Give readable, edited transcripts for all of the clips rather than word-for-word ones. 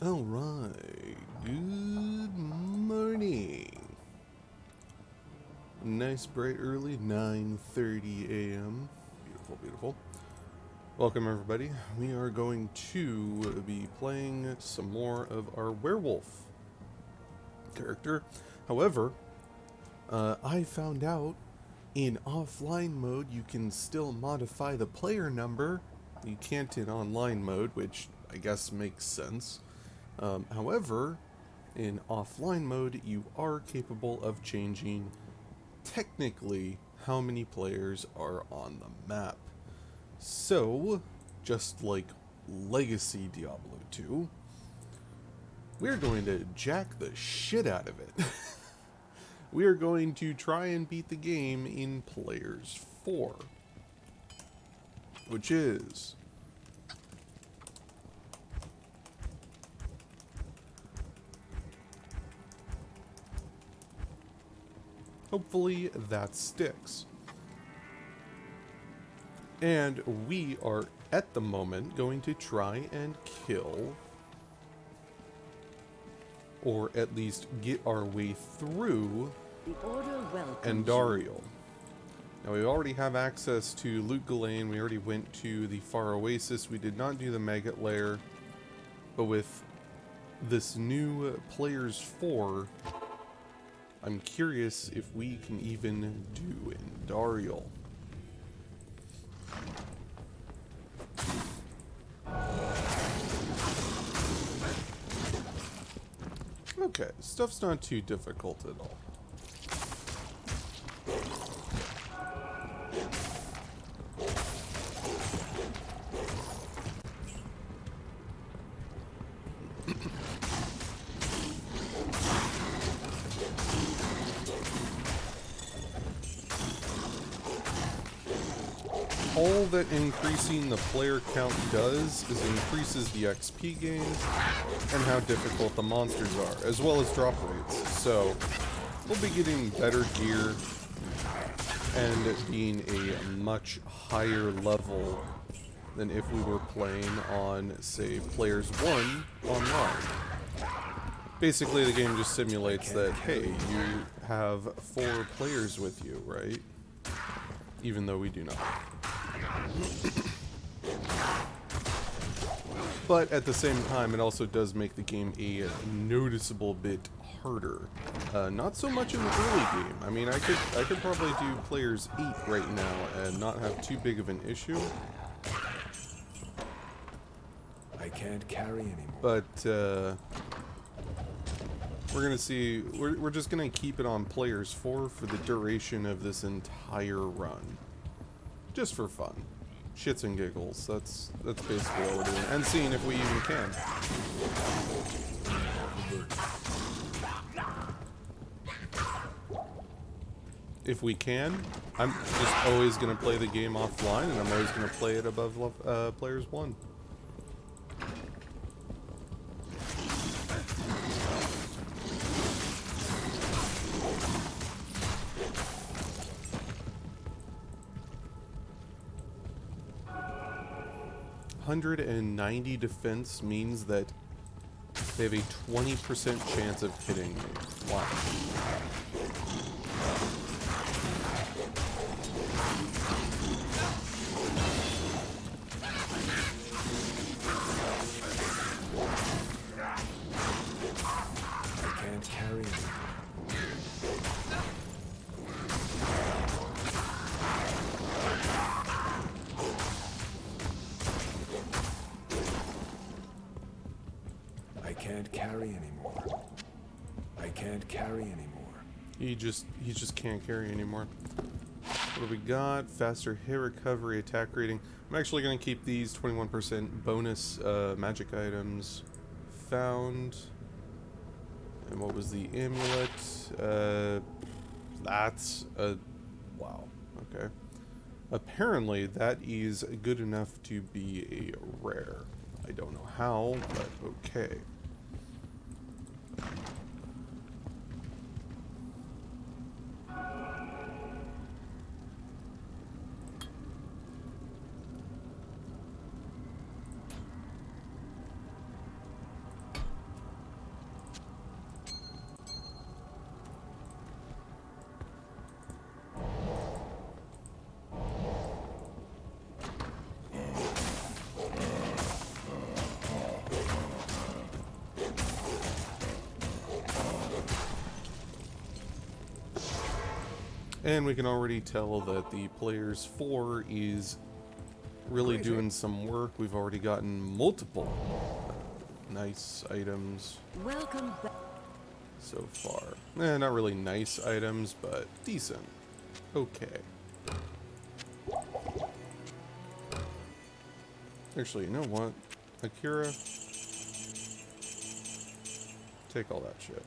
All right. Good morning. Nice, bright, early 9:30 a.m. Beautiful, beautiful. Welcome, everybody. We are going to be playing some more of our werewolf character. However, I found out in offline mode you can still modify the player number. You can't in online mode, which I guess makes sense. However, in offline mode, you are capable of changing technically how many players are on the map. So, just like Legacy Diablo 2, we're going to jack the shit out of it. We are going to try and beat the game in Players 4, which is hopefully that sticks. And we are, at the moment, going to try and kill, or at least get our way through, Andariel. Now, we already have access to Loot Ghislaine. We already went to the Far Oasis. We did not do the Maggot Lair. But with this new Players 4, I'm curious if we can even do Andariel. Okay, stuff's not too difficult at all. All that increasing the player count does is increases the XP gain and how difficult the monsters are, as well as drop rates. So, we'll be getting better gear and being a much higher level than if we were playing on, say, Players 1 online. Basically, the game just simulates that, hey, you have 4 players with you, right? Even though we do not. But at the same time, it also does make the game a noticeable bit harder. Not so much in the early game. I mean, I could probably do Players 8 right now and not have too big of an issue. I can't carry anymore. But we're gonna see. We're just gonna keep it on Players 4 for the duration of this entire run, just for fun. Shits and giggles. That's basically all we're doing, and seeing if we even can. If we can, I'm just always gonna play the game offline, and I'm always gonna play it above Players 1. $190 defense means that they have a 20% chance of hitting me. Wow. I can't carry anymore. I can't carry anymore. I can't carry anymore. He just can't carry anymore. What do we got? Faster hit recovery, attack rating. I'm actually going to keep these 21% bonus magic items found. And what was the amulet? That's a... wow. Okay. Apparently, that is good enough to be a rare. I don't know how, but okay. And we can already tell that the player's 4 is really doing some work. We've already gotten multiple nice items Welcome back. so far. Not really nice items, but decent. Okay. Actually, you know what? Akira, take all that shit.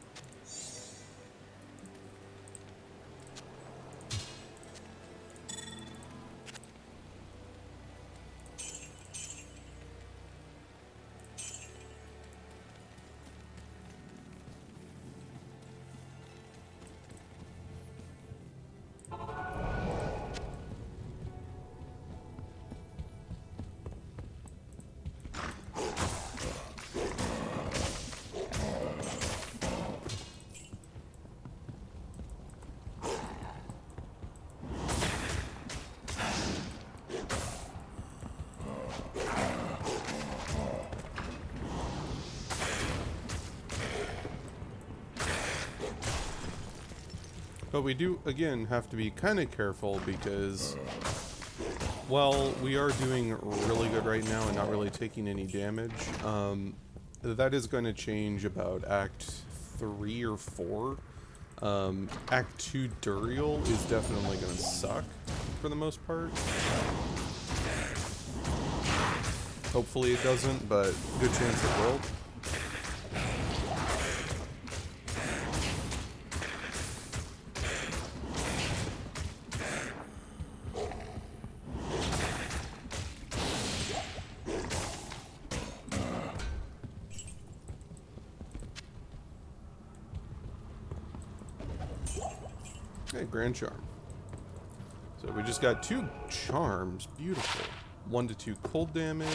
But we do, again, have to be kind of careful because, while we are doing really good right now and not really taking any damage, that is going to change about Act 3 or 4. Act 2 Duriel is definitely going to suck for the most part. Hopefully it doesn't, but good chance it will. Okay, Grand Charm. So we just got 2 charms. Beautiful. 1 to 2 cold damage,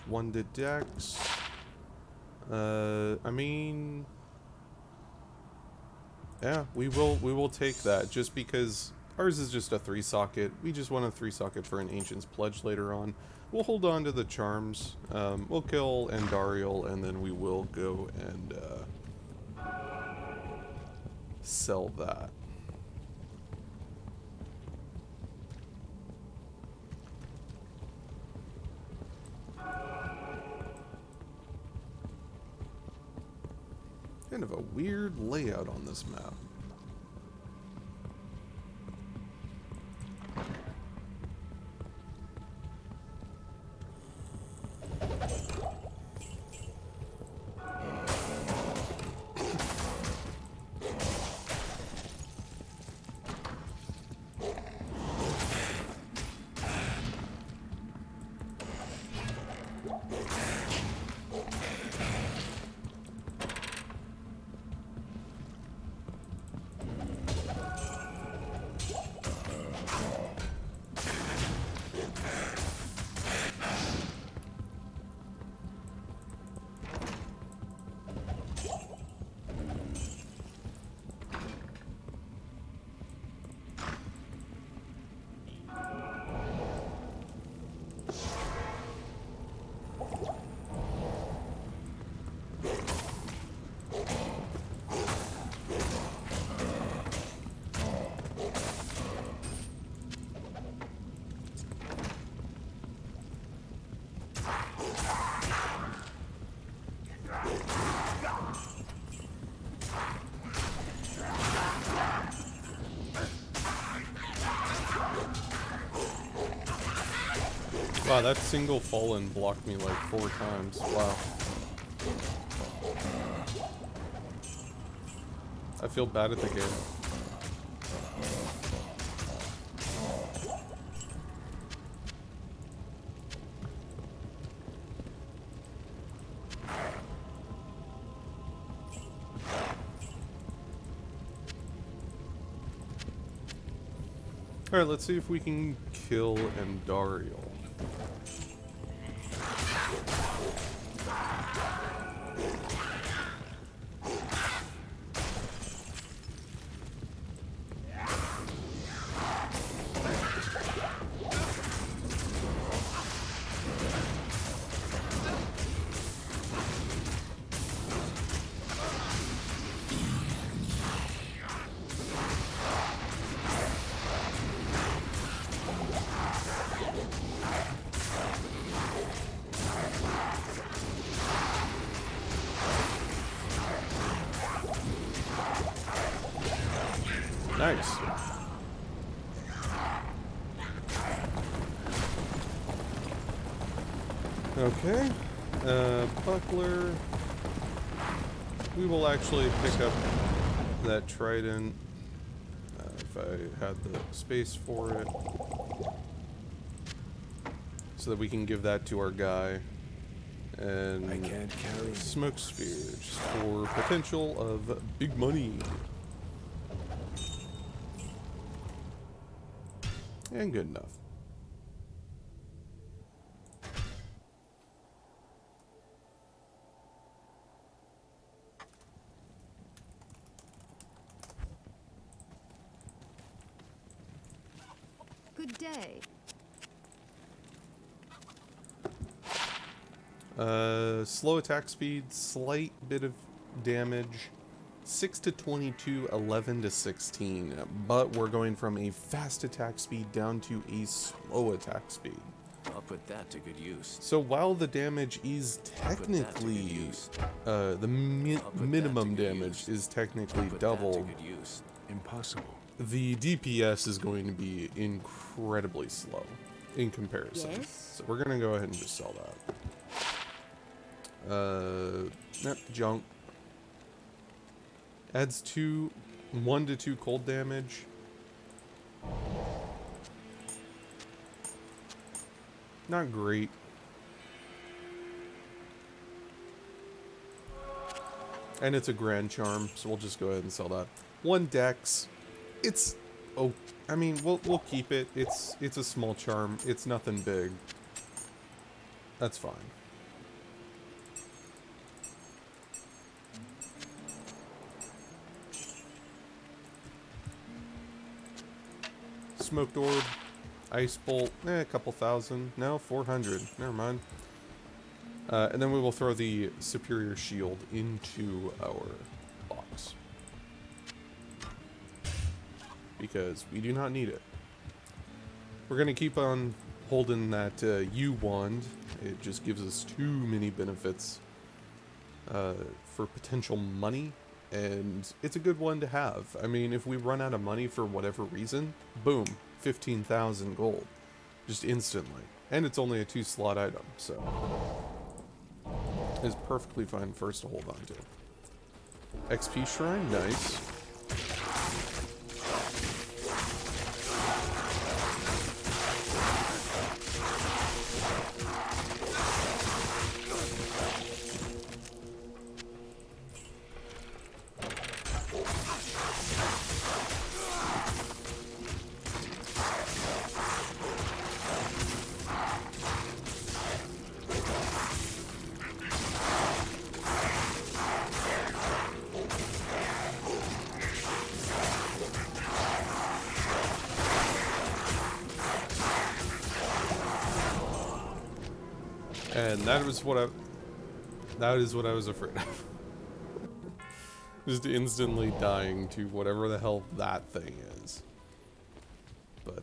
1 to dex. I mean, yeah, we will take that just because ours is just a 3-socket. We just want a 3-socket for an Ancient's Pledge later on. We'll hold on to the charms. We'll kill Andariel, and then we will go and sell that. Kind of a weird layout on this map. Wow, that single fallen blocked me like 4 times. Wow. I feel bad at the game. Alright, let's see if we can kill Andariel. Nice. Okay. Buckler. We will actually pick up that trident if I had the space for it, so that we can give that to our guy. And I can't carry smoke spheres for potential of big money. And good enough. Good day. Slow attack speed, slight bit of damage, 6 to 22, 11 to 16, but we're going from a fast attack speed down to a slow attack speed. I'll put that to good use. So while the damage is technically, the minimum damage is technically doubled, Impossible. the DPS is going to be incredibly slow in comparison. Yes? So we're going to go ahead and just sell that. Nope, junk. Adds 1 to 2 cold damage. Not great. And it's a grand charm, so we'll just go ahead and sell that. 1 dex. It's, oh, I mean, we'll keep it. It's a small charm. It's nothing big. That's fine. Smoked orb, ice bolt, a couple thousand. No, 400. Never mind. And then we will throw the superior shield into our box, because we do not need it. We're gonna keep on holding that U wand. It just gives us too many benefits for potential money. And it's a good one to have. I mean, if we run out of money for whatever reason, boom, 15,000 gold. Just instantly. And it's only a 2-slot item, so it's perfectly fine for us to hold on to. XP shrine, nice. And that is what I was afraid of. Just instantly dying to whatever the hell that thing is. But,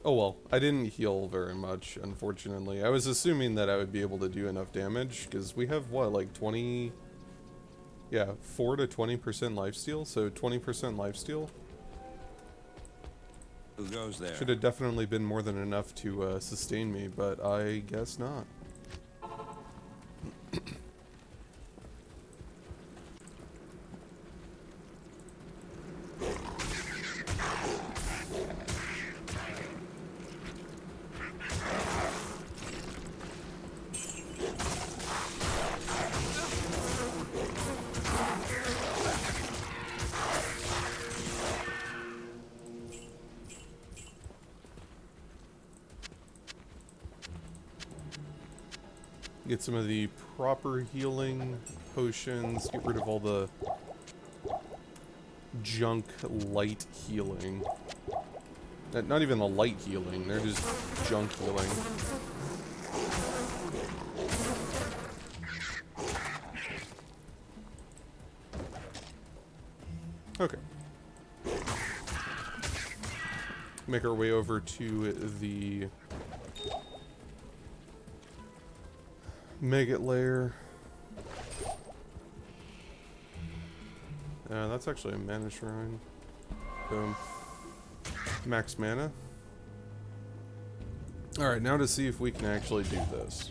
oh well, I didn't heal very much, unfortunately. I was assuming that I would be able to do enough damage, because we have, what, like 20... Yeah, 4 to 20% lifesteal, so 20% lifesteal. Who goes there? Should have definitely been more than enough to sustain me, but I guess not. Get some of the proper healing potions. Get rid of all the junk light healing. Not even the light healing, they're just junk healing. Okay. Make our way over to the Maggot lair. That's actually a mana shrine. Boom. Max mana. Alright, now to see if we can actually do this.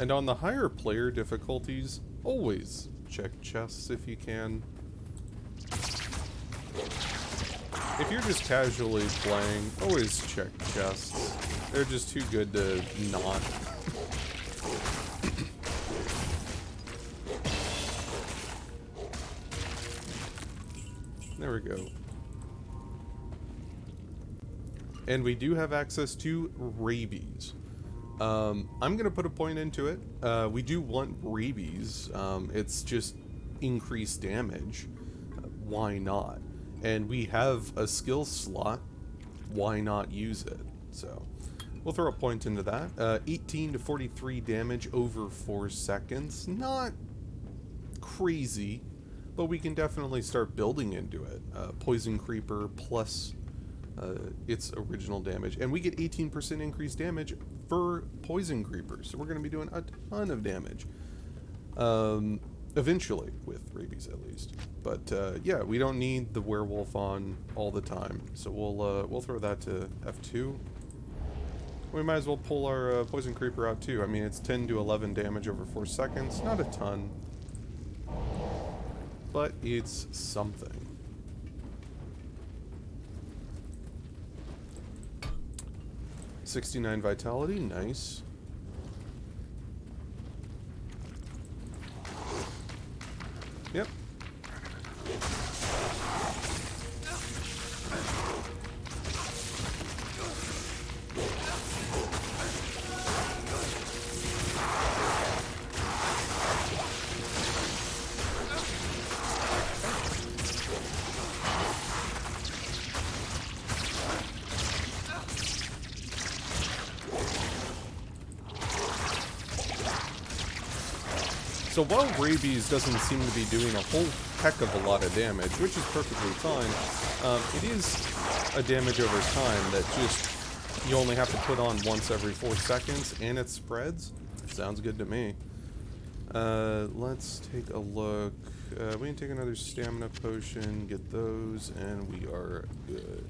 And on the higher player difficulties, always check chests if you can. If you're just casually playing, always check chests. They're just too good to not. There we go. And we do have access to rabies. I'm going to put a point into it. We do want rabies. It's just increased damage. Why not? And we have a skill slot. Why not use it? So, we'll throw a point into that. 18 to 43 damage over 4 seconds. Not crazy, but we can definitely start building into it. Poison Creeper plus its original damage. And we get 18% increased damage for Poison Creepers. So we're going to be doing a ton of damage. Eventually, with rabies at least. But yeah, we don't need the werewolf on all the time. So we'll throw that to F2. We might as well pull our Poison Creeper out too. I mean, it's 10 to 11 damage over 4 seconds. Not a ton. But it's something. $69 vitality, nice. Yep. So while rabies doesn't seem to be doing a whole heck of a lot of damage, which is perfectly fine, it is a damage over time that just you only have to put on once every 4 seconds, and it spreads. Sounds good to me. Let's take a look. We can take another stamina potion, get those, and we are good.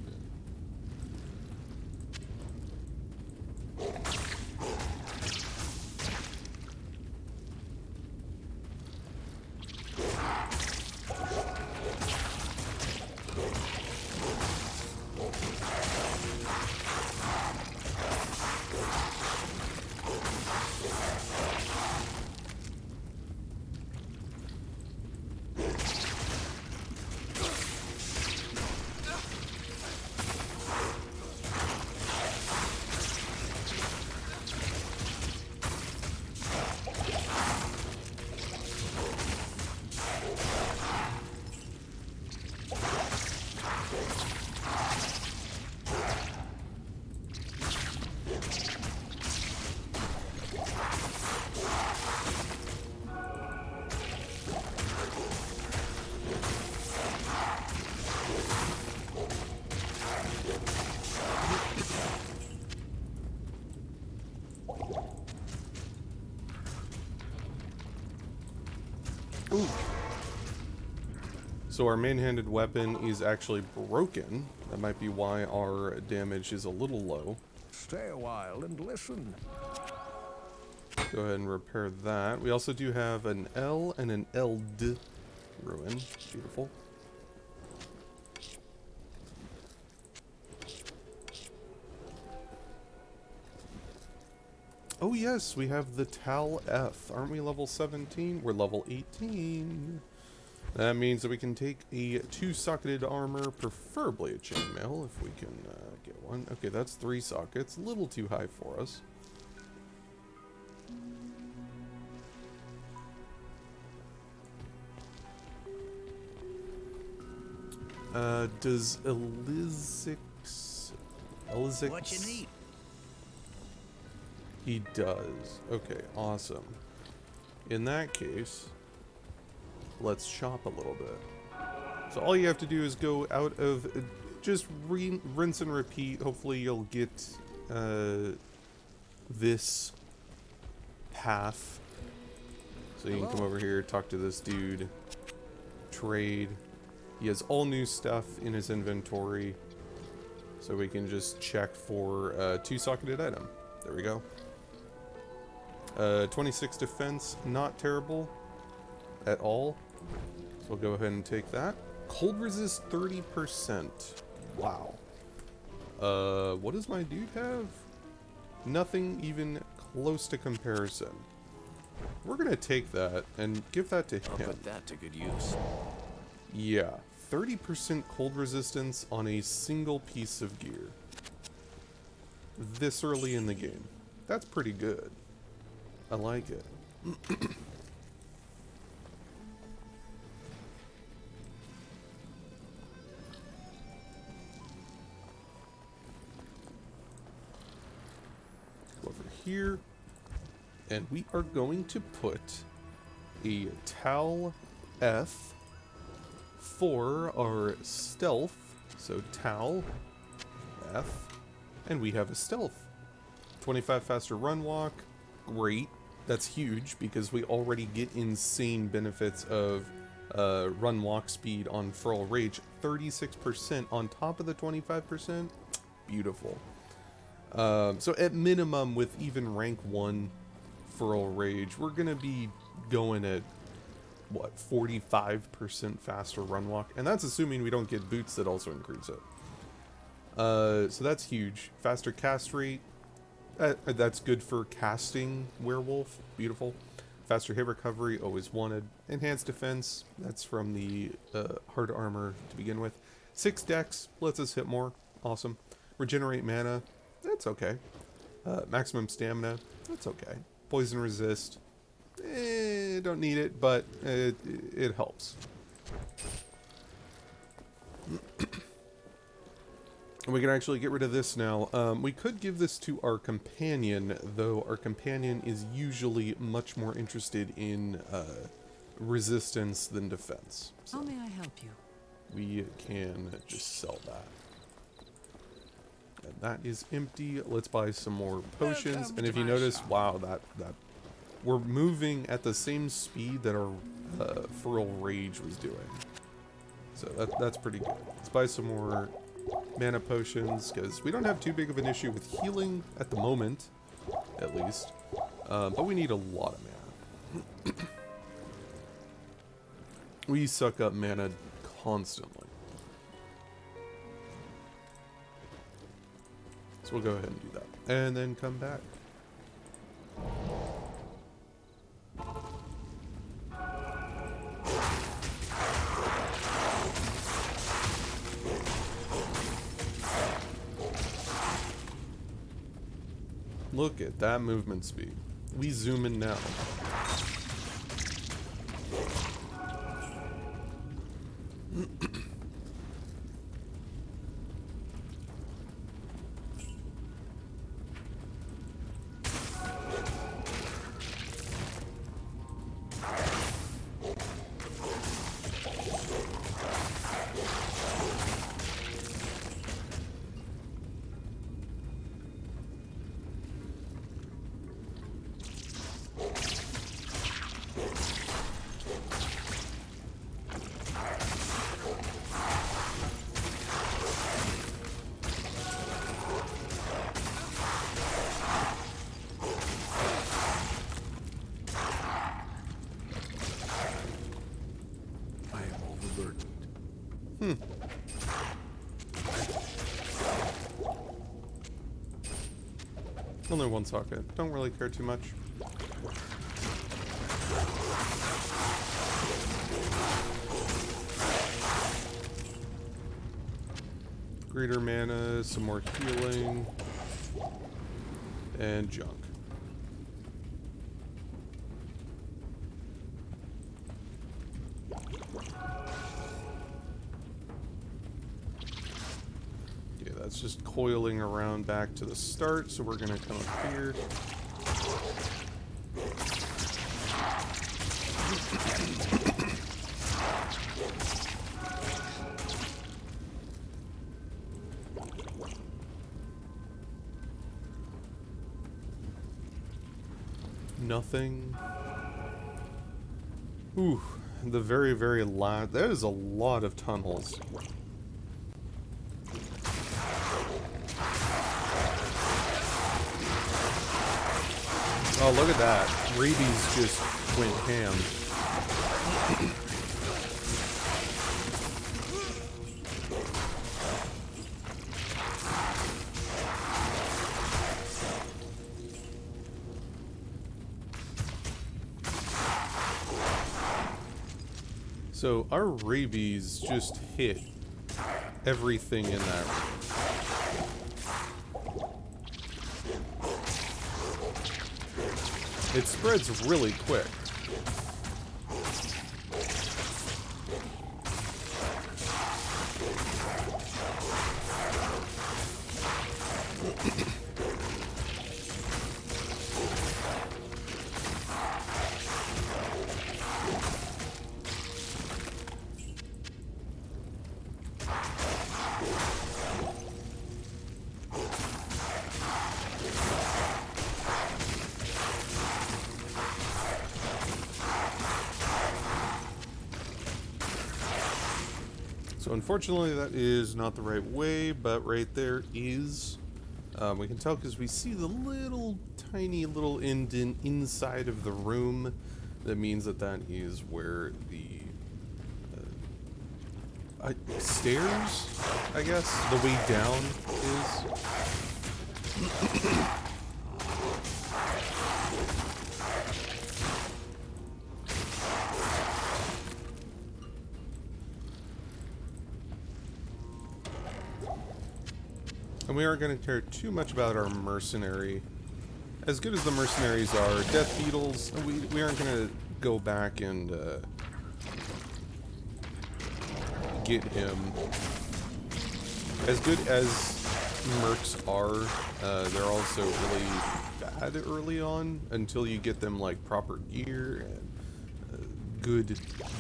Ooh. So our main-handed weapon is actually broken. That might be why our damage is a little low. Stay a while and listen. Go ahead and repair that. We also do have an L and an LD ruin. Beautiful. Oh yes, we have the Tal F. Aren't we level 17? We're level 18. That means that we can take a 2-socketed armor, preferably a chainmail, if we can get one. Okay, that's 3 sockets. A little too high for us. Does Elizix... What you need? He does. Okay, awesome. In that case, let's shop a little bit. So all you have to do is go out of... just rinse and repeat. Hopefully you'll get this path. So you can come over here, talk to this dude. trade. He has all new stuff in his inventory. So we can just check for a 2-socketed item. There we go. 26 defense, not terrible at all. So we'll go ahead and take that. Cold resist 30%. Wow. What does my dude have? Nothing even close to comparison. We're gonna take that and give that to I'll him. put that to good use. Yeah, 30% cold resistance on a single piece of gear. This early in the game. That's pretty good. I like it. Go over here. And we are going to put a Tal F for our stealth. So Tal F. And we have a stealth. 25 faster run walk. Great. That's huge because we already get insane benefits of run walk speed on Furl Rage. 36% on top of the 25%. Beautiful. So at minimum with even rank 1 Furl Rage, we're going to be going at, what, 45% faster run walk? And that's assuming we don't get boots that also increase it. So that's huge. Faster cast rate. That's good for casting Werewolf. Beautiful. Faster hit recovery, always wanted. Enhanced defense. That's from the hard armor to begin with. 6 dex. Lets us hit more. Awesome. Regenerate mana. That's okay. Maximum stamina. That's okay. Poison resist. Don't need it, but it helps. We can actually get rid of this now. We could give this to our companion, though our companion is usually much more interested in resistance than defense. So how may I help you? we can just sell that. And that is empty. Let's buy some more potions. And if you notice, wow, that we're moving at the same speed that our Furl Rage was doing. So that's pretty good. Let's buy some more mana potions, because we don't have too big of an issue with healing at the moment, at least. But we need a lot of mana. We suck up mana constantly. So we'll go ahead and do that. And then come back. Look at that movement speed. We zoom in now. Only one socket. Don't really care too much. Greater mana, some more healing, and junk. That's just coiling around back to the start, so we're gonna come up here. Nothing. Ooh, the very, very last... That is a lot of tunnels. Oh, look at that. Rabies just went ham. So our rabies just hit everything in that room. It spreads really quick. So unfortunately that is not the right way, but right there is. We can tell because we see the little tiny little indent inside of the room. That means that that is where the stairs, I guess, the way down is. And we aren't going to care too much about our mercenary. As good as the mercenaries are, Death Beetles, we aren't going to go back and get him. As good as mercs are, they're also really bad early on until you get them like proper gear and good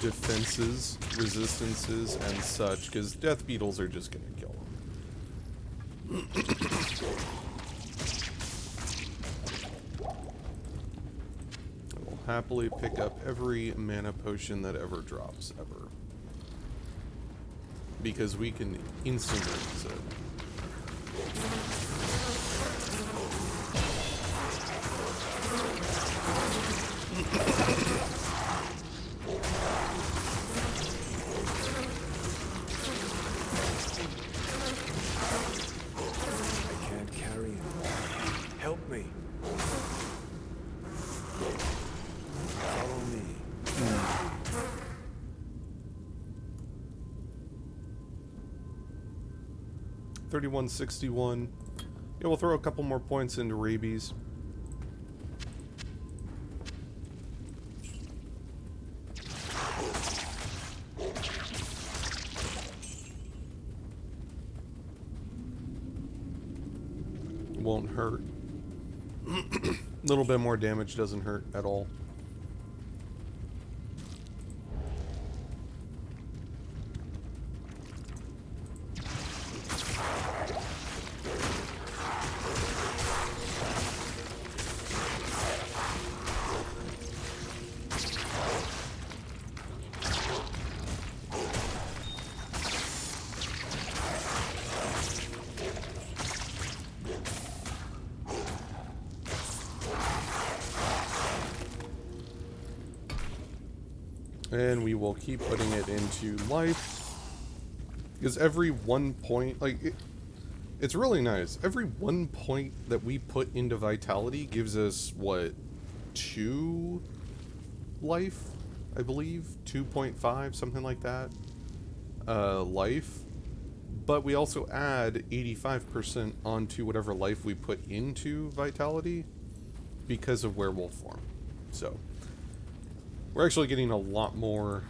defenses, resistances, and such, because Death Beetles are just going to kill them. I will happily pick up every mana potion that ever drops, ever. Because we can instantly use it. Help me. Follow me. 3161. Yeah, we'll throw a couple more points into rabies. Won't hurt. A little bit more damage doesn't hurt at all. And we will keep putting it into life. Because every 1 point, like, it's really nice. Every 1 point that we put into vitality gives us, what, 2 life, I believe? 2.5, something like that. Life. But we also add 85% onto whatever life we put into vitality because of werewolf form. So we're actually getting a lot more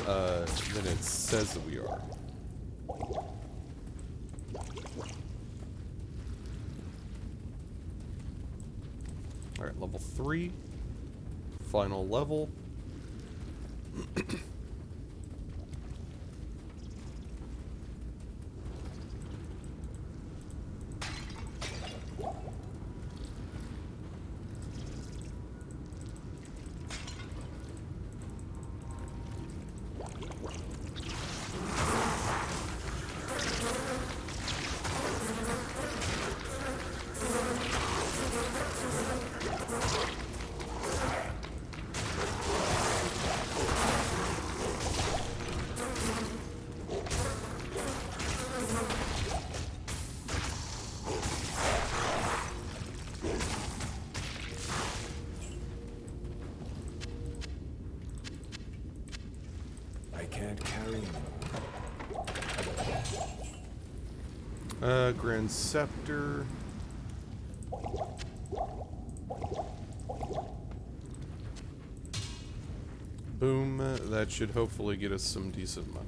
than it says that we are. Alright, level 3. Final level. can't carry anymore. Grand Scepter. Boom. That should hopefully get us some decent money.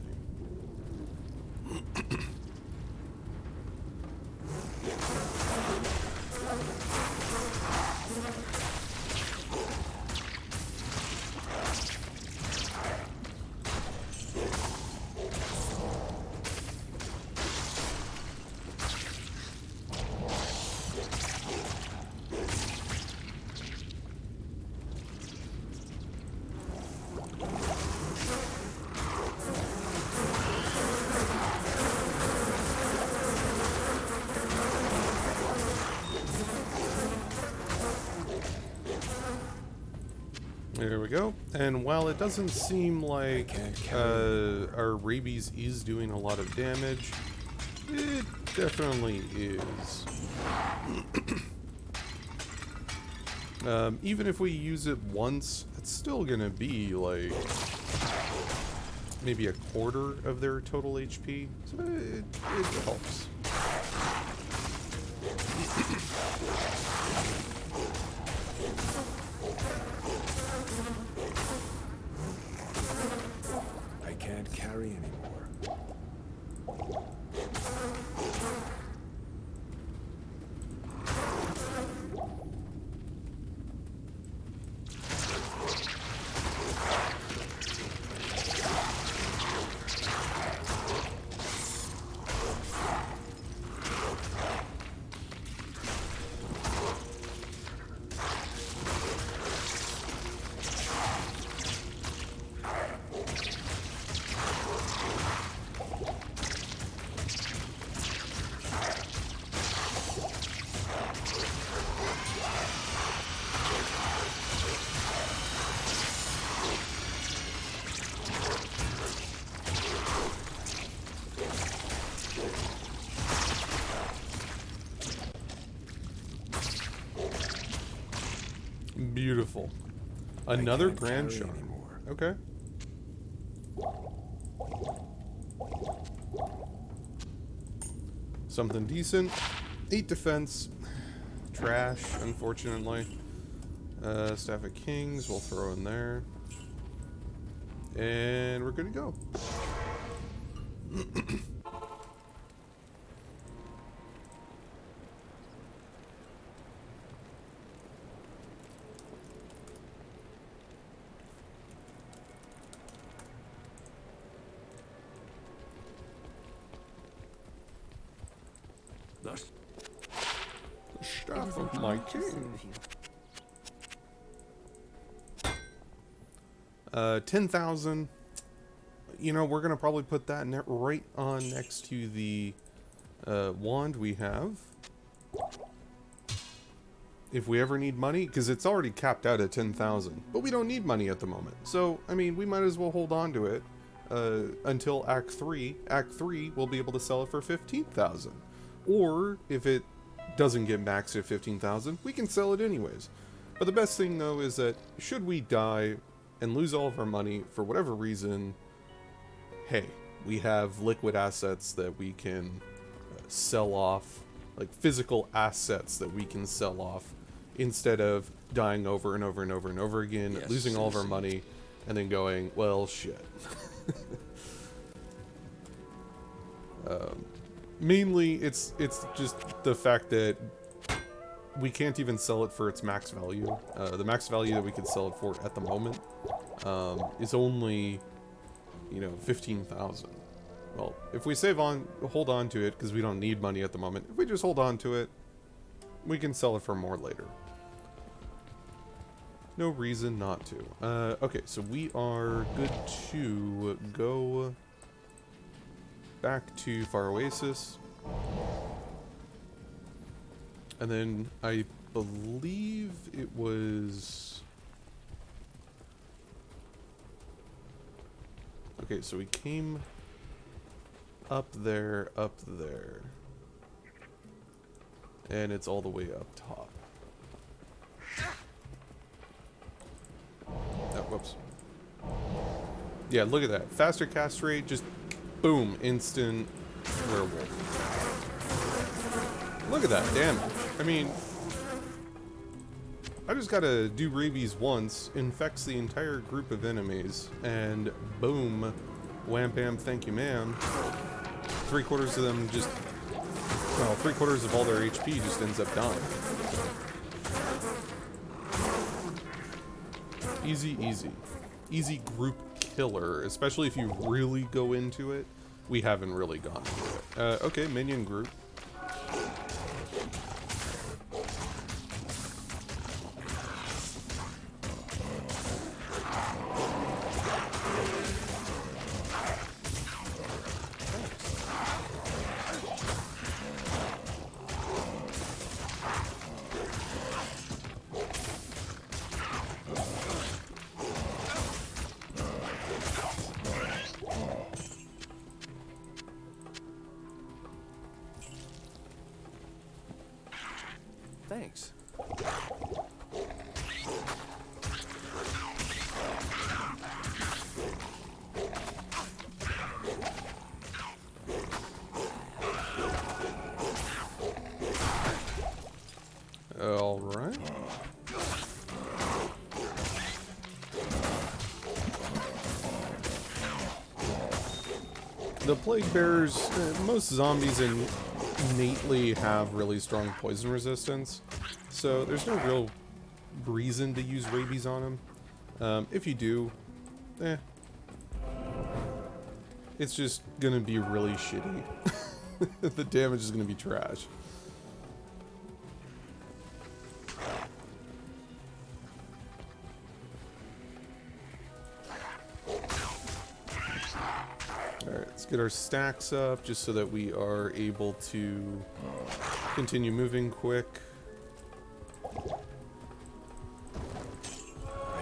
There we go. And while it doesn't seem like our rabies is doing a lot of damage, it definitely is. Even if we use it once, it's still gonna be like maybe a quarter of their total HP. So it helps. I can't carry anymore. Beautiful. Another grand shard. Okay. Something decent. 8 defense. Trash, unfortunately. Staff of Kings, we'll throw in there. And we're good to go. Thus, The staff of my king. 10,000. You know, we're gonna probably put that right on next to the wand we have. If we ever need money, because it's already capped out at 10,000, but we don't need money at the moment. So, I mean, we might as well hold on to it until Act 3. Act 3, we'll be able to sell it for 15,000. Or, if it doesn't get maxed at 15,000, we can sell it anyways. But the best thing, though, is that should we die and lose all of our money for whatever reason, hey, we have liquid assets that we can sell off, like physical assets that we can sell off, instead of dying over and over and over and over again, Yes, losing all of our citizen. money, and then going, well, shit. Mainly, it's just the fact that we can't even sell it for its max value. The max value that we could sell it for at the moment is only, 15,000. Well, if we hold on to it, because we don't need money at the moment, if we just hold on to it, we can sell it for more later. No reason not to. Okay, so we are good to go back to Far Oasis. And then I believe it was... Okay, so we came up there, and it's all the way up top. Oh, whoops. Yeah, look at that. Faster cast rate, just boom, instant werewolf. Look at that damage. I mean, I just gotta do rabies once, infects the entire group of enemies, and boom, wham bam, thank you ma'am. 3/4 of them just, well, 3/4 of all their HP just ends up dying. Easy, easy. Easy group killer, especially if you really go into it. We haven't really gone into it. Okay, minion group. Thanks. All right. The plague bearers, most zombies innately have really strong poison resistance, so there's no real reason to use rabies on them. If you do, it's just gonna be really shitty. The damage is gonna be trash. Alright, let's get our stacks up just so that we are able to continue moving quick. I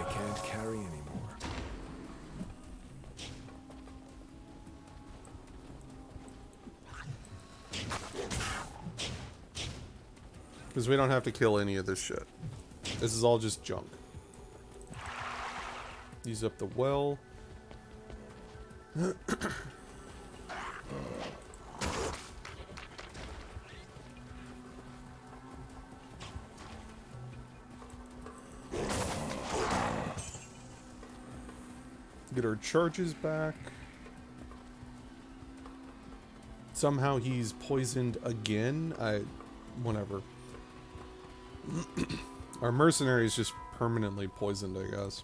can't carry anymore. Because we don't have to kill any of this shit. This is all just junk. Use up the well. Get our charges back. Somehow he's poisoned again. Whatever. Our mercenary is just permanently poisoned, I guess.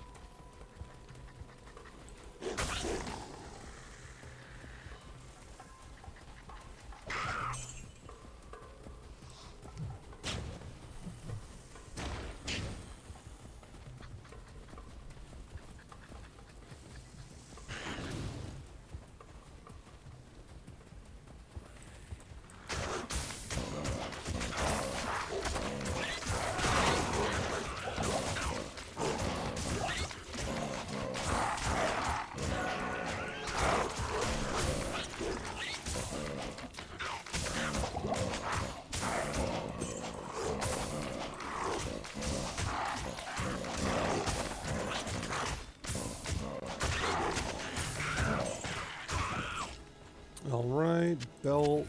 Alright, belt,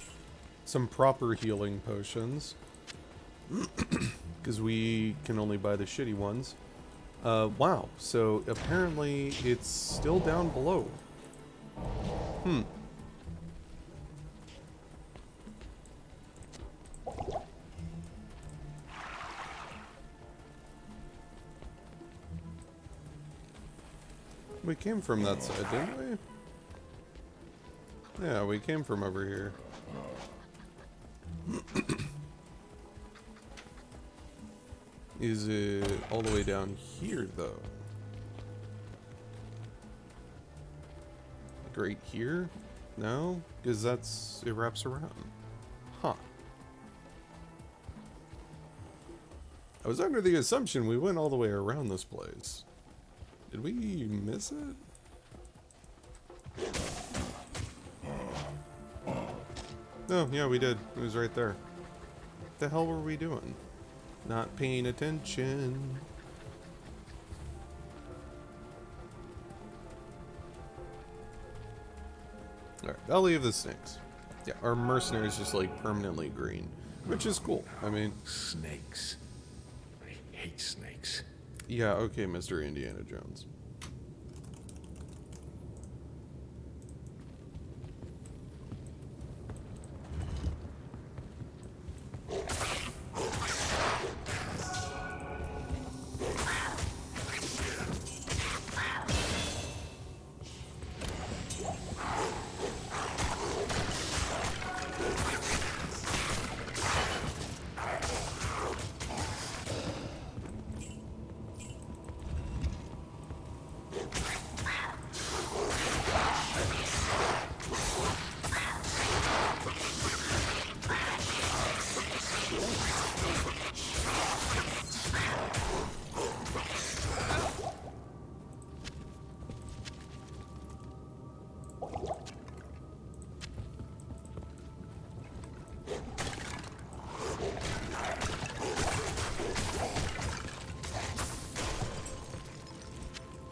some proper healing potions. Because we can only buy the shitty ones. Wow, so apparently it's still down below. We came from that side, didn't we? Yeah, we came from over here. Is it all the way down here, though? Like right here? No? Because it wraps around. Huh. I was under the assumption we went all the way around this place. Did we miss it? Oh, yeah, we did. It was right there. What the hell were we doing? Not paying attention. Alright, Valley of the Snakes. Yeah, our mercenary is just like permanently green, which is cool. I mean, Snakes. I hate snakes. yeah, okay, Mr. Indiana Jones.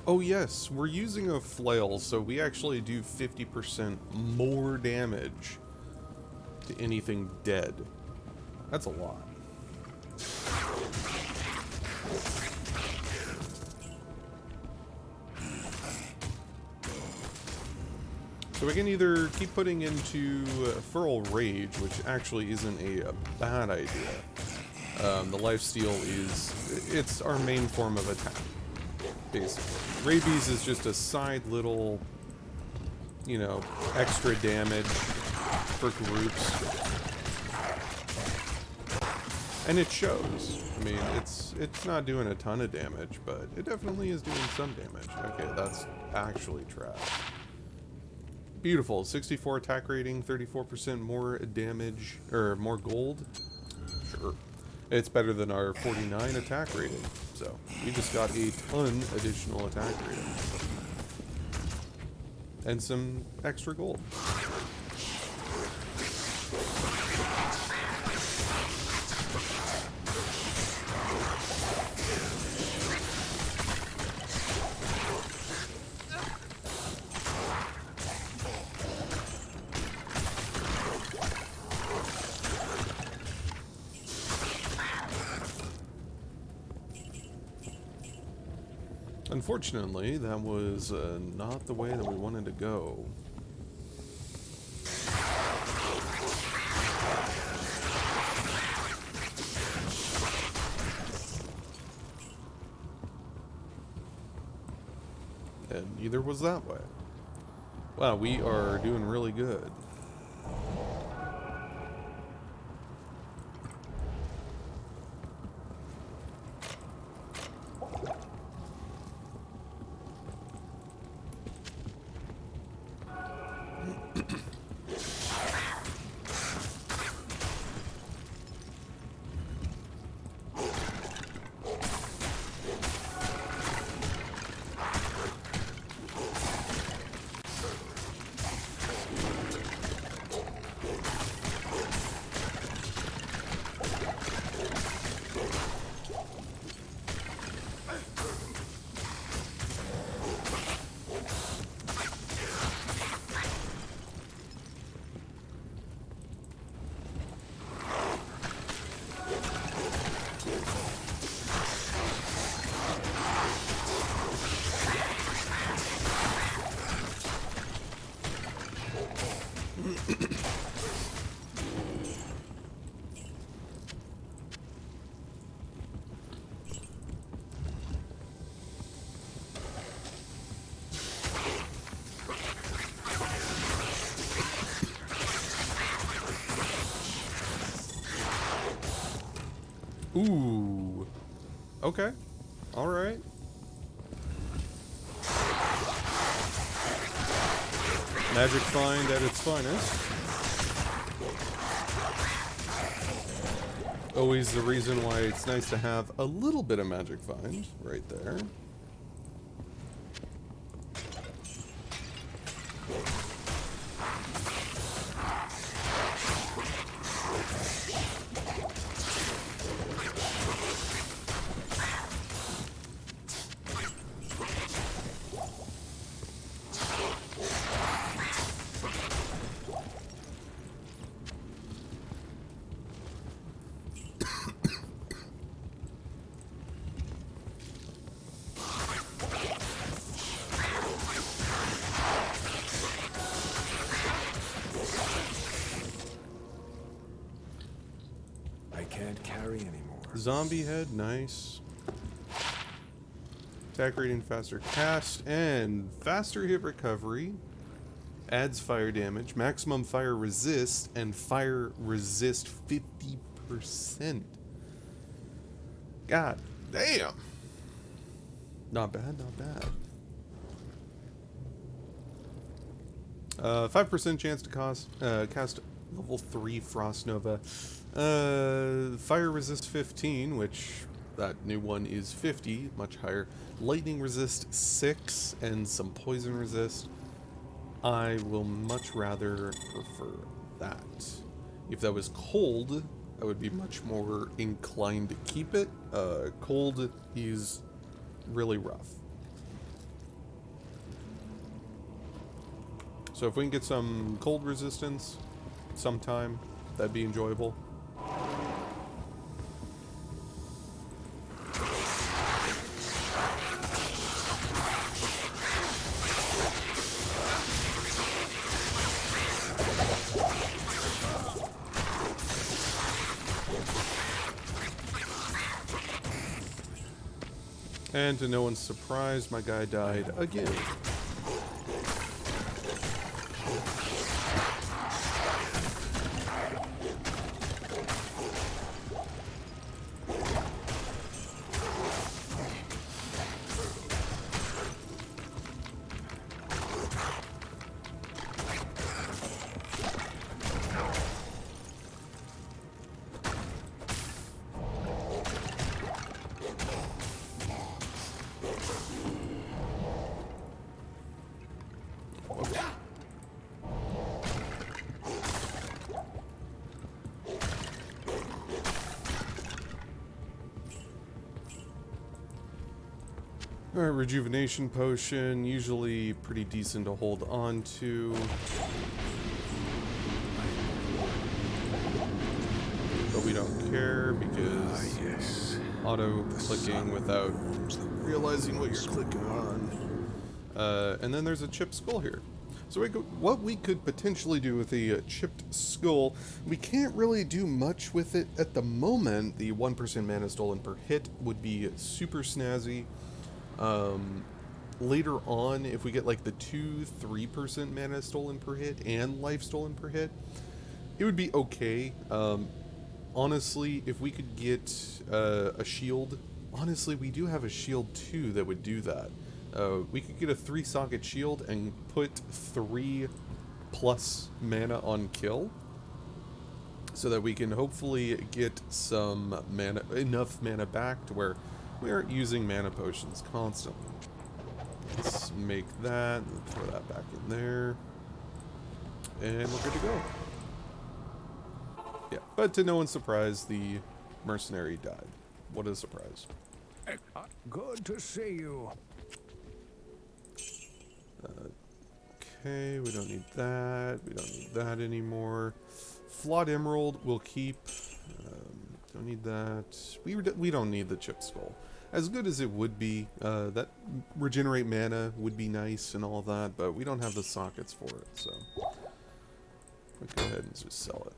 Oh yes, we're using a flail, so we actually do 50% more damage to anything dead. That's a lot. So we can either keep putting into Feral Rage, which actually isn't a bad idea. The lifesteal it's our main form of attack, basically. Rabies is just a side little, you know, extra damage for groups. And it shows. I mean, it's not doing a ton of damage, but it definitely is doing some damage. Okay, that's actually trash. Beautiful. 64 attack rating, 34% more damage, or more gold. Sure. It's better than our 49 attack rating. So, we just got a ton additional attack rating. And some extra gold. Unfortunately, that was not the way that we wanted to go. And neither was that way. Wow, we are doing really good. Ooh. Okay. All right. Magic find at its finest. Always the reason why it's nice to have a little bit of magic find right there. zombie head, nice. Attack rating, faster cast, and faster hit recovery. Adds fire damage, maximum fire resist, and fire resist 50%. God damn. Not bad, not bad. 5% chance to cast level 3 Frost Nova. Fire resist 15, which that new one is 50, much higher. Lightning resist 6, and some poison resist. I will much rather prefer that. If that was cold, I would be much more inclined to keep it. Cold is really rough. So if we can get some cold resistance sometime, that'd be enjoyable. And to no one's surprise, my guy died again. Alright, rejuvenation potion, usually pretty decent to hold on to. But we don't care because auto-clicking without realizing what you're clicking on. And then there's a chipped skull here. So what we could potentially do with a chipped skull, we can't really do much with it at the moment. The 1% mana stolen per hit would be super snazzy. Later on, if we get like the 2-3% mana stolen per hit and life stolen per hit, it would be okay. Honestly, if we could get a shield, honestly, we do have a shield too that would do that. We could get a 3-socket shield and put 3+ mana on kill, so that we can hopefully get some mana, enough mana back to where we aren't using mana potions constantly. Let's make that, throw that back in there, and we're good to go. Yeah, but to no one's surprise, the mercenary died. What a surprise. Good to see you. Okay, we don't need that. We don't need that anymore. Flawed Emerald we'll keep. Don't need that. We don't need the chipped skull. As good as it would be, that regenerate mana would be nice and all that, but we don't have the sockets for it, so we'll go ahead and just sell it.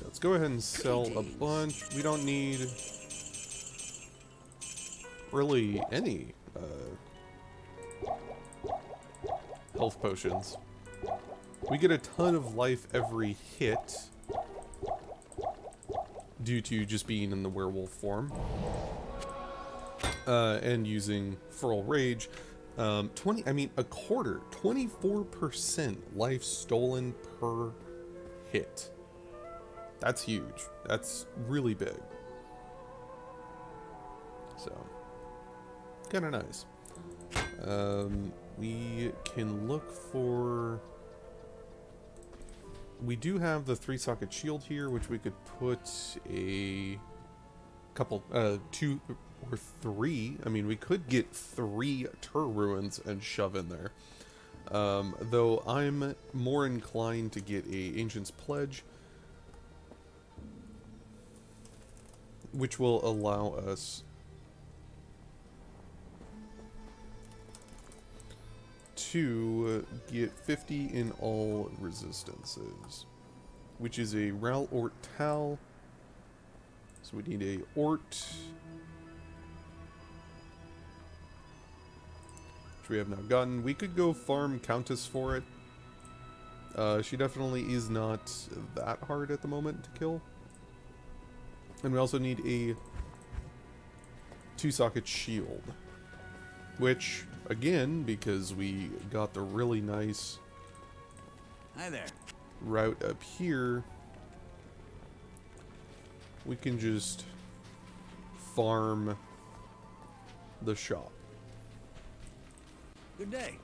Let's go ahead and sell a bunch. We don't need really any health potions. We get a ton of life every hit due to just being in the werewolf form and using Feral Rage. A quarter, 24% life stolen per hit. That's huge. That's really big. So, kind of nice. We can look for... We do have the 3-socket shield here, which we could put a couple, 2 or 3. I mean, we could get 3 Tur Ruins and shove in there. Though I'm more inclined to get a Ancient's Pledge, which will allow us to get 50 in all resistances, which is a Ral Ort Tal. So we need a Ort, which we have now gotten. We could go farm Countess for it. She definitely is not that hard at the moment to kill. And we also need a 2-socket shield, which, again, because we got the really nice Hi there. route up here, we can just farm the shop. Good day.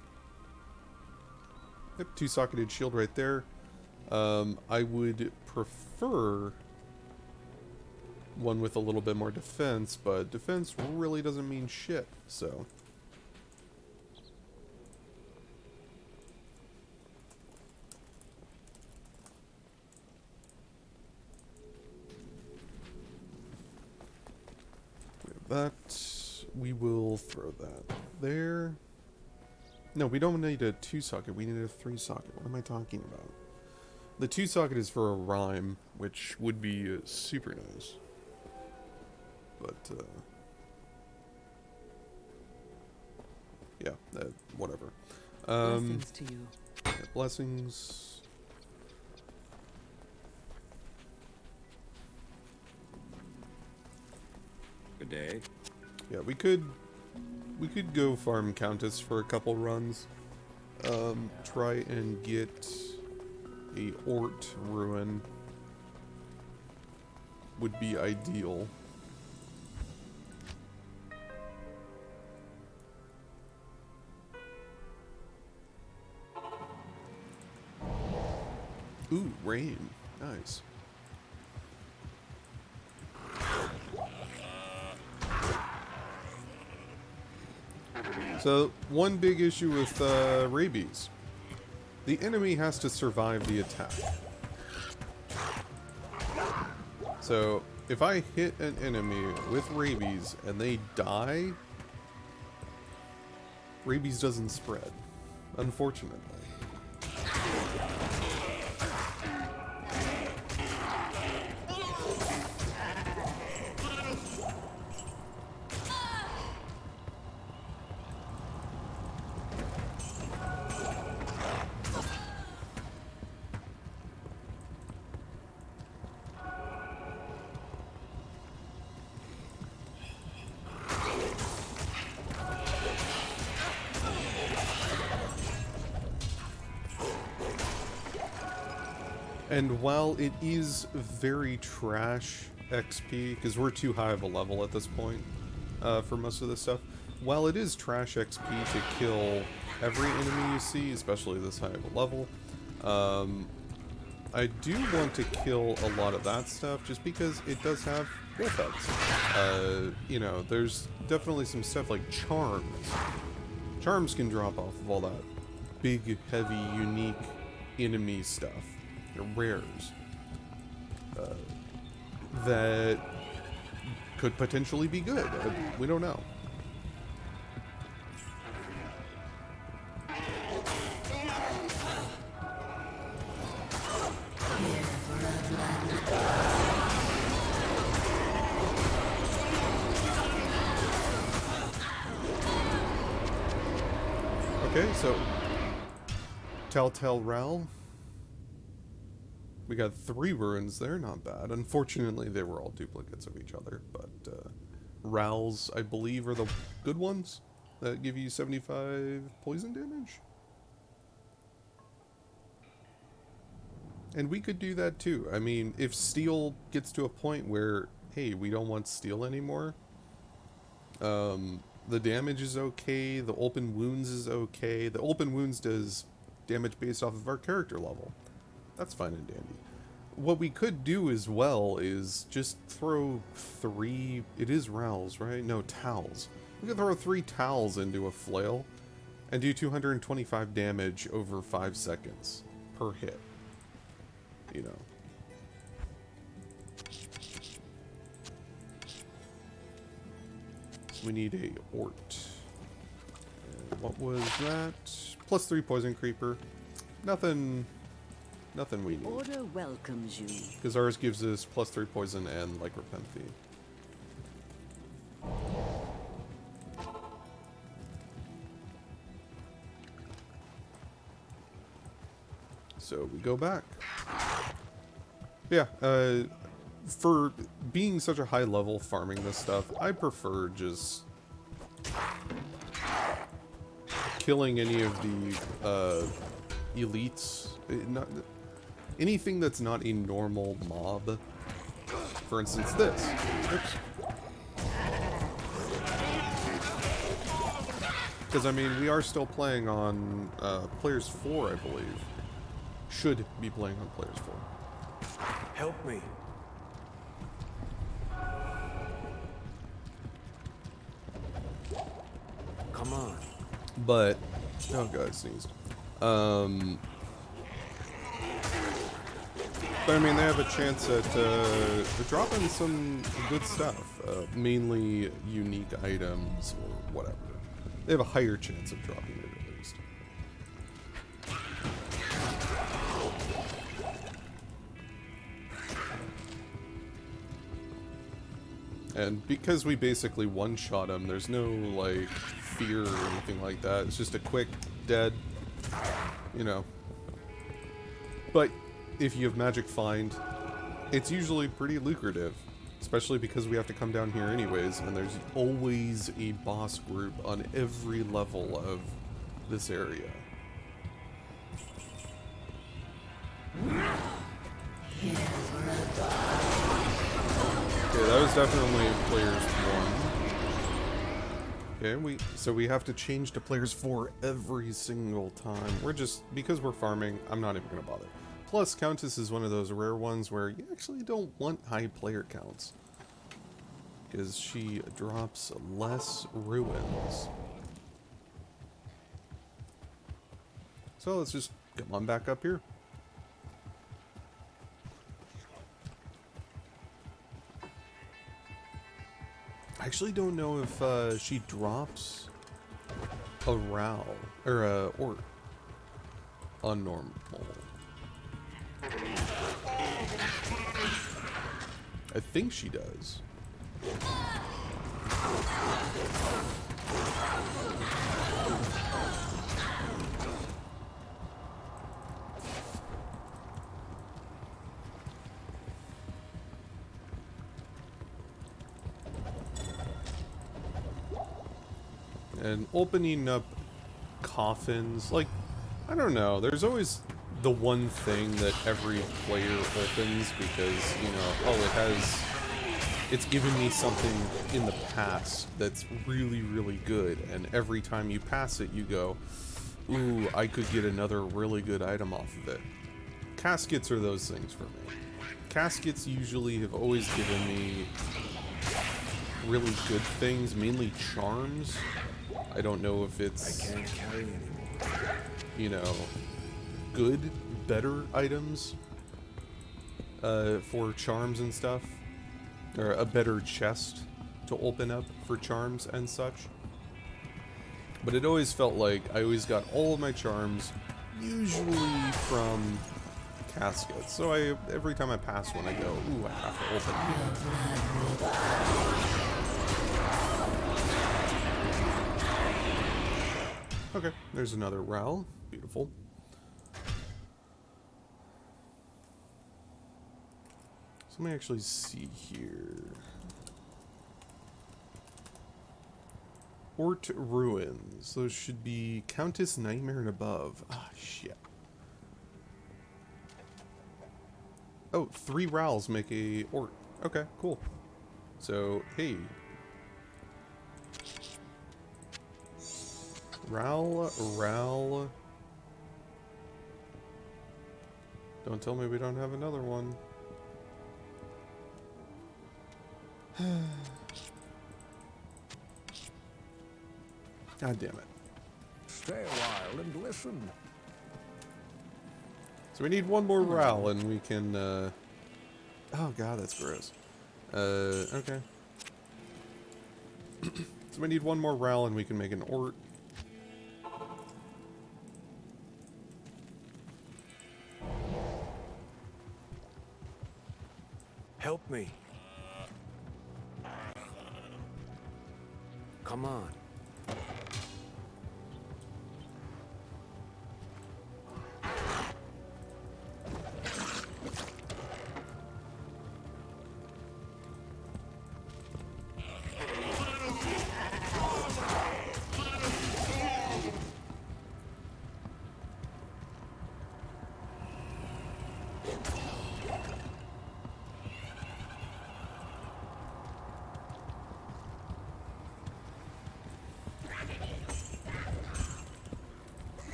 Yep, 2-socketed shield right there. I would prefer one with a little bit more defense, but defense really doesn't mean shit, so. That, we will throw that there. No, we don't need a 2-socket, we need a 3-socket. What am I talking about? The 2-socket is for a rhyme, which would be super nice. But, yeah, whatever. Blessings to you. Yeah, blessings. Good day. Yeah, we could go farm Countess for a couple runs. Try and get a Ort Ruin would be ideal. Ooh, rain. Nice. So, one big issue with rabies. The enemy has to survive the attack. So, if I hit an enemy with rabies and they die, rabies doesn't spread, unfortunately. And while it is very trash XP, because we're too high of a level at this point for most of this stuff, while it is trash XP to kill every enemy you see, especially this high of a level, I do want to kill a lot of that stuff just because it does have wolf heads. You know, there's definitely some stuff like charms. Charms can drop off of all that big, heavy, unique enemy stuff. Rares that could potentially be good. We don't know. Okay, so Telltale Ral. We got 3 ruins there, not bad. Unfortunately, they were all duplicates of each other, but Rals, I believe, are the good ones that give you 75 poison damage. And we could do that too. I mean, if steel gets to a point where, hey, we don't want steel anymore, the damage is okay, the open wounds is okay. The open wounds does damage based off of our character level. That's fine and dandy. What we could do as well is just throw 3... It is Rals, right? No, Towels. We could throw 3 Towels into a flail And do 225 damage over 5 seconds per hit. You know. So we need a Ort. And what was that? +3 poison creeper. Nothing we need. Order welcomes you. Because ours gives us +3 poison and lycanthropy. So we go back. Yeah, for being such a high level farming this stuff, I prefer just killing any of the elites. Anything that's not a normal mob. For instance, this. Oops. Because, I mean, we are still playing on Players 4, I believe. Should be playing on Players 4. Help me. Come on. But, oh god, I sneezed. But I mean, they have a chance at dropping some good stuff. Mainly unique items or whatever. They have a higher chance of dropping it at least. And because we basically one-shot them, there's no, like, fear or anything like that. It's just a quick, dead, you know. But if you have Magic Find, it's usually pretty lucrative. Especially because we have to come down here anyways, and there's always a boss group on every level of this area. Okay, that was definitely Players 1. Okay, so we have to change to Players 4 every single time. We're just, because we're farming, I'm not even going to bother. Plus, Countess is one of those rare ones where you actually don't want high player counts. Because she drops less ruins. So let's just come on back up here. I actually don't know if she drops a Ral, or a Ort on normal. I think she does. And opening up coffins, like, I don't know, there's always the one thing that every player opens because, you know, it's given me something in the past that's really, really good, and every time you pass it, you go, ooh, I could get another really good item off of it. Caskets are those things for me. Caskets usually have always given me really good things, mainly charms. I don't know if it's, I can't carry anymore. You know, good, better items for charms and stuff. Or a better chest to open up for charms and such. But it always felt like I always got all of my charms, usually from caskets. So every time I pass one, I go, ooh, I have to open it. Okay, there's another Ral. Beautiful. Let me actually see here. Ort Ruins. Those should be Countess Nightmare and above. Ah, shit. Oh, 3 Rals make a Ort. Okay, cool. So, hey. Ral. Don't tell me we don't have another one. God damn it. Stay a while and listen. So we need one more row and we can, oh god, that's gross. Okay. So we need one more row and we can make an ort. Help me. Come on.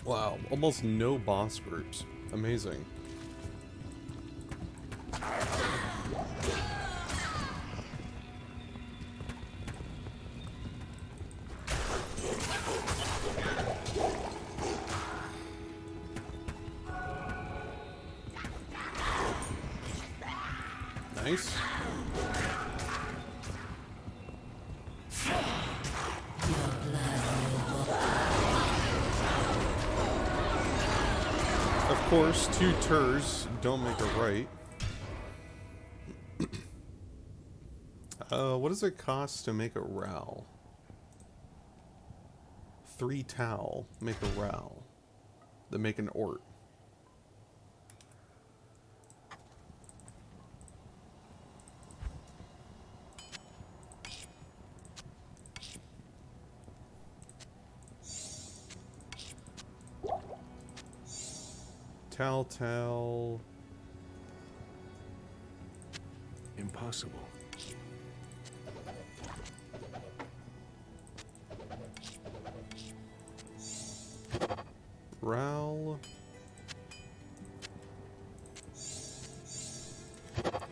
Wow, almost no boss groups. Amazing. Nice. Of course, two turs don't make a right. What does it cost to make a row? 3 towel make a row. Then make an ort. Towel. Impossible. Row.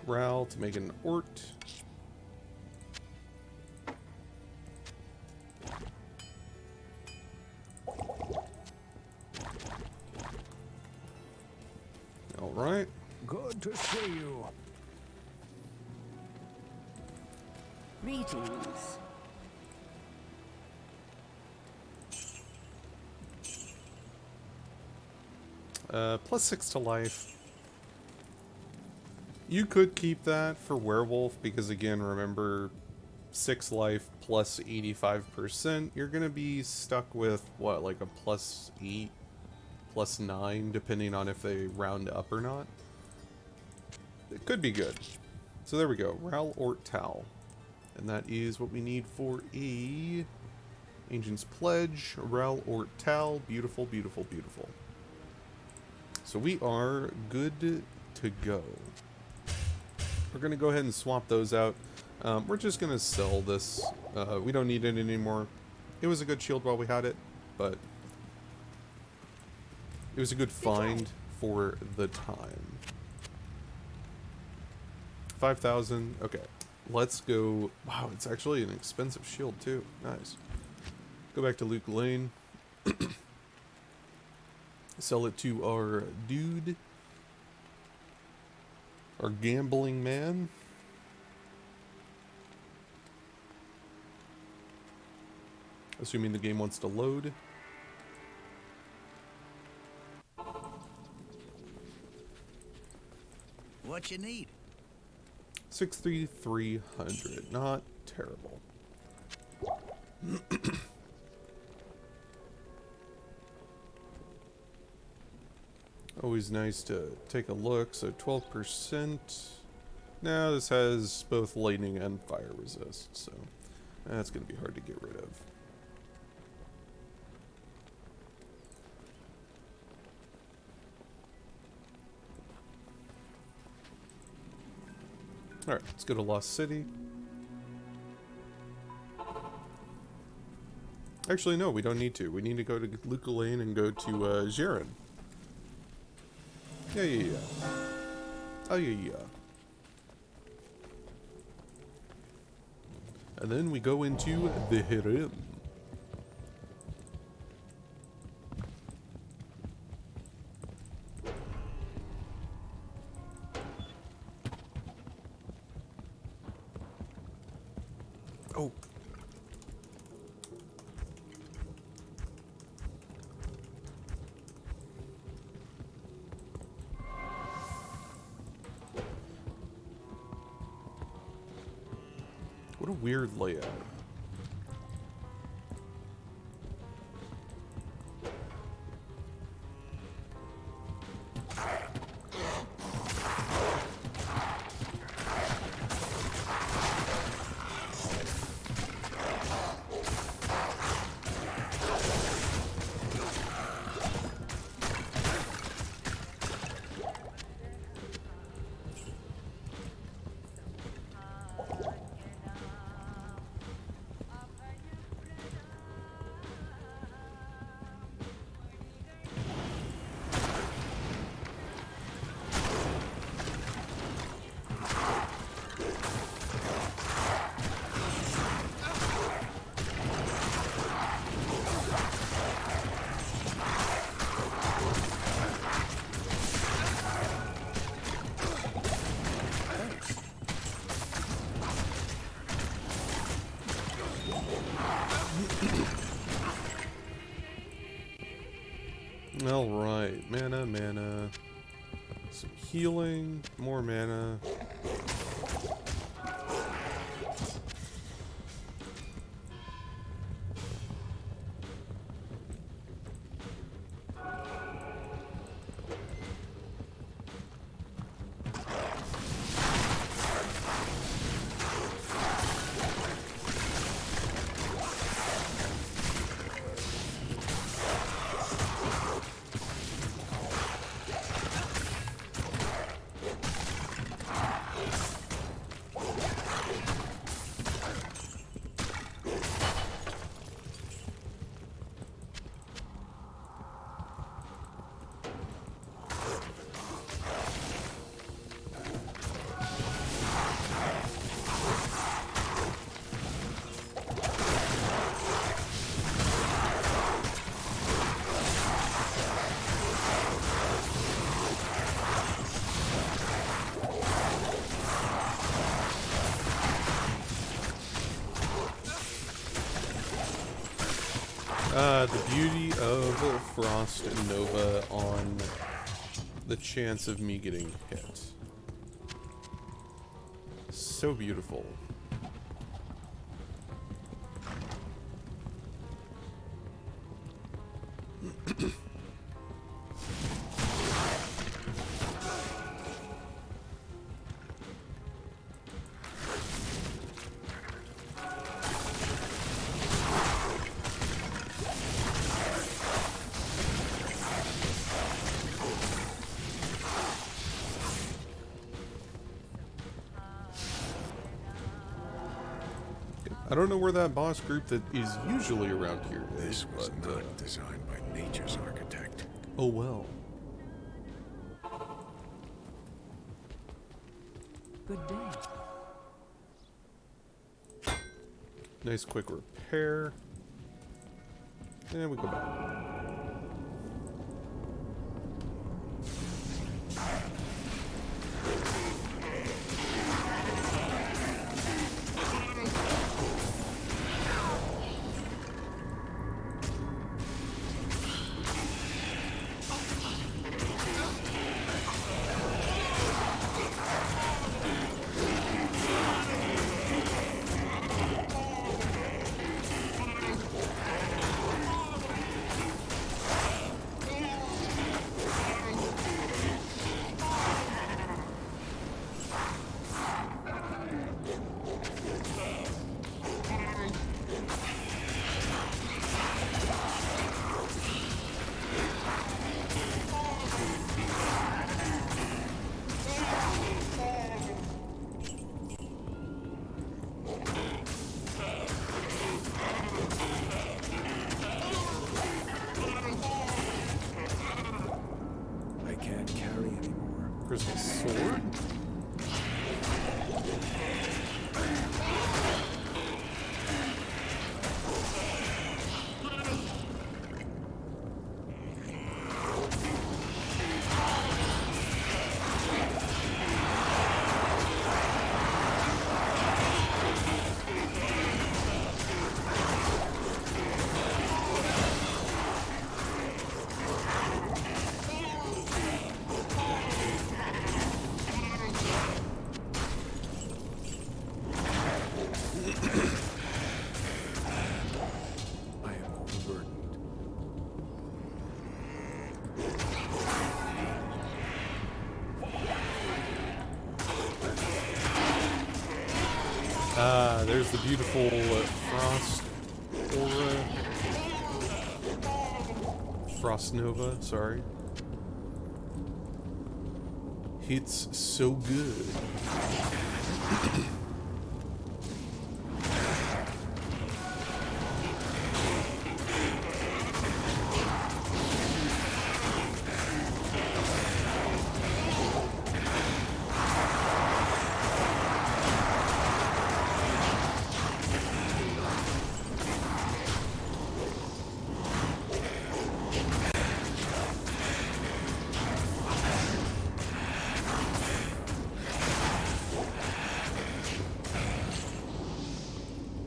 Row to make an ort. Alright. Good to see you. Greetings. +6 to life. You could keep that for Werewolf because, again, remember, 6 life plus 85%. You're going to be stuck with, what, like a +8, +9, depending on if they round up or not. It could be good. So there we go. Ral Ort Tal. And that is what we need for a Ancient's Pledge. Ral Ort Tal. Beautiful, beautiful, beautiful. So we are good to go. We're going to go ahead and swap those out. We're just going to sell this. We don't need it anymore. It was a good shield while we had it, but it was a good find for the time. 5,000. Okay. Let's go. Wow, it's actually an expensive shield too. Nice. Go back to Luke Lane. Sell it to our dude. Our gambling man. Assuming the game wants to load. What you need? 6,300. Not terrible. Always nice to take a look. So 12%. Now this has both lightning and fire resist, so that's going to be hard to get rid of. Alright, let's go to Lost City. Actually, no, we don't need to. We need to go to Luca Lane and go to Jaren. Yeah. Oh, yeah. And then we go into the Harem. Oh. What a weird layout. Alright, mana. Some healing, more mana. The beauty of Frost and Nova on the chance of me getting hit. So beautiful. I don't know where that boss group that is usually around here is, This was but, not designed by nature's architect. oh well. Good day. Nice quick repair. And we go back. Crystal sword? I am overburdened. Ah, there's the beautiful frost aura. Frost Nova, sorry. It's so good.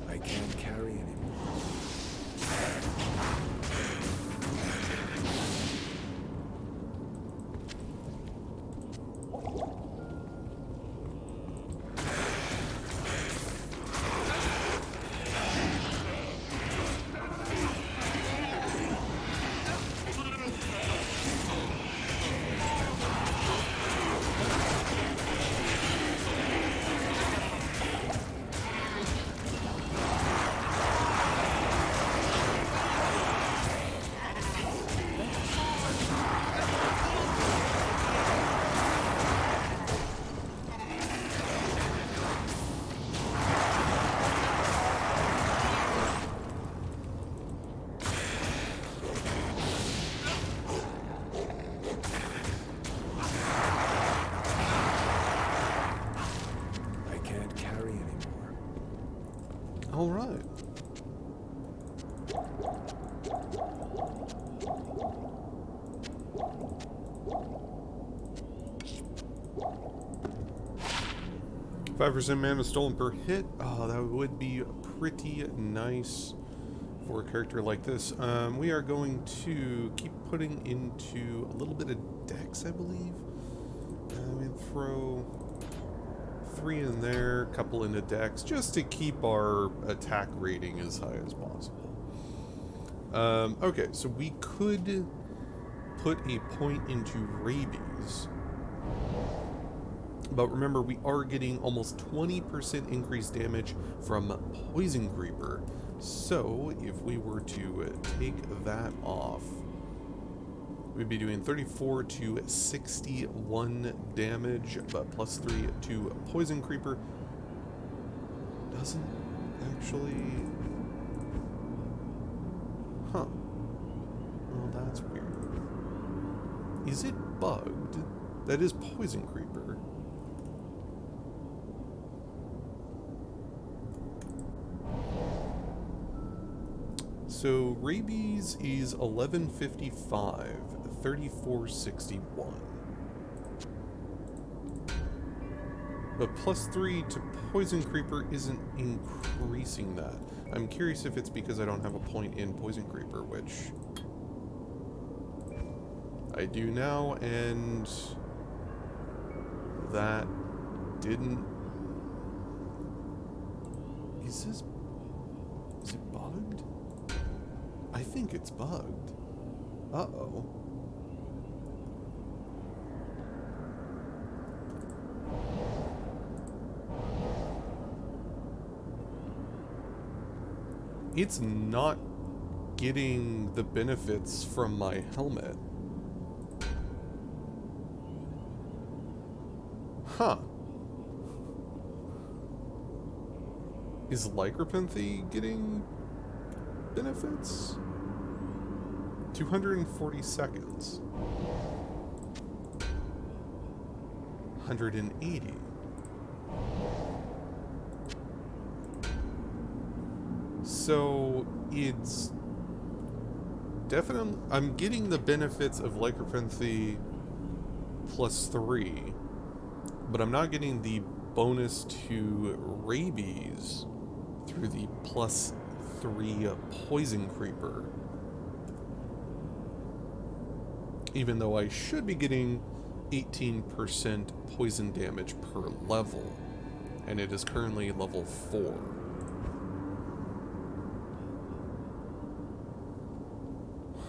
I can't carry anymore. I can't carry anymore. All right. "5% mana stolen per hit." Oh, that would be pretty nice for a character like this. We are going to keep putting into a little bit of dex, I believe. We throw 3 in there, a couple into dex, just to keep our attack rating as high as possible. Okay, so we could put a point into rabies. But remember, we are getting almost 20% increased damage from Poison Creeper. So, if we were to take that off, we'd be doing 34 to 61 damage, but plus 3 to Poison Creeper. Doesn't actually... Huh. Well, that's weird. Is it bugged? That is Poison Creeper. So rabies is 1155, 3461. But plus 3 to Poison Creeper isn't increasing that. I'm curious if it's because I don't have a point in Poison Creeper, which I do now, and that didn't... Is it bugged? I think it's bugged. Uh-oh. It's not getting the benefits from my helmet. Huh. Is Lycropenthe getting benefits? 240 seconds. 180. So it's definitely, I'm getting the benefits of lycanthropy +3, but I'm not getting the bonus to rabies through the +3 poison creeper. Even though I should be getting 18% poison damage per level, and it is currently level 4.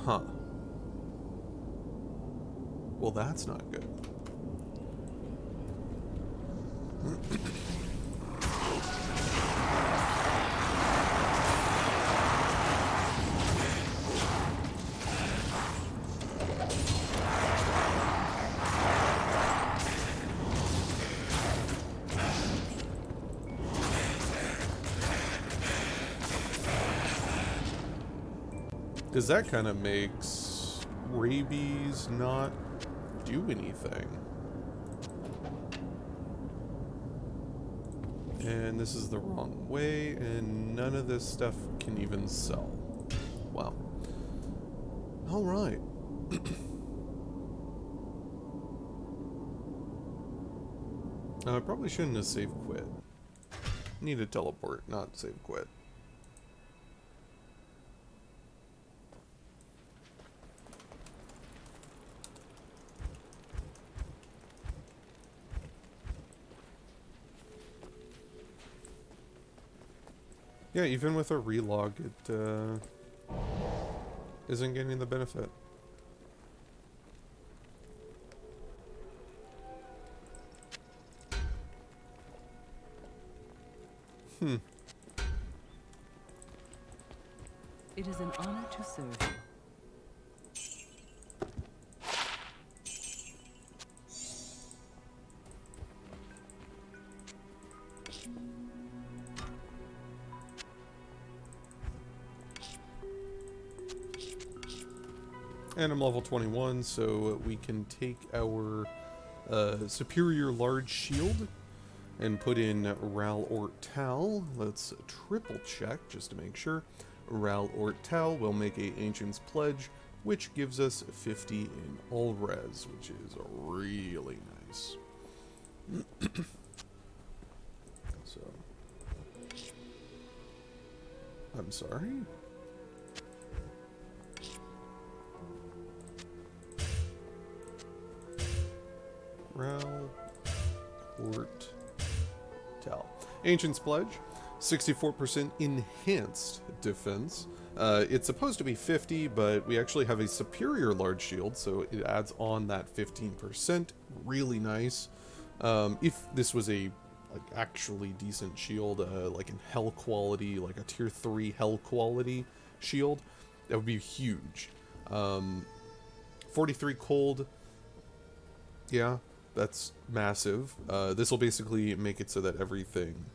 Huh. Well, that's not good. Because that kind of makes rabies not do anything. And this is the wrong way, and none of this stuff can even sell. Wow. Alright. I probably shouldn't have save quit. Need to teleport, not save quit. Yeah, even with a relog, it isn't getting the benefit. It is an honor to serve you. And I'm level 21, so we can take our superior large shield and put in Ral Ortal. Let's triple check just to make sure. Ral Ortal will make a Ancient's Pledge, which gives us 50 in all res, which is really nice. So, I'm sorry. Ral Ortal. Ancient's Pledge, 64% enhanced defense. It's supposed to be 50, but we actually have a superior large shield, so it adds on that 15%. Really nice. If this was a actually decent shield, like in hell quality, like a tier 3 hell quality shield, that would be huge. 43 cold. Yeah, that's massive. This will basically make it so that everything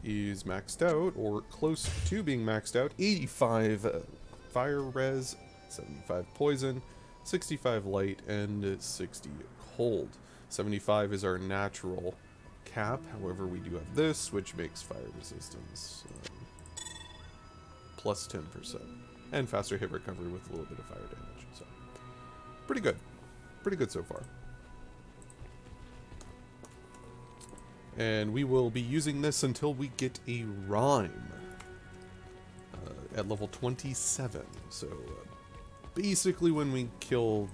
is maxed out, or close to being maxed out. 85 fire res, 75 poison, 65 light, and 60 cold. 75 is our natural cap, however we do have this, which makes fire resistance plus 10%. And faster hit recovery with a little bit of fire damage. So, pretty good. Pretty good so far. And we will be using this until we get a rhyme at level 27. So basically when we kill...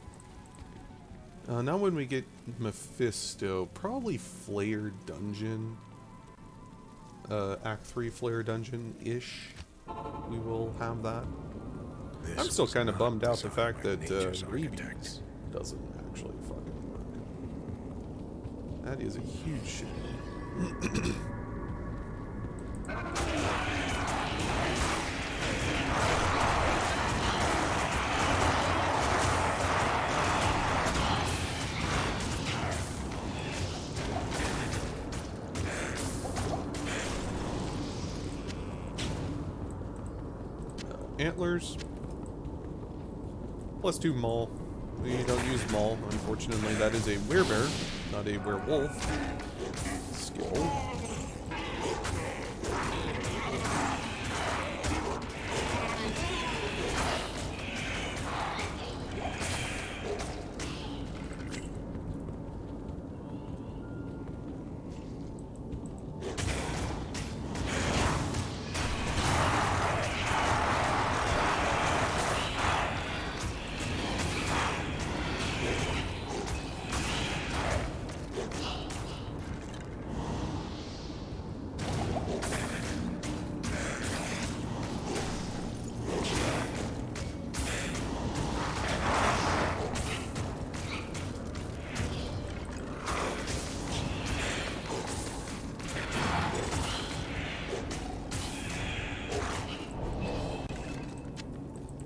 not when we get Mephisto, probably Flare Dungeon. Act 3 Flare Dungeon-ish. We will have that. I'm still kind of bummed out the fact that Rebies doesn't actually fucking work. That is a huge shit. Antlers. +2 maul. We don't use Maul. Unfortunately, that is a werebear, not a werewolf skill.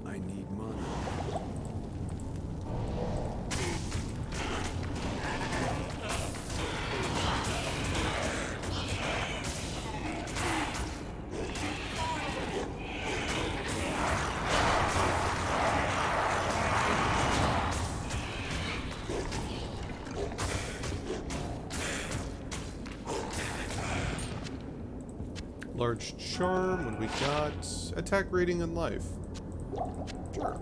I need money. Large charm. What do we got? Attack rating and life. Sure.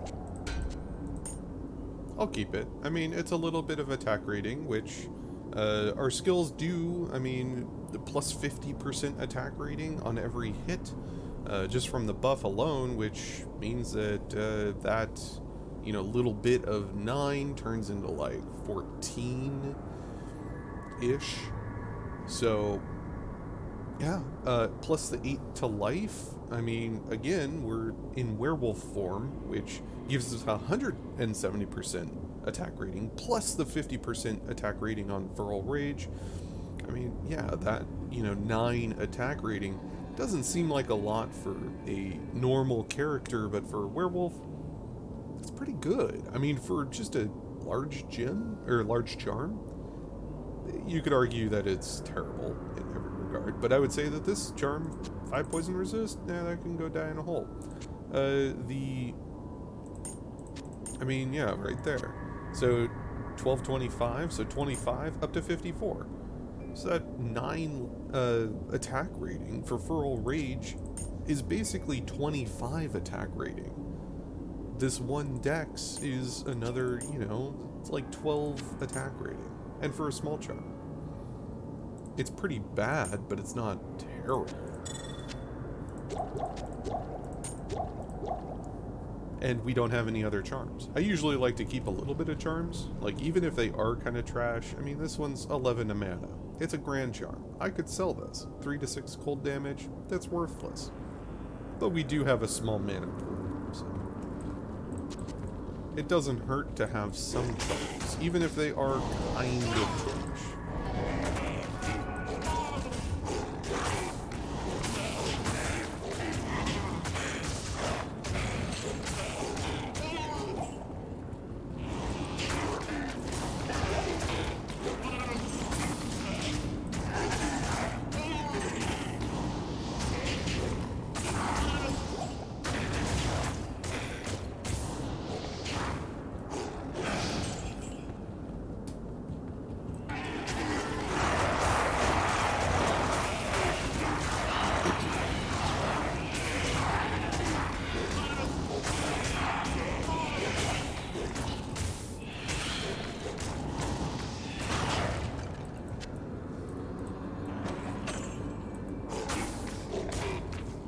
I'll keep it. I mean, it's a little bit of attack rating, which our skills do. I mean, the plus 50% attack rating on every hit, just from the buff alone, which means that that, you know, little bit of 9 turns into like 14-ish. So, yeah, plus the 8 to life. I mean, again, we're in werewolf form, which gives us 170% attack rating, plus the 50% attack rating on Feral Rage. I mean, yeah, that, you know, 9 attack rating doesn't seem like a lot for a normal character, but for a werewolf, it's pretty good. I mean, for just a large gem, or large charm, you could argue that it's terrible in every regard, but I would say that this charm, 5 poison resist, yeah, that can go die in a hole. I mean, yeah, right there. So 1225, so 25 up to 54. So that 9 attack rating for Feral Rage is basically 25 attack rating. This one dex is another, you know, it's like 12 attack rating. And for a small charm. It's pretty bad, but it's not terrible. And we don't have any other charms. I usually like to keep a little bit of charms. Like, even if they are kind of trash. I mean, this one's 11 mana. It's a grand charm. I could sell this. 3 to 6 cold damage. That's worthless. But we do have a small mana pool, so it doesn't hurt to have some charms, even if they are kind of trash.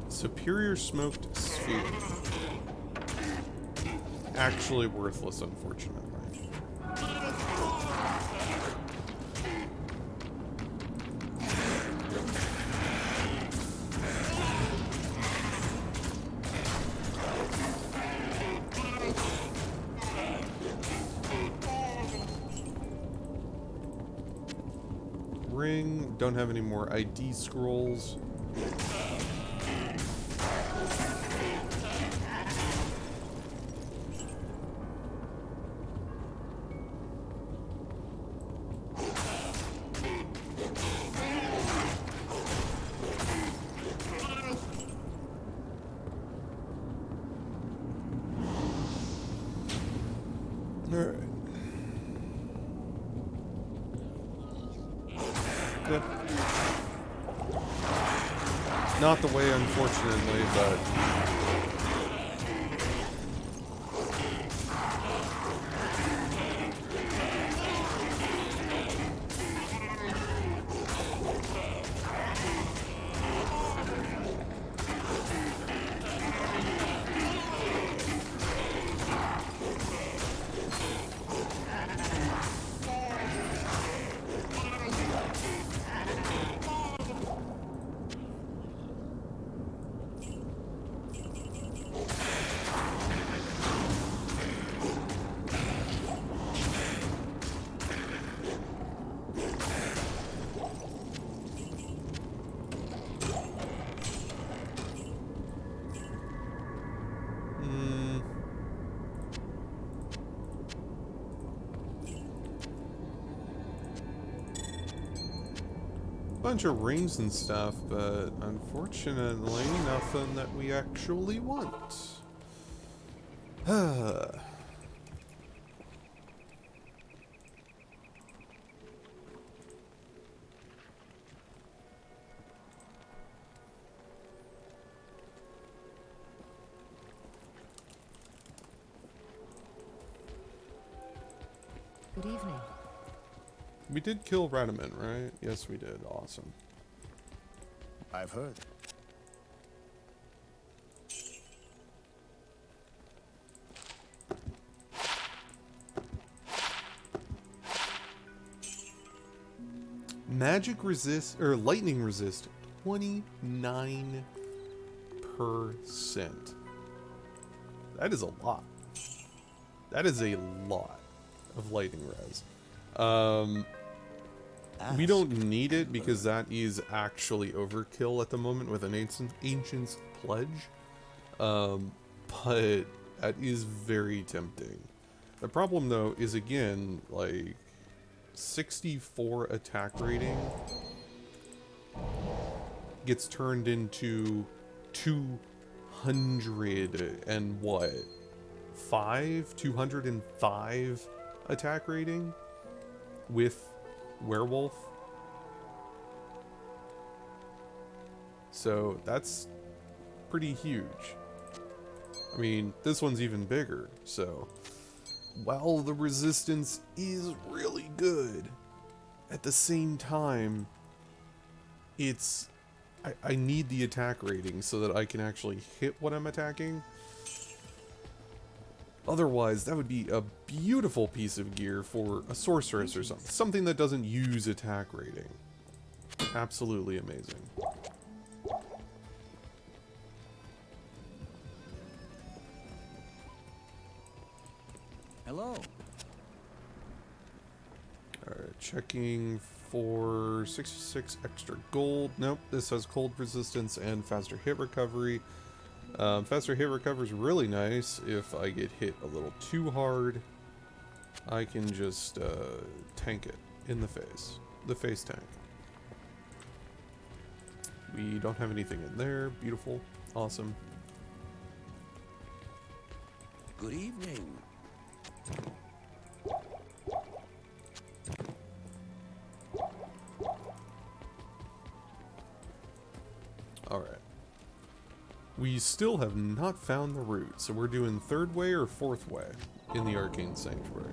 Superior smoked sphere. Actually worthless, unfortunately. Ring, don't have any more ID scrolls. Alright. Not the way, unfortunately, but... Bunch of rings and stuff, but unfortunately nothing that we actually want. Good evening. We did kill Radaman, right? Yes, we did. Awesome. I've heard. Magic resist, or lightning resist, 29%. That is a lot. That is a lot of lightning res. We don't need it because that is actually overkill at the moment with an Ancient's Pledge. But that is very tempting. The problem though is, again, like 64 attack rating gets turned into 200 and what? 205 attack rating with Werewolf. So that's pretty huge. I mean, this one's even bigger, so while the resistance is really good, at the same time, it's I need the attack rating so that I can actually hit what I'm attacking. Otherwise, that would be a beautiful piece of gear for a sorceress or something. Something that doesn't use attack rating. Absolutely amazing. Hello. Alright, checking for 66 extra gold. Nope, this has cold resistance and faster hit recovery. Faster hit recovery is really nice. If I get hit a little too hard, I can just tank it in the face. The face tank. We don't have anything in there. Beautiful. Awesome. Good evening. Alright. We still have not found the route, so we're doing third way or fourth way in the Arcane Sanctuary.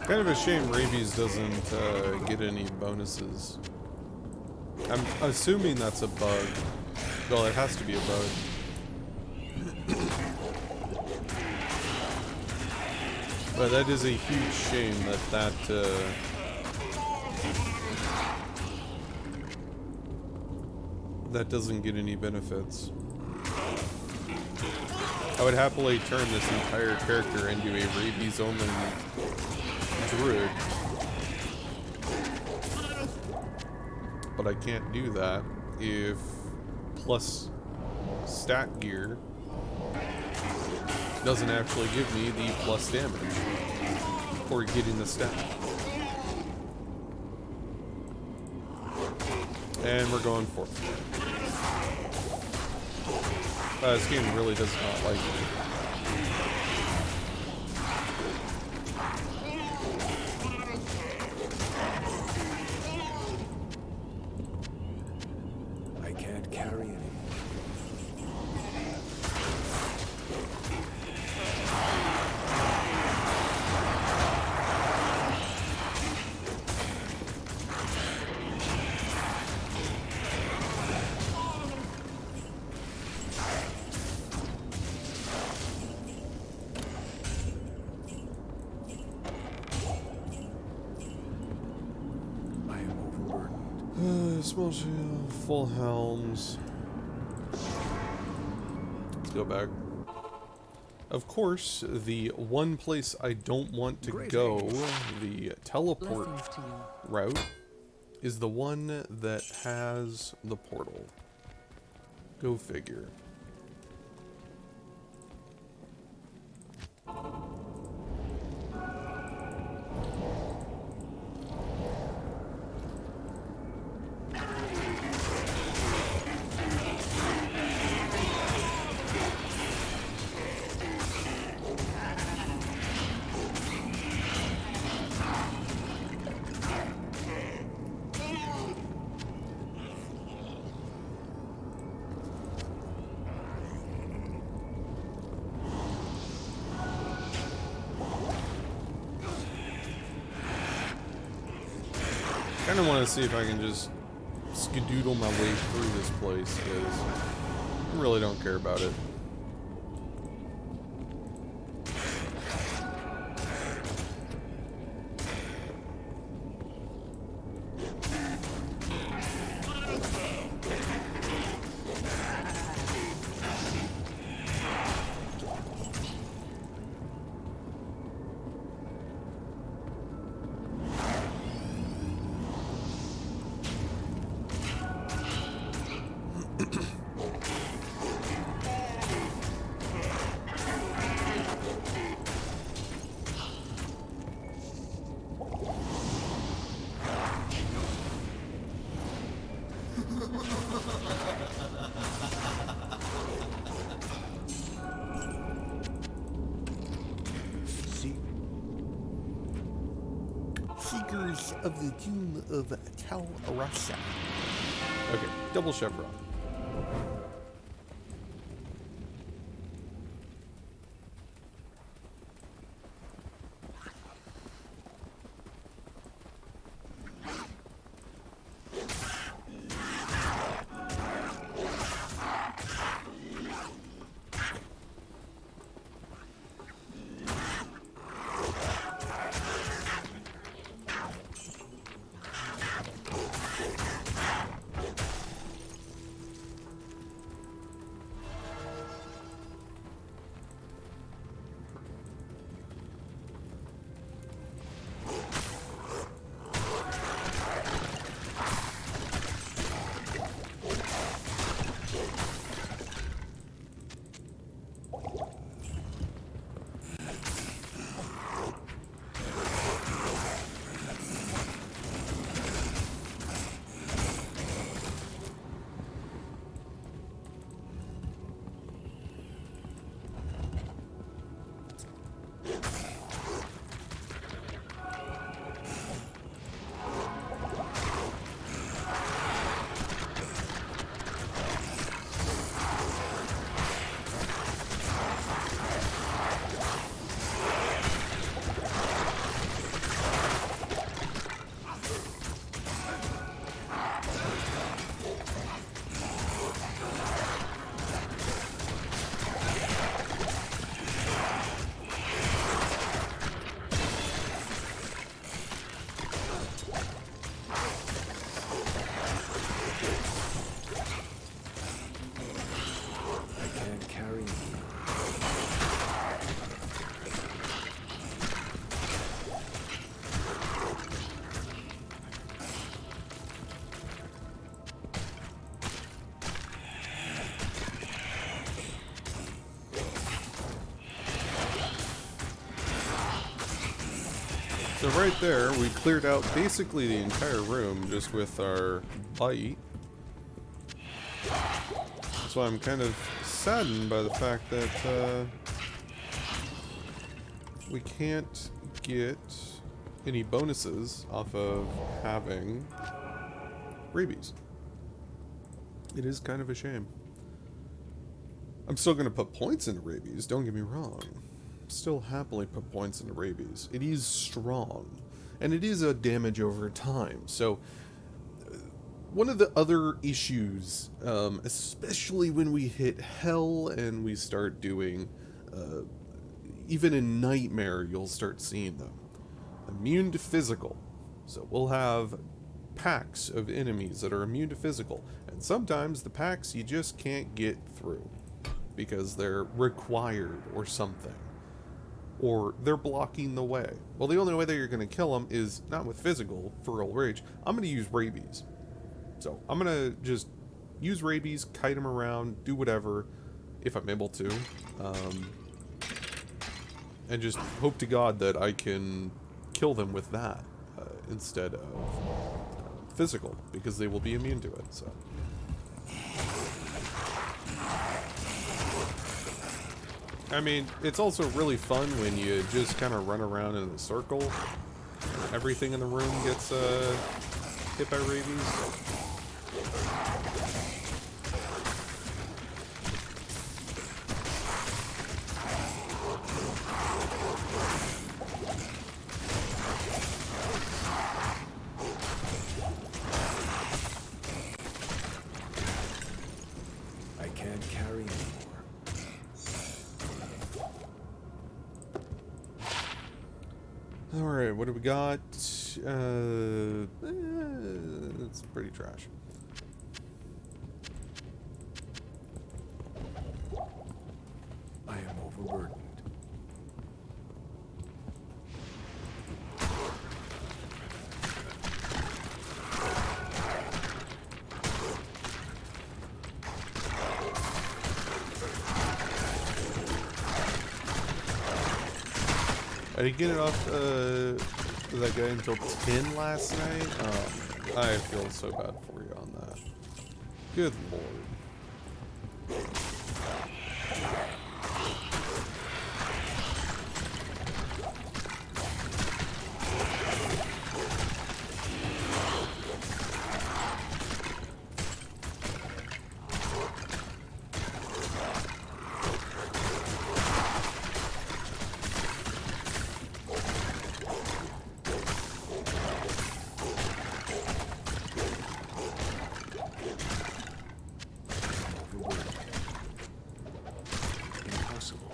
Kind of a shame rabies doesn't get any bonuses. I'm assuming that's a bug. Well, it has to be a bug. But that is a huge shame that doesn't get any benefits. I would happily turn this entire character into a rabies-only druid. But I can't do that if plus stat gear doesn't actually give me the plus damage for getting the stat. And we're going for it. This game really does not like me. I can't carry anymore. I am overburdened. Small shield, full helms. Let's go back. Of course, the one place I don't want to go, the teleport Blessings to you. route, is the one that has the portal. Go figure. Kind of want to see if I can just skedoodle my way through this place, because I really don't care about it. Seekers of the Tomb of Talrasa. Okay, double chevron. So right there, we cleared out basically the entire room just with our bite. So I'm kind of saddened by the fact that we can't get any bonuses off of having rabies. It is kind of a shame. I'm still going to put points into rabies, don't get me wrong. Still happily put points into rabies. It is strong, and it is a damage over time. So one of the other issues, especially when we hit hell and we start doing, even in Nightmare, you'll start seeing them. Immune to physical. So we'll have packs of enemies that are immune to physical, and sometimes the packs you just can't get through because they're required or something, or they're blocking the way. Well, the only way that you're going to kill them is not with physical for old rage. I'm going to use rabies. So I'm going to just use rabies, kite them around, do whatever if I'm able to, and just hope to God that I can kill them with that instead of physical, because they will be immune to it. So I mean, it's also really fun when you just kind of run around in a circle. Everything in the room gets hit by rabies. I can't carry anymore. Alright, what do we got? It's pretty trash. I am overburdened. I didn't get it off that guy until 10 last night. I feel so bad for you on that. Good lord. Impossible.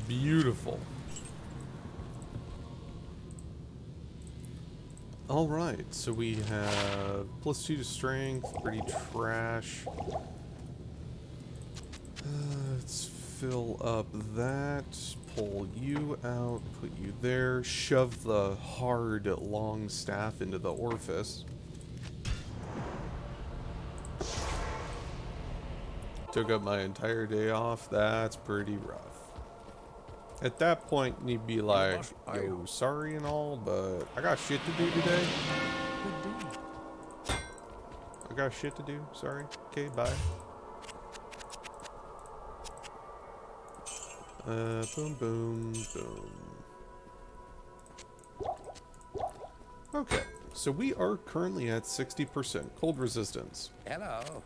Beautiful. Alright, so we have +2 to strength, pretty trash. Let's fill up that, pull you out, put you there, shove the hard long staff into the orifice. Took up my entire day off, that's pretty rough. At that point, you'd be like, yo, sorry and all, but I got shit to do today. Good day. I got shit to do, sorry. Okay, bye. Boom, boom, boom. Okay, so we are currently at 60% cold resistance. Hello. So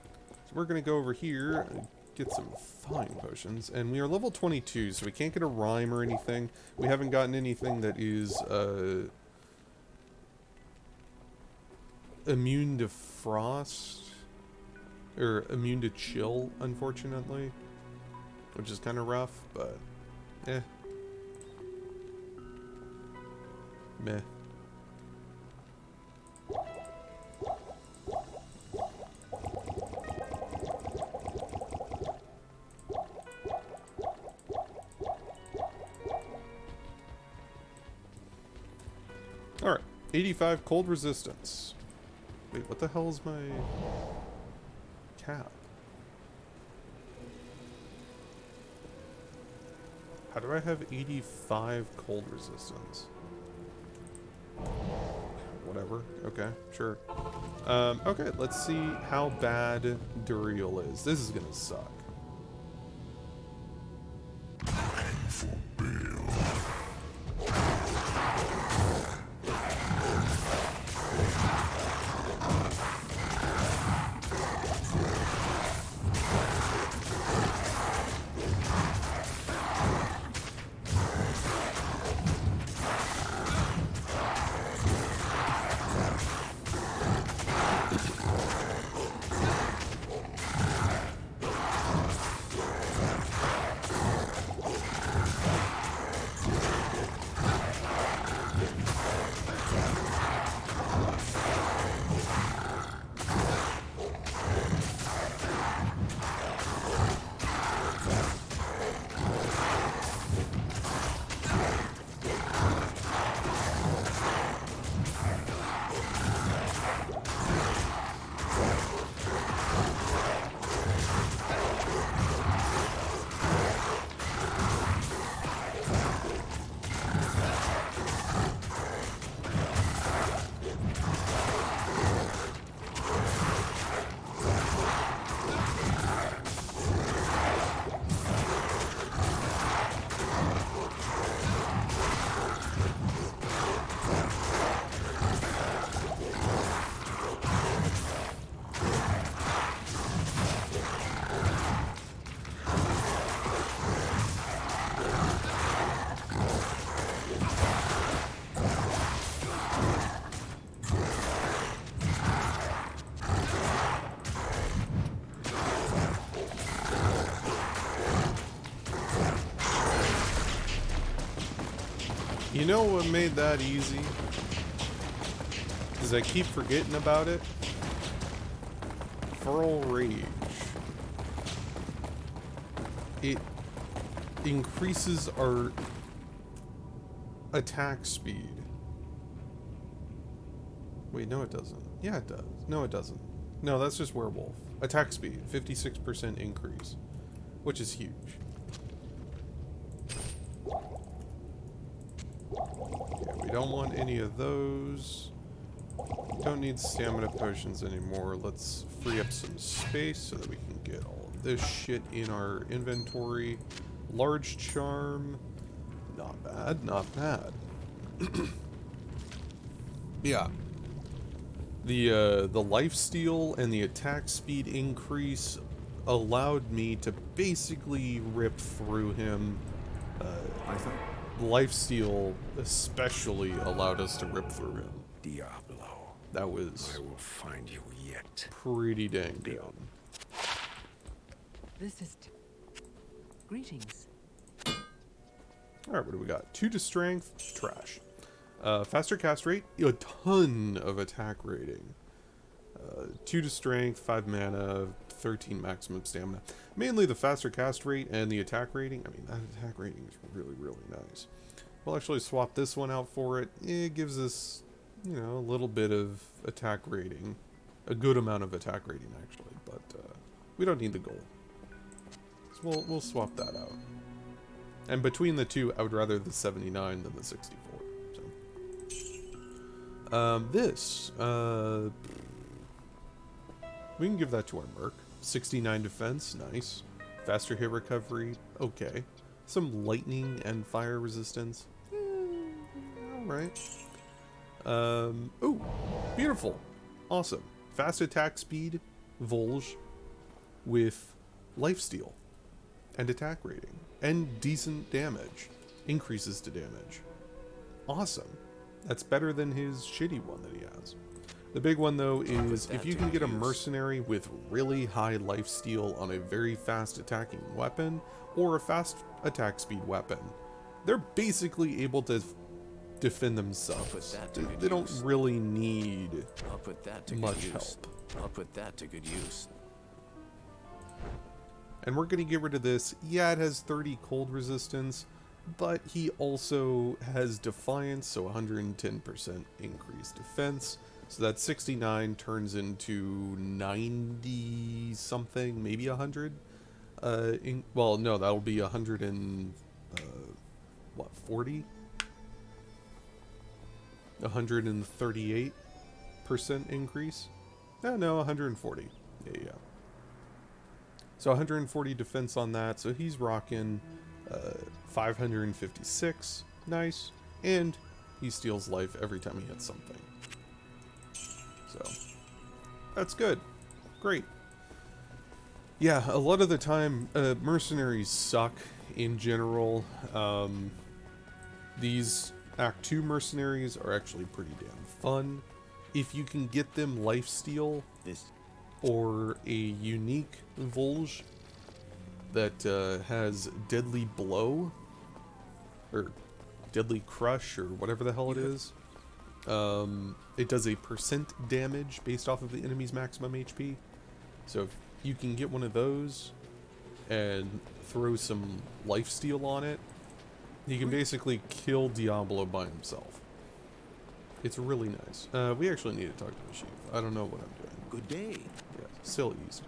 we're gonna go over here and get some thawing potions, and we are level 22, so we can't get a rhyme or anything. We haven't gotten anything that is immune to frost or immune to chill, unfortunately, which is kind of rough, but meh. Alright, 85 cold resistance. Wait, what the hell is my cap? How do I have 85 cold resistance? Whatever. Okay, sure. Okay, let's see how bad Duriel is. This is gonna suck. You know what made that easy? Is I keep forgetting about it. Feral Rage. It increases our attack speed. Wait, no it doesn't. Yeah it does. No it doesn't. No, that's just Werewolf. Attack speed, 56% increase. Which is huge. We don't want any of those. Don't need stamina potions anymore. Let's free up some space so that we can get all of this shit in our inventory. Large charm. Not bad, not bad. Yeah. The lifesteal and the attack speed increase allowed me to basically rip through him. Lifesteal especially allowed us to rip through him. Diablo. That was I will find you yet. pretty dang good. This is greetings. Alright, what do we got? 2 to strength, trash. Faster cast rate, a ton of attack rating. 2 to strength, 5 mana, 13 maximum stamina. Mainly the faster cast rate and the attack rating. I mean, that attack rating is really, really nice. We'll actually swap this one out for it. It gives us, you know, a little bit of attack rating. A good amount of attack rating, actually. But we don't need the gold. So we'll swap that out. And between the two, I would rather the 79 than the 64. So. We can give that to our Merc. 69 defense, nice. Faster hit recovery, okay. Some lightning and fire resistance, alright. Ooh, beautiful, awesome. Fast attack speed, Volge, with lifesteal, and attack rating, and decent damage, increases to damage. Awesome, that's better than his shitty one that he has. The big one, though, is if you can get a mercenary with really high lifesteal on a very fast attacking weapon, or a fast attack speed weapon, they're basically able to defend themselves. They don't really need much help. I'll put that to good use. And we're going to get rid of this. Yeah, it has 30 cold resistance, but he also has Defiance, so 110% increased defense. So that 69 turns into 90 something, maybe 100. Well, no, that'll be 100 and what, 40? 138% increase? No, 140. Yeah. So 140 defense on that. So he's rocking 556. Nice. And he steals life every time he hits something. So that's good. Great. Yeah, a lot of the time, mercenaries suck in general. These Act 2 mercenaries are actually pretty damn fun. If you can get them lifesteal or a unique Volge that has Deadly Blow, or Deadly Crush, or whatever the hell it is. It does a percent damage based off of the enemy's maximum HP. So if you can get one of those and throw some lifesteal on it, he can basically kill Diablo by himself. It's really nice. We actually need to talk to the chief. I don't know what I'm doing. Good day. Yeah, still east.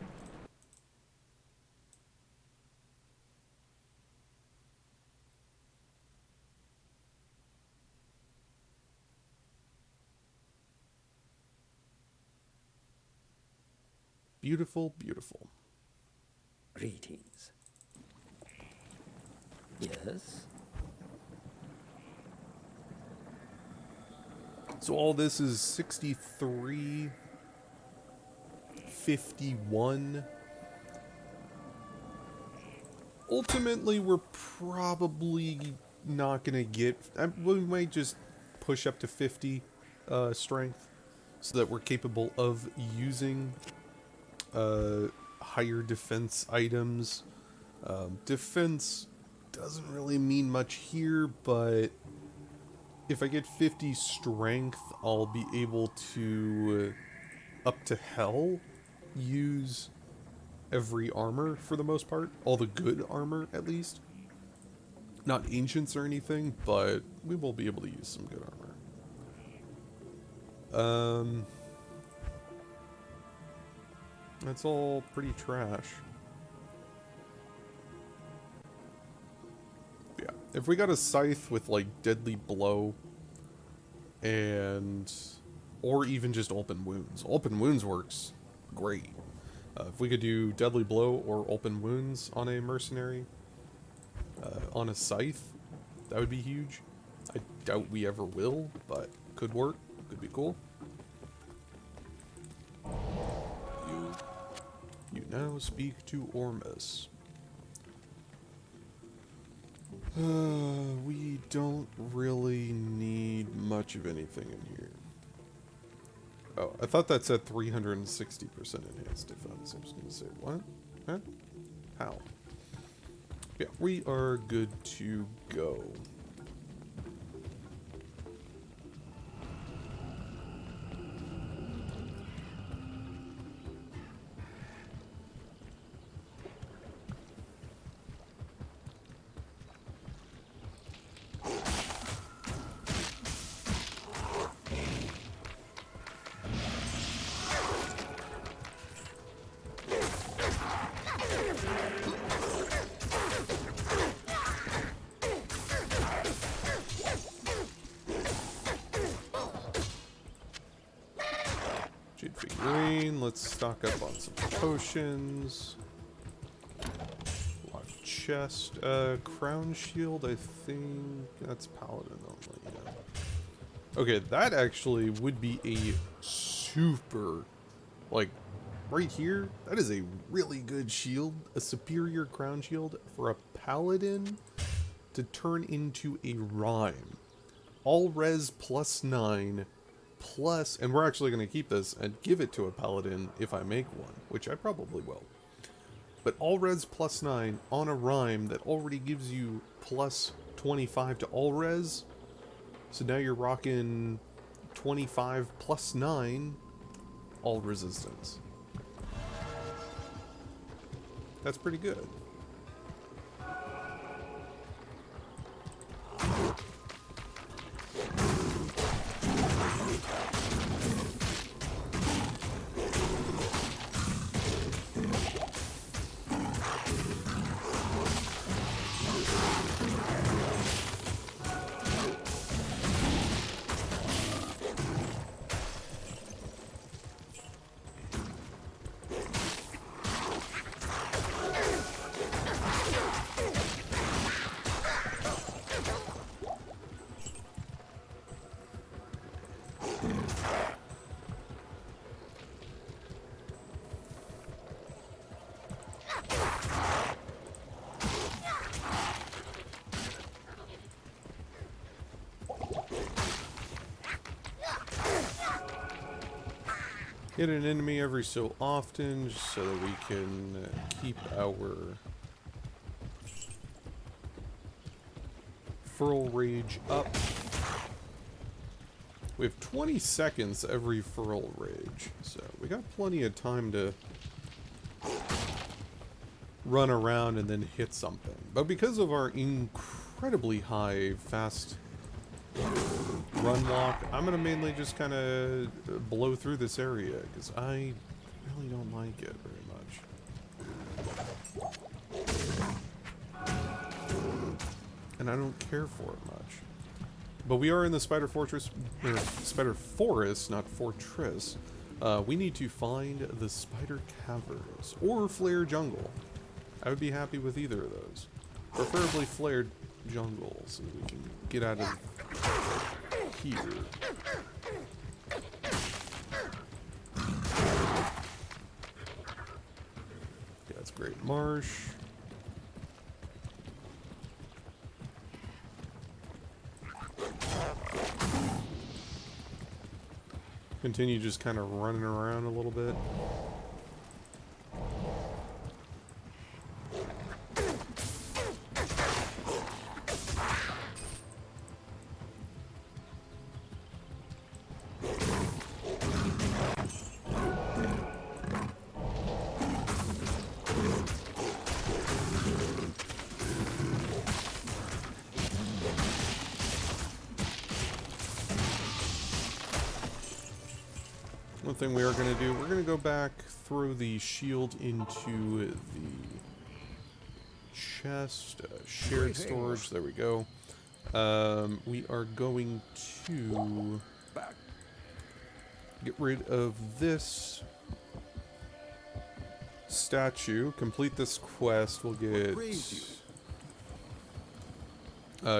Beautiful, beautiful. Greetings. Yes? So all this is 63.51. Ultimately, we're probably not going to get... we might just push up to 50 strength so that we're capable of using higher defense items. Defense doesn't really mean much here, but if I get 50 strength, I'll be able to, up to hell, use every armor for the most part. All the good armor, at least. Not ancients or anything, but we will be able to use some good armor. That's all pretty trash. Yeah, if we got a scythe with like Deadly Blow and or even just Open Wounds. Open Wounds works great. If we could do Deadly Blow or Open Wounds on a mercenary on a scythe, that would be huge. I doubt we ever will, but could work. Could be cool. You now speak to Ormus. We don't really need much of anything in here. Oh, I thought that said 360% enhanced defense. I was going to say, what? Huh? How? Yeah, we are good to go. Jade figurine, let's stock up on some potions. Large chest. Crown shield, I think that's paladin only, yeah. Okay, that actually would be a super, like, right here, that is a really good shield. A superior crown shield for a paladin to turn into a rhyme. All res +9 plus, and we're actually going to keep this and give it to a paladin if I make one, which I probably will. But all res +9 on a rhyme that already gives you +25 to all res. So now you're rocking 25 +9 all resistance. That's pretty good. Hit an enemy every so often, just so that we can keep our Furl Rage up. We have 20 seconds every Furl Rage, so we got plenty of time to run around and then hit something. But because of our incredibly high fast run walk, I'm going to mainly just kind of blow through this area, because I really don't like it very much. And I don't care for it much. But we are in the Spider Fortress, or Spider Forest, not Fortress. We need to find the Spider Caverns, or Flare Jungle. I would be happy with either of those. Preferably Flared Jungle, so that we can get out of here. Yeah, that's Great Marsh. Continue just kind of running around a little bit. One thing we are going to do, we're going to go back, throw the shield into the chest, shared storage, there we go. We are going to get rid of this statue, complete this quest, we'll get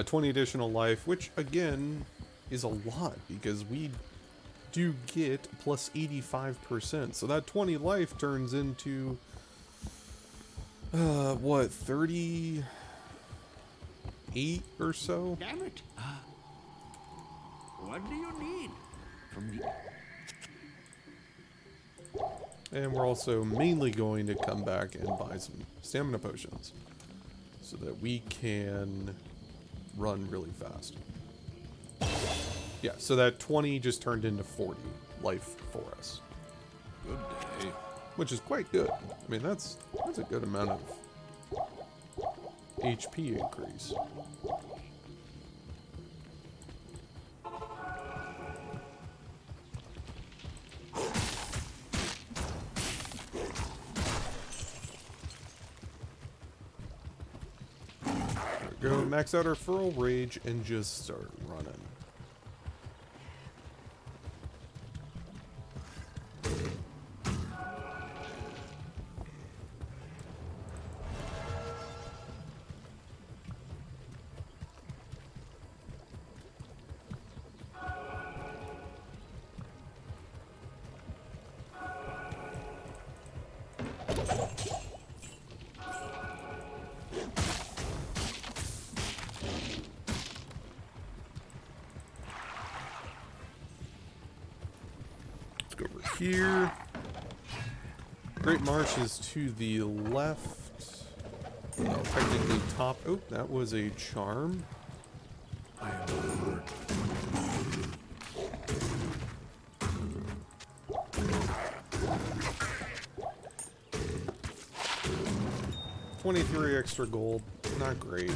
20 additional life, which again is a lot, because we do get plus 85%. So that 20 life turns into what, 38 or so? Damn it! What do you need from me? And we're also mainly going to come back and buy some stamina potions so that we can run really fast. Yeah, so that 20 just turned into 40 life for us. Good day. Which is quite good. I mean, that's a good amount of HP increase. There we go, max out our Furl Rage and just start running. Go over here. Great Marsh is to the left. Technically top. Oh, that was a charm. I am overworked. 23 extra gold. Not great.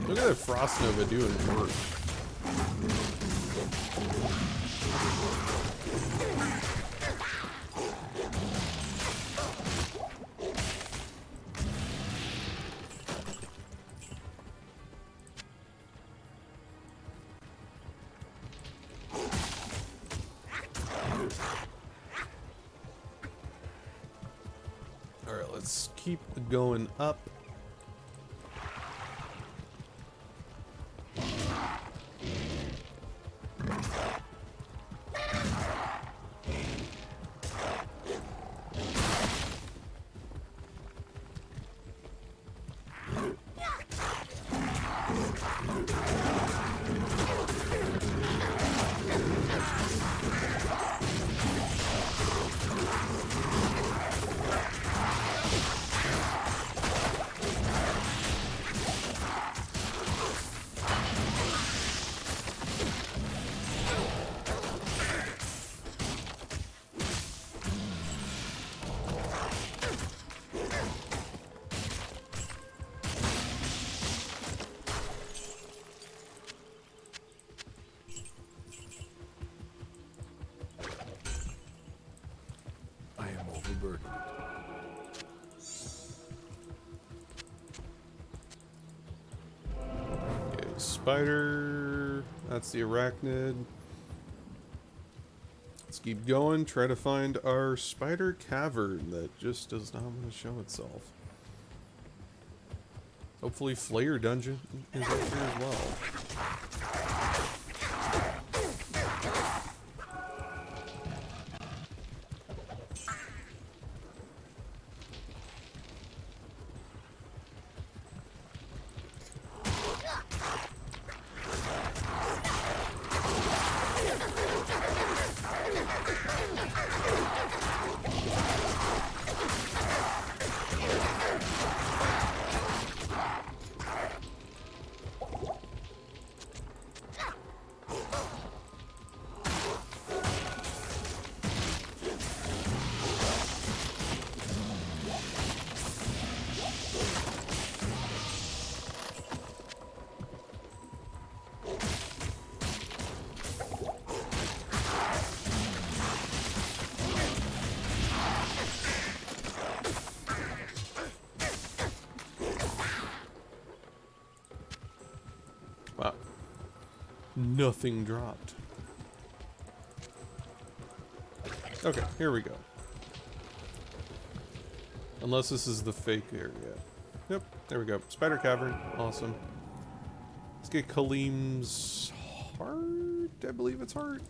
Look at that Frost Nova doing work. Alright, let's keep going up. Spider. That's the arachnid. Let's keep going. Try to find our spider cavern that just does not want to show itself. Hopefully Flayer Dungeon is up here as well. Wow. Nothing dropped. Okay, here we go. Unless this is the fake area. Yep, there we go. Spider Cavern. Awesome. Let's get Kaleem's heart. I believe it's heart.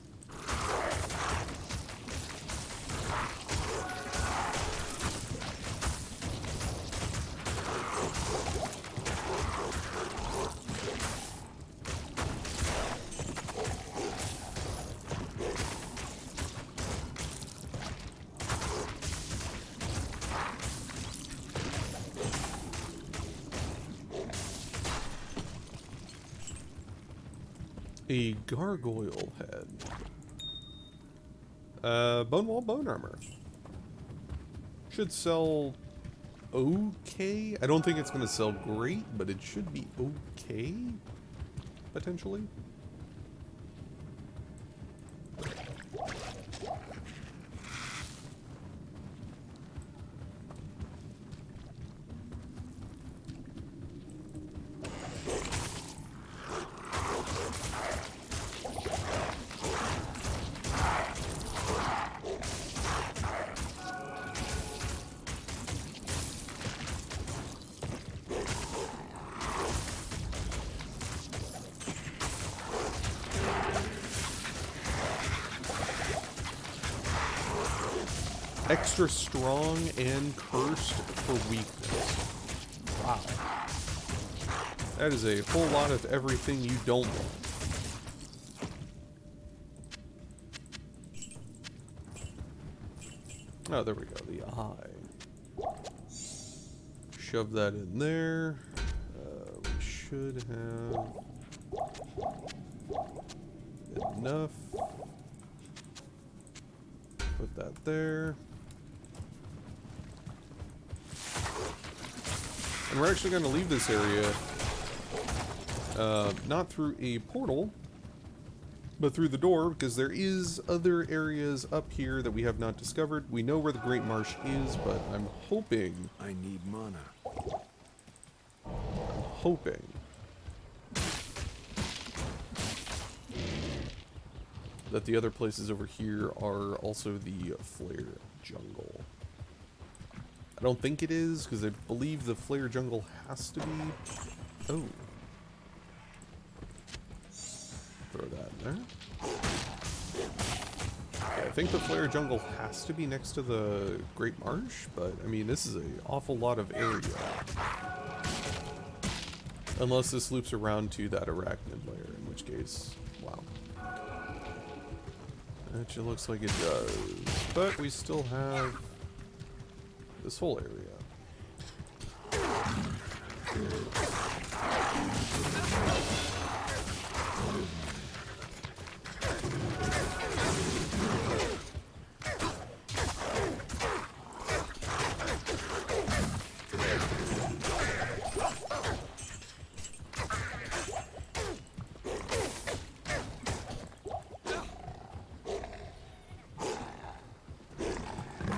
A gargoyle head. Bone wall bone armor. Should sell okay. I don't think it's going to sell great, but it should be okay, potentially. Extra strong and cursed for weakness. Wow. That is a whole lot of everything you don't want. Oh, there we go. The eye. Shove that in there. We should have enough. Put that there. And we're actually going to leave this area, not through a portal, but through the door, because there is other areas up here that we have not discovered. We know where the Great Marsh is, but I'm hoping... I need mana. I'm hoping... that the other places over here are also the Flare Jungle. I don't think it is, because I believe the Flare Jungle has to be... Oh. Throw that in there. Yeah, I think the Flare Jungle has to be next to the Great Marsh, but, I mean, this is an awful lot of area. Unless this loops around to that arachnid layer, in which case, wow. Actually looks like it does, but we still have this whole area.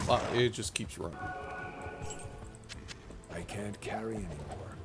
Wow, it just keeps running. I can't carry anymore.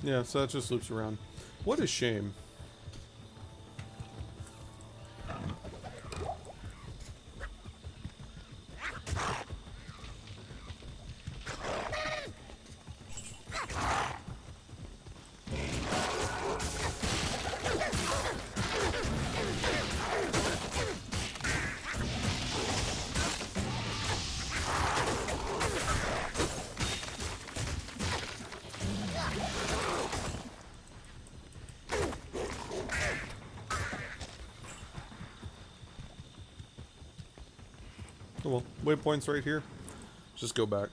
Yeah, so that just loops around. What a shame. Oh well, waypoint's right here. Just go back.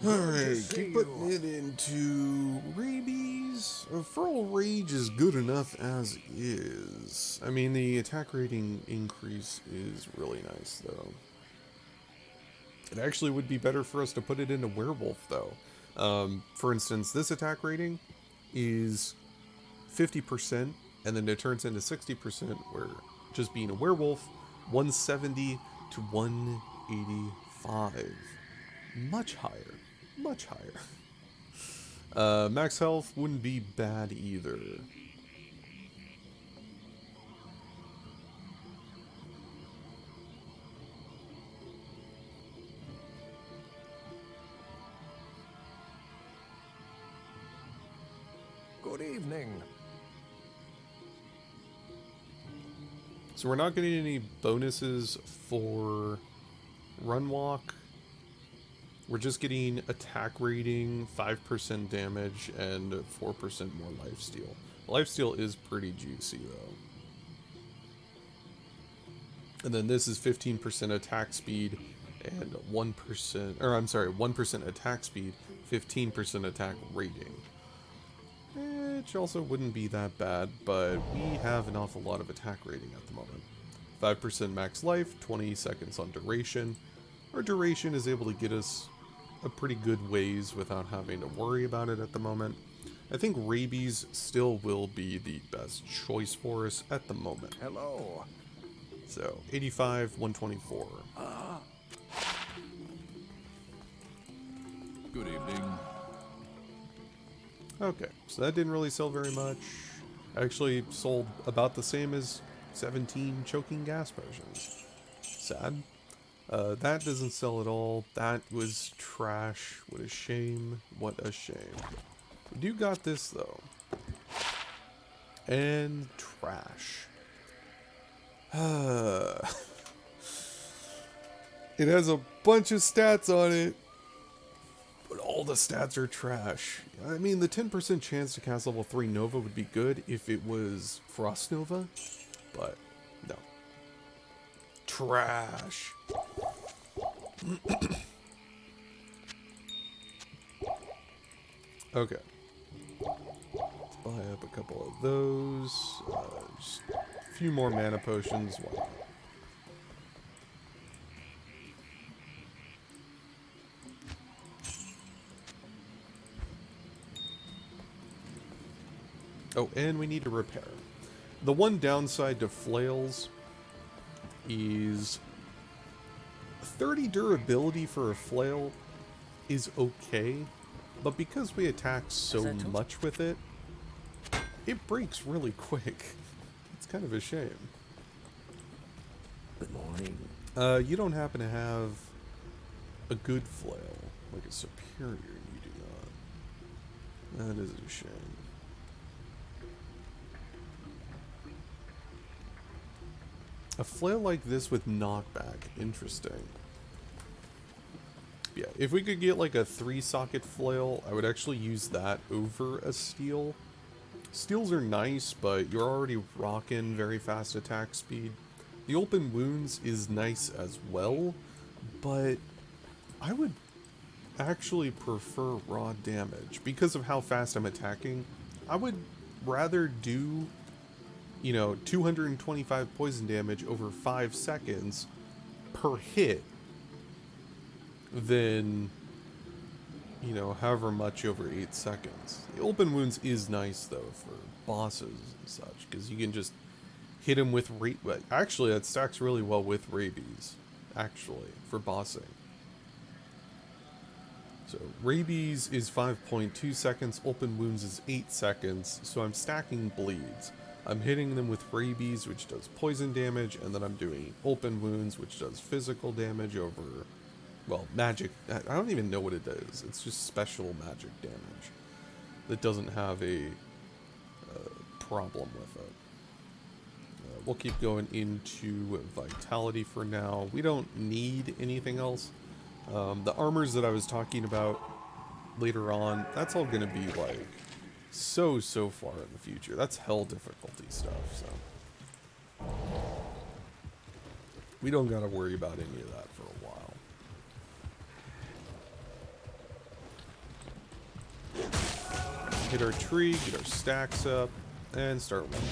Alright, keep putting it into rabies. Feral rage is good enough as is. I mean, the attack rating increase is really nice, though. It actually would be better for us to put it into werewolf, though. For instance, this attack rating is 50%, and then it turns into 60%, where just being a werewolf, 170 to 185. Much higher. Much higher. Max health wouldn't be bad either. Good evening. So we're not getting any bonuses for run walk. We're just getting attack rating, 5% damage, and 4% more lifesteal. Lifesteal is pretty juicy, though. And then this is 15% attack speed and 1%, or I'm sorry, 1% attack speed, 15% attack rating. Which also wouldn't be that bad, but we have an awful lot of attack rating at the moment. 5% max life, 20 seconds on duration. Our duration is able to get us a pretty good ways without having to worry about it at the moment. I think rabies still will be the best choice for us at the moment. Hello. So, 85, 124. Good evening. Okay, so that didn't really sell very much. Actually sold about the same as 17 choking gas potions. Sad. That doesn't sell at all. That was trash. What a shame. What a shame. We do got this, though. And trash. It has a bunch of stats on it, but all the stats are trash. I mean, the 10% chance to cast level 3 Nova would be good if it was Frost Nova, but no. Trash. Okay. Let's buy up a couple of those. Just a few more mana potions. Why not? Oh, and we need to repair. The one downside to flails is 30 durability for a flail is okay, but because we attack so much with it, it breaks really quick. It's kind of a shame. Good morning. You don't happen to have a good flail, like a superior, you do not. That is a shame. A flail like this with knockback, interesting. Yeah, if we could get like a 3-socket flail, I would actually use that over a steel. Steels are nice, but you're already rocking very fast attack speed. The open wounds is nice as well, but I would actually prefer raw damage. Because of how fast I'm attacking, I would rather do, 225 poison damage over 5 seconds per hit than, you know, however much over 8 seconds. The open wounds is nice, though, for bosses and such, because you can just hit them with actually, that stacks really well with rabies, actually, for bossing. So, rabies is 5.2 seconds, open wounds is 8 seconds, so I'm stacking bleeds. I'm hitting them with rabies, which does poison damage, and then I'm doing open wounds, which does physical damage over, well, magic. I don't even know what it does. It's just special magic damage that doesn't have a problem with it. We'll keep going into vitality for now. We don't need anything else. The armors that I was talking about later on, that's all going to be like so far in the future. That's hell difficulty stuff, so we don't got to worry about any of that for a while. Hit our tree, get our stacks up, and start running.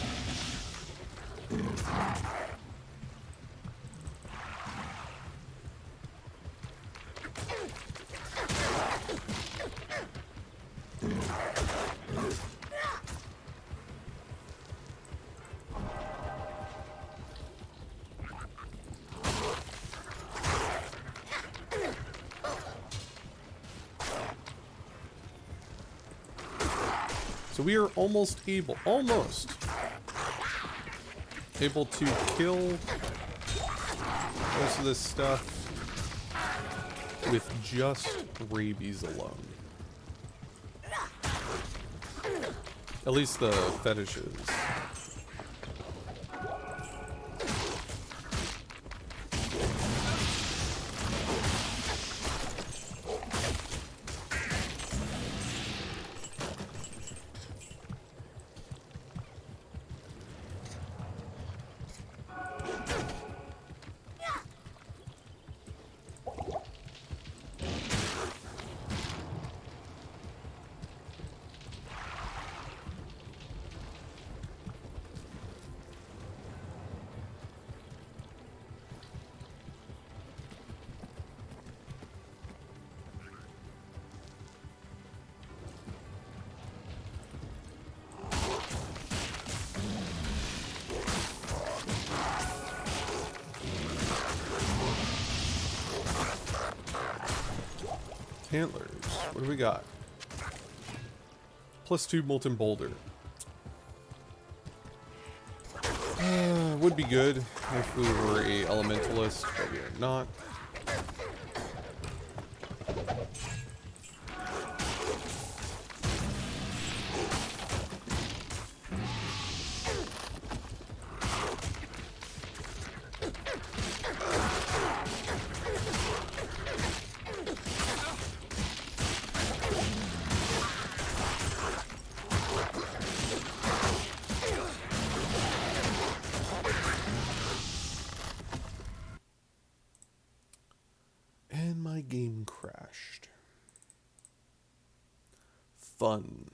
So we are almost able to kill most of this stuff with just rabies alone. At least the fetishes. Antlers. What do we got? +2 molten boulder. Would be good if we were a elementalist, but we are not. Game crashed. Fun.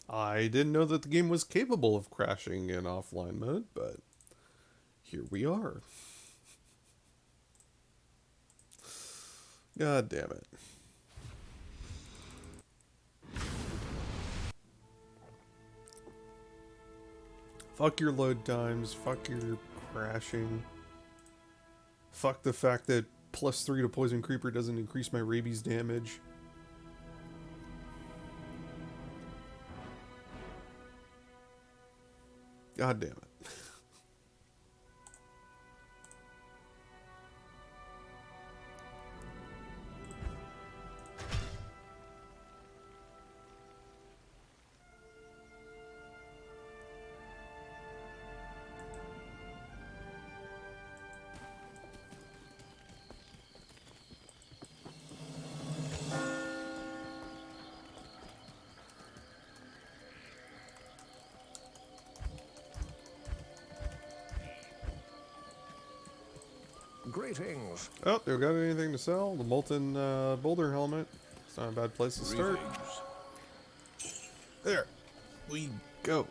I didn't know that the game was capable of crashing in offline mode, but here we are. God damn it. Fuck your load times, fuck your crashing. Fuck the fact that +3 to Poison Creeper doesn't increase my rabies damage. God damn it. Greetings. Oh, they got anything to sell? The molten boulder helmet. It's not a bad place to start. There we go.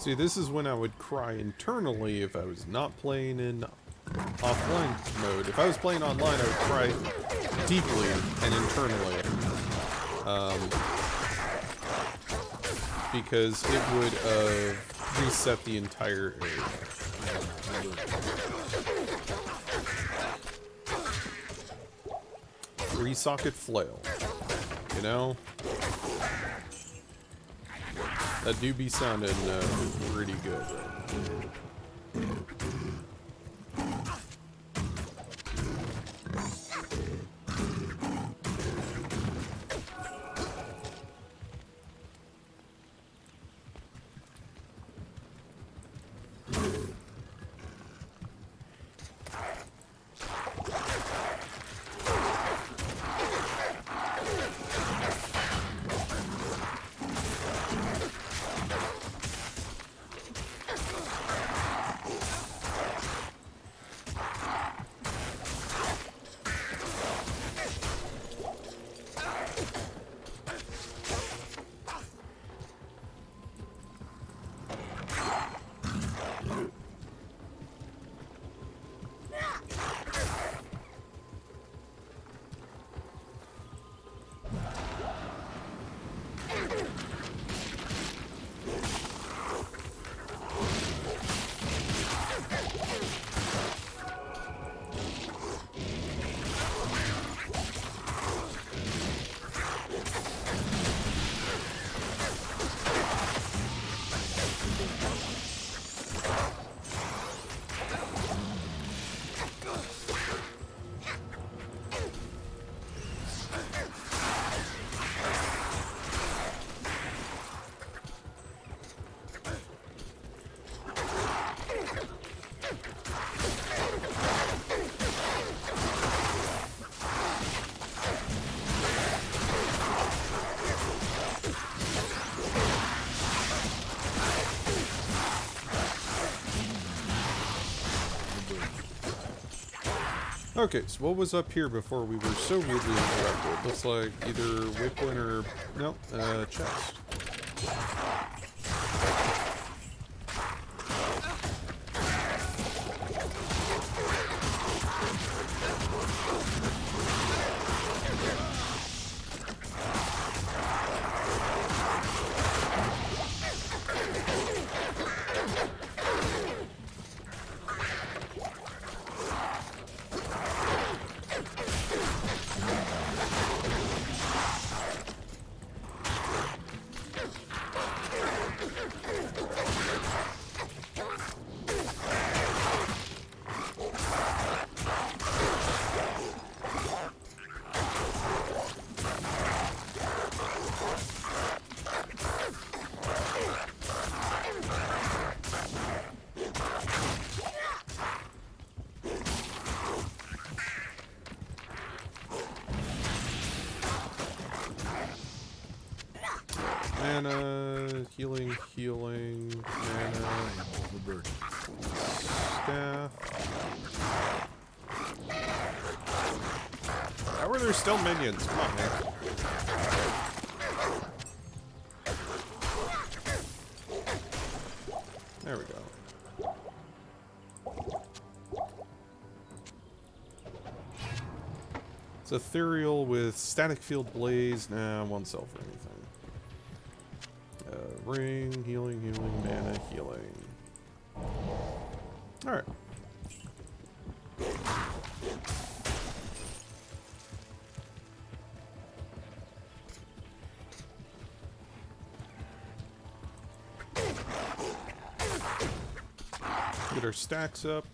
See, this is when I would cry internally if I was not playing in offline mode. If I was playing online, I would cry deeply and internally. Because it would reset the entire area. Three-socket flail. You know? That do be sounding pretty good. Okay, so what was up here before we were so rudely interrupted? Looks like either Whipwin or... no, chest. Mana, healing, mana, staff. How are there still minions? Come on, man. There we go. It's ethereal with static field blaze. Nah, won't sell for anything. Ring, healing, mana, healing. Alright. Get our stacks up.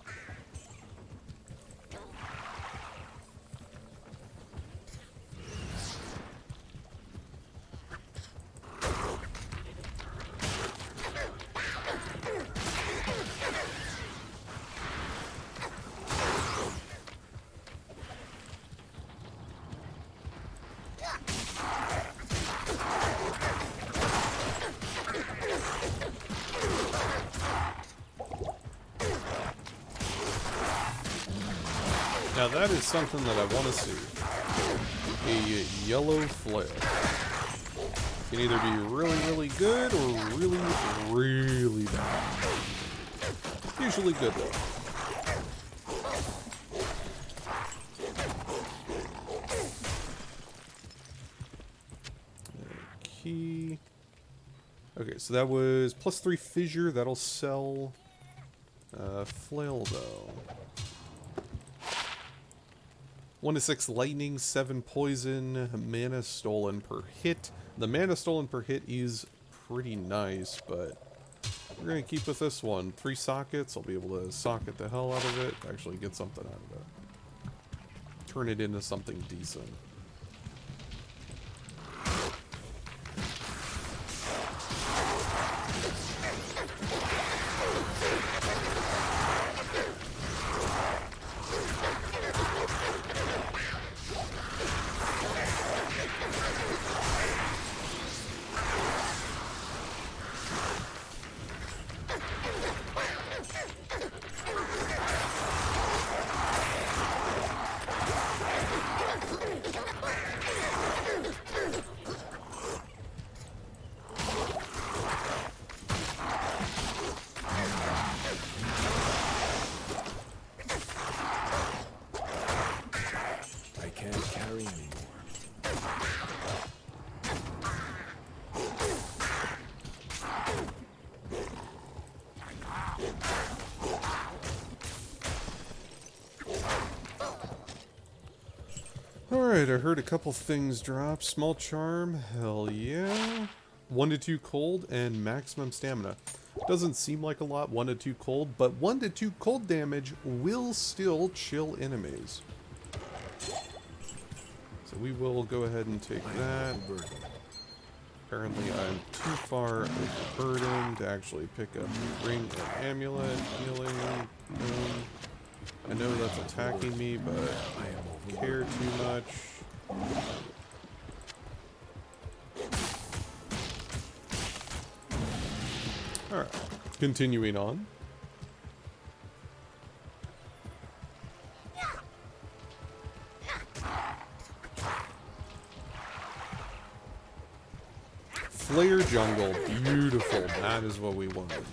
Now that is something that I want to see. A yellow flare. can either be really, really good or really, really bad. Usually good though. Key. Okay, so that was +3 fissure. That'll sell. Flail though. 1 to 6 lightning, 7 poison, mana stolen per hit. The mana stolen per hit is pretty nice, but we're gonna keep with this one. 3 sockets. I'll be able to socket the hell out of it. Actually get something out of it. Turn it into something decent. Alright, I heard a couple things drop. Small charm, hell yeah. 1 to 2 cold and maximum stamina. Doesn't seem like a lot, 1 to 2 cold, but 1 to 2 cold damage will still chill enemies. So we will go ahead and take that. Apparently I'm too far overburdened to actually pick up ring and amulet, healing. I know that's attacking me, but I don't care too much. Alright, continuing on. Flare jungle, beautiful. That is what we wanted.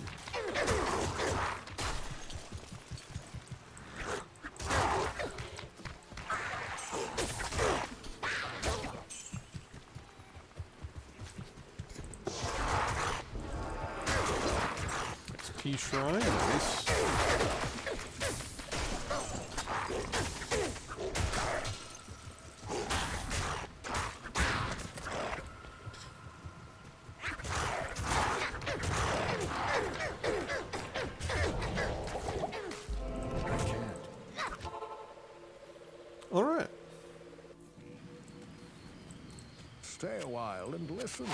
XP shrine, nice. All right. Stay a while and listen.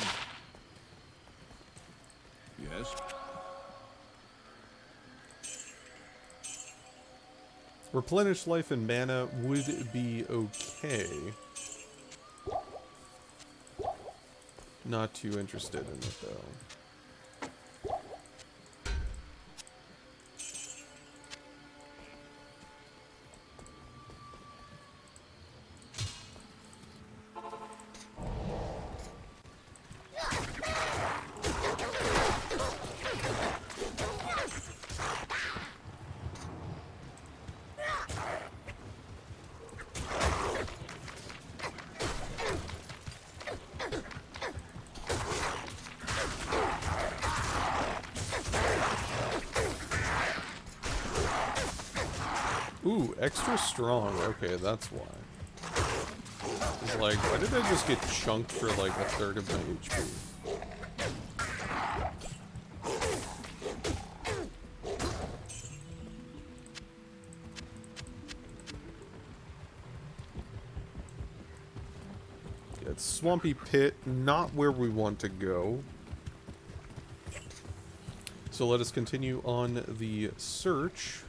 Yes? Replenish life and mana would be okay. Not too interested in it though. Ooh, extra strong. Okay, that's why. It's like, why did I just get chunked for like a third of my HP? Yeah, it's Swampy Pit, not where we want to go. So let us continue on the search.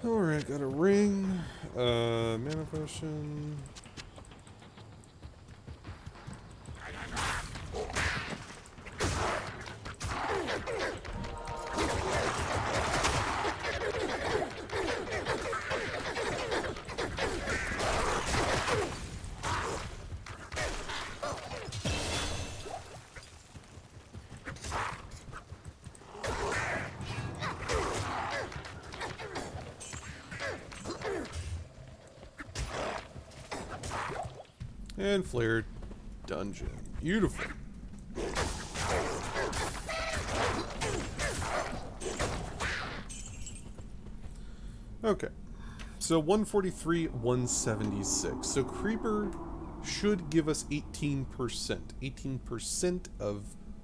Alright, got a ring. Mana potion. And flared dungeon. Beautiful. Okay. So 143, 176. So Creeper should give us 18%. 18% of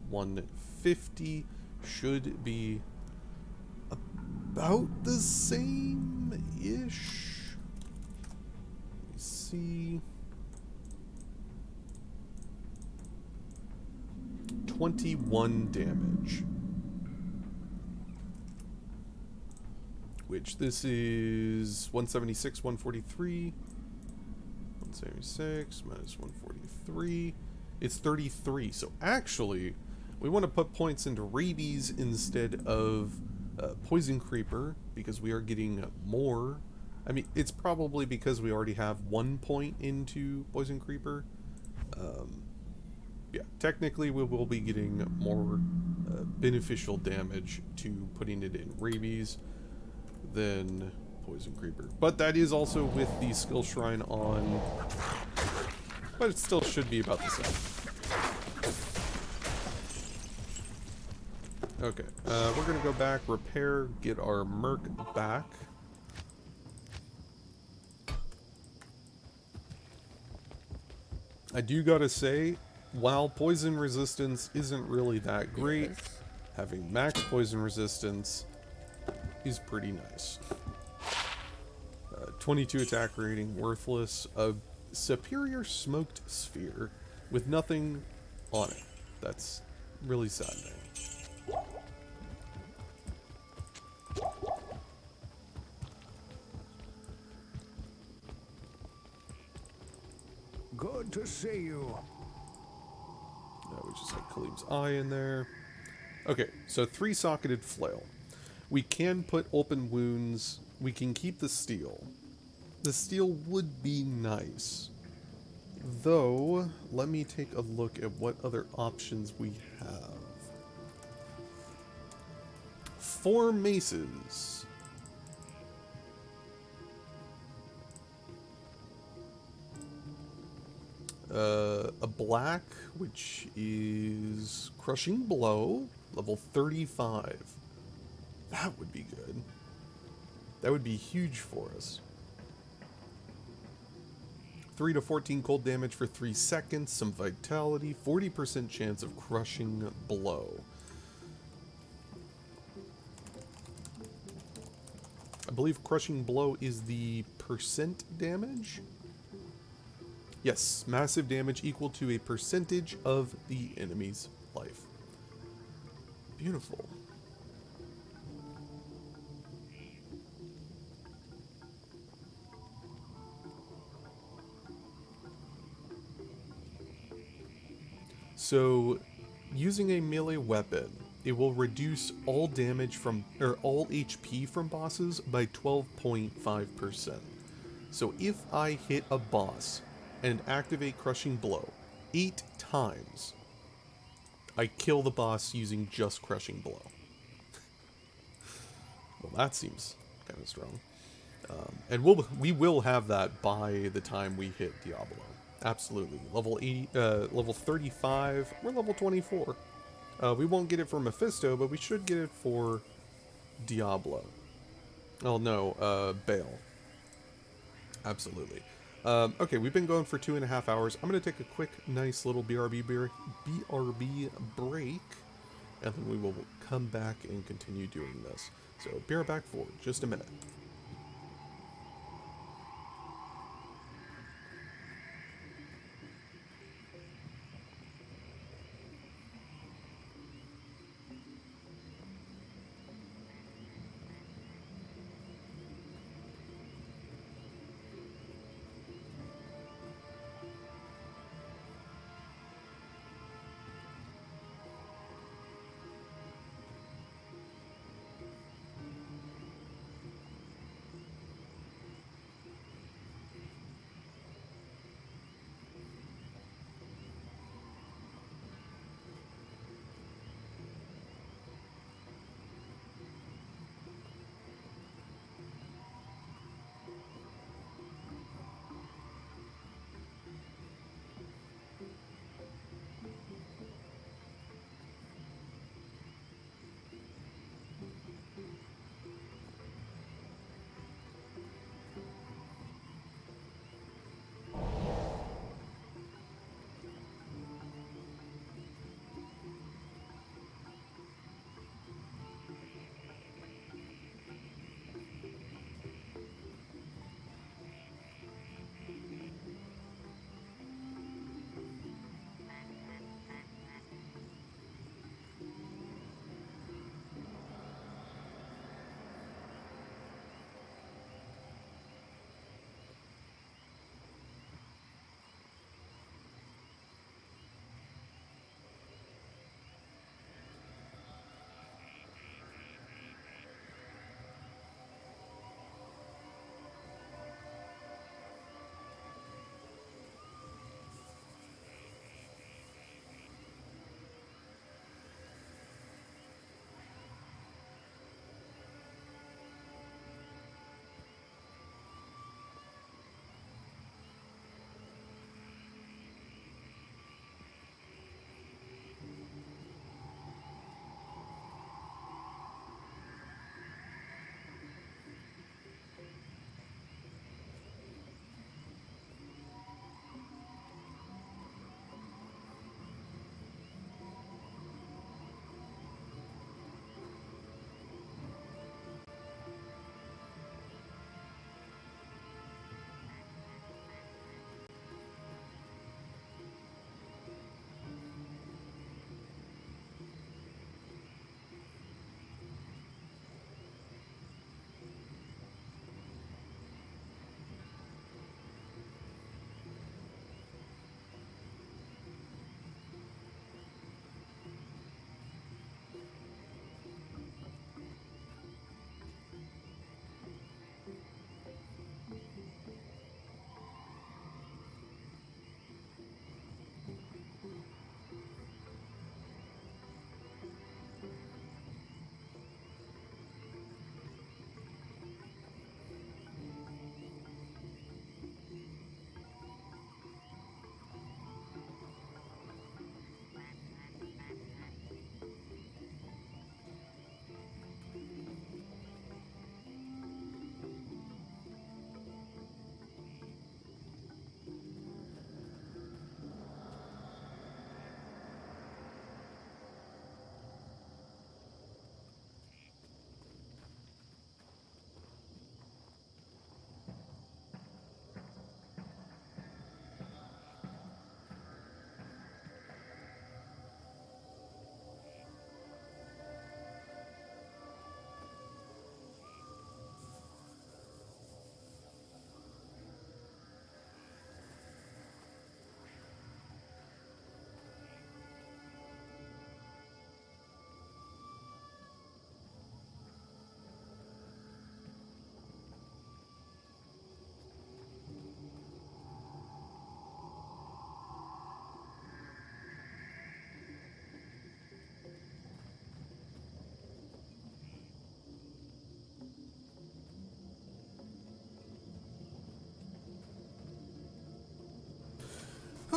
150 should be about the same-ish. Let me see. 21 damage. Which this is 176, 143. 176 minus 143. It's 33. So actually, we want to put points into rabies instead of poison creeper because we are getting more. I mean, it's probably because we already have 1 point into poison creeper. Yeah, technically we will be getting more beneficial damage to putting it in rabies than poison creeper. But that is also with the skill shrine on. But it still should be about the same. Okay, we're gonna go back, repair, get our merc back. I do gotta say, while poison resistance isn't really that great, having max poison resistance is pretty nice. 22 attack rating, worthless. A superior smoked sphere with nothing on it. That's really saddening. Good to see you. We just had Khalib's eye in there. Okay, so 3-socketed flail. We can put open wounds. We can keep the steel. The steel would be nice. Though, let me take a look at what other options we have. 4 maces. A black, which is Crushing Blow, level 35. That would be good. That would be huge for us. 3 to 14 cold damage for 3 seconds, some vitality, 40% chance of Crushing Blow. I believe Crushing Blow is the percent damage. Yes, massive damage equal to a percentage of the enemy's life. Beautiful. So, using a melee weapon, it will reduce all damage from, or all HP from bosses by 12.5%. So if I hit a boss and activate Crushing Blow 8 times, I kill the boss using just Crushing Blow. Well, that seems kind of strong. And we will have that by the time we hit Diablo. Absolutely. Level 80, level 35, or level 24. We won't get it for Mephisto, but we should get it for Diablo. Oh no, Baal. Absolutely. Okay, we've been going for 2.5 hours. I'm going to take a quick, nice little BRB break, and then we will come back and continue doing this. So, be right back for just a minute.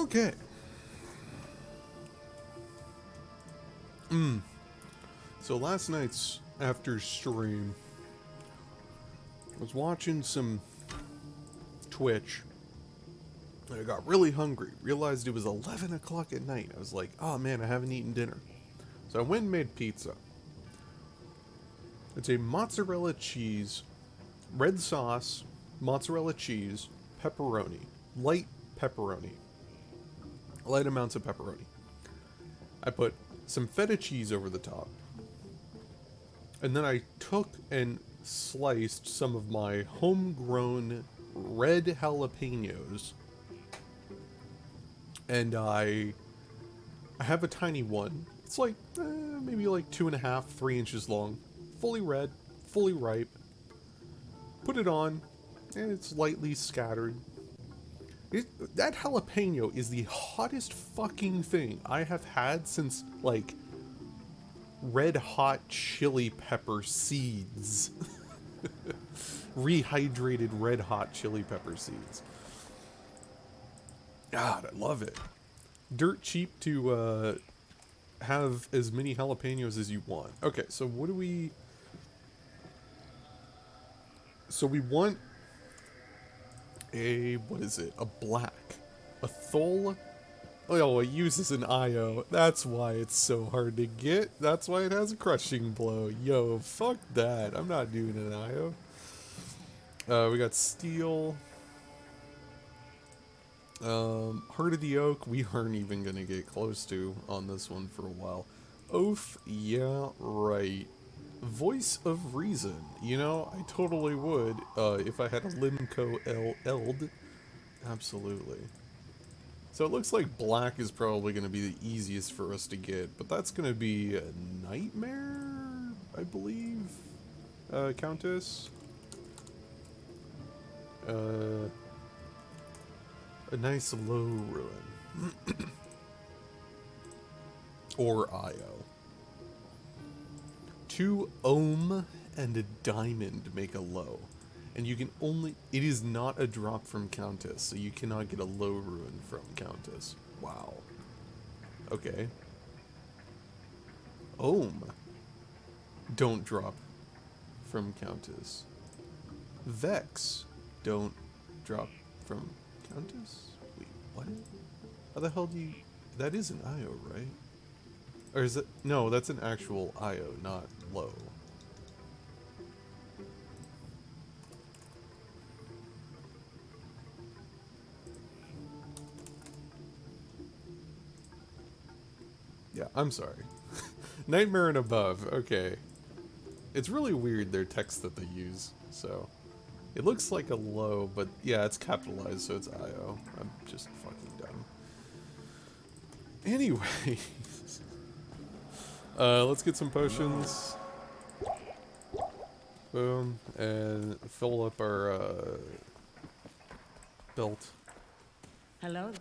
Okay. So last night's after stream, I was watching some Twitch, and I got really hungry. Realized it was 11 o'clock at night. I was like, oh man, I haven't eaten dinner. So I went and made pizza. It's a mozzarella cheese, red sauce, mozzarella cheese, pepperoni. Light pepperoni. Light amounts of pepperoni. I put some feta cheese over the top. And then I took and sliced some of my homegrown red jalapenos. And I have a tiny one. It's like maybe like 2.5, 3 inches long. Fully red, fully ripe. Put it on, and it's lightly scattered. That jalapeno is the hottest fucking thing I have had since, like, red hot chili pepper seeds. Rehydrated red hot chili pepper seeds. God, I love it. Dirt cheap to have as many jalapenos as you want. Okay, so what do we... So we want a, what is it? A black. A thol. Oh, it uses an IO. That's why it's so hard to get. That's why it has a crushing blow. Yo, fuck that. I'm not doing an IO. We got steel. Heart of the Oak, we aren't even gonna get close to on this one for a while. Oath, yeah, right. Voice of Reason, you know, I totally would, if I had a Limco Eld. Absolutely. So it looks like black is probably going to be the easiest for us to get, but that's going to be a Nightmare, I believe, Countess. A nice low ruin. Or IO. 2 ohm and a diamond make a low. And you can only... It is not a drop from Countess, so you cannot get a low ruin from Countess. Wow. Okay. Ohm. Don't drop from Countess. Vex. Don't drop from Countess? Wait, what? How the hell do you... That is an IO, right? Or is it... No, that's an actual IO, not low. Yeah, I'm sorry. Nightmare and above, okay. It's really weird, their text that they use, so... It looks like a low, but yeah, it's capitalized, so it's IO. I'm just fucking dumb. Anyway... let's get some potions. Boom. And fill up our, belt. Hello.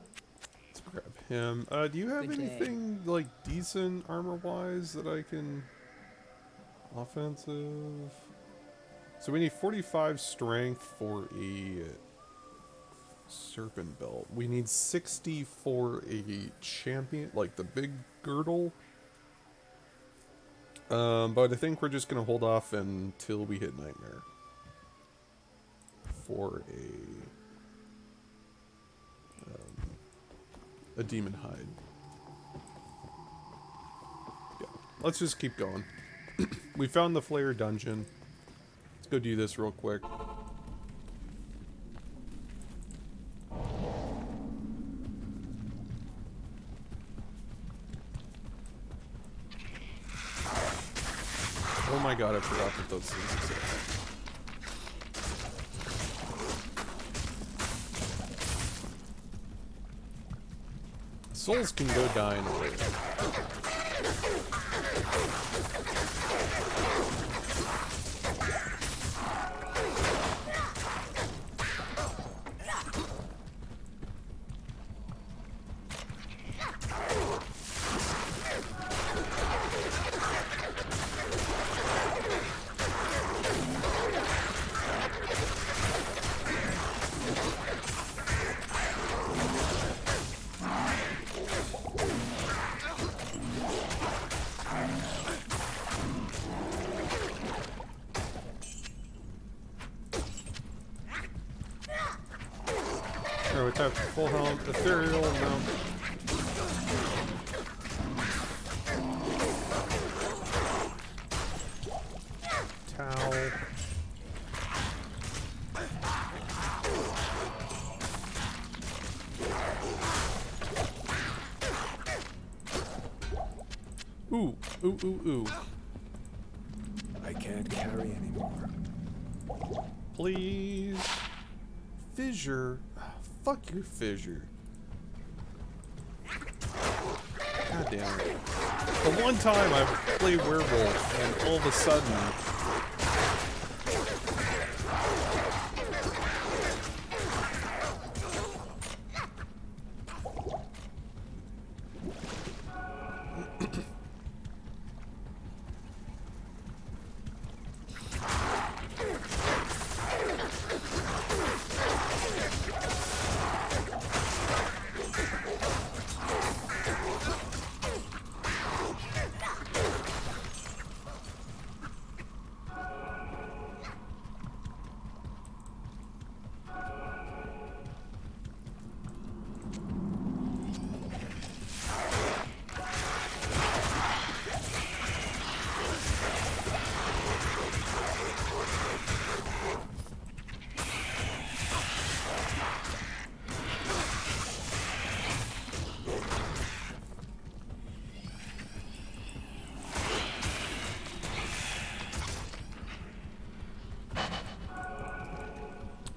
Let's grab him. Do you have Good day. anything, like, decent armor-wise that I can... Offensive? So we need 45 strength for a serpent belt. We need 60 for a champion, like the big girdle. But I think we're just gonna hold off until we hit Nightmare for a demon hide. Yeah, let's just keep going. We found the Flare dungeon. Let's go do this real quick. Oh my god, I forgot that those things exist. Souls can go die in a way. Oh, it's up full health. Ethereal, no. Towel. Ooh, ooh, ooh, ooh. I can't carry anymore. Please. Fissure. Fuck your fissure. God damn it. The one time I played Werewolf and all of a sudden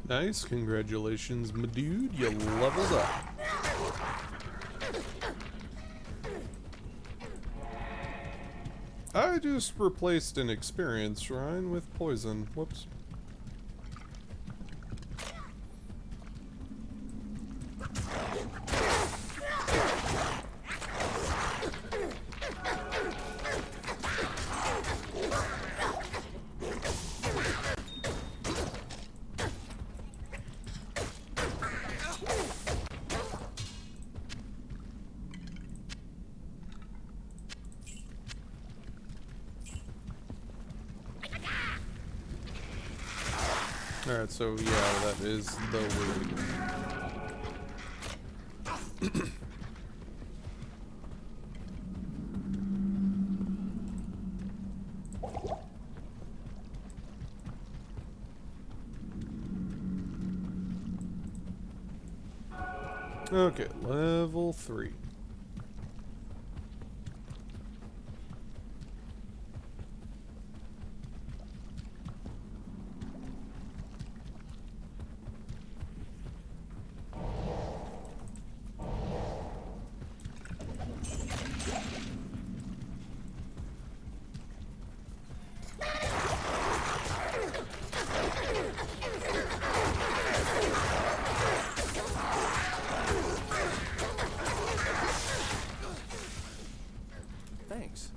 nice, congratulations, my dude, you leveled up. I just replaced an experience shrine with poison. Whoops. Alright, so yeah, that is the way. Okay, level 3. Thanks.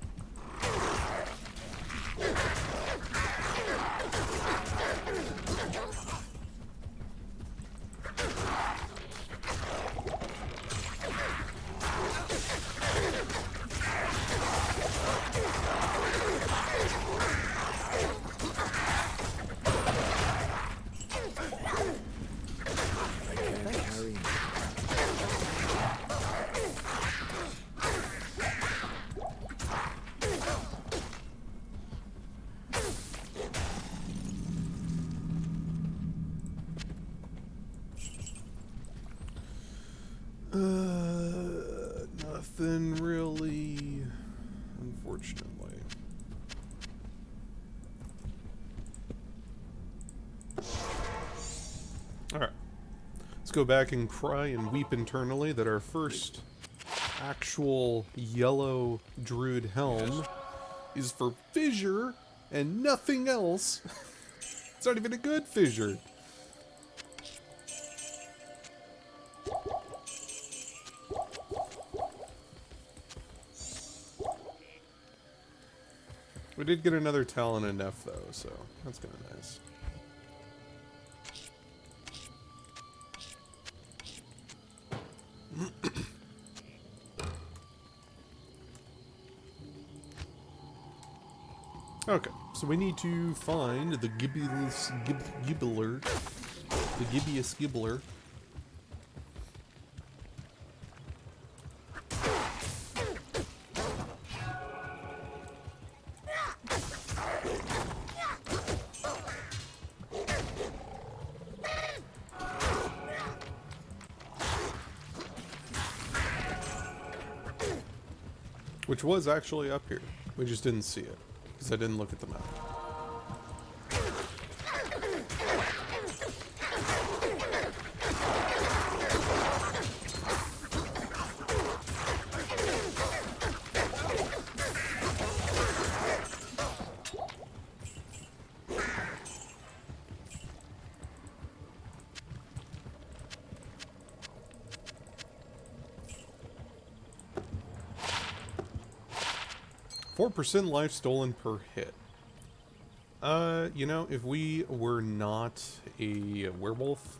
Nothing really, unfortunately. Alright. Let's go back and cry and weep internally that our first actual yellow druid helm is for fissure and nothing else. It's not even a good fissure. We did get another talent and F though, so that's kind of nice. Okay, so we need to find the Gibbler, the Gibbious Gibbler. Which was actually up here. We just didn't see it, because I didn't look at the map. 4% life stolen per hit. You know, if we were not a werewolf,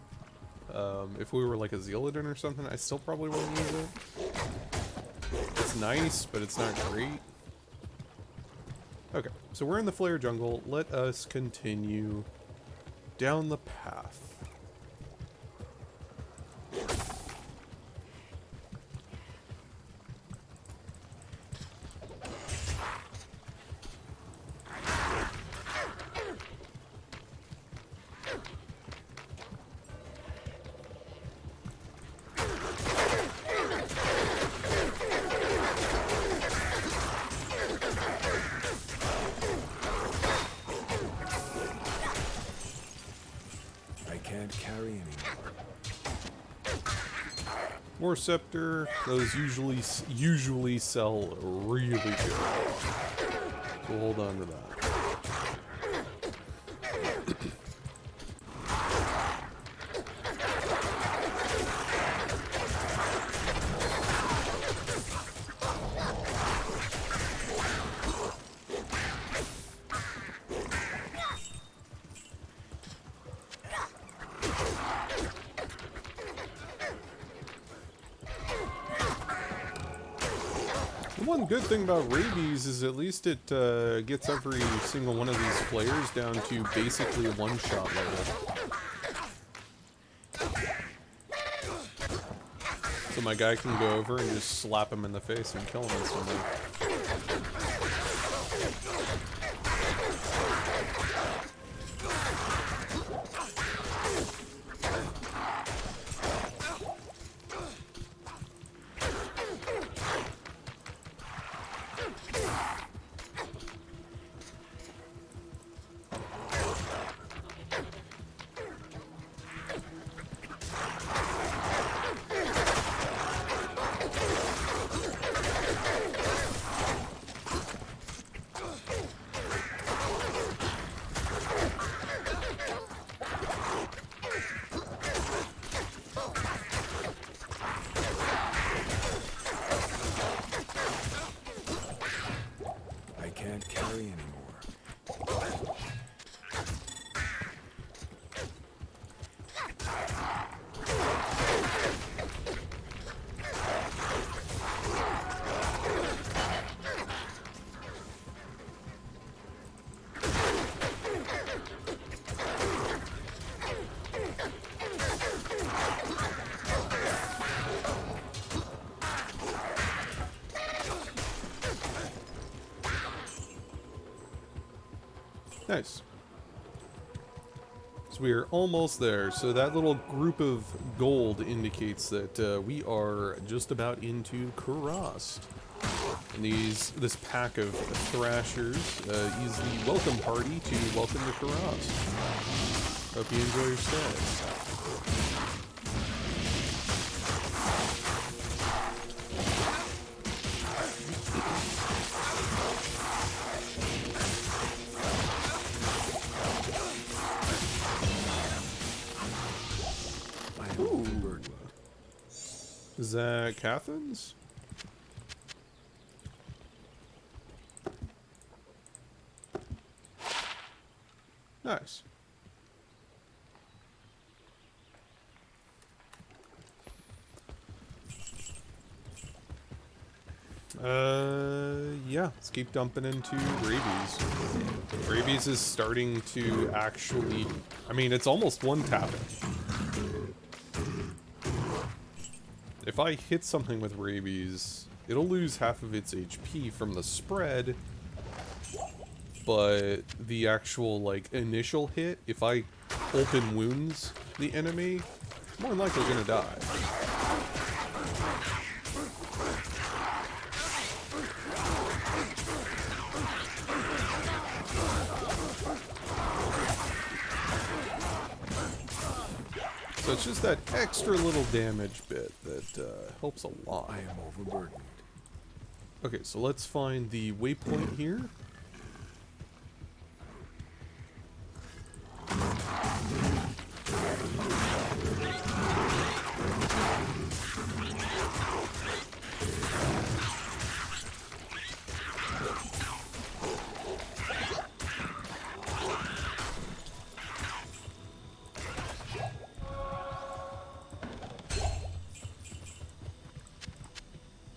if we were like a Zealodin or something, I still probably wouldn't use it. It's nice, but it's not great. Okay, so we're in the Flare Jungle. Let us continue down the path. More scepter, those usually sell really good. So hold on to that. One good thing about rabies is at least it gets every single one of these flares down to basically one-shot level. So my guy can go over and just slap him in the face and kill him instantly. Nice. So we are almost there. So that little group of gold indicates that we are just about into Kurast. And this pack of thrashers is the welcome party to welcome to Kurast. Hope you enjoy your stay. Is that Catherine's? Nice. Yeah, let's keep dumping into rabies. Rabies is starting to actually, I mean, it's almost one-tapping. If I hit something with rabies, it'll lose half of its HP from the spread, but the actual, like, initial hit, if I open wounds the enemy, more than likely gonna die. So it's just that extra little damage bit that helps a lot. I am overburdened. Okay, so let's find the waypoint here.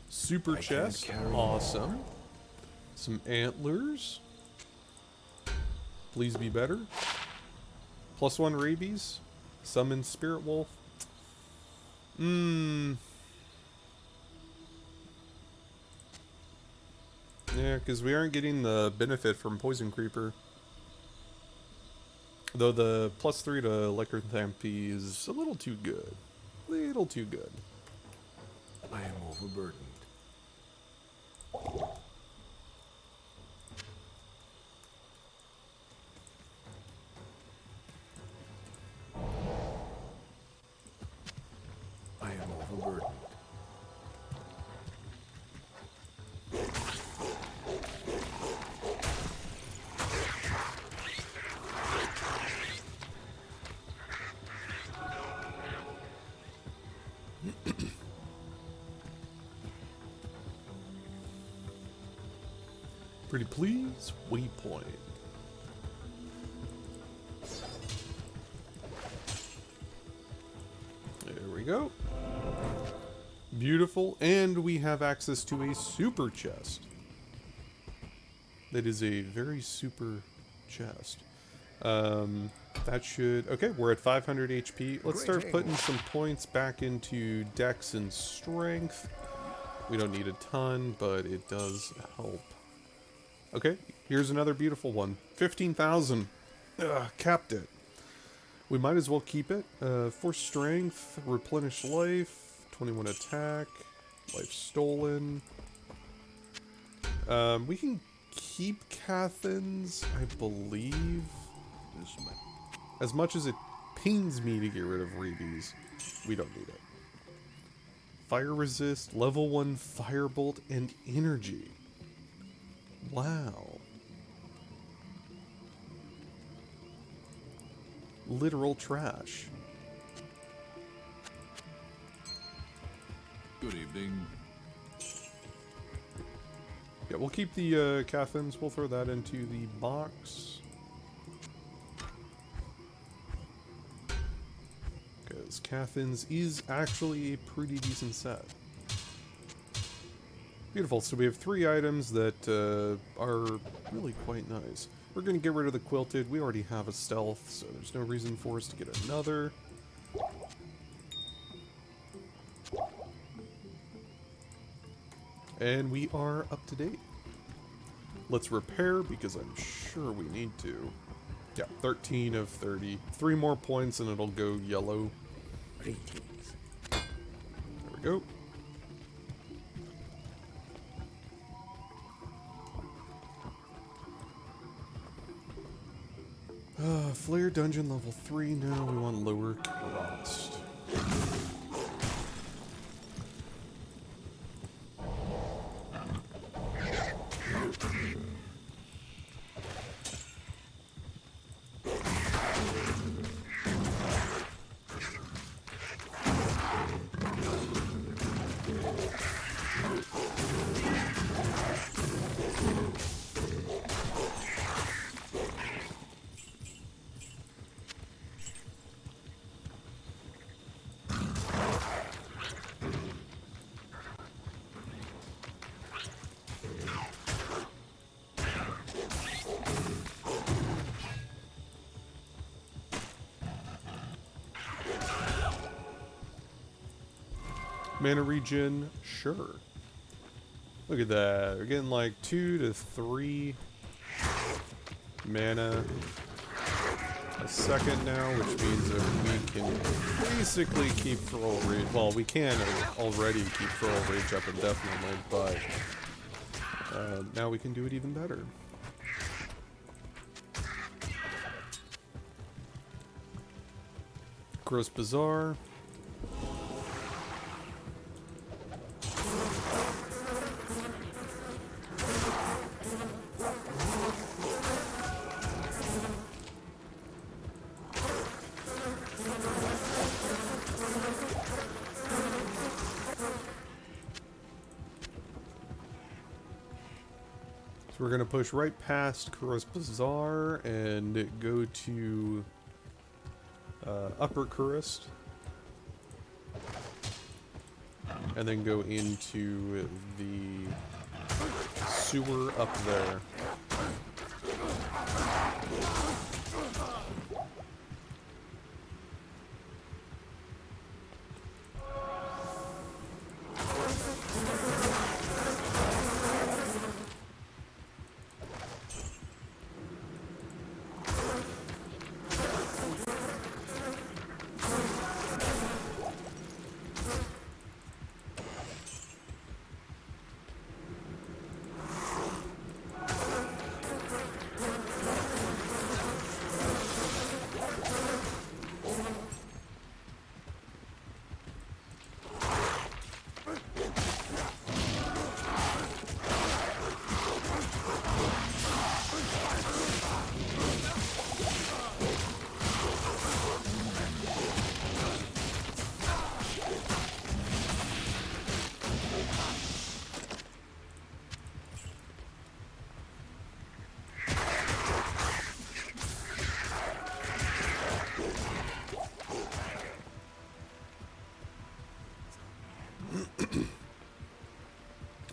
Super chest, awesome. Some antlers. Please be better. +1 rabies. Summon spirit wolf. Yeah, because we aren't getting the benefit from poison creeper. Though the +3 to lycanthropy is a little too good. Little too good. I am overburdened. I am overburdened. Pretty please, waypoint. There we go. Beautiful, and we have access to a super chest. That is a very super chest. That should... Okay, we're at 500 HP. Let's start putting some points back into Dex and Strength. We don't need a ton, but it does help. Okay, here's another beautiful one. 15,000. Capped it. We might as well keep it. 4 strength, replenish life, 21 attack, life stolen. We can keep Cathins, I believe. As much as it pains me to get rid of rabies, we don't need it. Fire resist, level 1 firebolt, and energy. Wow. Literal trash. Good evening. Yeah, we'll keep the Cathins. We'll throw that into the box. Because Cathins is actually a pretty decent set. Beautiful. So we have 3 items that are really quite nice. We're going to get rid of the quilted. We already have a stealth, so there's no reason for us to get another. And we are up to date. Let's repair, because I'm sure we need to. Yeah, 13 of 30. 3 more points and it'll go yellow. Greetings. There we go. Flare dungeon level 3 now. We want lower cost. Mana regen, sure. Look at that. We're getting like 2 to 3 mana a second now, which means that we can basically keep Feral Rage. Well, we can already keep Feral Rage up indefinitely, but now we can do it even better. Gross Bazaar. So we're going to push right past Kuros Bazaar and go to Upper Kurist. And then go into the sewer up there.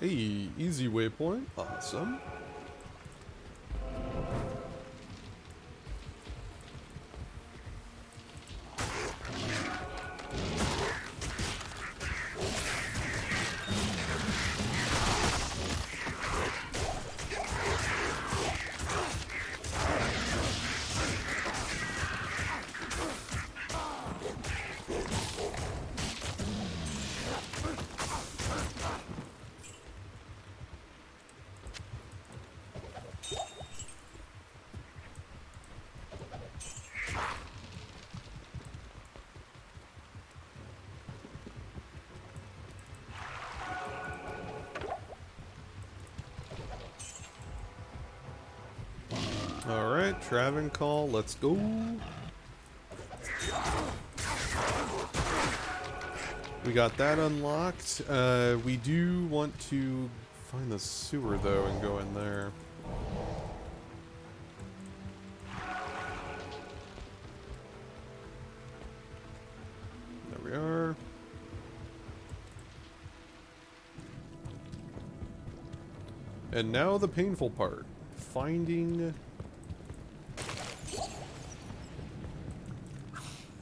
Hey, easy waypoint. Awesome. Alright, Travancore, let's go. We got that unlocked. We do want to find the sewer, though, and go in there. There we are. And now the painful part. Finding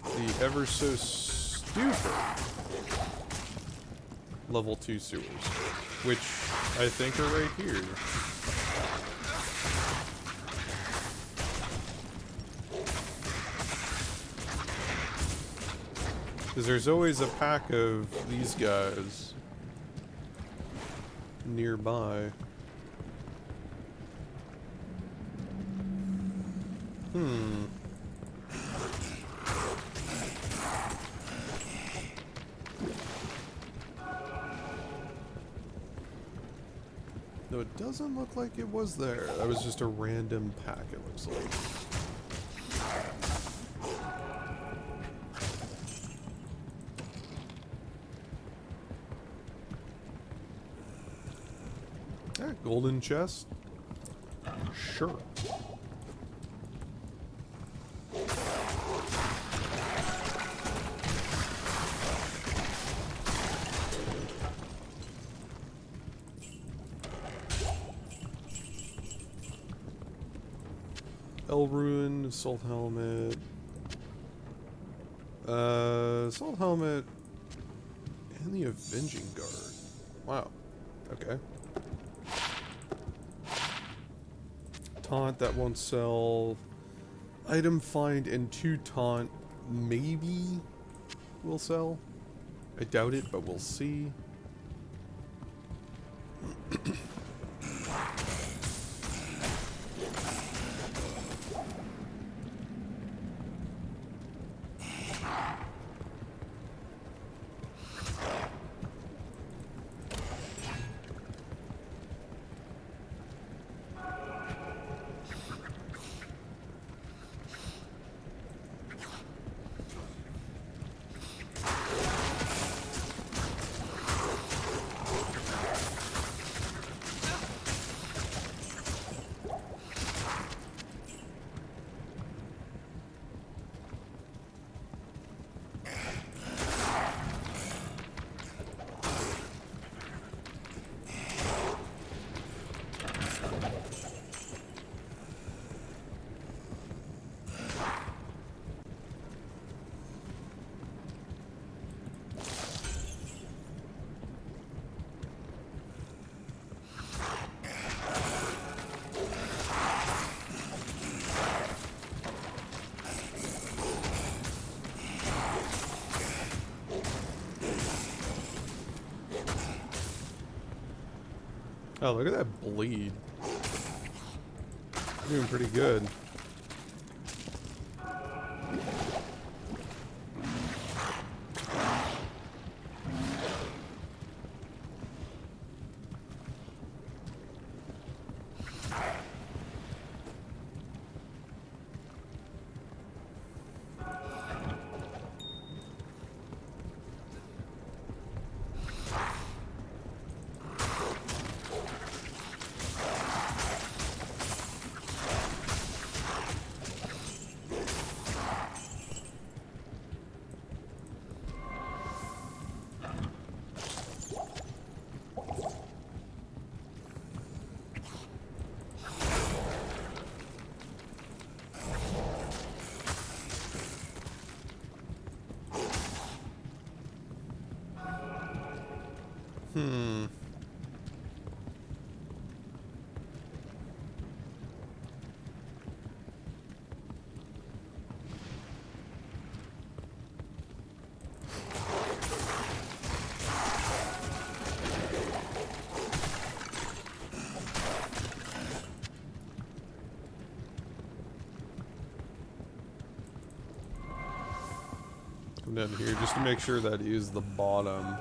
the ever so stupid level 2 sewers, which I think are right here. Because there's always a pack of these guys nearby. No, it doesn't look like it was there. That was just a random pack, it looks like. Yeah, golden chest. Sure. Ruin, Salt Helmet. Salt Helmet and the Avenging Guard. Wow. Okay. Taunt, that won't sell. Item find and 2 taunt maybe will sell. I doubt it, but we'll see. Oh, look at that bleed. Doing pretty good. Come down here just to make sure that is the bottom.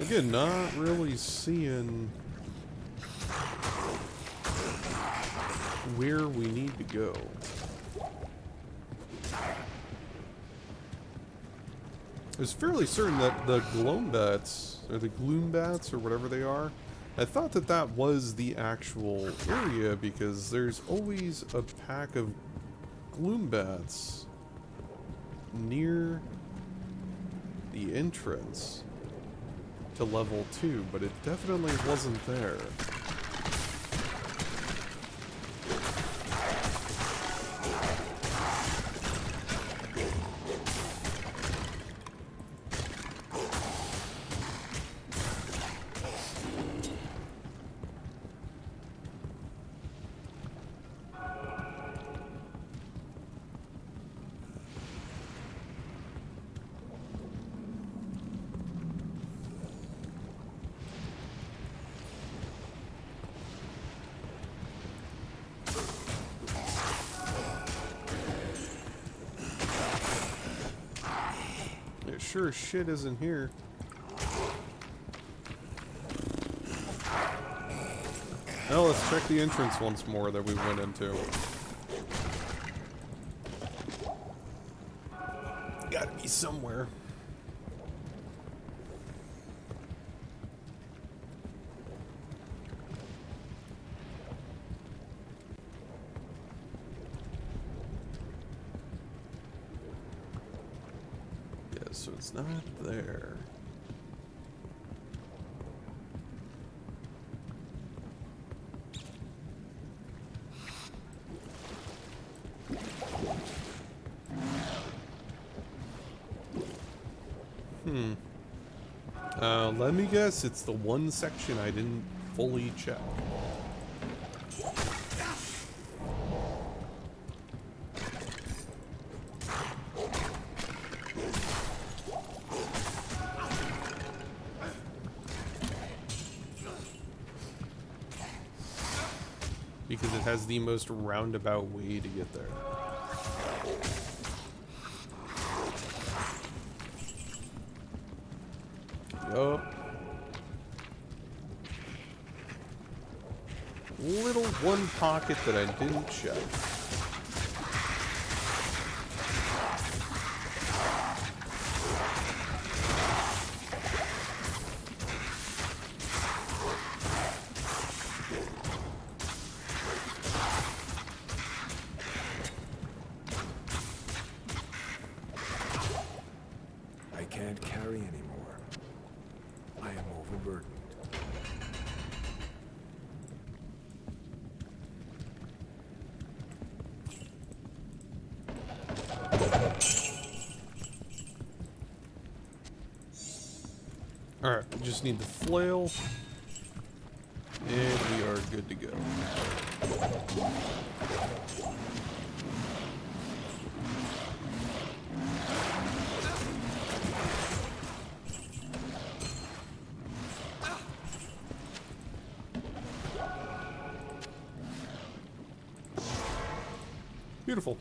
Again, not really seeing where we need to go. I was fairly certain that the Gloombats, or the Gloombats, or whatever they are, I thought that that was the actual area because there's always a pack of Gloombats near the entrance to level 2, but it definitely wasn't there. Sure as shit isn't here. Well, let's check the entrance once more that we went into. Gotta be somewhere. So it's not there. Let me guess, it's the one section I didn't fully check. because it has the most roundabout way to get there. Yup. Little one pocket that I didn't check. I can't carry anymore. I am overburdened. Alright, we just need the flail. And we are good to go. Beautiful.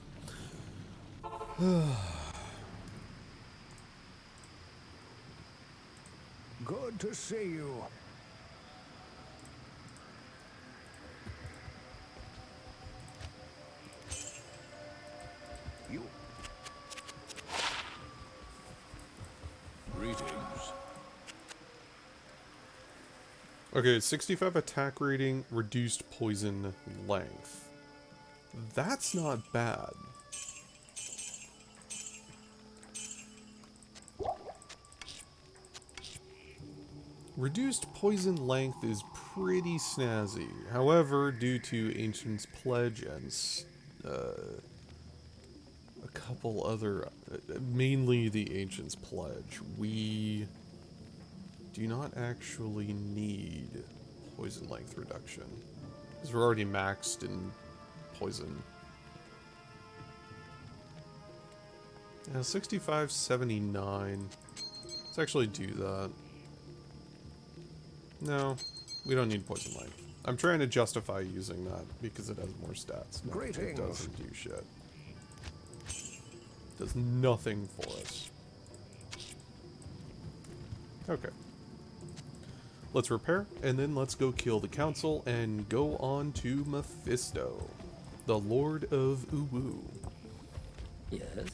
Good to see you. You. Greetings. Okay, 65 attack rating, reduced poison length. That's not bad. Reduced poison length is pretty snazzy. However, due to Ancient's Pledge and a couple other, mainly the Ancient's Pledge, we do not actually need poison length reduction. Because we're already maxed in poison. Yeah, 65-79. Let's actually do that. No, we don't need poison length. I'm trying to justify using that because it has more stats. No, it Greetings. doesn't do shit. Does nothing for us. Okay. Let's repair, and then let's go kill the council and go on to Mephisto, the Lord of Uwu. Yes.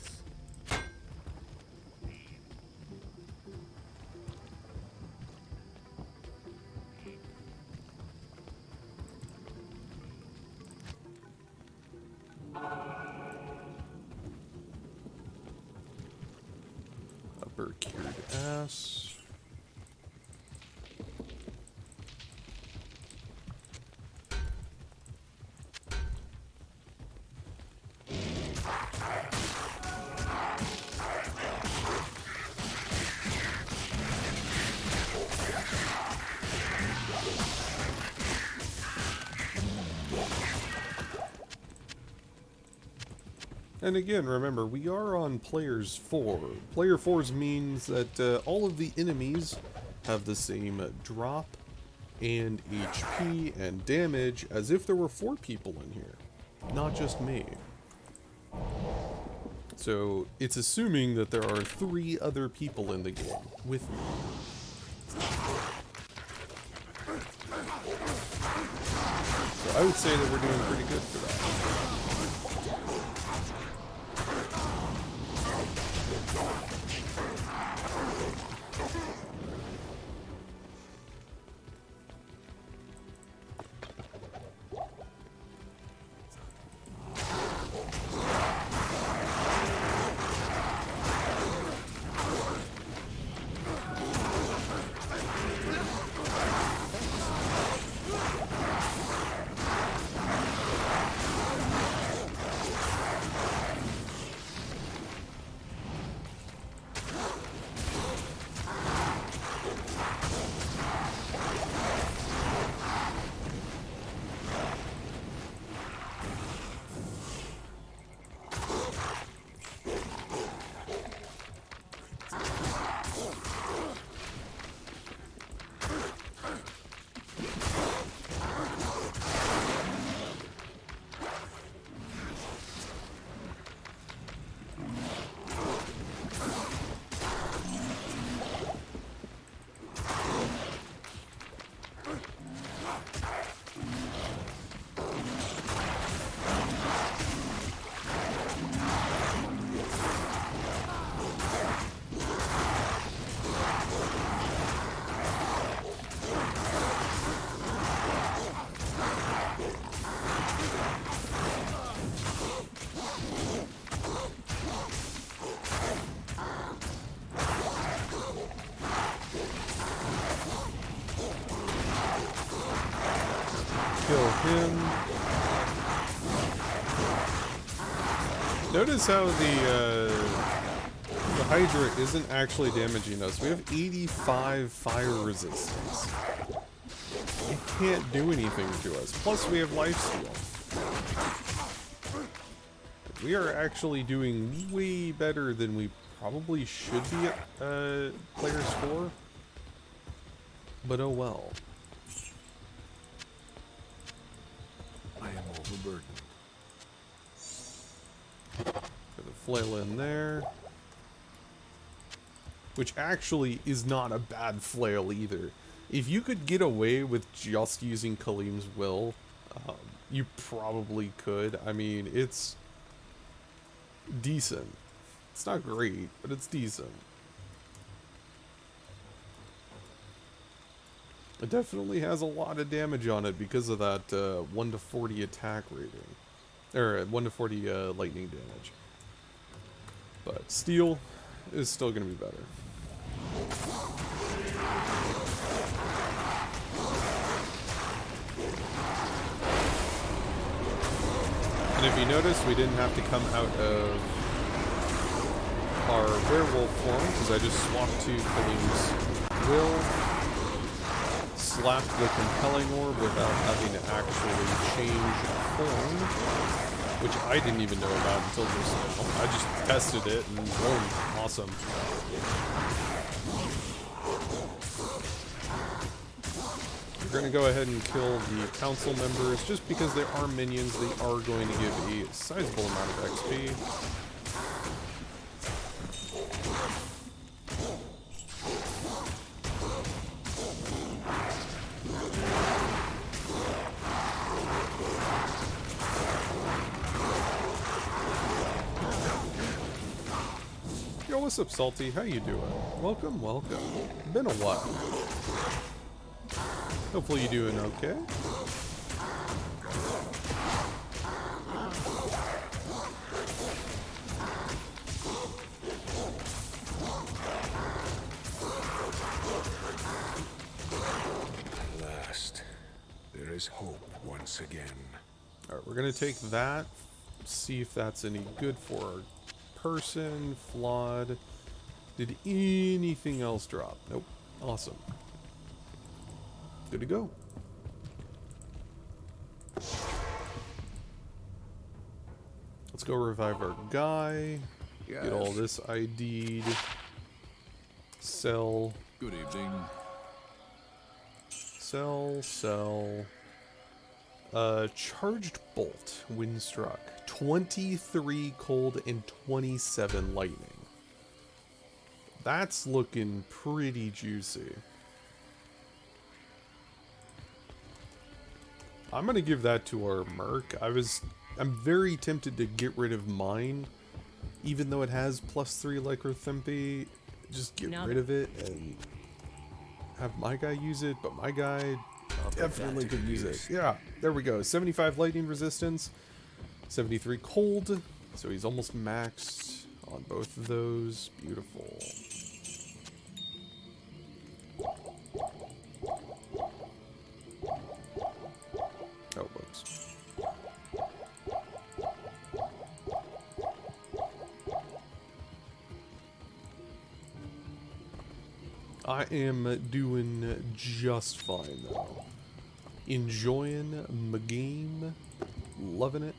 Upper cured ass. And again, remember, we are on Players 4. Player 4's means that all of the enemies have the same drop and HP and damage as if there were 4 people in here, not just me. So it's assuming that there are 3 other people in the game with me. So I would say that we're doing pretty good for that. kill him. Notice how the Hydra isn't actually damaging us. We have 85 fire resistance. It can't do anything to us. Plus we have lifesteal. We are actually doing way better than we probably should be at player score. But oh well. I am overburdened. Put a flail in there. Which actually is not a bad flail either. If you could get away with just using Kaleem's will, you probably could. I mean, it's decent. It's not great, but it's decent. It definitely has a lot of damage on it because of that 1 to 40 attack rating. Or 1 to 40 lightning damage. But steel is still going to be better. And if you notice, we didn't have to come out of our werewolf form because I just swapped to Kaleem's will, slapped the compelling orb without having to actually change form, which I didn't even know about until just now. I just tested it and boom, awesome. We're going to go ahead and kill the council members just because they are minions. They are going to give a sizable amount of XP. Yo, what's up, Salty? How you doing? Welcome, welcome. Been a while. Hopefully you're doing okay. At last, there is hope once again. Alright, we're gonna take that, see if that's any good for our person. Flawed. Did anything else drop? Nope. Awesome. Good to go. Let's go revive our guy. Yes. Get all this ID'd. Sell. Good evening. Sell. Charged bolt. Windstruck. 23 cold and 27 lightning. That's looking pretty juicy. I'm gonna give that to our merc. I'm very tempted to get rid of mine, even though it has +3 Lycrothympe. Just get rid of it and have my guy use it, but my guy definitely could use it. Yeah, there we go. 75 lightning resistance, 73 cold, so he's almost maxed on both of those. Beautiful. Oh, whoops. I am doing just fine, though. Enjoying my game. Loving it.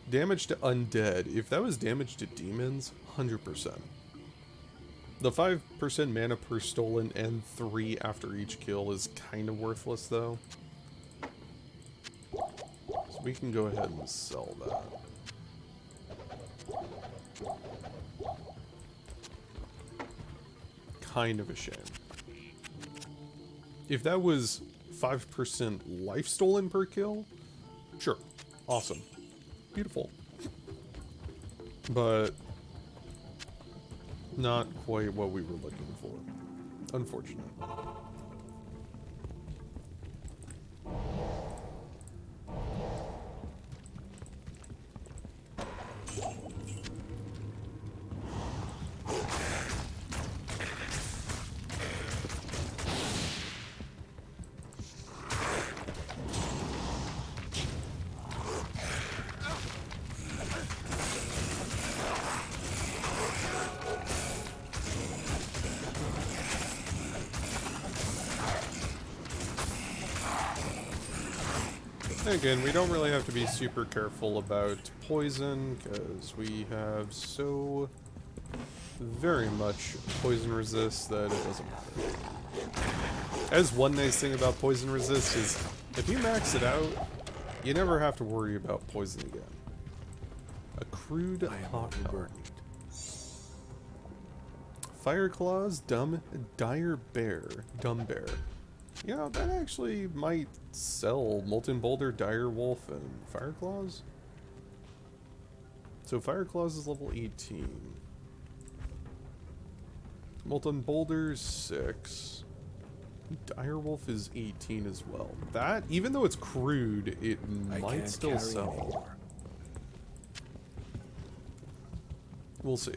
Damage to undead. If that was damage to demons, 100%. The 5% mana per stolen and 3 after each kill is kind of worthless, though. So we can go ahead and sell that. Kind of a shame. If that was 5% life stolen per kill, sure. Awesome. Beautiful. But not quite what we were looking for. Unfortunate. Again, we don't really have to be super careful about poison, because we have so very much poison resist that it doesn't matter. As one nice thing about poison resist is, if you max it out, you never have to worry about poison again. A crude hawk helmet. Fire claws, dire bear, dumb bear. You know, that actually might sell molten boulder, dire wolf, and fire claws. So fire claws is level 18. Molten boulder 6. Dire wolf is 18 as well. That, even though it's crude, it might still sell. Anymore. We'll see.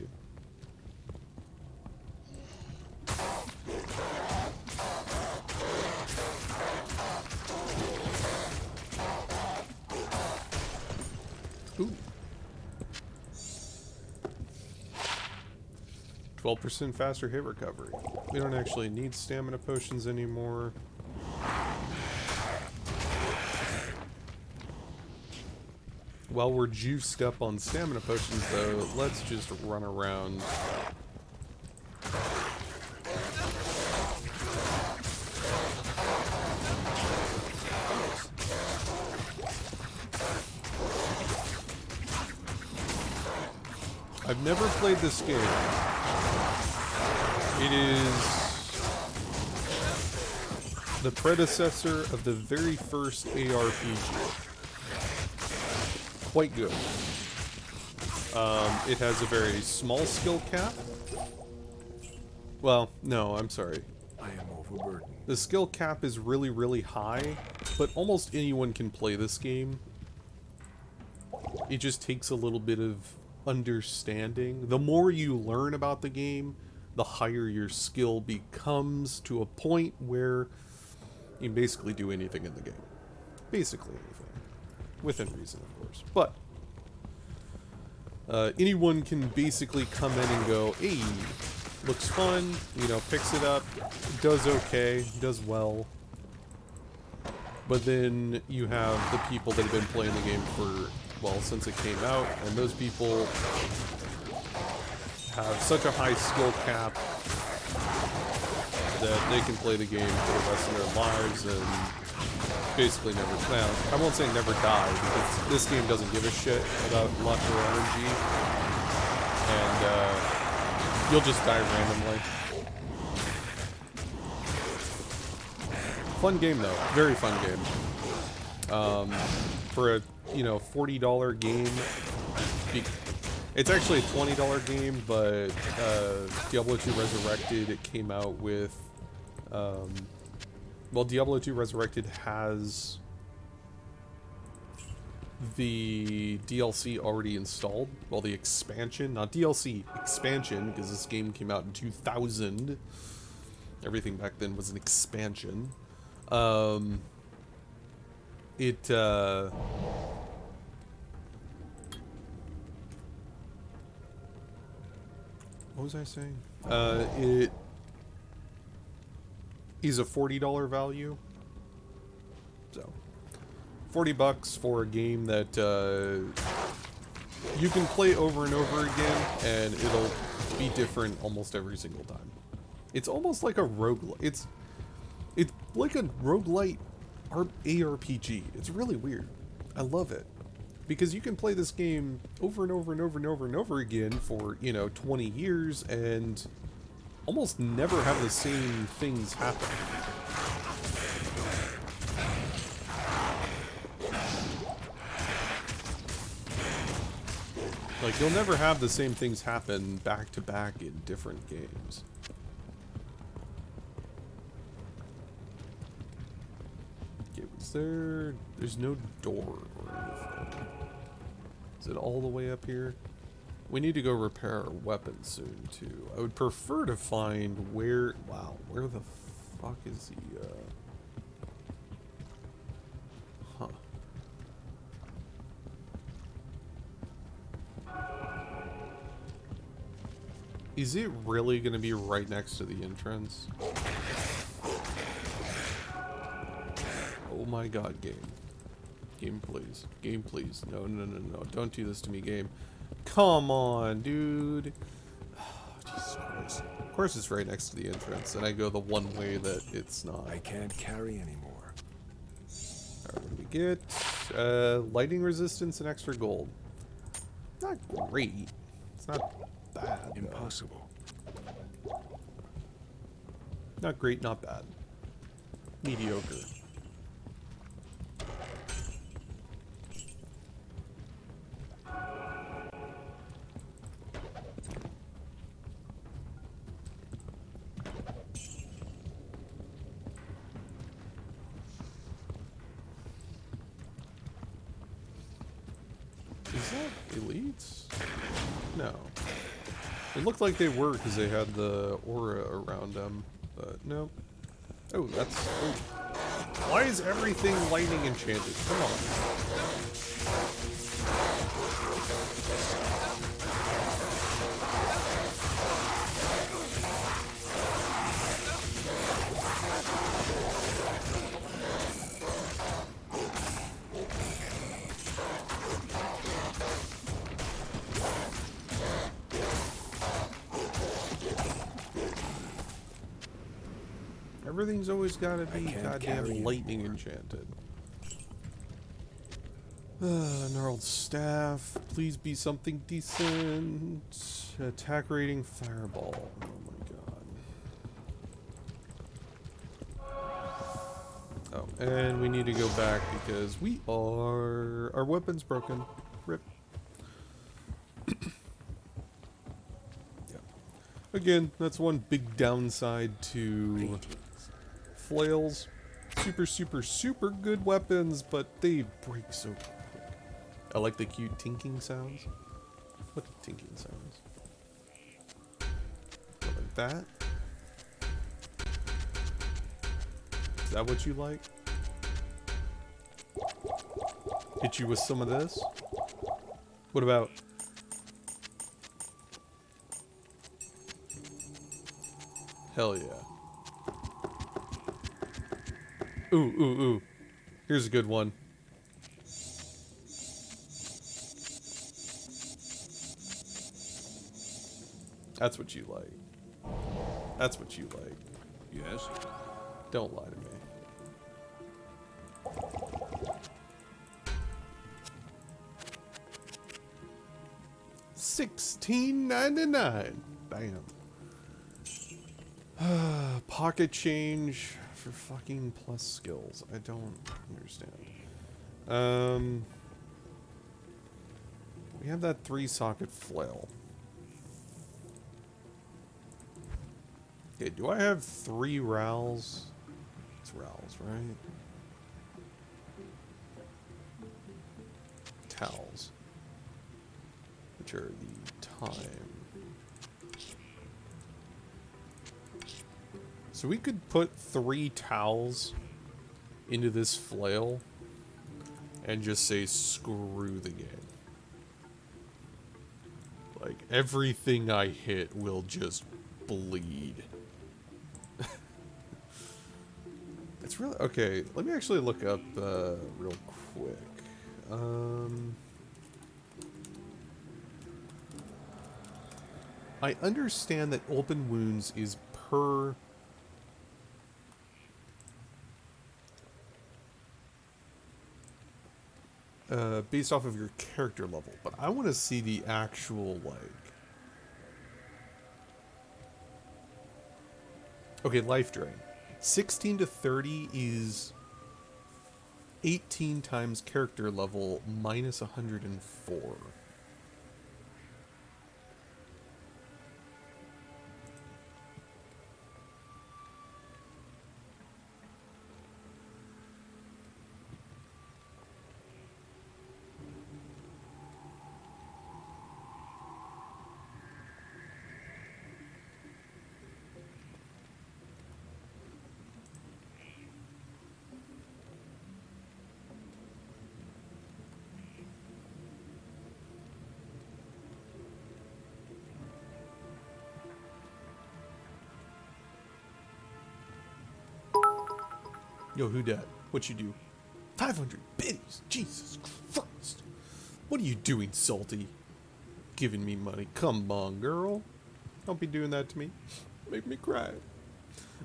Ooh. 12% faster hit recovery. We don't actually need stamina potions anymore. While we're juiced up on stamina potions, though, let's just run around. I've never played this game. It is the predecessor of the very first ARPG. Quite good. It has a very small skill cap. Well, no, I'm sorry. I am overburdened. The skill cap is really, really high, but almost anyone can play this game. It just takes a little bit of understanding. The more you learn about the game, the higher your skill becomes, to a point where you can basically do anything in the game. Basically anything. Within reason, of course. But anyone can basically come in and go, hey, looks fun, you know, picks it up, does okay, does well. But then you have the people that have been playing the game for, well, since it came out, and those people have such a high skill cap that they can play the game for the rest of their lives and basically never, well, I won't say never die, because this game doesn't give a shit about luck or energy, and you'll just die randomly. Fun game though, very fun game. For a, you know, $40 game, it's actually a $20 game, but Diablo 2 Resurrected, it came out with, well, Diablo 2 Resurrected has the DLC already installed. Well, the expansion, not DLC, expansion, because this game came out in 2000. Everything back then was an expansion. What was I saying? It is a $40 value. So, $40 for a game that you can play over and over again, and it'll be different almost every single time. It's almost like a roguelite. It's like a roguelite ARPG. It's really weird. I love it. Because you can play this game over and over and over and over and over again for, you know, 20 years and almost never have the same things happen. Like, you'll never have the same things happen back to back in different games. Okay, there's no door or anything. Is it all the way up here? We need to go repair our weapon soon, too. I would prefer to find where... Wow, where the fuck is he, Huh. Is it really going to be right next to the entrance? Oh my god, game. Game, please. Game, please. No, no, no, no. Don't do this to me, game. Come on, dude. Jesus Christ. Of course it's right next to the entrance, and I go the one way that it's not. I can't carry anymore. Alright, what do we get? Lightning resistance and extra gold. Not great. It's not bad. Though. Impossible. Not great, not bad. Mediocre. Is that elites? No. It looked like they were because they had the aura around them, but no. Oh, that's... Oh. Why is everything lightning enchanted? Come on. Everything's always gotta be goddamn lightning enchanted. Gnarled staff. Please be something decent. Attack rating fireball. Oh my god. Oh, and we need to go back because our weapon's broken. Rip. Yeah. Again, that's one big downside to flails. Super, super, super good weapons, but they break so quick. I like the cute tinking sounds. What are tinking sounds? Go like that. Is that what you like? Hit you with some of this? What about... Hell yeah. Ooh, ooh, ooh. Here's a good one. That's what you like. That's what you like. Yes? Don't lie to me. $16.99. Bam. Pocket change for fucking plus skills. I don't understand. We have that 3-socket flail. Okay, do I have 3 rowels? It's rowels, right? Towels. Which are the time. So we could put 3 towels into this flail and just say screw the game. Like, everything I hit will just bleed. It's really... Okay, let me actually look up real quick. I understand that open wounds is per... based off of your character level, but I want to see the actual, like... Okay, life drain. 16 to 30 is 18 times character level minus 104. Yo, who dat? What you do? 500 biddies. Jesus Christ. What are you doing, Salty? Giving me money. Come on, girl. Don't be doing that to me. Make me cry.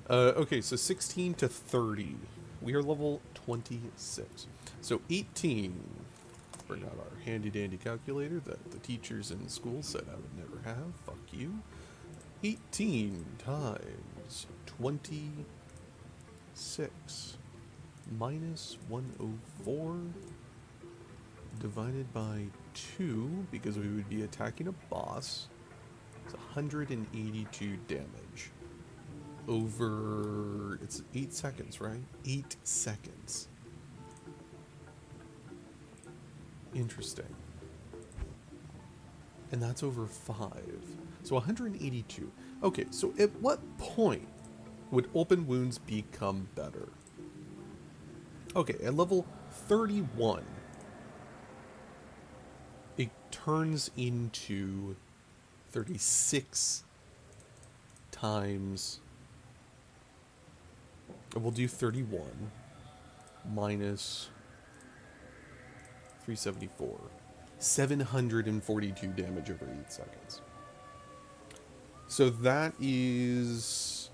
Okay, so 16 to 30. We are level 26. So 18. Bring out our handy dandy calculator that the teachers in school said I would never have. Fuck you. 18 times 26 minus 104 divided by 2, because we would be attacking a boss. It's 182 damage. Over, it's 8 seconds, right? 8 seconds. Interesting. And that's over 5. So 182. Okay, so at what point would open wounds become better? Okay, at level 31, it turns into 36 times... We'll do 31 minus 374. 742 damage over 8 seconds. So that is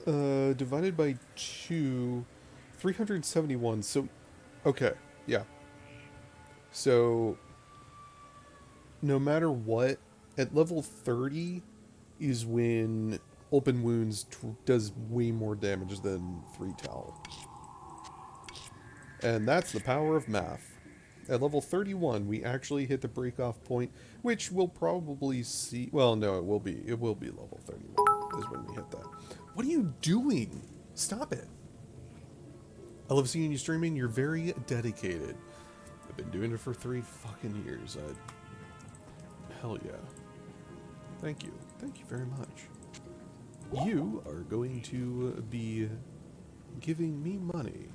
divided by 2, 371. So, okay, yeah. So, no matter what, at level 30 is when open wounds does way more damage than 3 towel. And that's the power of math. At level 31, we actually hit the break-off point, which we'll probably see... Well, no, it will be level 31 is when we hit that. What are you doing? Stop it. I love seeing you streaming. You're very dedicated. I've been doing it for 3 fucking years. Hell yeah. Thank you. Thank you very much. You are going to be giving me money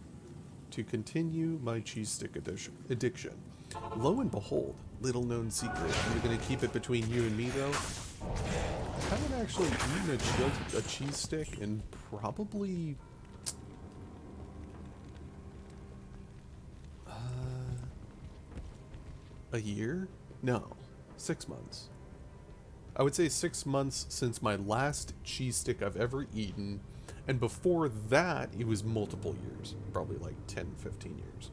to continue my cheese stick addiction. Lo and behold, little known secret. I'm going to keep it between you and me, though. I haven't actually eaten a cheese stick in probably... a year? No, 6 months. I would say 6 months since my last cheese stick I've ever eaten. And before that, it was multiple years. Probably like 10, 15 years.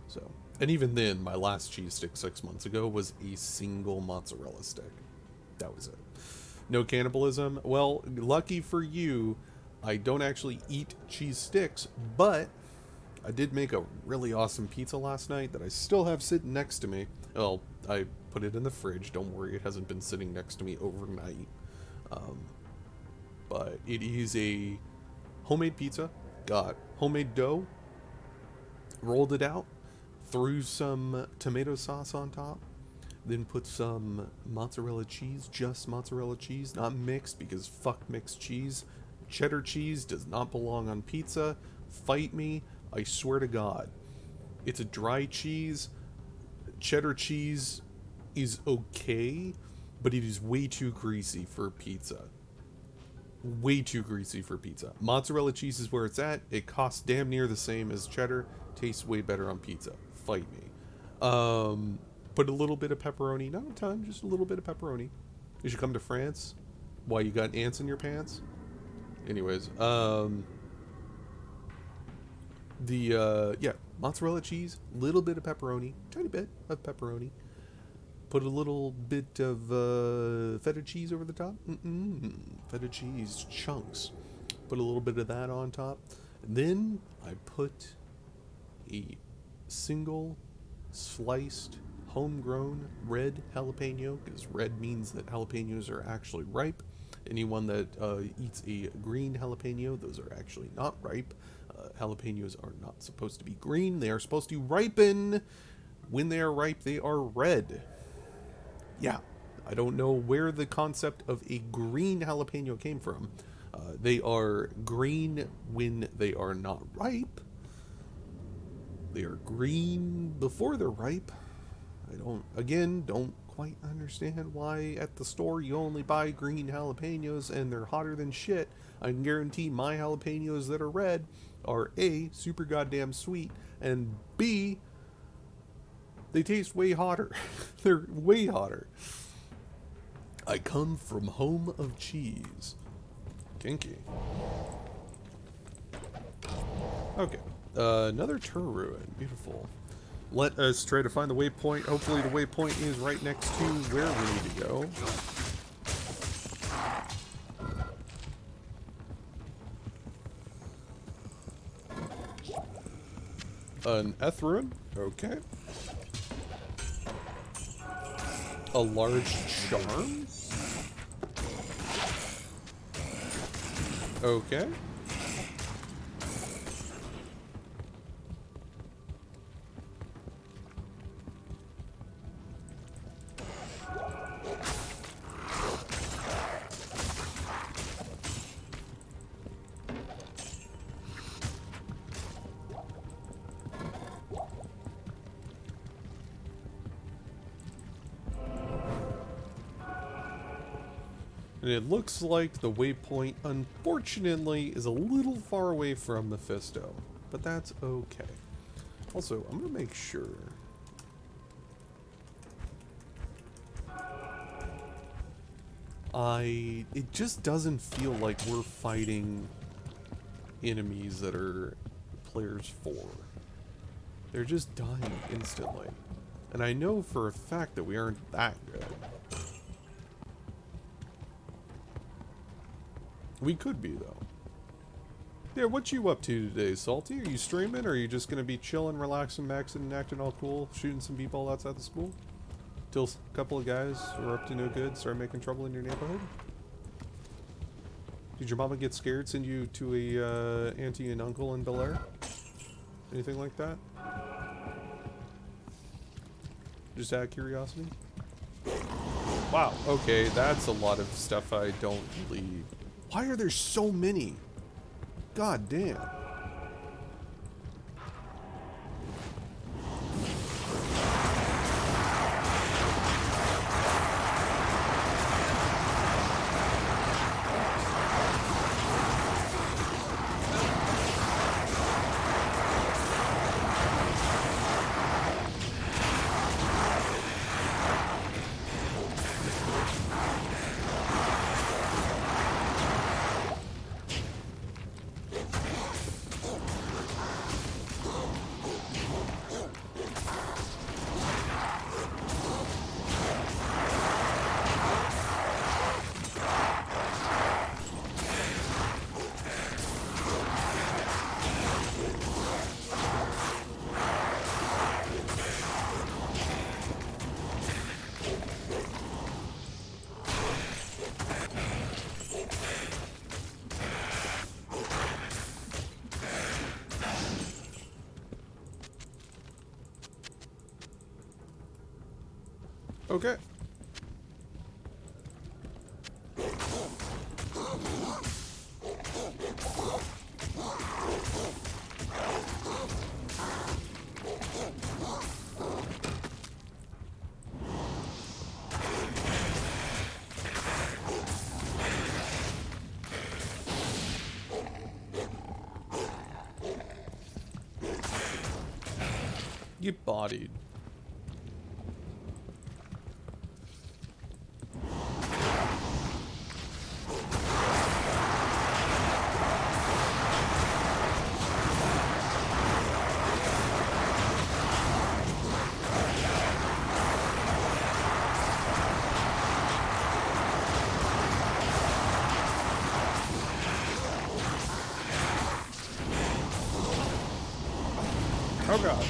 So, and even then, my last cheese stick 6 months ago was a single mozzarella stick. That was it. No cannibalism. Well, lucky for you, I don't actually eat cheese sticks, but I did make a really awesome pizza last night that I still have sitting next to me. Well, I put it in the fridge. Don't worry, it hasn't been sitting next to me overnight. But it is a homemade pizza. Got homemade dough. Rolled it out. Threw some tomato sauce on top. Then put some mozzarella cheese. Just mozzarella cheese. Not mixed, because fuck mixed cheese. Cheddar cheese does not belong on pizza. Fight me. I swear to God. It's a dry cheese. Cheddar cheese is okay, but it is way too greasy for pizza. Way too greasy for pizza. Mozzarella cheese is where it's at. It costs damn near the same as cheddar. Tastes way better on pizza. Fight me. Put a little bit of pepperoni. Not a ton, just a little bit of pepperoni. You should come to France. Why, you got ants in your pants? Anyways, yeah, mozzarella cheese, little bit of pepperoni, tiny bit of pepperoni. Put a little bit of feta cheese over the top. Feta cheese chunks. Put a little bit of that on top. And then I put a single sliced homegrown red jalapeno, because red means that jalapenos are actually ripe. Anyone that eats a green jalapeno, those are actually not ripe. Jalapenos are not supposed to be green. They are supposed to ripen. When they are ripe, they are red. Yeah, I don't know where the concept of a green jalapeno came from. They are green when they are not ripe. They are green before they're ripe. Don't quite understand why at the store you only buy green jalapenos and they're hotter than shit. I can guarantee my jalapenos that are red are A, super goddamn sweet, and B, they taste way hotter. They're way hotter. I come from home of cheese. Kinky. Okay. Another tur ruin. Beautiful. Let us try to find the waypoint. Hopefully the waypoint is right next to where we need to go. An Eth ruin? Okay. A large charm? Okay. And it looks like the waypoint, unfortunately, is a little far away from Mephisto. But that's okay. Also, I'm going to make sure. It just doesn't feel like we're fighting enemies that are players 4. They're just dying instantly. And I know for a fact that we aren't that good. We could be, though. Yeah, what you up to today, Salty? Are you streaming, or are you just going to be chilling, relaxing, maxing, and acting all cool, shooting some people outside the school? Till a couple of guys who are up to no good start making trouble in your neighborhood? Did your mama get scared, send you to a auntie and uncle in Bel Air? Anything like that? Just out of curiosity? Wow, okay, that's a lot of stuff I don't really... Why are there so many? God damn. Okay. Get bodied. Oh god.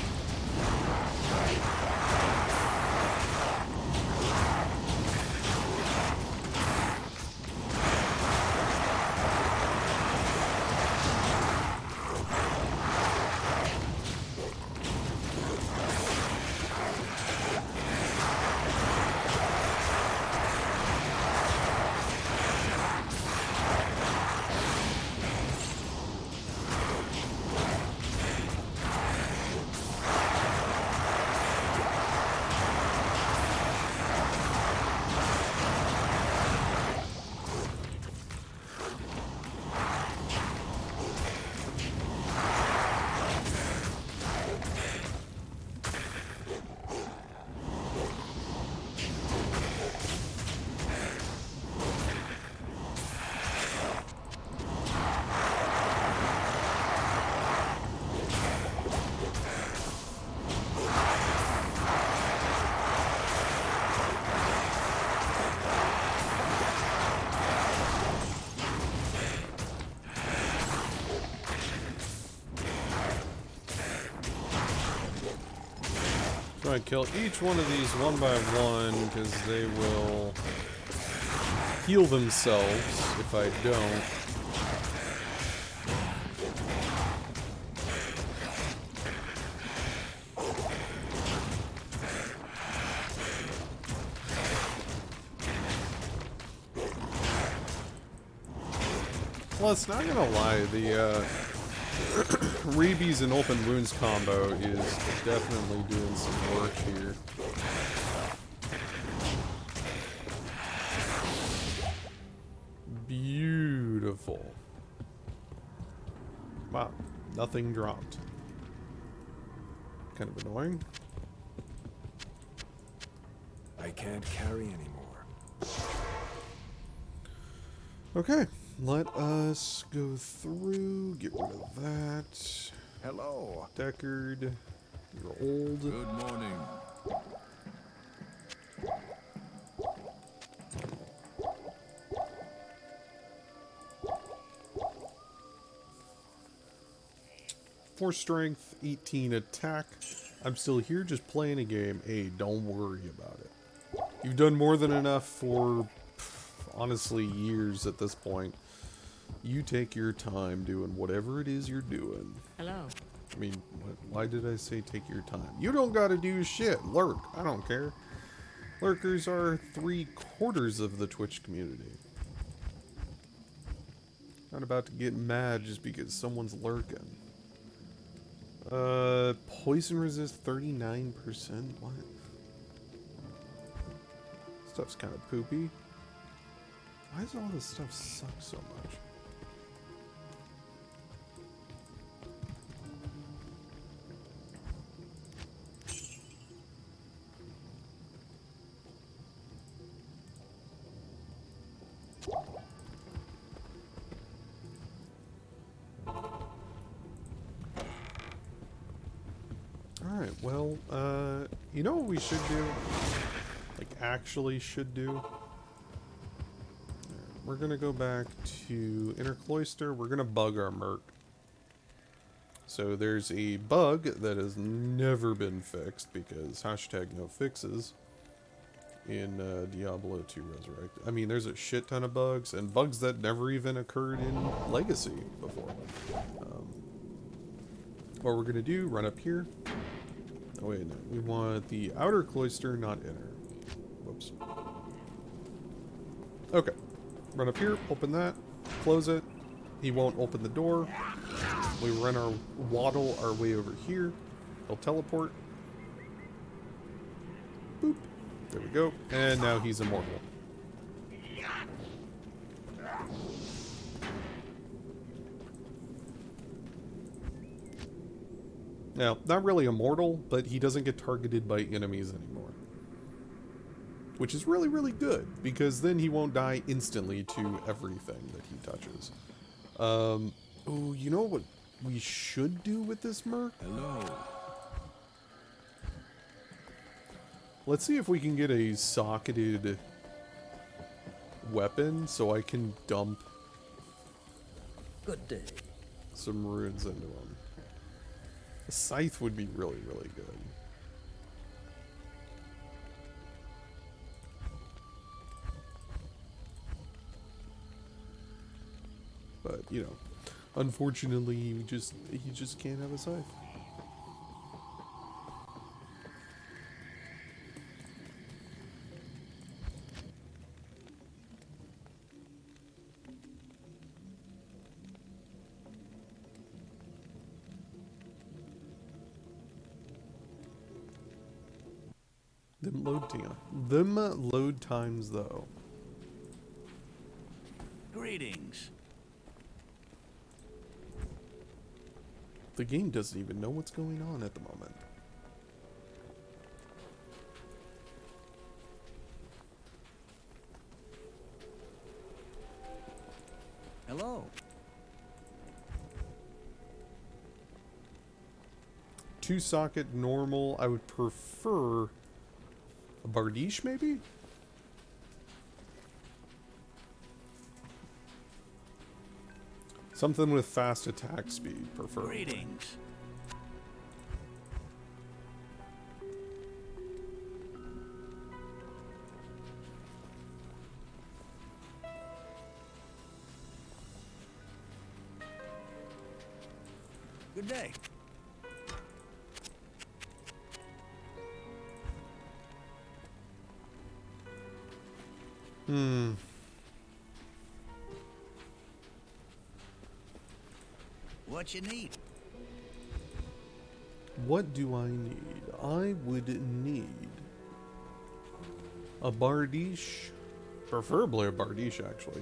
I'm gonna kill each one of these one by one because they will heal themselves if I don't. Plus, not gonna lie, the Rabies and Open Wounds combo is definitely doing some work here. Beautiful. Wow, nothing dropped. Kind of annoying. I can't carry anymore. Okay, let us go through, get rid of that. Hello. Deckard, you're old. Good morning. Four strength, 18 attack. I'm still here just playing a game. Hey, don't worry about it. You've done more than enough for, honestly, years at this point. You take your time doing whatever it is you're doing. Hello. I mean, why did I say take your time? You don't gotta do shit. Lurk. I don't care. Lurkers are 3/4 of the Twitch community. Not about to get mad just because someone's lurking. Poison resist 39%? What? Stuff's kind of poopy. Why does all this stuff suck so much? Alright, well, you know what we should do? Like, actually should do? We're gonna go back to Inner Cloister. We're gonna bug our merc. So there's a bug that has never been fixed because hashtag no fixes in Diablo 2 Resurrected. I mean, there's a shit ton of bugs, and bugs that never even occurred in Legacy before. What we're gonna do, run up here. Oh wait, no. We want the outer cloister, not inner. Whoops. Okay. Run up here, open that, close it. He won't open the door. We run our waddle our way over here. He'll teleport. Boop. There we go. And now he's immortal. Now, not really immortal, but he doesn't get targeted by enemies anymore. Which is really, really good, because then he won't die instantly to everything that he touches. Oh, you know what we should do with this merc? Hello. Let's see if we can get a socketed weapon so I can dump Good day. some runes into him. A scythe would be really, really good. But, you know, unfortunately, he just can't have a scythe. Them load times, though. Greetings. The game doesn't even know what's going on at the moment. Hello. 2-socket normal. I would prefer a Bardiche, maybe? Something with fast attack speed, preferably. Greetings. Good day. What you need? What do I need? I would need a bardiche, preferably a bardiche actually,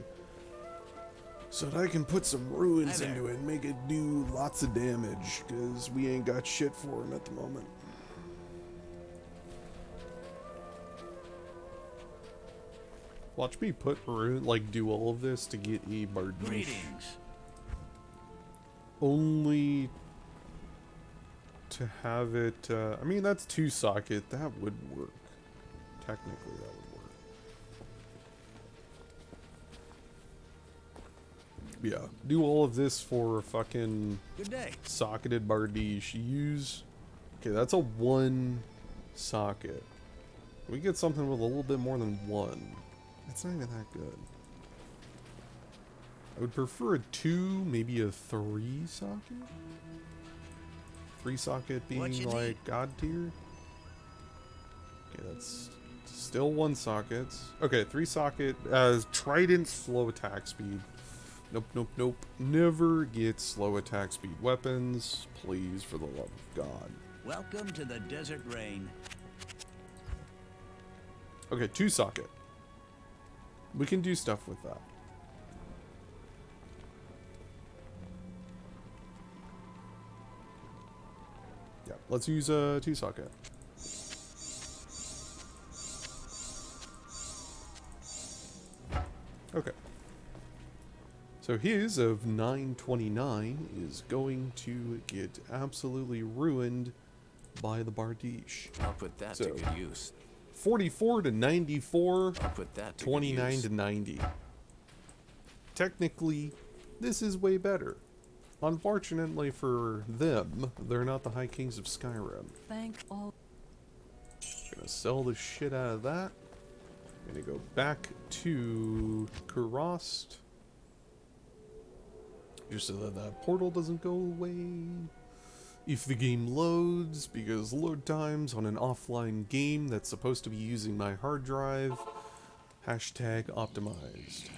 so that I can put some ruins Hi there. into it and make it do lots of damage, because we ain't got shit for him at the moment. Watch me put do all of this to get a bardiche. Greetings. Only to have it, I mean, that's 2 socket, that would work. Technically, that would work. Yeah, do all of this for fucking Good day. socketed bardiche. Use, okay, that's a 1 socket. We get something with a little bit more than 1. It's not even that good. I would prefer a 2, maybe a 3 socket? 3 socket What being you like need? god tier? Okay, that's still 1 socket. Okay, 3 socket, trident slow attack speed. Nope, nope, nope. Never get slow attack speed weapons, please, for the love of God. Welcome to the desert rain. Okay, 2 socket. We can do stuff with that. Yeah, let's use a 2 socket. Okay. So his of 929 is going to get absolutely ruined by the bardiche. I'll put that So- to good use. 44 to 94. I'll put that to 29 good use. to 90. Technically, this is way better. Unfortunately for them, they're not the High Kings of Skyrim. Thank all. Gonna sell the shit out of that. Gonna go back to Kurost. Just so that that portal doesn't go away. If the game loads, because load times on an offline game that's supposed to be using my hard drive, hashtag optimized.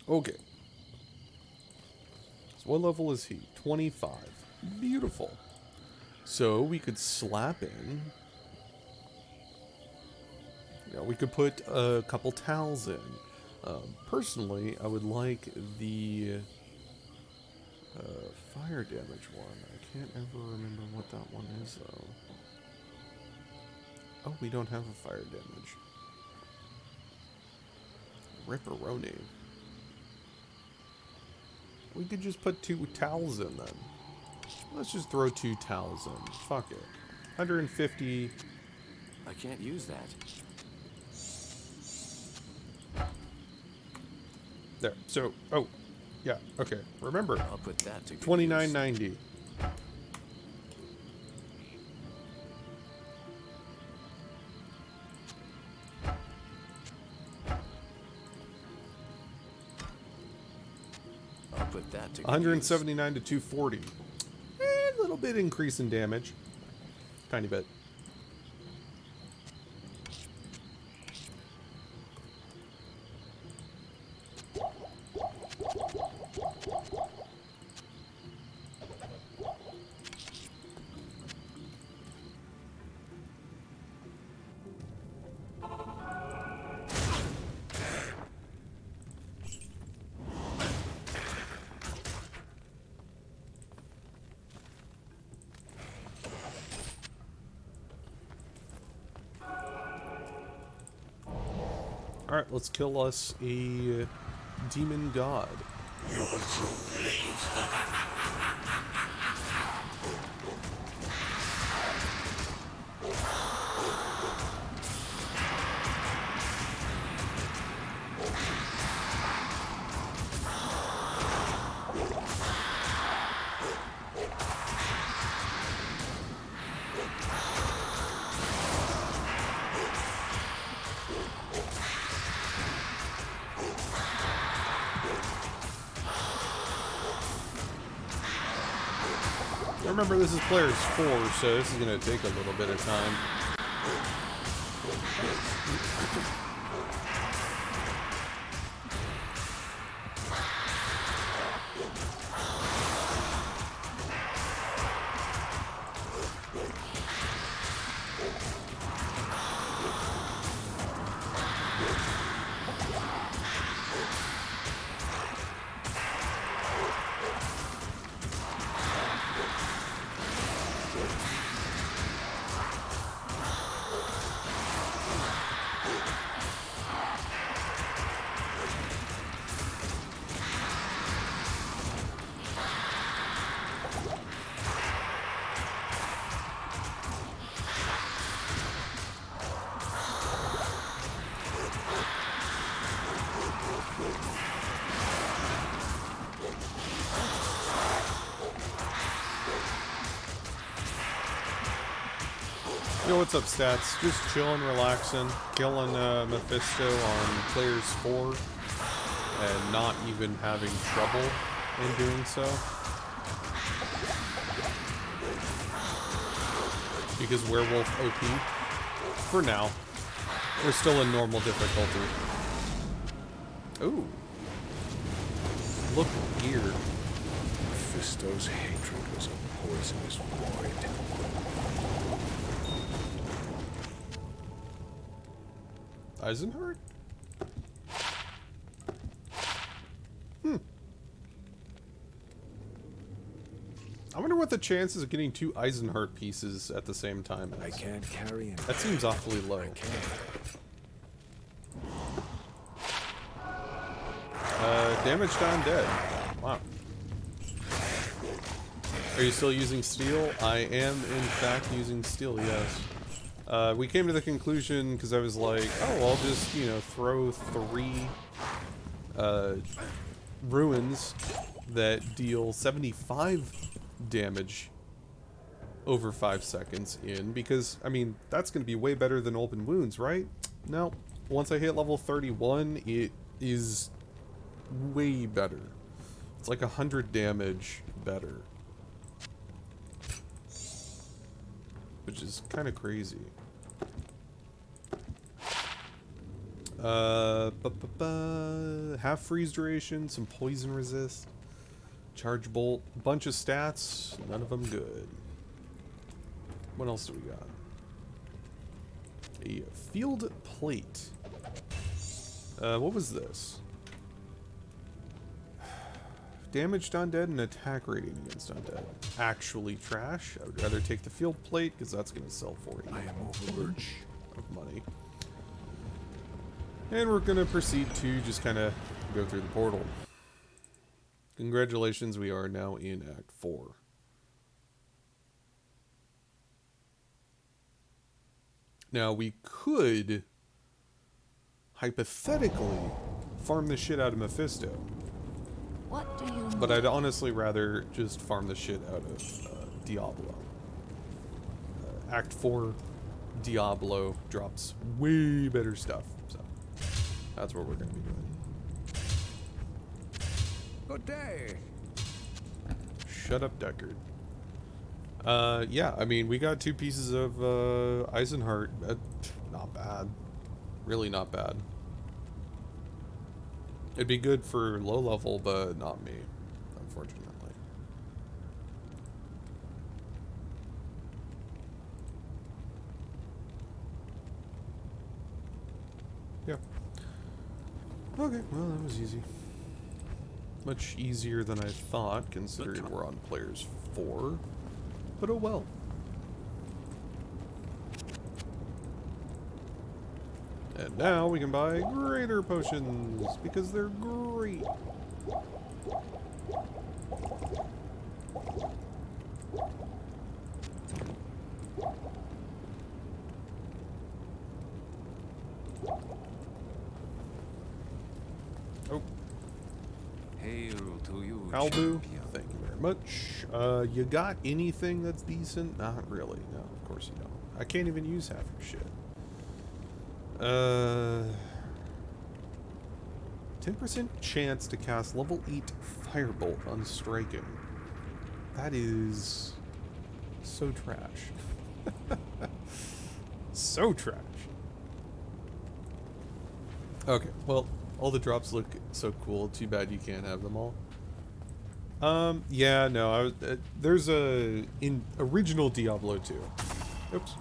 Okay. So what level is he? 25. Beautiful. So we could slap in. You know, we could put a couple towels in. Personally, I would like the fire damage one. I can't ever remember what that one is, though. Oh, we don't have a fire damage. Ripperoni. We could just put 2 towels in then. Let's just throw 2 towels in. Fuck it. 150. I can't use that. There. So, oh, yeah, okay. Remember, I'll put that to good use. 29.90. I'll put that to good 179 to 240. A little bit increase in damage. Tiny bit. Alright, let's kill us a demon god. Remember, this is players 4, so this is going to take a little bit of time. Yo, what's up, Stats? Just chilling, relaxing, killing Mephisto on players 4, and not even having trouble in doing so. Because Werewolf OP. For now. We're still in normal difficulty. Ooh. Look here. Mephisto's hatred was a poisonous void. Eisenhart? I wonder what the chances of getting 2 Eisenhart pieces at the same time is. I can't carry him. That seems awfully low. I can't. Damaged undead. Wow. Are you still using steel? I am, in fact, using steel, yes. We came to the conclusion, because I was like, oh, I'll just, you know, throw 3 ruins that deal 75 damage over 5 seconds in, because, I mean, that's going to be way better than open wounds, right? No. Once I hit level 31, it is way better. It's like 100 damage better. Which is kind of crazy. Half freeze duration, some poison resist, charge bolt, bunch of stats, none of them good. What else do we got? A field plate. What was this? Damaged undead and attack rating against undead. Actually trash. I would rather take the field plate because that's going to sell for you. I am overburdened Of money. And we're going to proceed to just kind of go through the portal. Congratulations, we are now in Act 4. Now, we could hypothetically farm the shit out of Mephisto. What do you But I'd honestly rather just farm the shit out of Diablo. Act 4 Diablo drops way better stuff. So that's what we're going to be doing. Good day. Shut up, Deckard. Yeah, I mean, we got 2 pieces of Eisenhart. Not bad. Really not bad. It'd be good for low level, but not me, unfortunately. Yeah. Okay, well, that was easy. Much easier than I thought, considering we're on players 4. But oh well. And now we can buy greater potions, because they're great. Oh. Hail to you, Albu, champion. thank you very much. You got anything that's decent? Not really. No, of course you don't. I can't even use half your shit. 10% chance to cast level 8 Firebolt on striking. That is So trash. So trash. Okay, well, all the drops look so cool. Too bad you can't have them all. Yeah, no, there's in original Diablo 2. Oops.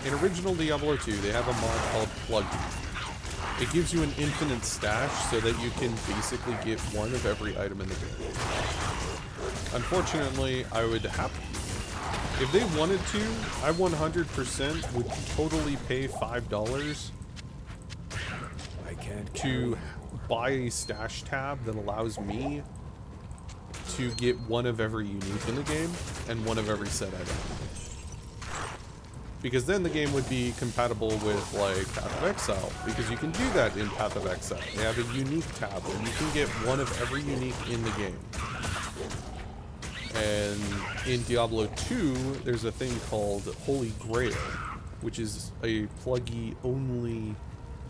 In original Diablo 2, they have a mod called Pluggy. It gives you an infinite stash so that you can basically get one of every item in the game. Unfortunately, I would have... If they wanted to, I 100% would totally pay $5 I can't to buy a stash tab that allows me to get one of every unique in the game and one of every set item. Because then the game would be compatible with, like, Path of Exile. Because you can do that in Path of Exile. They have a unique tab where you can get one of every unique in the game. And in Diablo 2, there's a thing called Holy Grail, which is a pluggy only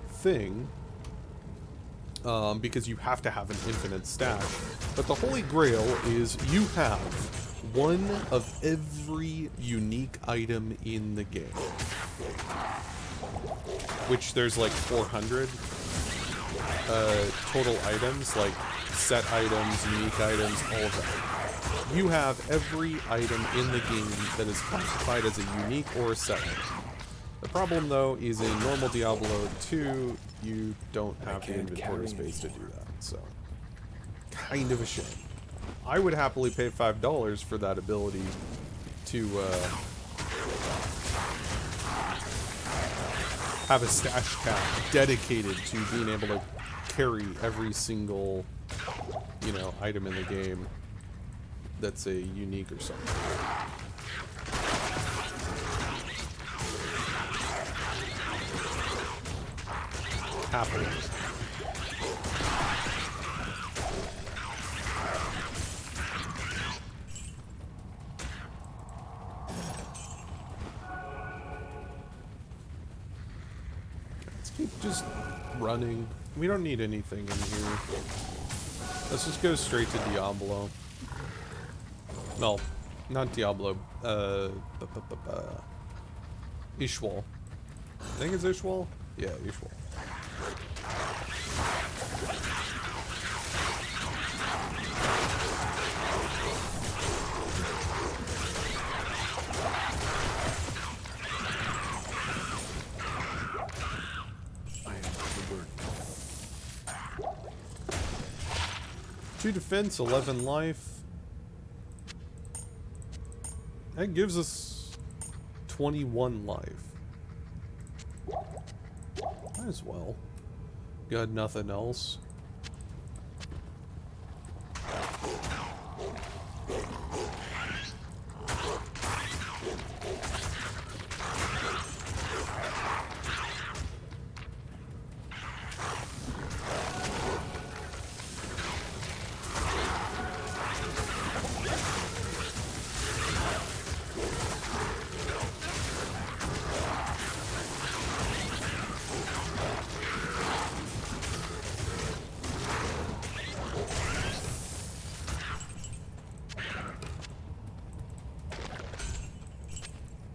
thing. Because you have to have an infinite stash. But the Holy Grail is you have one of every unique item in the game. Which there's like 400 total items, like set items, unique items, all of that. You have every item in the game that is classified as a unique or a set item. The problem, though, is in normal Diablo 2, you don't have the inventory space to do that, so kind of a shame. I would happily pay $5 for that ability to have a stash tab dedicated to being able to carry every single, you know, item in the game that's a unique or something. Happily. Let's keep just running. We don't need anything in here. Let's just go straight to Diablo. No, not Diablo. Ishwal. I think it's Ishwal? Yeah, Ishwal. I am overburdened. 2 defense, 11 life. That gives us 21 life. Might as well. Got nothing else.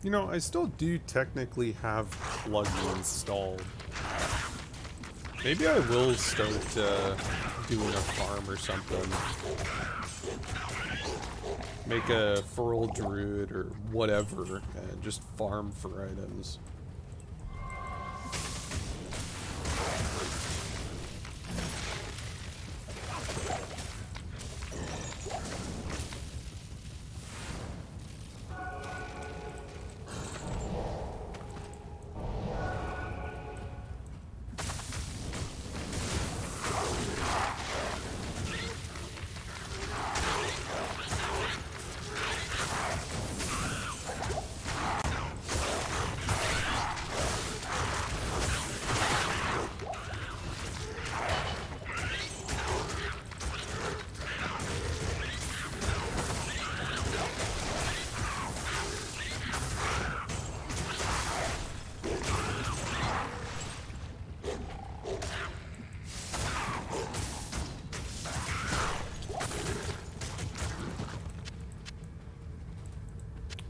You know, I still do technically have Pluggy installed. Maybe I will start doing a farm or something. Make a Feral Druid or whatever and just farm for items.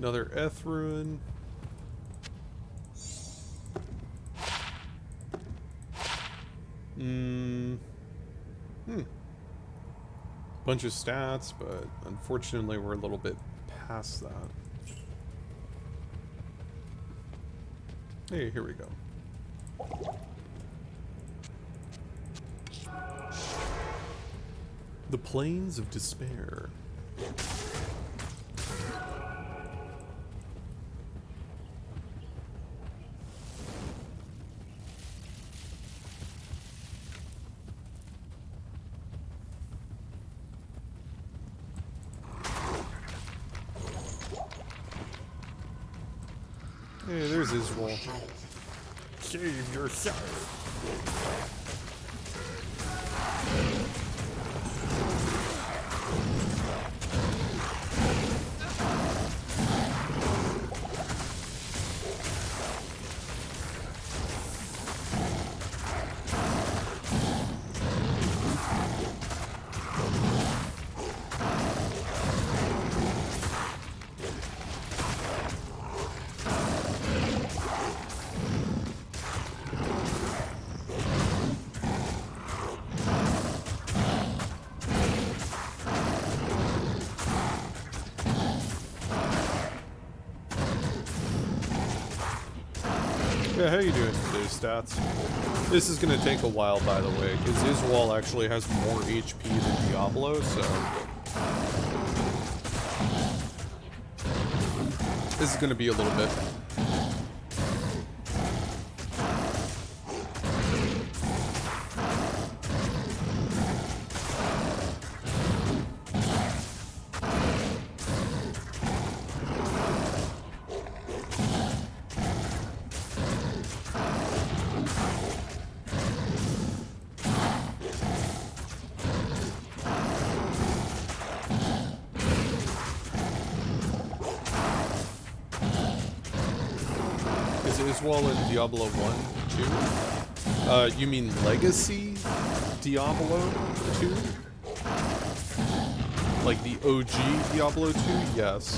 Another Eth ruin. Bunch of stats, but unfortunately we're a little bit past that. Hey, here we go. The Plains of Despair. Hey, there's Israel. Save yourself. Yeah, how you doing today, stats? This is going to take a while, by the way, because Israel actually has more HP than Diablo, so... This is going to be a little bit. Well, in Diablo 1, 2? You mean Legacy Diablo 2? Like the OG Diablo 2? Yes.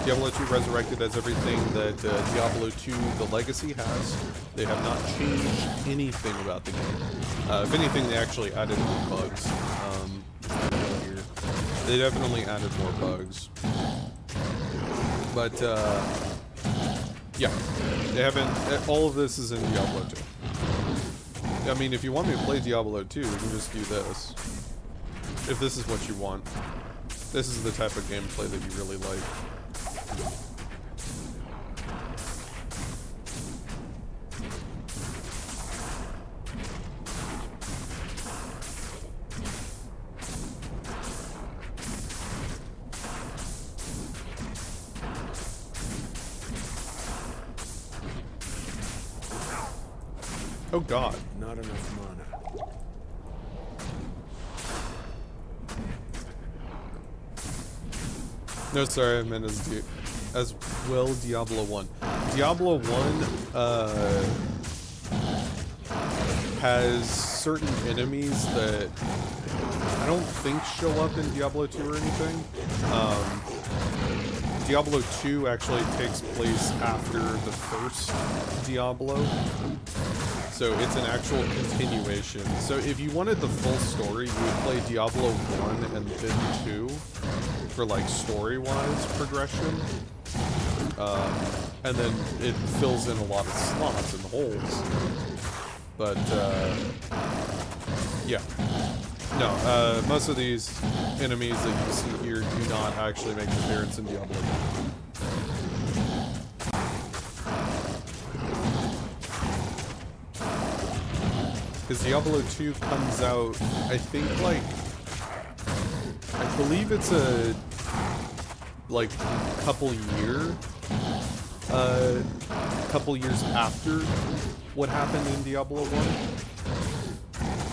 Diablo 2 Resurrected has everything that Diablo 2 the Legacy has. They have not changed anything about the game. If anything, they actually added more bugs. Here. They definitely added more bugs. But, yeah, they haven't. All of this is in Diablo 2. I mean, if you want me to play Diablo 2, you can just do this. If this is what you want. This is the type of gameplay that you really like. Oh god. Not enough mana. No, sorry, I meant as well Diablo 1. Diablo 1 has certain enemies that I don't think show up in Diablo 2 or anything. Diablo 2 actually takes place after the first Diablo. So it's an actual continuation. So if you wanted the full story, you would play Diablo 1 and then 2 for like story-wise progression. And then it fills in a lot of slots and holes. But yeah. No, most of these enemies that you see here do not actually make an appearance in Diablo 1. Because Diablo 2 comes out, I think, like, I believe it's a, like, couple years after what happened in Diablo 1.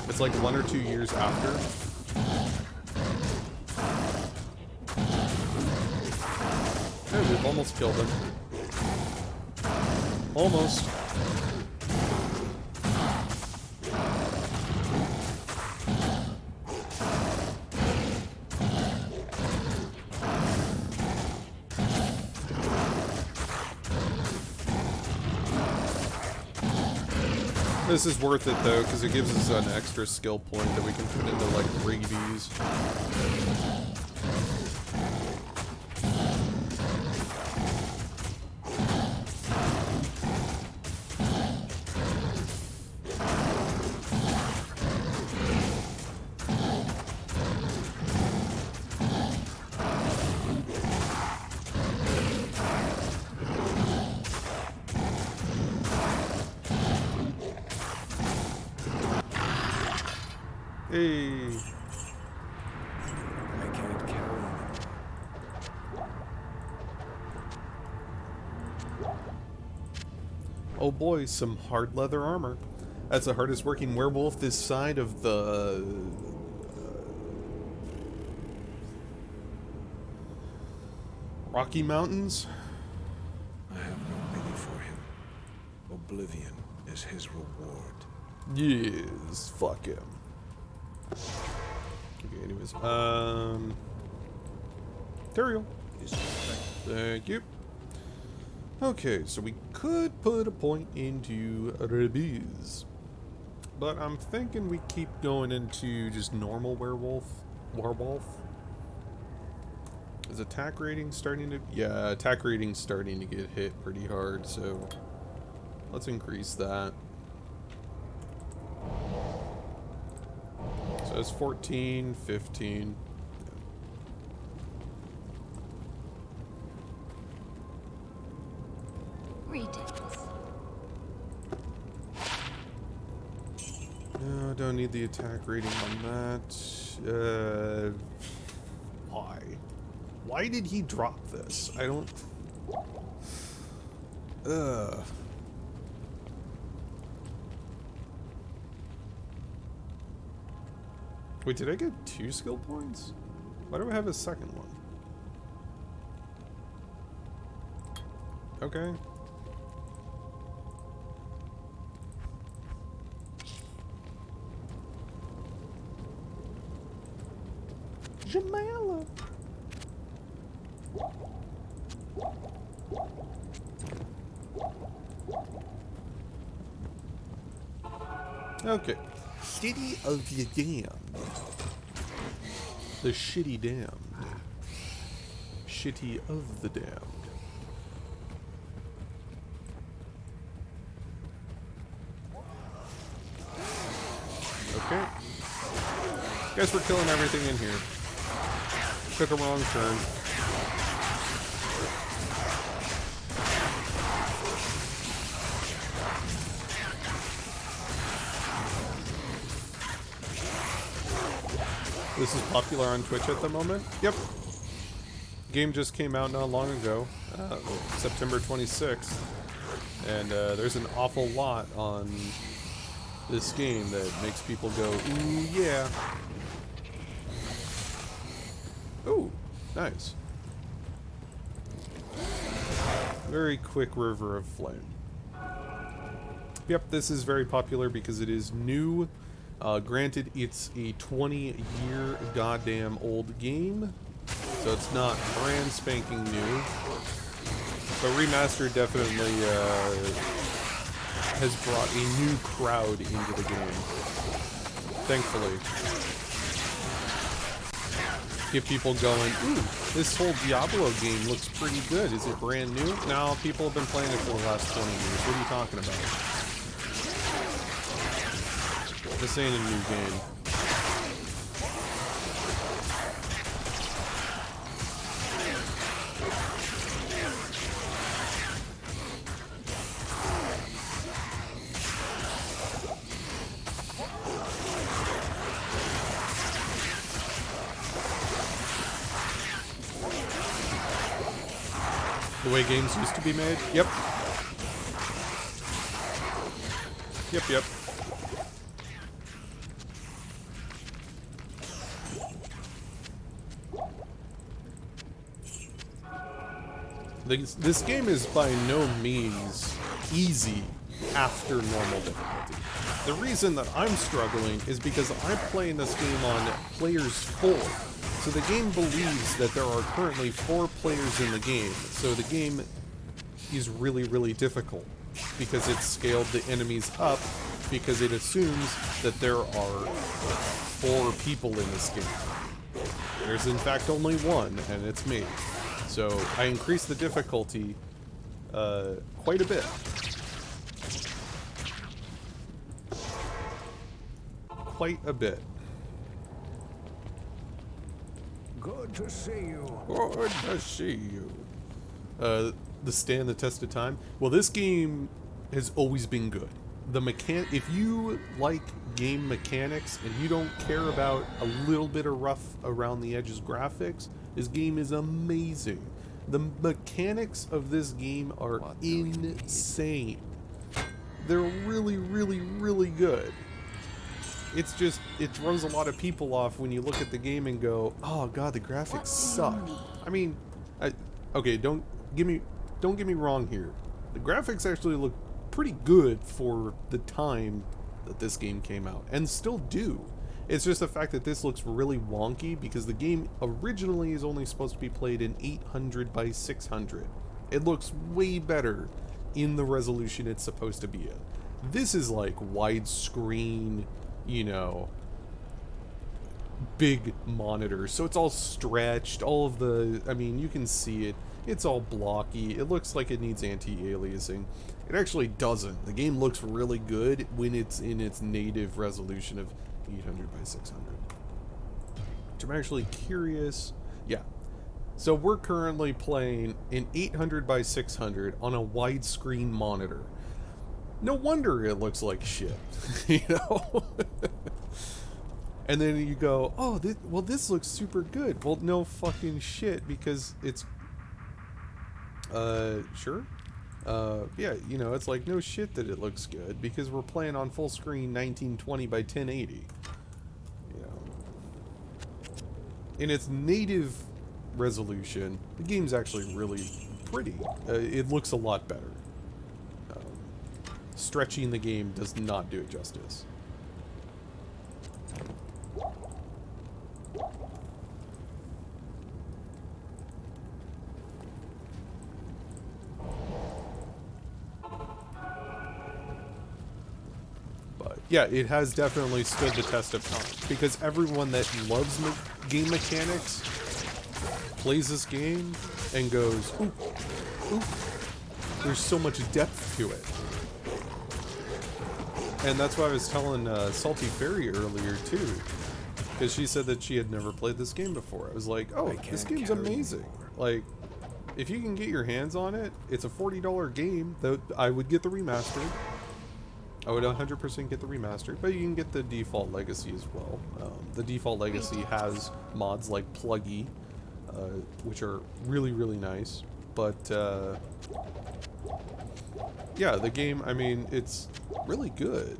It's like 1 or 2 years after. Hey, we've almost killed him. Almost. This is worth it though, because it gives us an extra skill point that we can put into like rabies. Hey. I can't carry anymore. Oh boy, some hard leather armor. That's the hardest working werewolf this side of the... Rocky Mountains? I have no pity for him. Oblivion is his reward. Yes, fuck him. Okay, anyways, Teriel. Thank you. Okay, so we could put a point into rabies. But I'm thinking we keep going into just normal Warewolf. Is attack rating starting to... Yeah, attack rating's starting to get hit pretty hard, so let's increase that. So it's 14, 15. Greetings. No, don't need the attack rating on that. Why? Why did he drop this? I don't... Wait, did I get 2 skill points? Why do I have a second one? Okay. Jamala. Okay. City of the Damned. The Shitty Damned. Shitty of the Damned. Okay. Guess we're killing everything in here. Took a wrong turn. This is popular on Twitch at the moment. Yep. Game just came out not long ago, September 26th. And there's an awful lot on this game that makes people go, ooh, yeah. Ooh, nice. Very quick river of flame. Yep, this is very popular because it is new. Granted, it's a 20-year goddamn old game, so it's not brand spanking new. But Remastered definitely has brought a new crowd into the game. Thankfully. Get people going, ooh, this whole Diablo game looks pretty good. Is it brand new? No, people have been playing it for the last 20 years. What are you talking about? This ain't a new game. The way games used to be made? Yep. Yep. This game is by no means easy after normal difficulty. The reason that I'm struggling is because I'm playing this game on players 4. So the game believes that there are currently 4 players in the game. So the game is really, really difficult because it's scaled the enemies up because it assumes that there are 4 people in this game. There's in fact only one, and it's me. So I increased the difficulty quite a bit. Quite a bit. Good to see you. Good to see you. The stand the test of time. Well, this game has always been good. If you like game mechanics and you don't care about a little bit of rough around the edges graphics, this game is amazing. The mechanics of this game are insane. They're really, really, really good. It's just, it throws a lot of people off when you look at the game and go, oh god, the graphics suck. I mean, okay, don't get me wrong here. The graphics actually look pretty good for the time that this game came out, and still do. It's just the fact that this looks really wonky because the game originally is only supposed to be played in 800 by 600. It looks way better in the resolution it's supposed to be in. This is like widescreen, you know, big monitor, so it's all stretched, all of the, I mean, you can see it, it's all blocky, it looks like it needs anti-aliasing. It actually doesn't. The game looks really good when it's in its native resolution of 800 by 600. Which I'm actually curious, yeah. So we're currently playing in 800 by 600 on a widescreen monitor. No wonder it looks like shit, you know? And then you go, oh, well, this looks super good. Well, no fucking shit, because it's, sure? Yeah, you know, it's like, no shit that it looks good, because we're playing on full screen 1920 by 1080. You know? In its native resolution, the game's actually really pretty. It looks a lot better. Stretching the game does not do it justice. But yeah, it has definitely stood the test of time, because everyone that loves game mechanics plays this game and goes, ooh, ooh, there's so much depth to it. And that's why I was telling Salty Fairy earlier, too. Because she said that she had never played this game before. I was like, oh, this game's amazing. Like, if you can get your hands on it, it's a $40 game. Though I would get the remastered. I would 100% get the remastered. But you can get the default legacy as well. The default legacy has mods like Pluggy, which are really, really nice. But, yeah, the game, I mean, it's really good.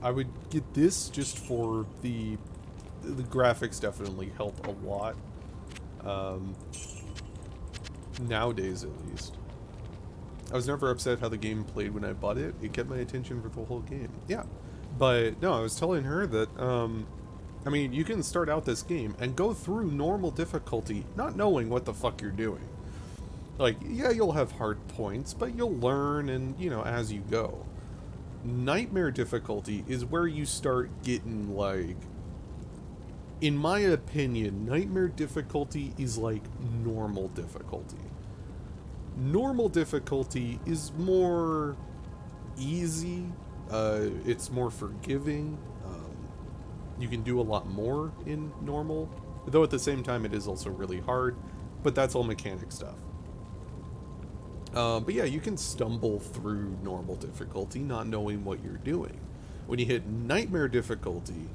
I would get this just for the graphics definitely help a lot. Nowadays, at least. I was never upset how the game played when I bought it. It kept my attention for the whole game. Yeah. But, no, I was telling her that, I mean, you can start out this game and go through normal difficulty, not knowing what the fuck you're doing. Like, yeah, you'll have hard points, but you'll learn and, you know, as you go. Nightmare difficulty is where you start getting, like... In my opinion, nightmare difficulty is like normal difficulty. Normal difficulty is more easy, it's more forgiving, you can do a lot more in normal, though at the same time it is also really hard, but that's all mechanic stuff. But yeah, you can stumble through normal difficulty, not knowing what you're doing. When you hit nightmare difficulty,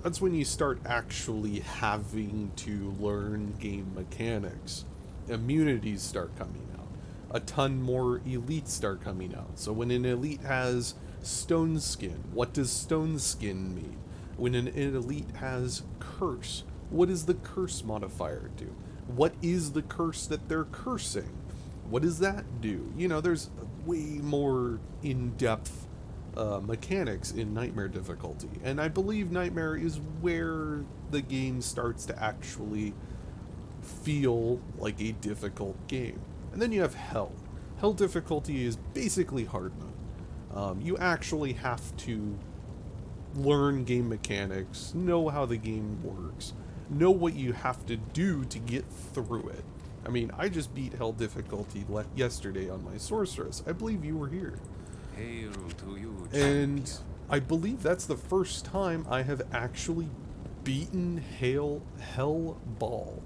that's when you start actually having to learn game mechanics. Immunities start coming out. A ton more elites start coming out. So when an elite has stone skin, what does stone skin mean? When an elite has curse, what does the curse modifier do? What is the curse that they're cursing? What does that do? You know, there's way more in-depth mechanics in Nightmare difficulty. And I believe Nightmare is where the game starts to actually feel like a difficult game. And then you have Hell. Hell difficulty is basically hard mode. You actually have to learn game mechanics, know how the game works, know what you have to do to get through it. I mean, I just beat Hell difficulty yesterday on my sorceress. I believe you were here. Hail to you, And champion. I believe that's the first time I have actually beaten Hell Ball.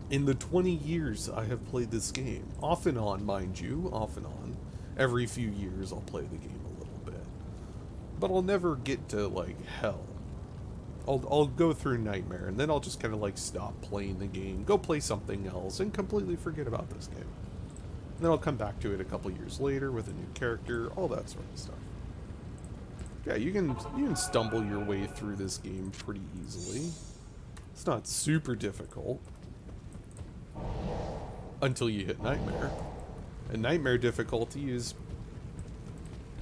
In the 20 years I have played this game. Off and on, mind you, off and on. Every few years I'll play the game a little bit. But I'll never get to, like, Hell. I'll go through Nightmare, and then I'll just kind of, like, stop playing the game, go play something else, and completely forget about this game. And then I'll come back to it a couple years later with a new character, all that sort of stuff. Yeah, you can stumble your way through this game pretty easily. It's not super difficult. Until you hit Nightmare. And Nightmare difficulty is,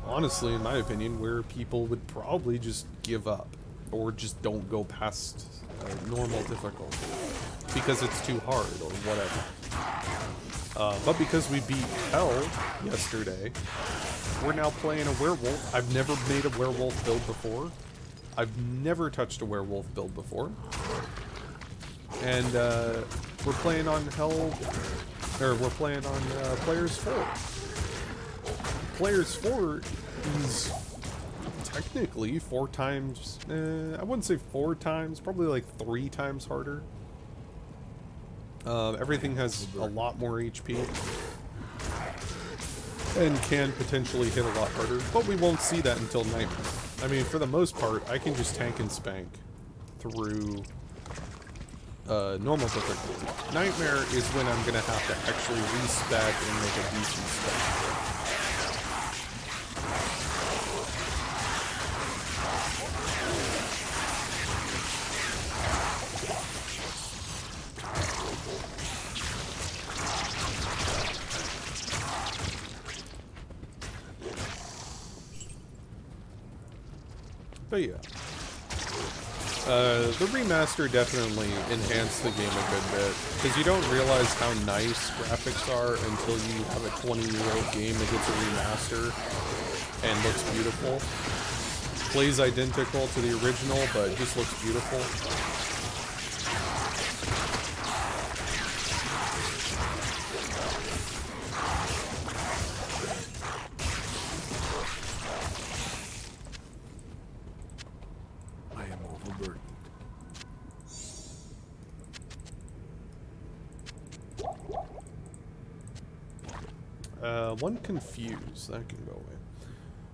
honestly, in my opinion, where people would probably just give up. Or just don't go past normal difficulty. Because it's too hard, or whatever. But because we beat Hell yesterday, we're now playing a werewolf. I've never made a werewolf build before. I've never touched a werewolf build before. And we're playing on we're playing on Players 4. Players 4 is technically 4 times, I wouldn't say 4 times, probably like 3 times harder. Everything has a lot more HP. And can potentially hit a lot harder, but we won't see that until Nightmare. I mean, for the most part, I can just tank and spank through normal difficulty. Nightmare is when I'm gonna have to actually respec and make a decent spec. But yeah. The remaster definitely enhanced the game a good bit, because you don't realize how nice graphics are until you have a 20-year-old game that gets a remaster and looks beautiful. Plays identical to the original, but just looks beautiful. One confuse, that can go away.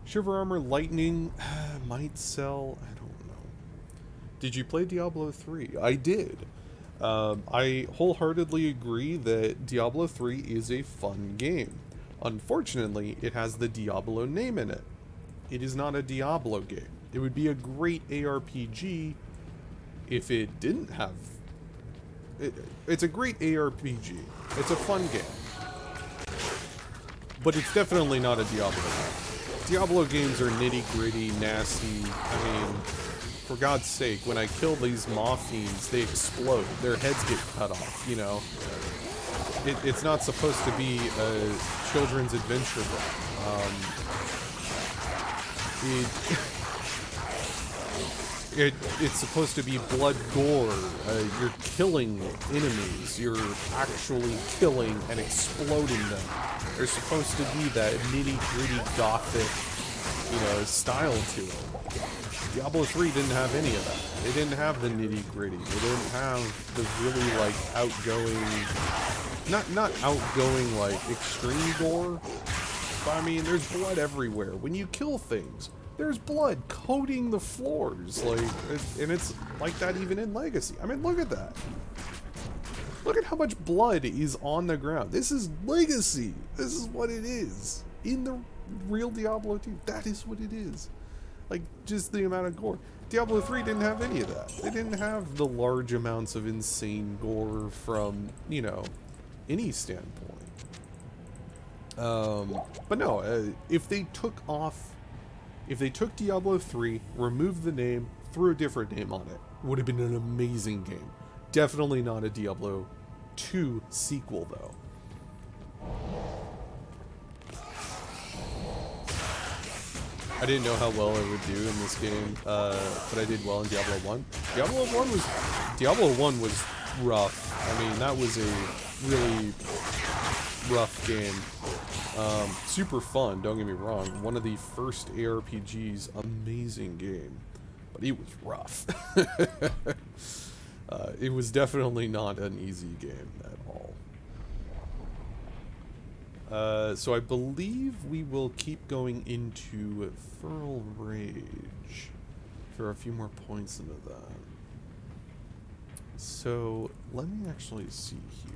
Shiver Armor Lightning might sell, I don't know. Did you play Diablo 3? I did. I wholeheartedly agree that Diablo 3 is a fun game. Unfortunately, it has the Diablo name in it. It is not a Diablo game. It would be a great ARPG if it didn't have... It's a great ARPG. It's a fun game. But it's definitely not a Diablo game. Diablo games are nitty-gritty, nasty. I mean, for God's sake, when I kill these Maw Fiends, they explode. Their heads get cut off, you know. It's not supposed to be a children's adventure book. It's supposed to be blood gore. You're killing enemies. You're actually killing and exploding them. There's supposed to be that nitty-gritty gothic, you know, style to it. Diablo 3 didn't have any of that. They didn't have the nitty-gritty. They didn't have the really, like, outgoing... Not outgoing, like, extreme gore. But, I mean, there's blood everywhere. When you kill things, there's blood coating the floors. Like, and it's like that even in Legacy. I mean, look at that. Look at how much blood is on the ground. This is Legacy. This is what it is. In the real Diablo 2, that is what it is. Like, just the amount of gore. Diablo 3 didn't have any of that. They didn't have the large amounts of insane gore from, you know, any standpoint. But no, if they took Diablo 3, removed the name, threw a different name on it, would have been an amazing game. Definitely not a Diablo 2 sequel, though. I didn't know how well I would do in this game, but I did well in Diablo 1. Diablo 1 was rough. I mean, that was a really rough game. Super fun, don't get me wrong. One of the first ARPGs, amazing game. But it was rough. It was definitely not an easy game at all. So I believe we will keep going into Feral Rage for a few more points into that. So let me actually see here.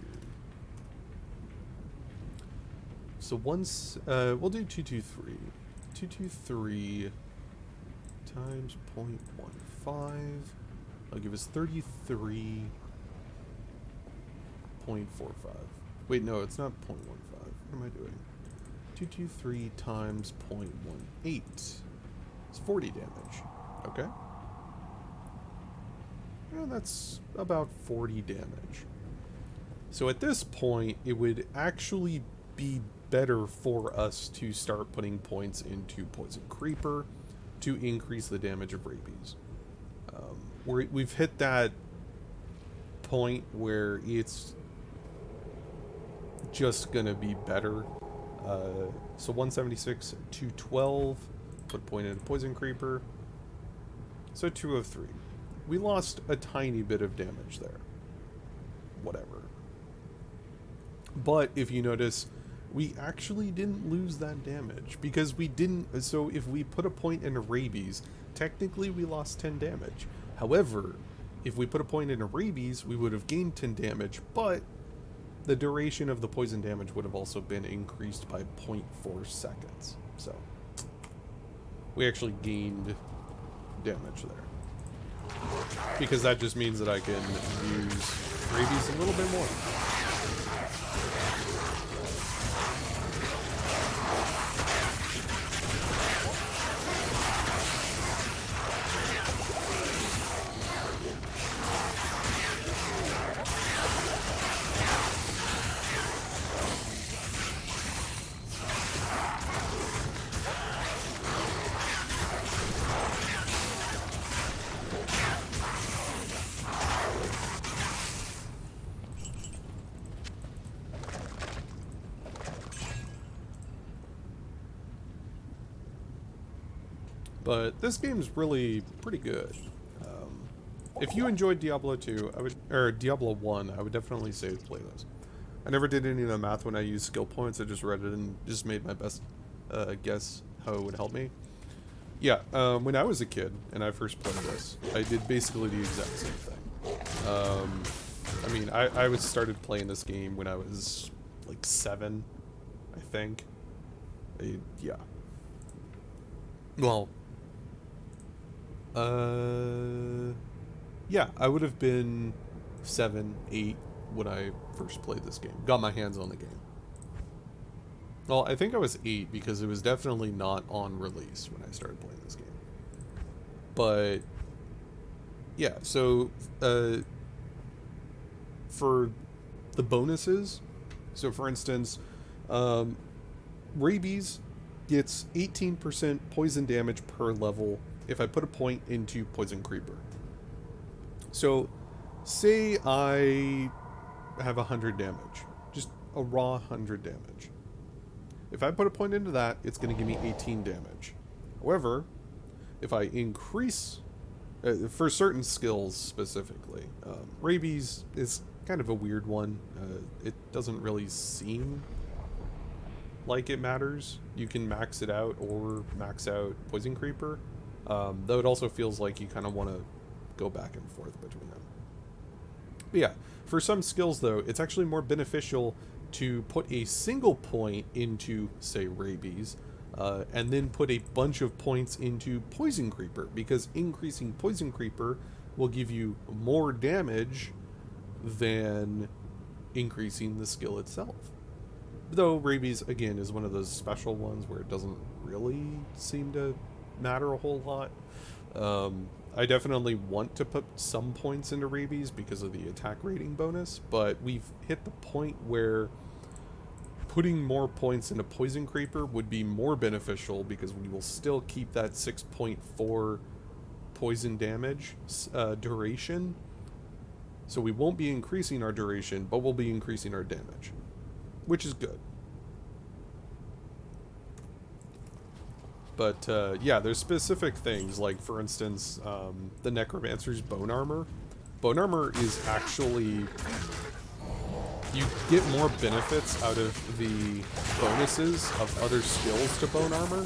So once, we'll do 223. 223 times 0.15. That'll give us 33.45. Wait, no, it's not 0.15. What am I doing? 223 times 0.18. It's 40 damage. Okay. Yeah, that's about 40 damage. So at this point, it would actually be better for us to start putting points into Poison Creeper to increase the damage of rabies. We've hit that point where it's just gonna be better. So 176, 212, put a point into Poison Creeper. So 203. We lost a tiny bit of damage there. Whatever. But if you notice, we actually didn't lose that damage because we didn't. So if we put a point into rabies, technically we lost 10 damage. However, if we put a point into rabies, we would have gained 10 damage, but the duration of the poison damage would have also been increased by 0.4 seconds. So we actually gained damage there. Because that just means that I can use rabies a little bit more. But this game's really pretty good. If you enjoyed Diablo 2, or Diablo 1, I would definitely say play this. I never did any of the math when I used skill points. I just read it and just made my best guess how it would help me. Yeah, when I was a kid and I first played this, I did basically the exact same thing. I mean, I started playing this game when I was like 7, I think. Yeah. Well, yeah, I would have been 7, 8 when I first played this game. Got my hands on the game. Well, I think I was 8 because it was definitely not on release when I started playing this game. But yeah, so for the bonuses, so for instance, rabies gets 18% poison damage per level if I put a point into Poison Creeper. So, say I have 100 damage. Just a raw 100 damage. If I put a point into that, it's going to give me 18 damage. However, if I increase, for certain skills specifically, rabies is kind of a weird one. It doesn't really seem like it matters. You can max it out or max out Poison Creeper. Though it also feels like you kind of want to go back and forth between them. But yeah, for some skills though, it's actually more beneficial to put a single point into, say, rabies, and then put a bunch of points into Poison Creeper, because increasing Poison Creeper will give you more damage than increasing the skill itself. Though rabies, again, is one of those special ones where it doesn't really seem to matter a whole lot. I definitely want to put some points into rabies because of the attack rating bonus, but we've hit the point where putting more points into Poison Creeper would be more beneficial because we will still keep that 6.4 poison damage duration. So we won't be increasing our duration, but we'll be increasing our damage, which is good. But yeah, there's specific things, like for instance, the Necromancer's Bone Armor. Bone Armor is actually... You get more benefits out of the bonuses of other skills to Bone Armor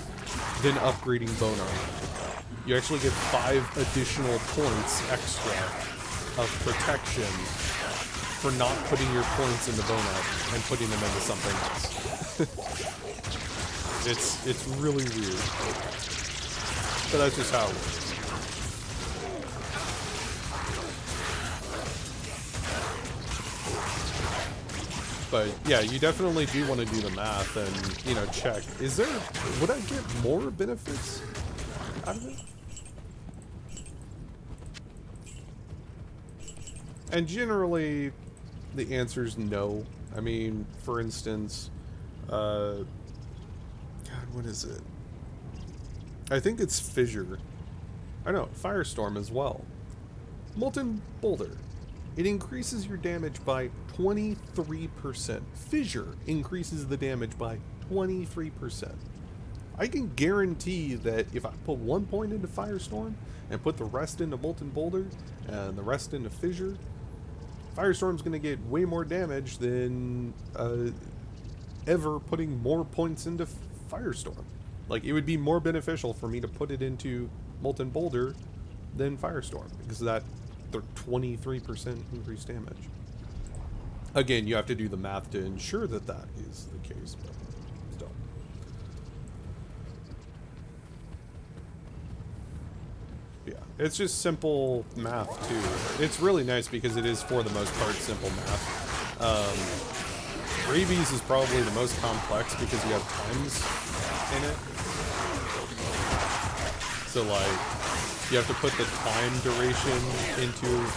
than upgrading Bone Armor. You actually get 5 additional points extra of protection for not putting your points into Bone Armor and putting them into something else. It's really weird. But that's just how it works. But yeah, you definitely do want to do the math and, you know, check. Would I get more benefits out of it? And generally, the answer is no. I mean, for instance, God, what is it? I think it's Fissure. I know, Firestorm as well. Molten Boulder. It increases your damage by 23%. Fissure increases the damage by 23%. I can guarantee that if I put 1 point into Firestorm and put the rest into Molten Boulder and the rest into Fissure, Firestorm's going to get way more damage than ever putting more points into Firestorm. Like, it would be more beneficial for me to put it into Molten Boulder than Firestorm, because of that 23% increased damage. Again, you have to do the math to ensure that that is the case, but still. Yeah, it's just simple math, too. It's really nice because it is, for the most part, simple math. Rabies is probably the most complex because you have times in it. So, like, you have to put the time duration into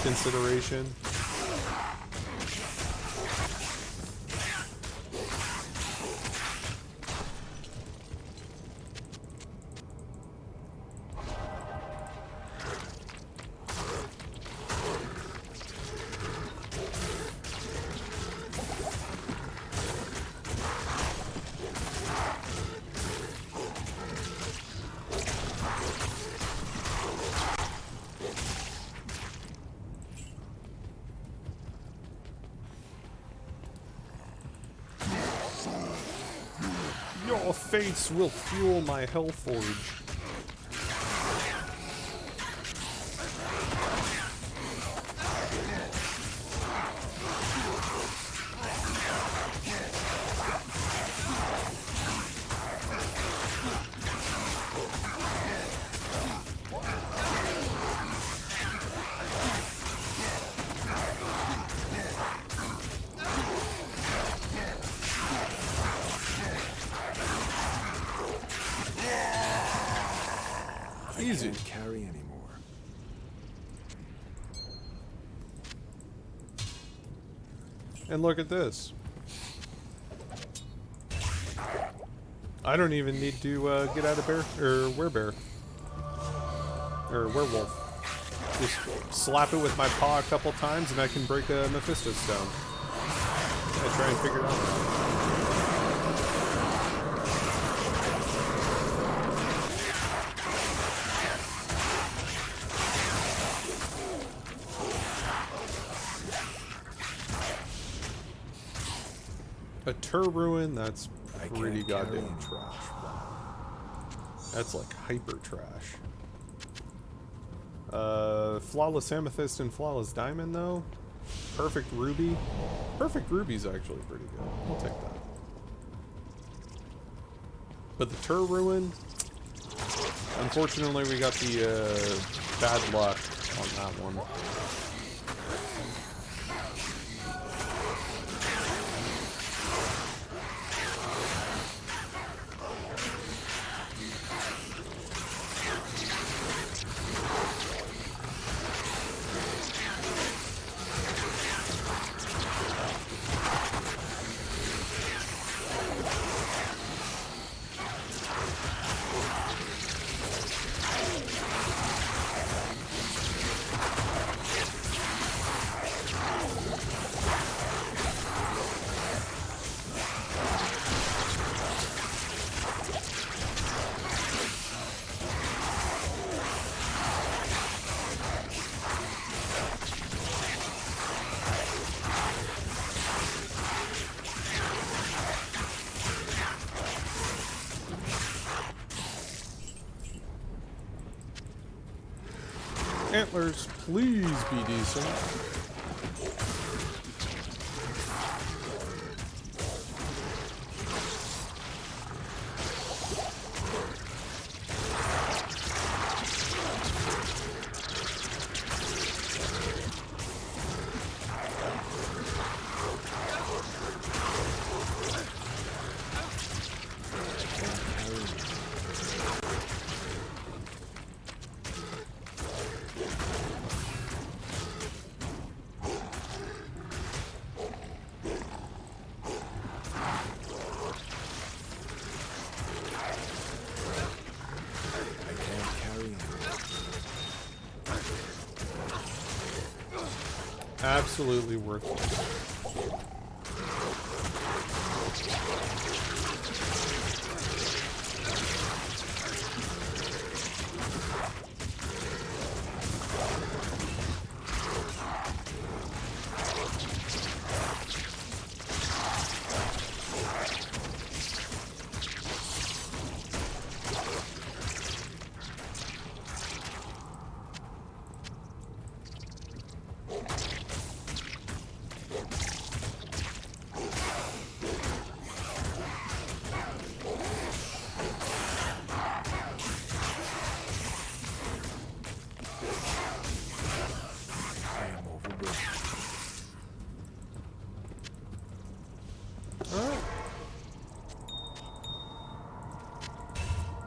consideration. Your fates will fuel my Hellforge. Easy. Can't carry anymore. And look at this. I don't even need to get out of werebear. Or werewolf. Just slap it with my paw a couple times and I can break a Mephisto stone. I try and figure it out. A Tur Ruin, that's pretty goddamn trash. That's like hyper trash. Flawless Amethyst and Flawless Diamond, though. Perfect Ruby. Perfect Ruby's actually pretty good. I'll take that. But the Tur Ruin, unfortunately, we got the bad luck on that one. Antlers, please be decent. Absolutely worthless.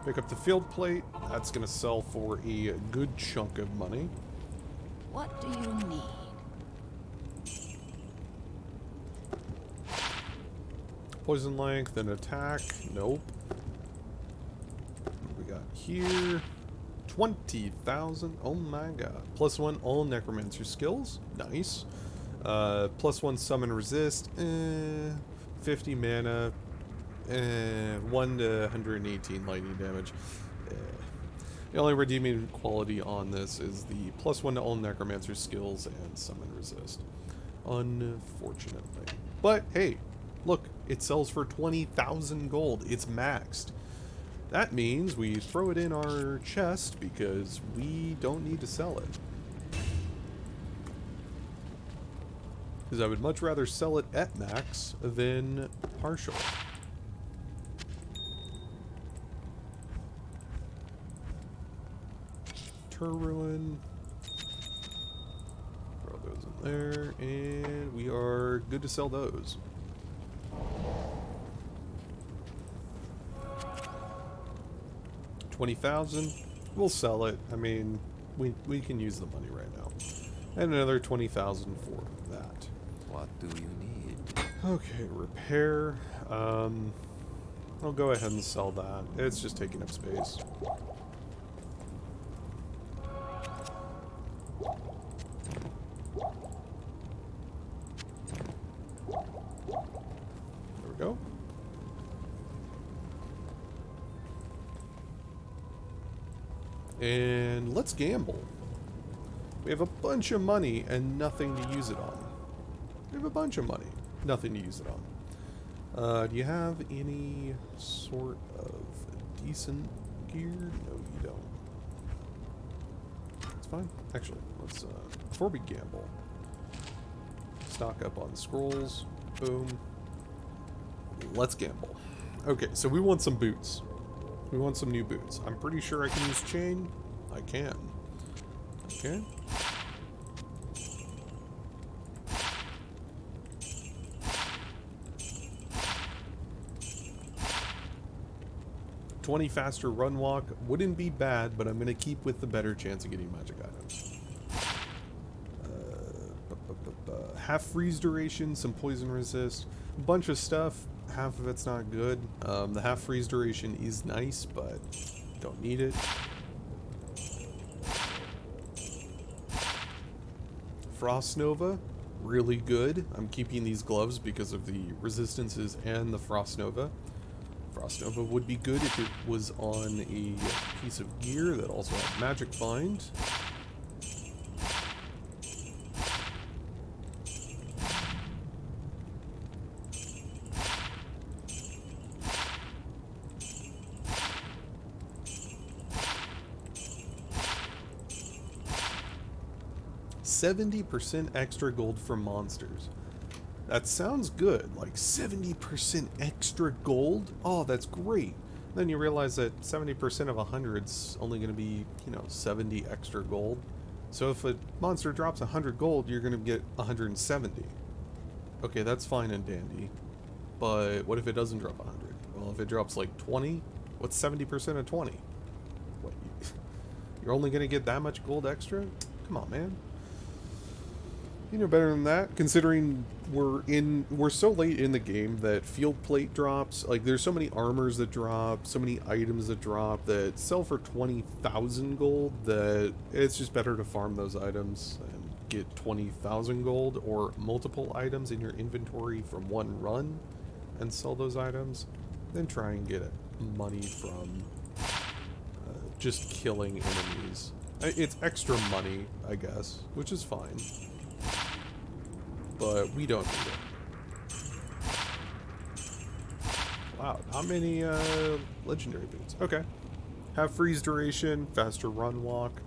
Pick up the field plate. That's going to sell for a good chunk of money. What do you need? Poison length and attack. Nope. What we got here? 20,000. Oh my god. +1 all necromancer skills. Nice. +1 summon resist. 50 mana. 1 to 118 lightning damage. The only redeeming quality on this is the +1 to all necromancer skills and summon resist. Unfortunately. But hey, look, it sells for 20,000 gold. It's maxed. That means we throw it in our chest because we don't need to sell it. Because I would much rather sell it at max than partial. Ruin. Throw those in there, and we are good to sell those. $20,000. We'll sell it. I mean, we can use the money right now, and another $20,000 for that. What do you need? Okay, repair. I'll go ahead and sell that. It's just taking up space. Go. And let's gamble. We have a bunch of money and nothing to use it on. We have a bunch of money, nothing to use it on. Do you have any sort of decent gear? No, you don't. It's fine. Actually, let's, before we gamble, stock up on scrolls. Boom. Let's gamble. Okay, so we want some boots. We want some new boots. I'm pretty sure I can use chain. I can. Okay. $20 faster run walk wouldn't be bad, but I'm going to keep with the better chance of getting magic items. Half freeze duration, some poison resist, a bunch of stuff. Half of it's not good. The half freeze duration is nice, but don't need it. Frost Nova, really good. I'm keeping these gloves because of the resistances and the Frost Nova. Frost Nova would be good if it was on a piece of gear that also had magic bind. 70% extra gold from monsters. That sounds good, like 70% extra gold? Oh, that's great. Then you realize that 70% of 100's only going to be, 70 extra gold. So if a monster drops 100 gold, you're going to get 170. Okay, that's fine and dandy. But what if it doesn't drop 100? Well, if it drops like 20, what's 70% of 20? What, you're only going to get that much gold extra? Come on, man. You know better than that, considering we're so late in the game that field plate drops. Like, there's so many armors that drop, so many items that drop that sell for 20,000 gold that it's just better to farm those items and get 20,000 gold or multiple items in your inventory from one run and sell those items than try and get money from just killing enemies. It's extra money, I guess, which is fine. But we don't need it. Wow, not many legendary boots. Okay. Have freeze duration, faster run walk.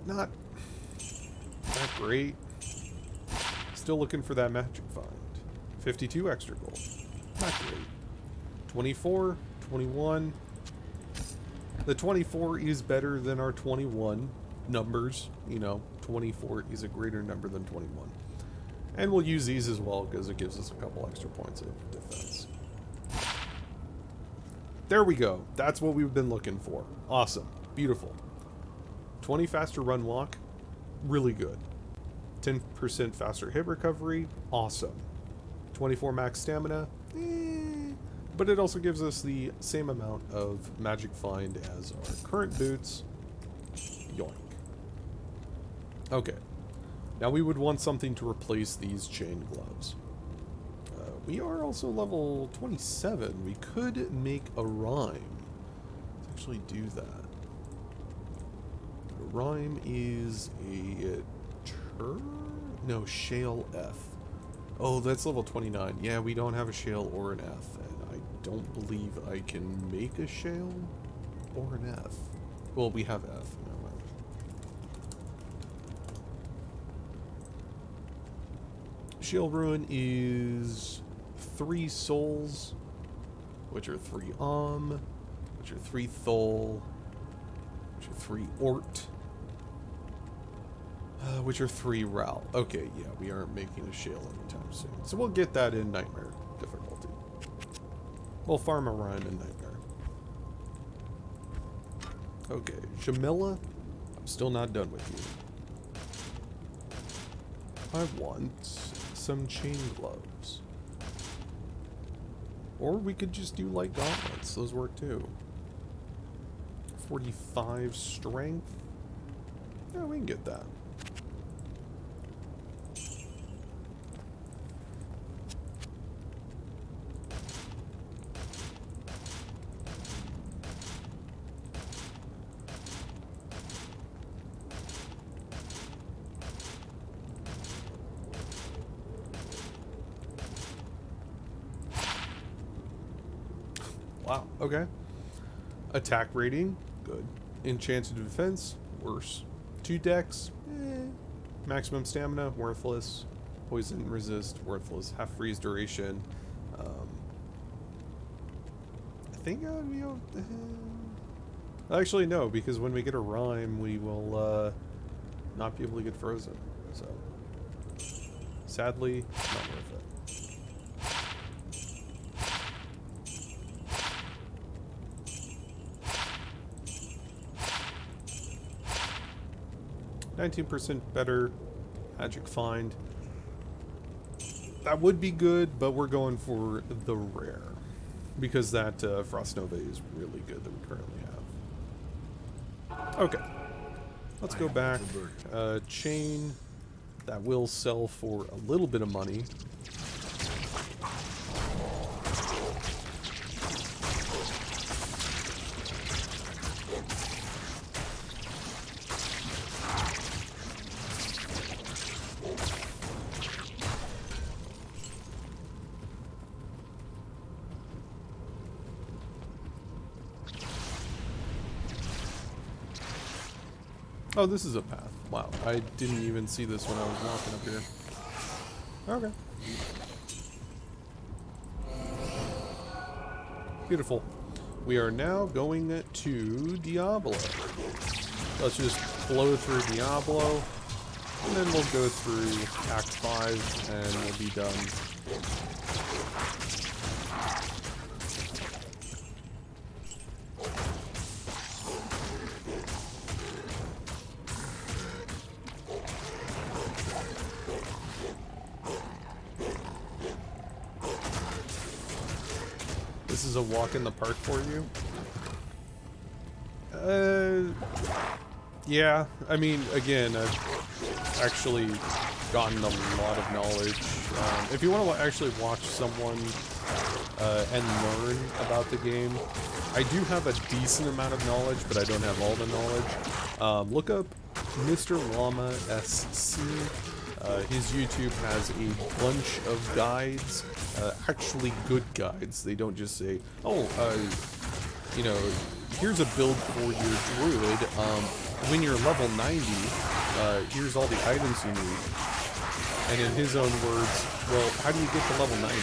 Not great. Still looking for that magic find. 52 extra gold. Not great. 24, 21. The 24 is better than our 21 numbers. 24 is a greater number than 21. And we'll use these as well because it gives us a couple extra points of defense. There we go. That's what we've been looking for. Awesome. Beautiful. 20 faster run walk. Really good. 10% faster hit recovery. Awesome. 24 max stamina. But it also gives us the same amount of magic find as our current boots. Yoink. Okay. Now we would want something to replace these chain gloves. We are also level 27. We could make a rhyme. Let's actually do that. A rhyme is a no, shale F. Oh, that's level 29. Yeah, we don't have a shale or an F, and I don't believe I can make a shale or an F. Well, we have F. Never mind. Shale Ruin is 3 souls, which are 3 which are 3 thol, which are 3 ort, which are 3 ral. Okay, yeah, we aren't making a shale anytime soon. So we'll get that in Nightmare difficulty. We'll farm a rhyme in Nightmare. Okay, Jamila, I'm still not done with you. I want some chain gloves. Or we could just do light gauntlets. Those work too. 45 strength. Yeah, we can get that. Wow, okay. Attack rating, good. Enchanted defense, worse. 2 dex, maximum stamina, worthless. Poison resist, worthless. Half freeze duration. I think I would be actually, no, because when we get a rhyme, we will not be able to get frozen. So, sadly, not worth it. 19% better magic find. That would be good, but we're going for the rare. Because that Frost Nova is really good that we currently have. Okay. Let's go back. Chain. That will sell for a little bit of money. Oh, this is a path. Wow, I didn't even see this when I was walking up here. Okay. Beautiful. We are now going to Diablo. Let's just blow through Diablo, and then we'll go through Act 5, and we'll be done. This is a walk in the park for you? Yeah. I mean, again, I've actually gotten a lot of knowledge. If you want to actually watch someone and learn about the game, I do have a decent amount of knowledge, but I don't have all the knowledge. Look up Mr. Llama SC. His YouTube has a bunch of guides, actually good guides. They don't just say, oh, you know, here's a build for your druid. When you're level 90, here's all the items you need. And in his own words, well, how do you get to level 90?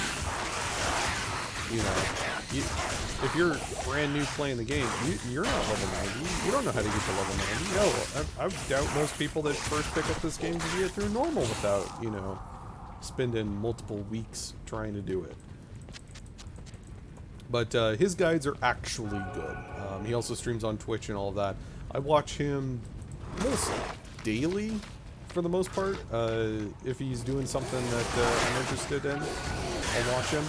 You know, if you're brand new playing the game, you're not level 90. You don't know how to get to level 90. No, I doubt most people that first pick up this game can get through normal without, you know, spending multiple weeks trying to do it. But his guides are actually good. He also streams on Twitch and all of that. I watch him almost daily, for the most part. If he's doing something that I'm interested in, I'll watch him.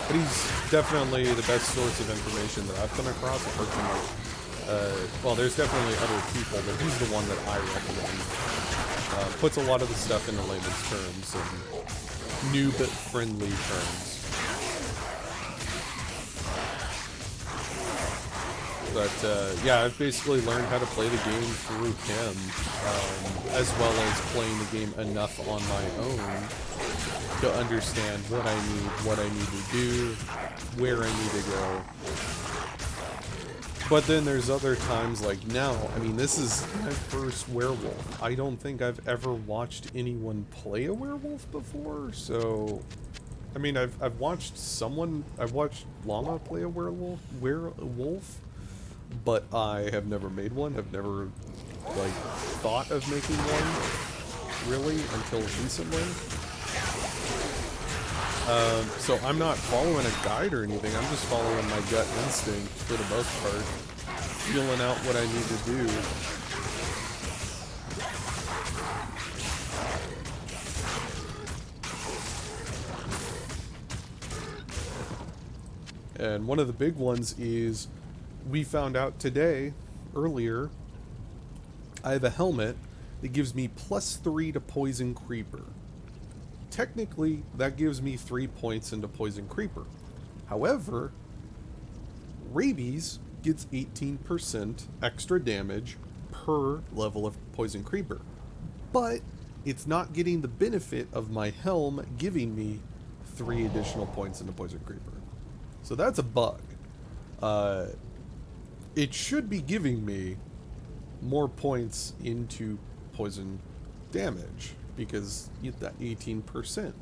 But he's definitely the best source of information that I've come across. Apart from like, well, there's definitely other people, but he's the one that I recommend. Puts a lot of the stuff into layman's terms and new but friendly terms. But yeah, I've basically learned how to play the game through him, as well as playing the game enough on my own to understand what I need, what I need to do, where I need to go. But then there's other times like now, I mean, this is my first werewolf. I don't think I've ever watched anyone play a werewolf before, so... I mean, I've watched Llama play a werewolf, but I have never made one. I've never, like, thought of making one, really, until recently. So I'm not following a guide or anything. I'm just following my gut instinct for the most part. Feeling out what I need to do. And one of the big ones is, we found out today, earlier, I have a helmet that gives me +3 to Poison Creeper. Technically, that gives me 3 points into Poison Creeper. However, Rabies gets 18% extra damage per level of Poison Creeper. But it's not getting the benefit of my helm giving me 3 additional points into Poison Creeper. So that's a bug. It should be giving me more points into poison damage because you get that 18%.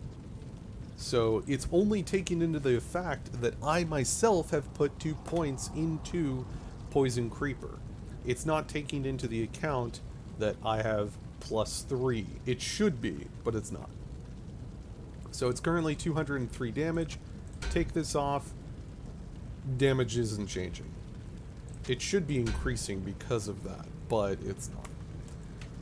So it's only taking into the fact that I myself have put 2 points into Poison Creeper. It's not taking into the account that I have +3. It should be, but it's not. So it's currently 203 damage. Take this off. Damage isn't changing. It should be increasing because of that, but it's not.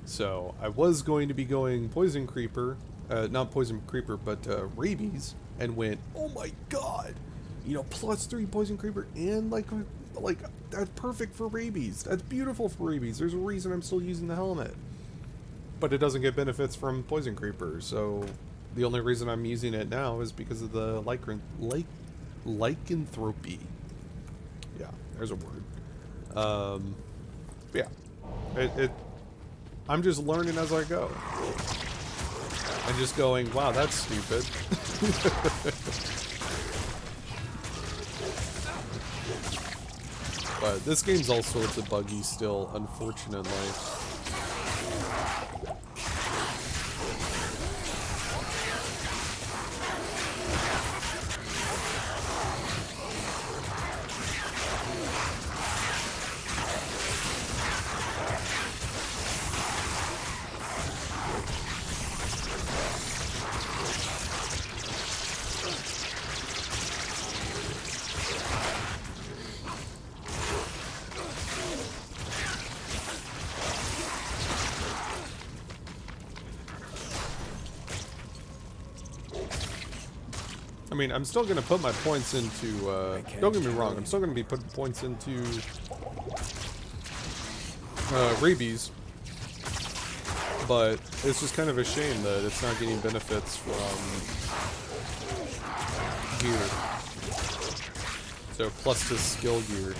So I was going to be going Poison Creeper, not Poison Creeper, but Rabies, and went, oh my god, you know, +3 Poison Creeper, and like that's perfect for Rabies. That's beautiful for Rabies. There's a reason I'm still using the helmet, but it doesn't get benefits from Poison Creeper. So the only reason I'm using it now is because of the lycanthropy. Yeah, there's a word. Yeah, I'm just learning as I go. I'm just going, wow, that's stupid. But this game's all sorts of buggy still, unfortunately. I mean, I'm still gonna put my points into, don't get me wrong, I'm still gonna be putting points into, rabies. But it's just kind of a shame that it's not getting benefits from gear. So, plus to skill gear.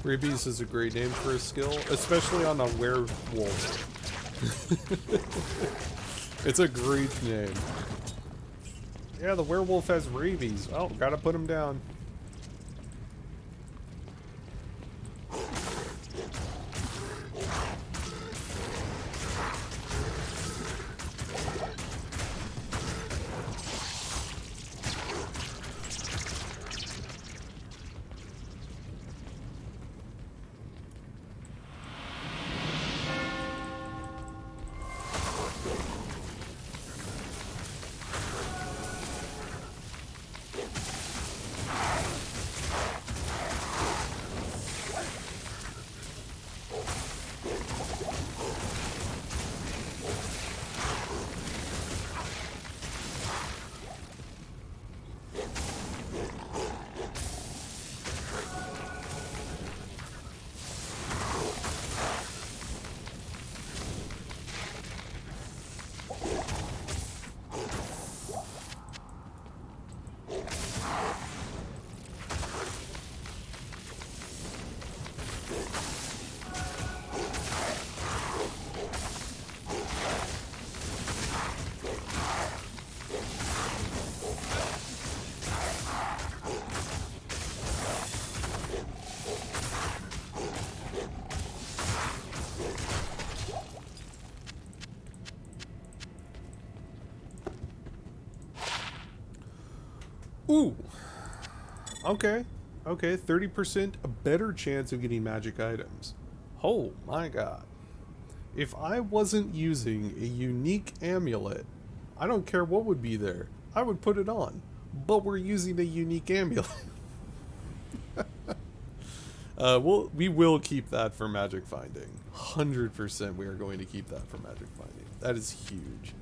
Rabies is a great name for a skill, especially on a werewolf. It's a great name. Yeah, the werewolf has rabies. Oh, gotta put him down. Ooh. Okay. Okay, 30% a better chance of getting magic items. Oh my god. If I wasn't using a unique amulet, I don't care what would be there. I would put it on. But we're using a unique amulet. We will keep that for magic finding. 100% we are going to keep that for magic finding. That is huge.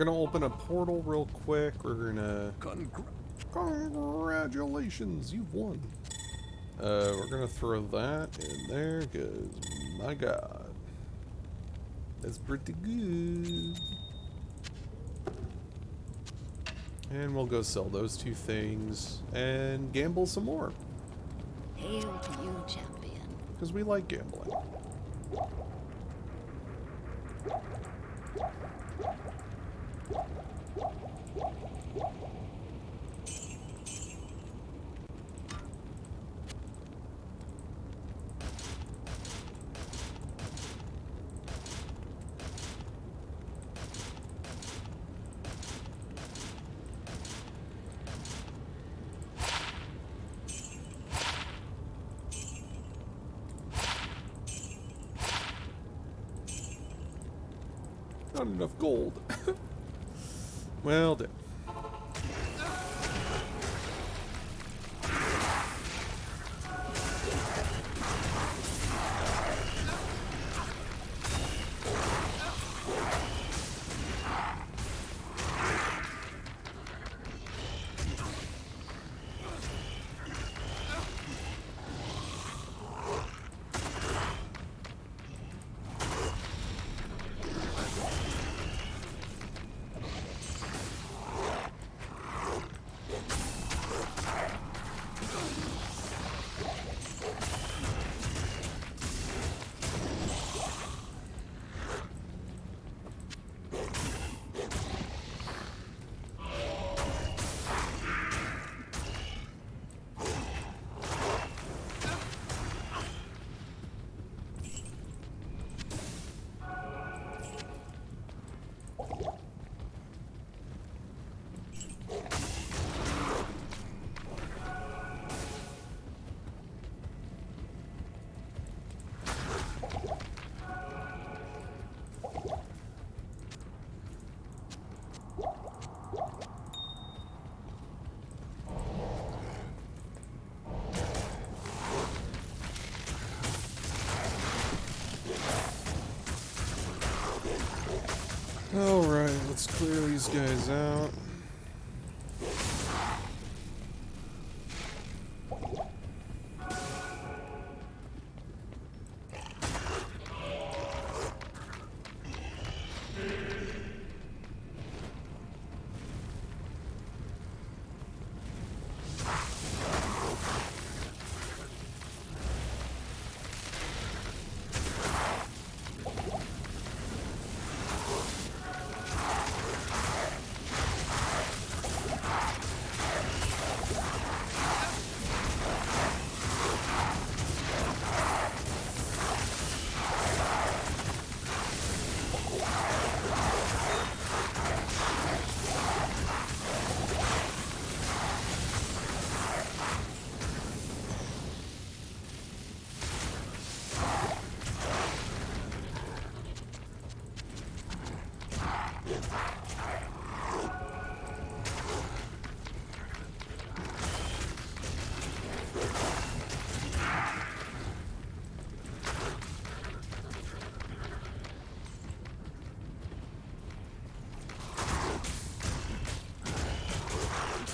gonna open a portal real quick. We're gonna... Congratulations, you've won. We're gonna throw that in there, because, my god. That's pretty good. And we'll go sell those two things and gamble some more. Hail to you, champion. Because we like gambling. Not enough gold. Well, then. Alright, let's clear these guys out.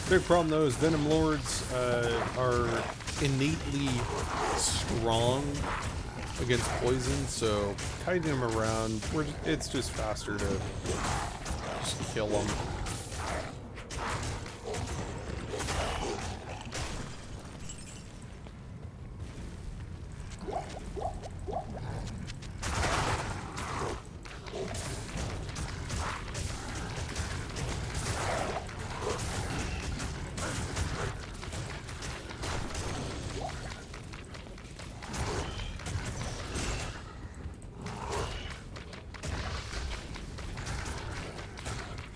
Big problem though is Venom Lords are innately strong against poison, so kiting them around, it's just faster to just kill them.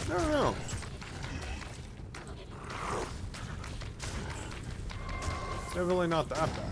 I don't know. Definitely not that bad.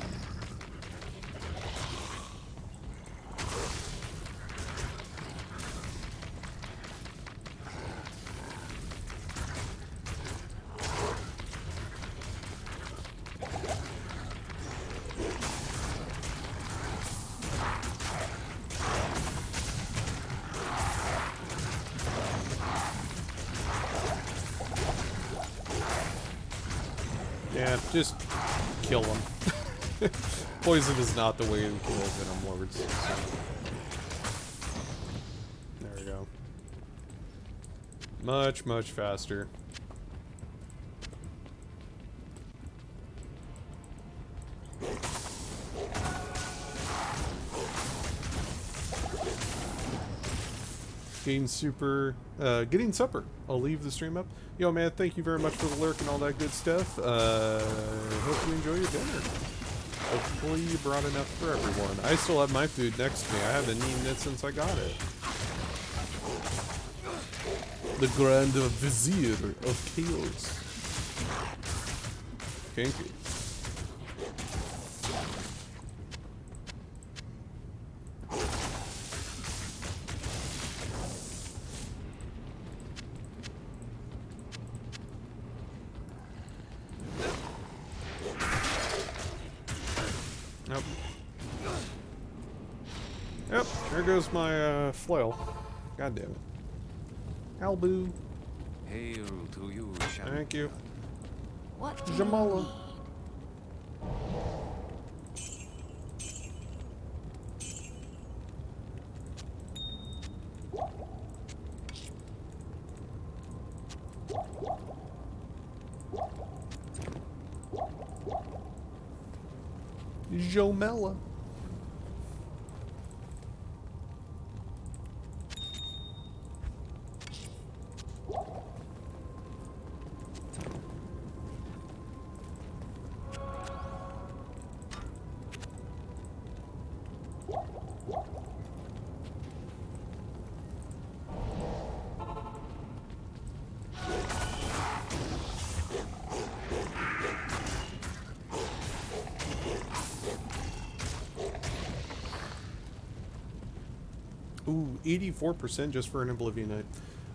Yeah, just kill them. Poison is not the way to kill Venom Lords. So. There we go. Much, much faster. Getting supper. I'll leave the stream up. Yo, man, thank you very much for the lurk and all that good stuff. Hope you enjoy your dinner. Hopefully you brought enough for everyone. I still have my food next to me. I haven't eaten it since I got it. The Grand Vizier of Chaos. Kinky. Yep, there goes my flail. God damn it. Albu. Hail to you, champion. Thank you. What do Jamala. you need? Jomela. Ooh, 84% just for an Oblivion Night.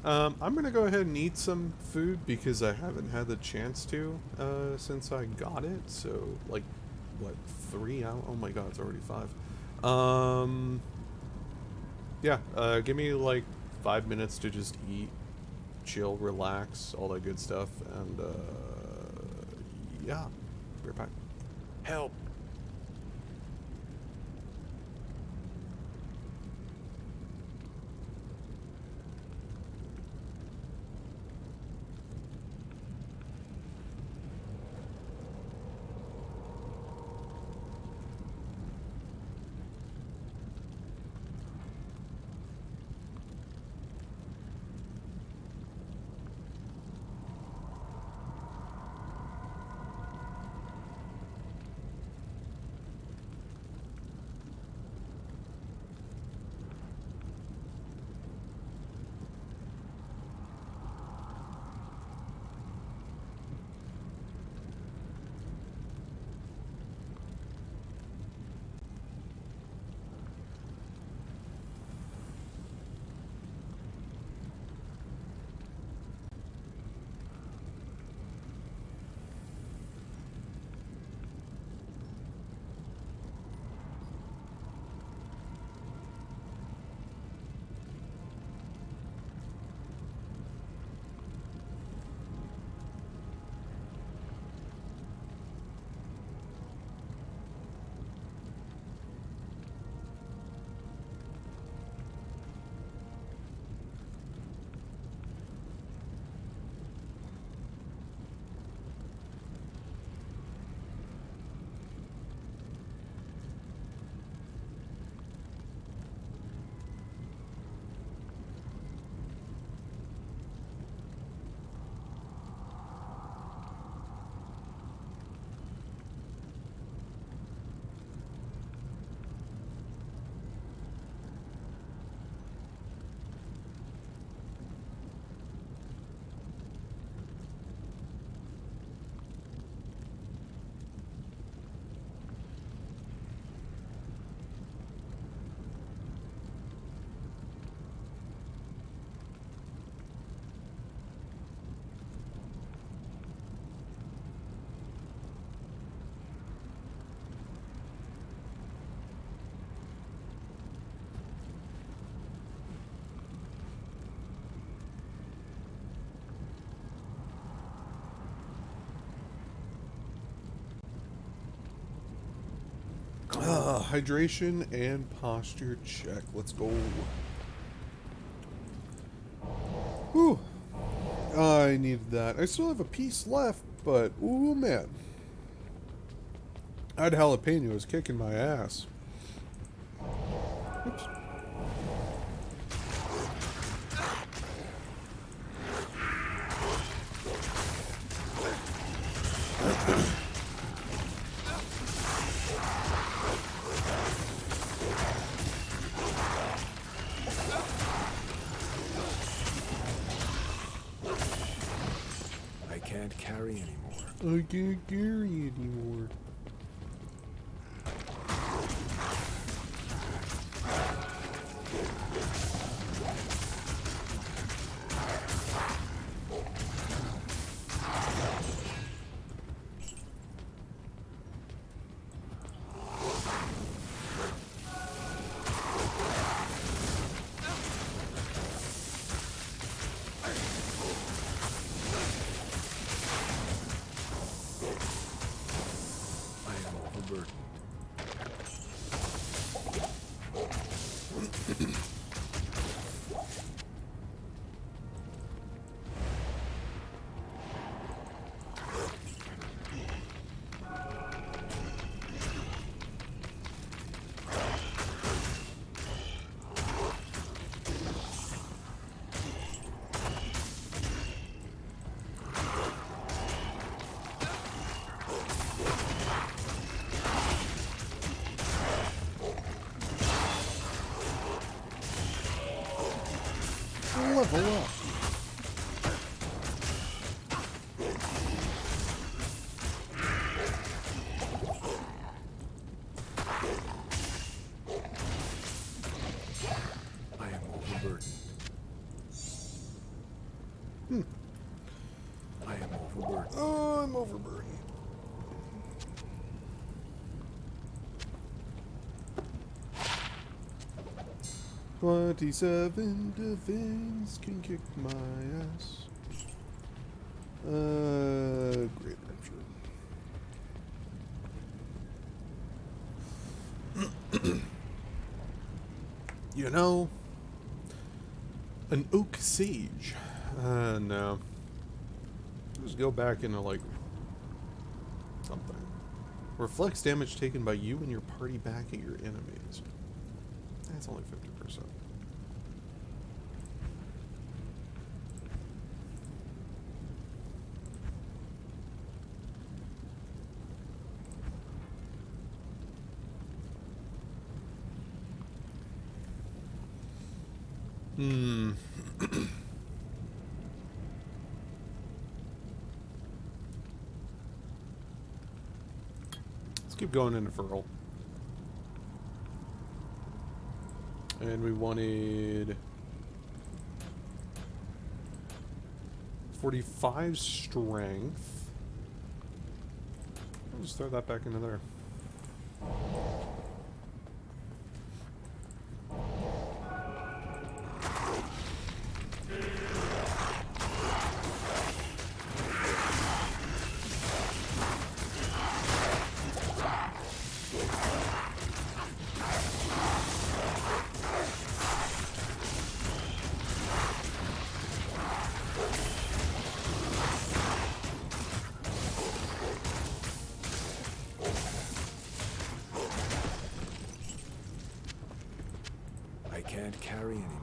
I'm gonna go ahead and eat some food because I haven't had the chance to since I got it. So, like, what, 3 hours? Oh my god, it's already 5. Yeah, give me like 5 minutes to just eat, chill, relax, all that good stuff, and yeah, be right back. Help! hydration and posture check. Let's go. Whew. I needed that. I still have a piece left, but ooh man. That jalapeno is kicking my ass. Oops. I can't carry anymore. I can't carry anymore. I am overburdened. Level up. I am overburdened. I am overburdened. Oh, I'm overburdened. "27 defense can kick my ass." Great rapture. You know, an oak sage. No. Just go back into, like, something. Reflects damage taken by you and your party back at your enemies. That's only 50%. Let's keep going into Furl. And we wanted 45 strength. I'll just throw that back into there. I can't carry anymore.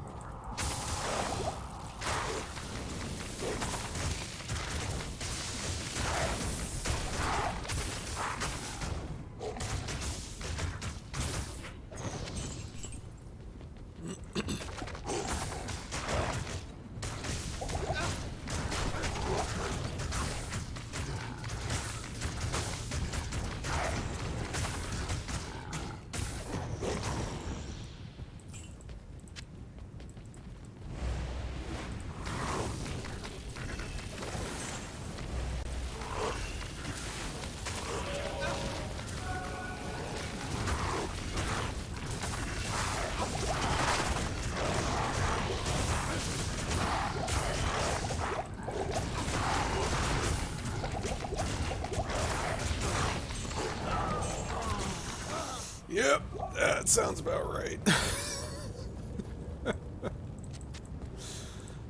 Yep. That sounds about right.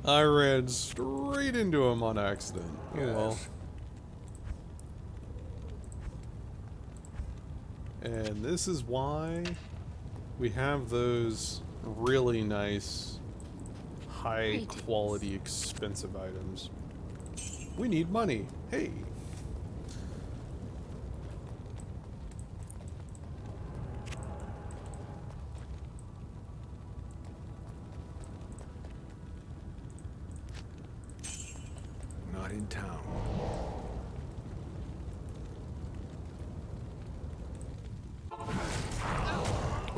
I ran straight into him on accident. Oh well. Yes. And this is why we have those really nice, high quality, expensive items. We need money. Hey. Not in town.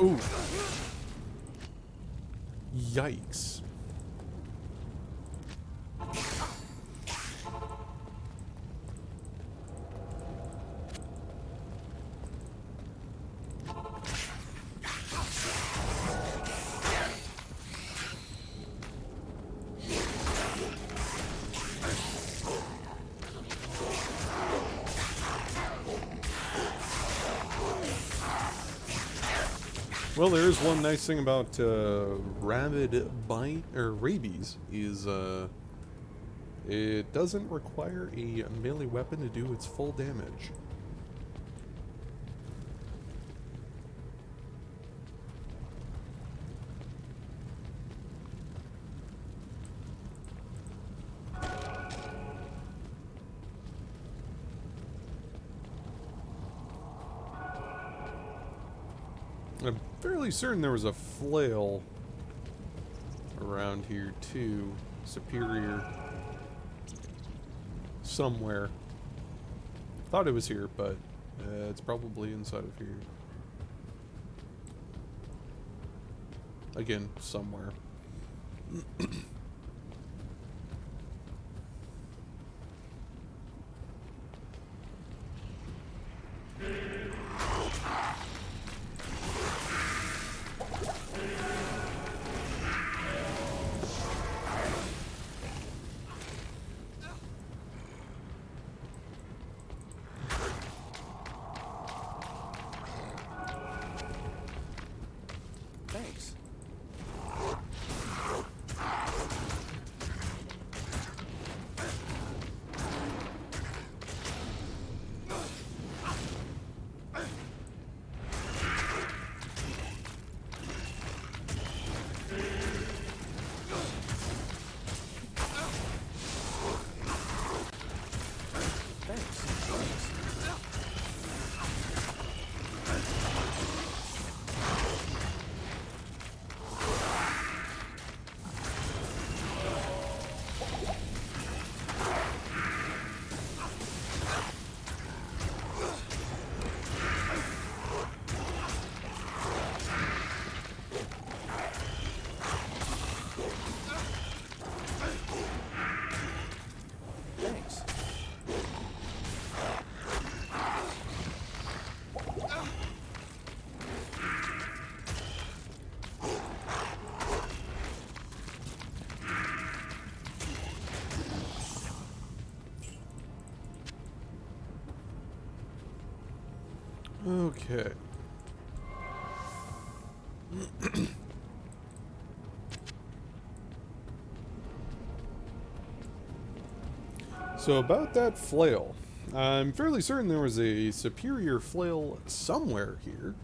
Ooh. Yikes. Well, there is one nice thing about rabid bite or rabies is it doesn't require a melee weapon to do its full damage. I'm fairly certain there was a flail around here too. Superior. Somewhere. Thought it was here, but it's probably inside of here. Again, somewhere. Thanks. Thanks. Okay. So about that flail, I'm fairly certain there was a superior flail somewhere here.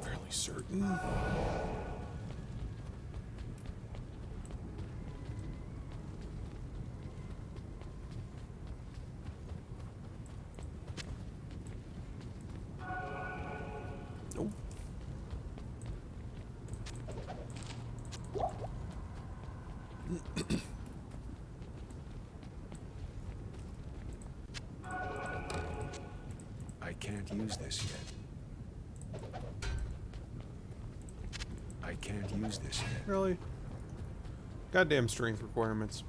Fairly certain. Nope. I can't use this yet. I can't use this yet. Really? Goddamn strength requirements.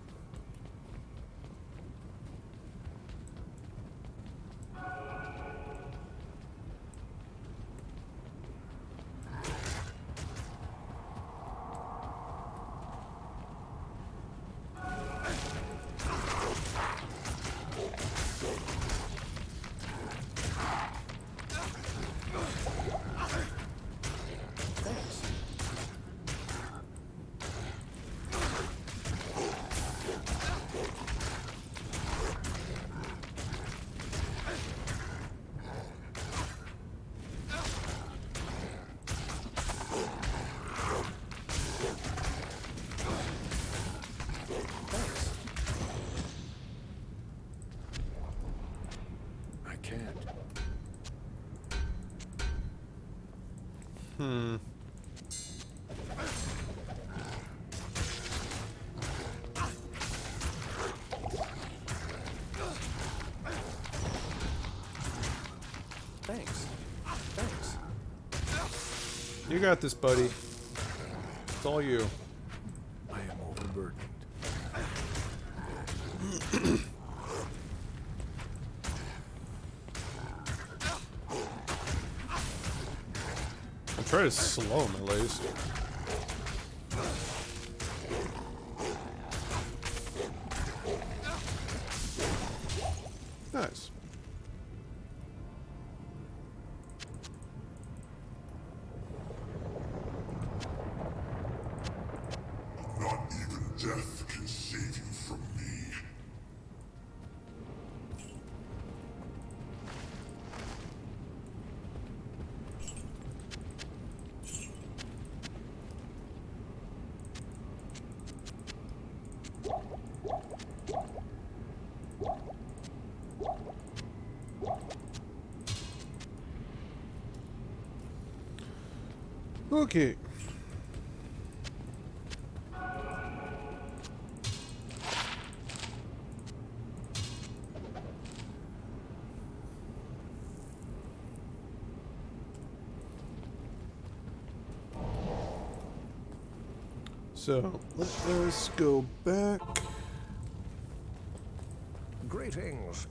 Hmm. Thanks. Thanks. You got this, buddy. It's all you. I am overburdened. I'll try to slow him at least. Nice. Not even death can save you from me. Okay. So, let us go back. Greetings.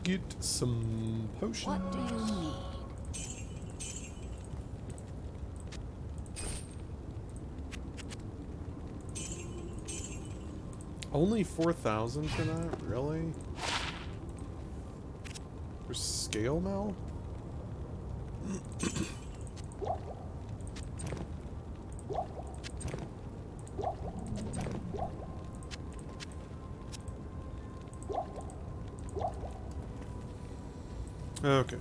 Get some potions. What do you need? Only 4,000 for that? Really? For scale mail? Okay.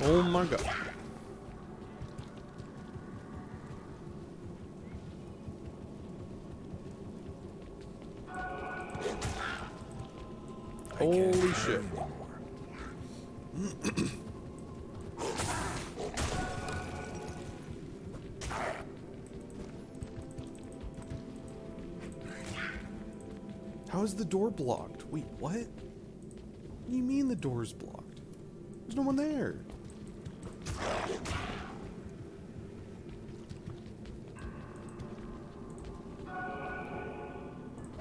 Oh my god. Holy shit. How is the door blocked? Wait, what? What do you mean the door's blocked? There's no one there.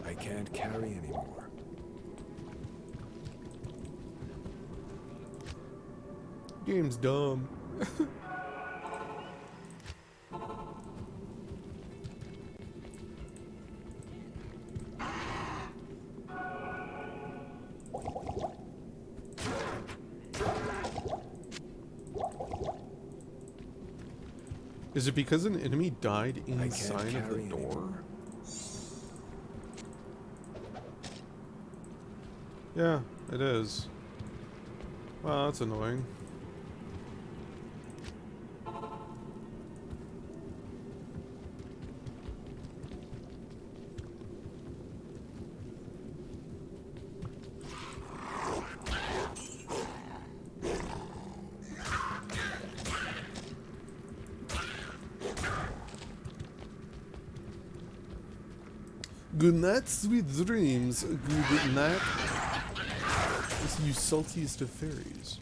I can't carry anymore. Game's dumb. Is it because an enemy died inside of the carry door? anymore. Yeah, it is. Wow, that's annoying. Good night, sweet dreams. Good night. You saltiest of fairies.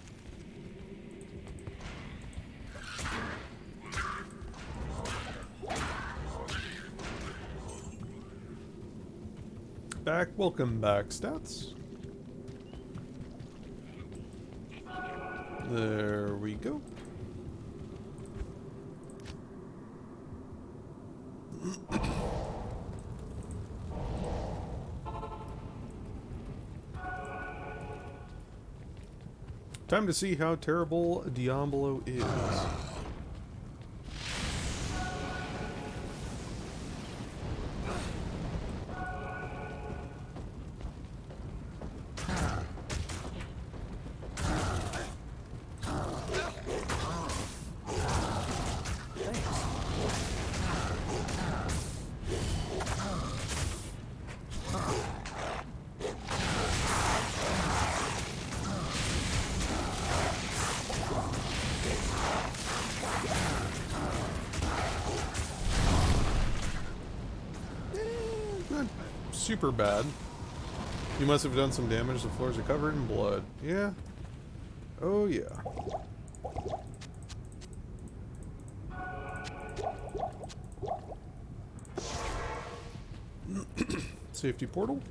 Welcome back, stats. There we go. Time to see how terrible Diablo is. Not super bad. You must have done some damage. The floors are covered in blood. Yeah. Oh, yeah. Safety portal.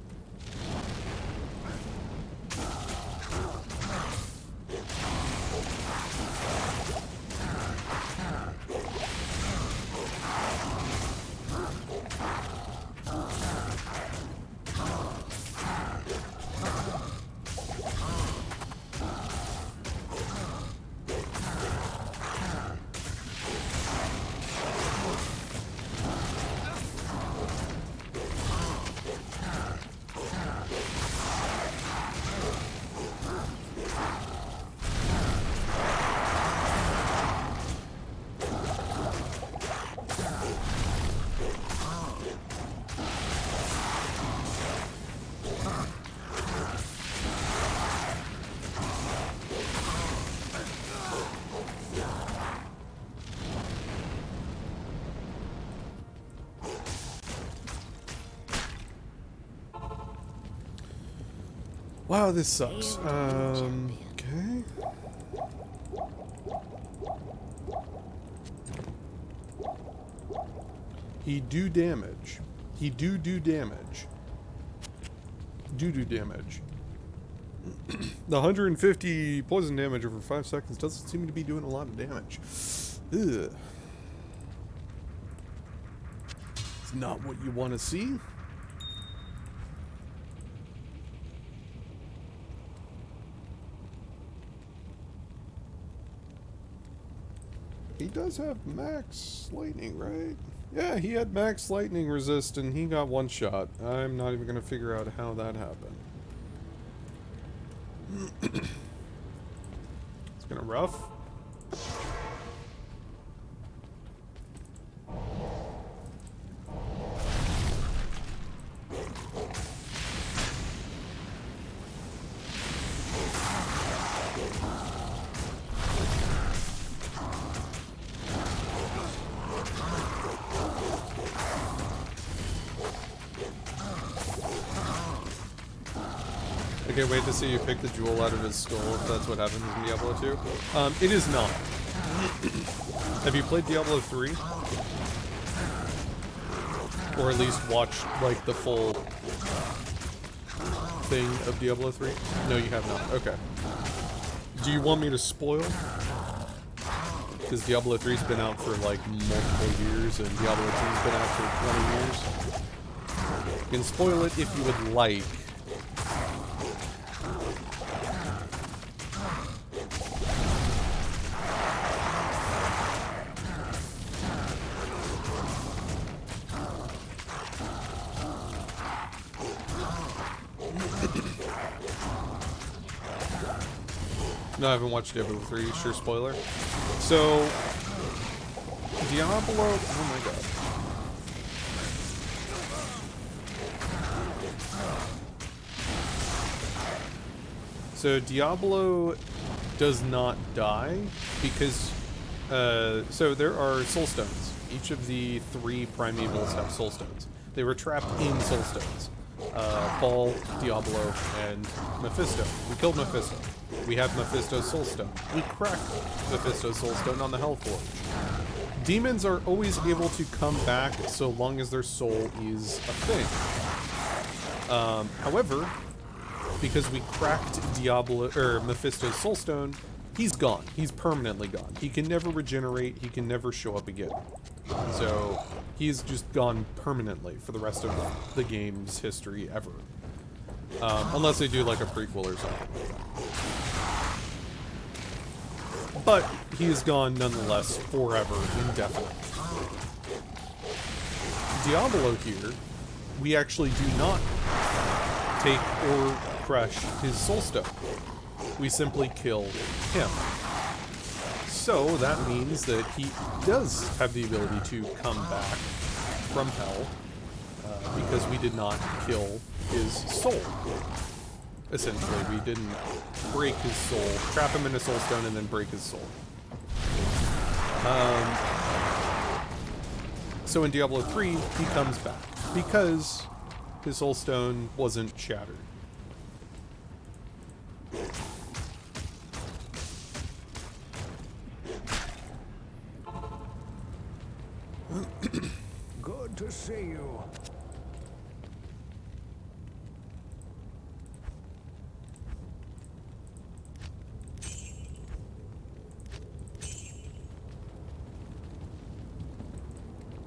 Wow, this sucks. Okay. He do damage. He do damage. Do damage. The 150 poison damage over 5 seconds doesn't seem to be doing a lot of damage. Ugh. It's not what you want to see. He does have max lightning, right? Yeah, he had max lightning resist and he got one shot. I'm not even going to figure out how that happened. It's kind of rough. I can't wait to see you pick the jewel out of his skull, if that's what happens in Diablo 2. It is not. Have you played Diablo 3? Or at least watched, like, the full thing of Diablo 3? No, you have not. Okay. Do you want me to spoil? Because Diablo 3's been out for, like, multiple years, and Diablo 2's been out for 20 years. You can spoil it if you would like. No, I haven't watched Diablo 3, sure spoiler. So, Diablo, oh my god. So Diablo does not die because, so there are soul stones. Each of the 3 primevals have soul stones. They were trapped in soul stones. Paul, Diablo, and Mephisto. We killed Mephisto. We have Mephisto's Soulstone. We cracked Mephisto's Soulstone on the Hellforge. Demons are always able to come back so long as their soul is a thing. However, because we cracked Mephisto's Soulstone, he's gone. He's permanently gone. He can never regenerate. He can never show up again. So he's just gone permanently for the rest of the game's history ever. Unless they do like a prequel or something. But he is gone nonetheless forever, indefinitely. Diablo here, we actually do not take or crush his soulstone. We simply kill him. So that means that he does have the ability to come back from hell because we did not kill his soul. Essentially, we didn't break his soul, trap him in a soulstone, and then break his soul. So in Diablo 3, he comes back because his soulstone wasn't shattered. Good to see you.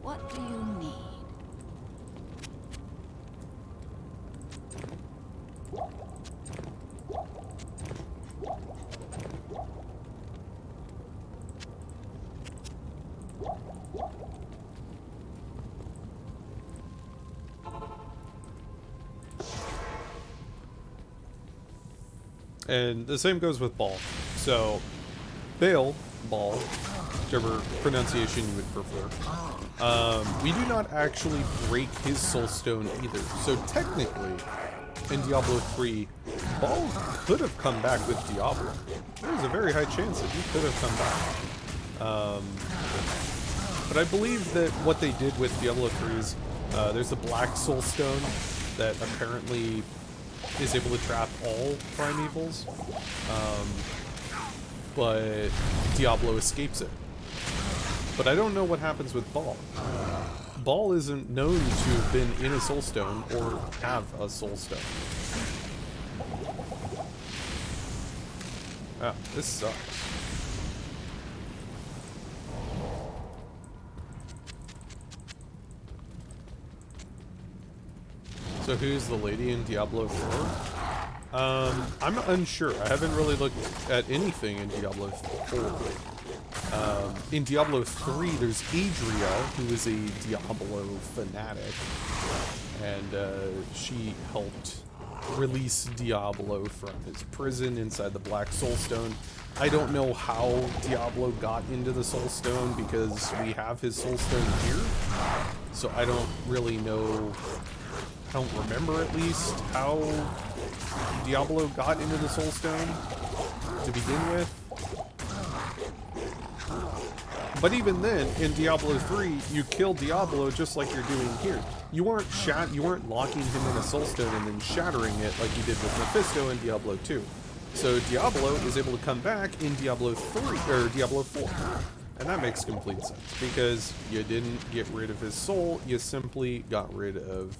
What do you need? And the same goes with Ball. So, Ball, whichever pronunciation you would prefer, we do not actually break his soulstone either. So technically, in Diablo 3, Ball could have come back with Diablo. There's a very high chance that he could have come back. But I believe that what they did with Diablo 3 is there's a black soulstone that apparently is able to trap all primevals, but Diablo escapes it. But I don't know what happens with Ball. Ball isn't known to have been in a soulstone or have a soulstone. Ah, this sucks. So who's the lady in Diablo 4? I'm unsure. I haven't really looked at anything in Diablo 4. In Diablo 3, there's Adria, who is a Diablo fanatic, and she helped release Diablo from his prison inside the Black Soulstone. I don't know how Diablo got into the Soulstone because we have his Soulstone here, so I don't really know. I don't remember, at least, how Diablo got into the Soulstone to begin with. But even then, in Diablo 3, you kill Diablo just like you're doing here. You weren't locking him in a Soulstone and then shattering it like you did with Mephisto in Diablo 2. So Diablo is able to come back in Diablo 3 or Diablo 4. And that makes complete sense because you didn't get rid of his soul, you simply got rid of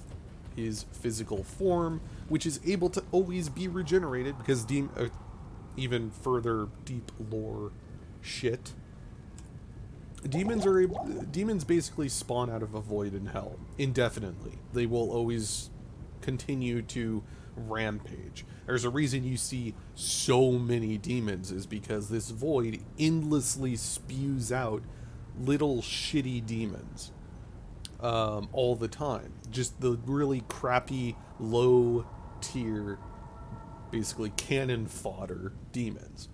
his physical form, which is able to always be regenerated because even further deep lore shit. Demons basically spawn out of a void in hell indefinitely. They will always continue to rampage. There's a reason you see so many demons is because this void endlessly spews out little shitty demons. All the time. Just the really crappy, low tier, basically cannon fodder demons.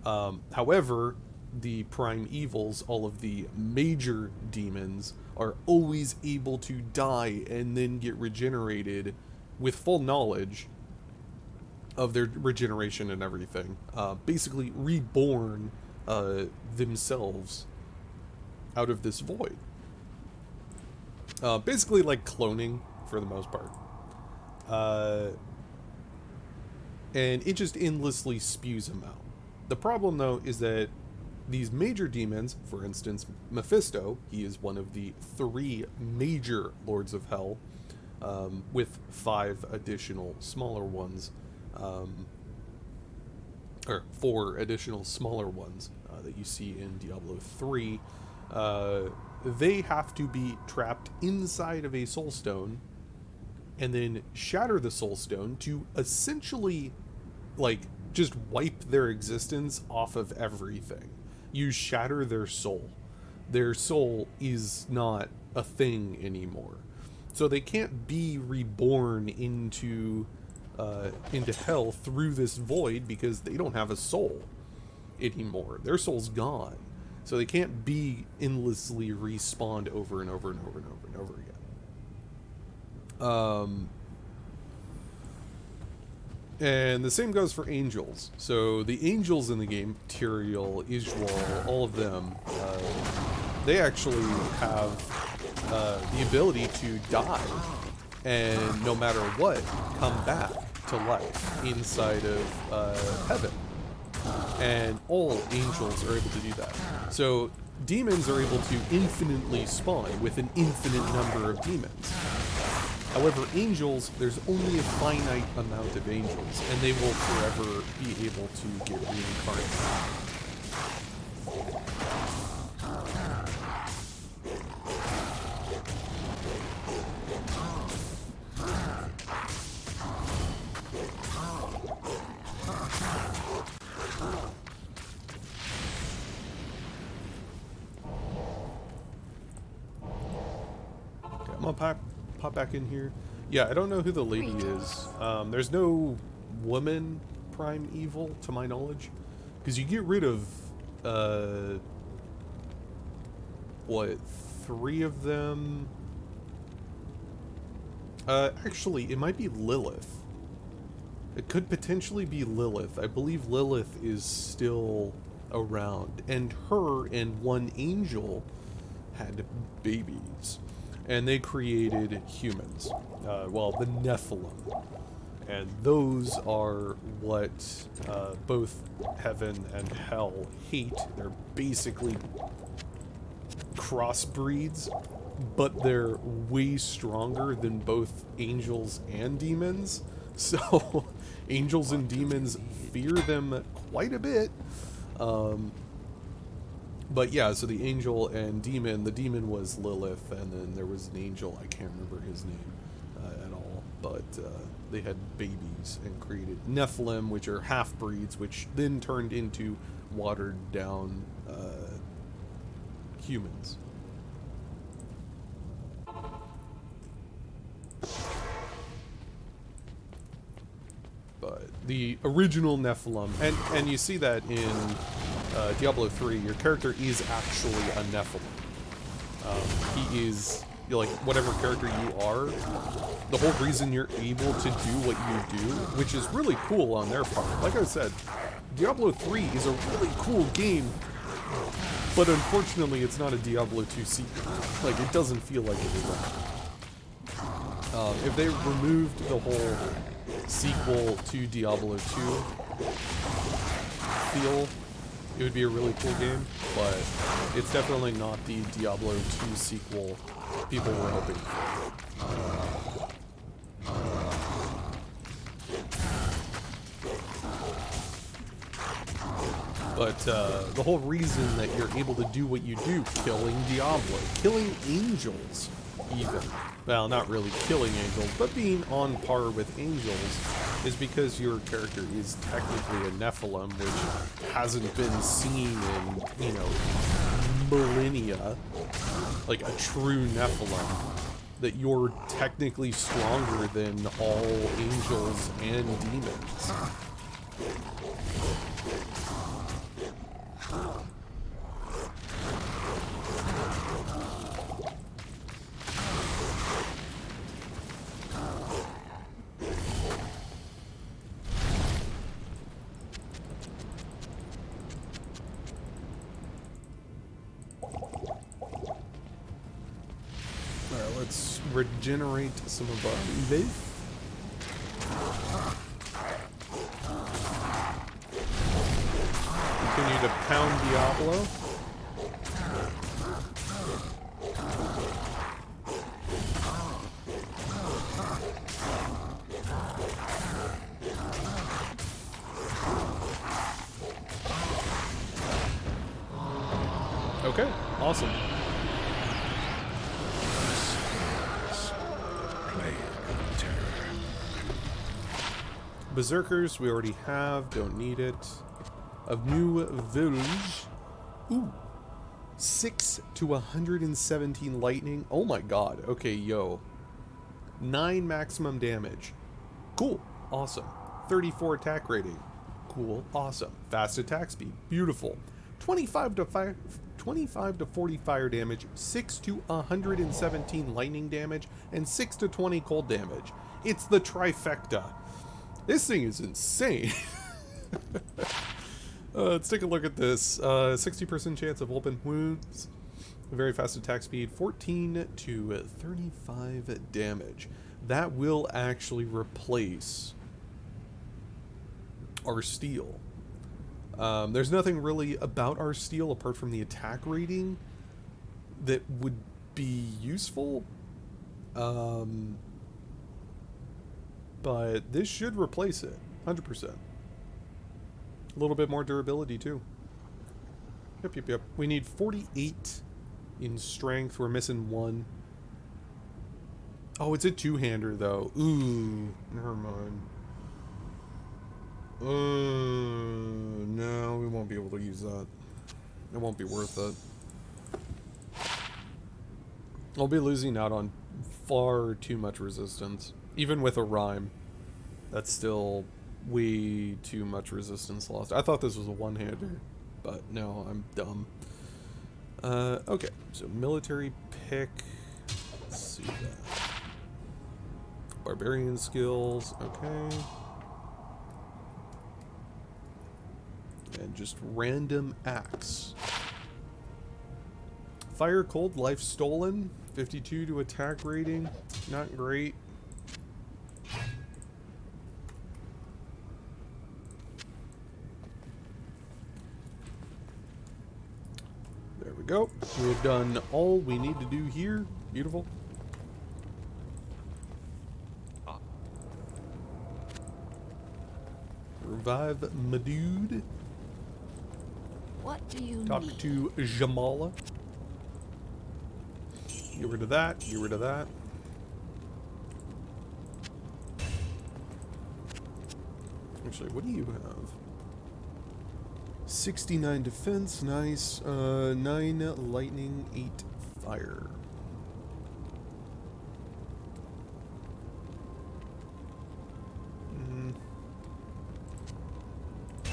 However, the prime evils, all of the major demons, are always able to die and then get regenerated with full knowledge of their regeneration and everything. Basically reborn themselves out of this void. Basically like cloning, for the most part. And it just endlessly spews them out. The problem, though, is that these major demons, for instance, Mephisto, he is one of the 3 major Lords of Hell, with 5 additional smaller ones, or 4 additional smaller ones that you see in Diablo 3. They have to be trapped inside of a soulstone and then shatter the soulstone to essentially, like, just wipe their existence off of everything. you shatter their soul. Their soul is not a thing anymore. So they can't be reborn into hell through this void because they don't have a soul anymore. Their soul's gone. So they can't be endlessly respawned over and over and over and over and over again. And the same goes for angels. So the angels in the game, Tyrael, Ishwal, all of them, they actually have the ability to die and no matter what, come back to life inside of heaven. And all angels are able to do that. So demons are able to infinitely spawn with an infinite number of demons. However, angels, there's only a finite amount of angels, and they will forever be able to get reincarnated. Okay, I'm gonna pop back in here. Yeah, I don't know who the lady is. There's no woman prime evil, to my knowledge. Because you get rid of, what, 3 of them? Actually, it might be Lilith. It could potentially be Lilith. I believe Lilith is still around. And her and one angel had babies. And they created humans. Well, the Nephilim. And those are what both heaven and hell hate. They're basically crossbreeds, but they're way stronger than both angels and demons. So angels and demons fear them quite a bit. But yeah, so the angel and demon, the demon was Lilith, and then there was an angel, I can't remember his name at all, but they had babies and created Nephilim, which are half-breeds, which then turned into watered-down humans. But the original Nephilim, and you see that in Diablo 3, your character is actually a Nephilim. He is, like, whatever character you are, the whole reason you're able to do what you do, which is really cool on their part. Like I said, Diablo 3 is a really cool game, but unfortunately it's not a Diablo 2 sequel. Like, it doesn't feel like it is. If they removed the whole sequel to Diablo 2 feel, it would be a really cool game, but it's definitely not the Diablo 2 sequel people were hoping for. But the whole reason that you're able to do what you do, killing Diablo, killing angels even, well, not really killing angels, but being on par with angels, is because your character is technically a Nephilim, which hasn't been seen in, you know, millennia, like a true Nephilim, that you're technically stronger than all angels and demons. Let's regenerate some of our life. Continue to pound Diablo. Okay, awesome. Berserkers, we already have, don't need it. Of New Village, Ooh. 6 to 117 lightning. Oh my god. Okay, yo. 9 maximum damage. Cool. Awesome. 34 attack rating. Cool. Awesome. Fast attack speed. Beautiful. 25 to 40 fire damage, 6 to 117 lightning damage, and 6 to 20 cold damage. It's the trifecta. This thing is insane. Let's take a look at this. 60% chance of open wounds. Very fast attack speed. 14 to 35 damage. That will actually replace our steel. There's nothing really about our steel apart from the attack rating that would be useful. But this should replace it. 100%. A little bit more durability too. Yep. We need 48 in strength. We're missing 1. Oh, it's a two-hander though. Ooh, never mind. No, we won't be able to use that. It won't be worth it. I'll be losing out on far too much resistance. Even with a rhyme, that's still way too much resistance lost. I thought this was a one-hander, but no, I'm dumb. Okay, so military pick. Let's see that. Barbarian skills, okay. And just random axe. Fire cold, life stolen. 52 to attack rating. Not great. There we go. We've done all we need to do here. Beautiful. Revive my dude. What do you Talk need? to Jamala. Get rid of that. Get rid of that. Actually, what do you have? 69 defense. Nice. 9 lightning, 8 fire.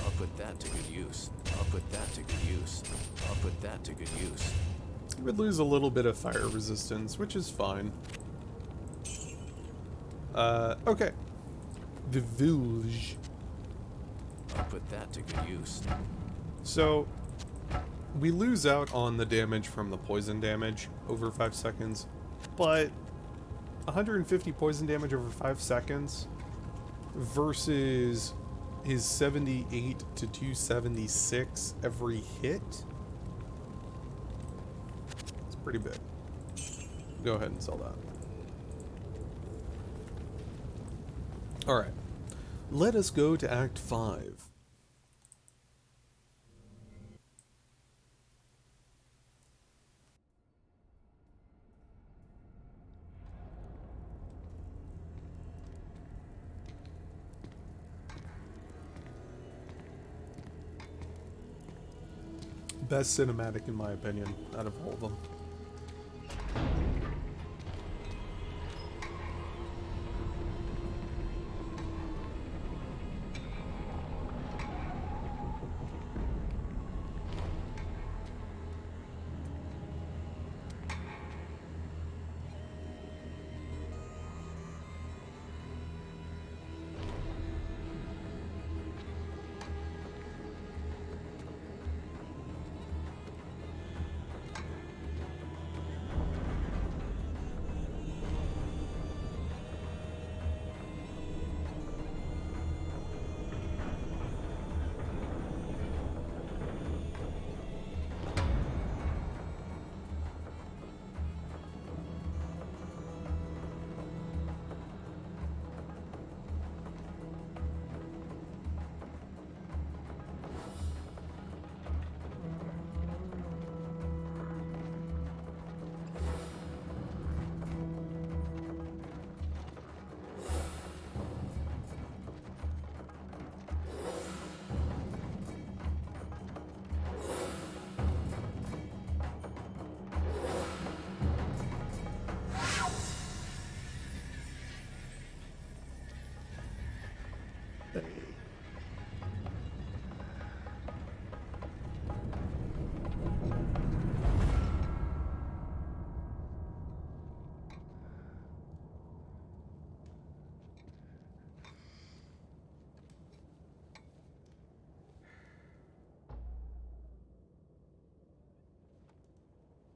I'll put that to good use. I'll put that to good use. I'll put that to good use. You would lose a little bit of fire resistance, which is fine. Okay. The Village. I'll put that to good use. So, we lose out on the damage from the poison damage over 5 seconds, but 150 poison damage over 5 seconds versus his 78 to 276 every hit. It's pretty big. Go ahead and sell that. Alright. Let us go to Act 5. Best cinematic in my opinion, out of all of them.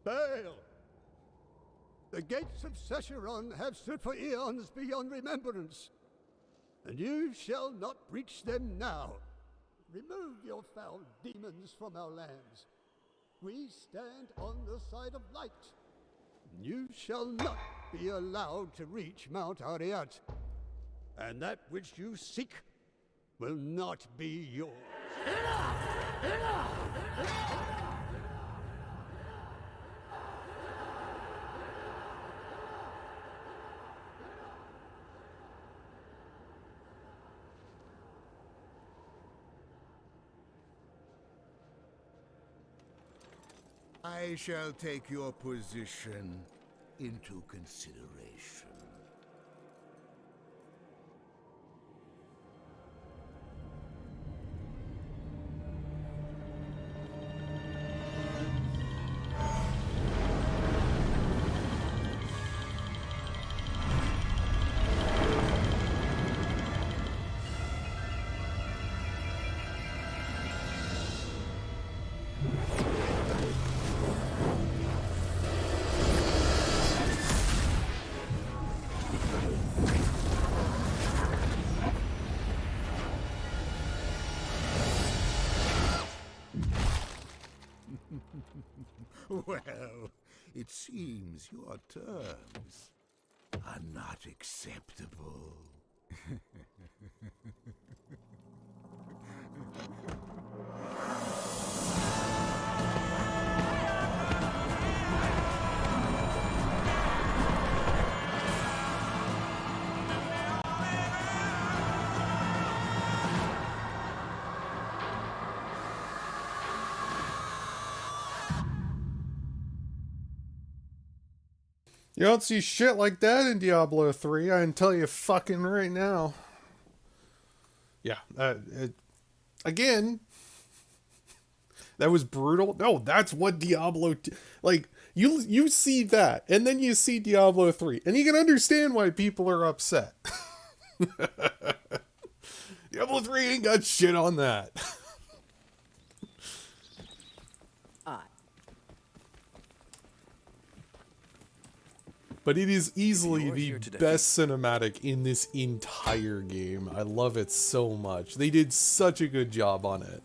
Baal! The gates of Secheron have stood for eons beyond remembrance, and you shall not breach them now. Remove your foul demons from our lands. We stand on the side of light. You shall not be allowed to reach Mount Ariat, and that which you seek will not be yours. I shall take your position into consideration. Well, it seems your terms are not acceptable. You don't see shit like that in Diablo 3, I can tell you fucking right now. Yeah, again, that was brutal. No, that's what Diablo... Like, you see that, and then you see Diablo 3, and you can understand why people are upset. Diablo 3 ain't got shit on that. But it is easily the best cinematic in this entire game. I love it so much. They did such a good job on it.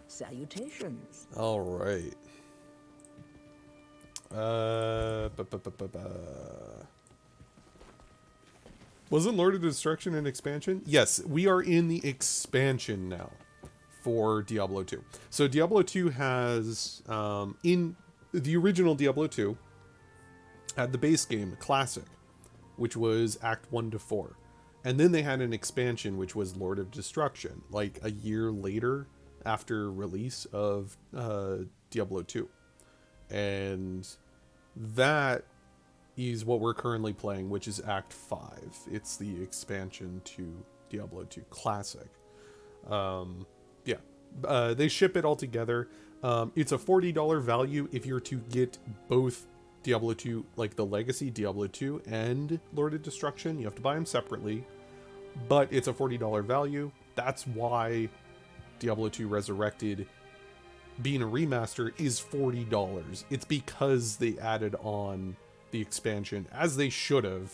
Salutations. All right. Wasn't Lord of Destruction an expansion? Yes, we are in the expansion now for Diablo 2. So Diablo 2 has, in the original Diablo 2, had the base game, Classic, which was Act 1 to 4. And then they had an expansion, which was Lord of Destruction, like a year later after release of Diablo 2. And that is what we're currently playing, which is Act 5. It's the expansion to Diablo 2 Classic. They ship it all together. It's a $40 value if you're to get both Diablo 2, like the Legacy Diablo 2 and Lord of Destruction. You have to buy them separately, but it's a $40 value. That's why Diablo 2 Resurrected, being a remaster, is $40. It's because they added on the expansion, as they should have.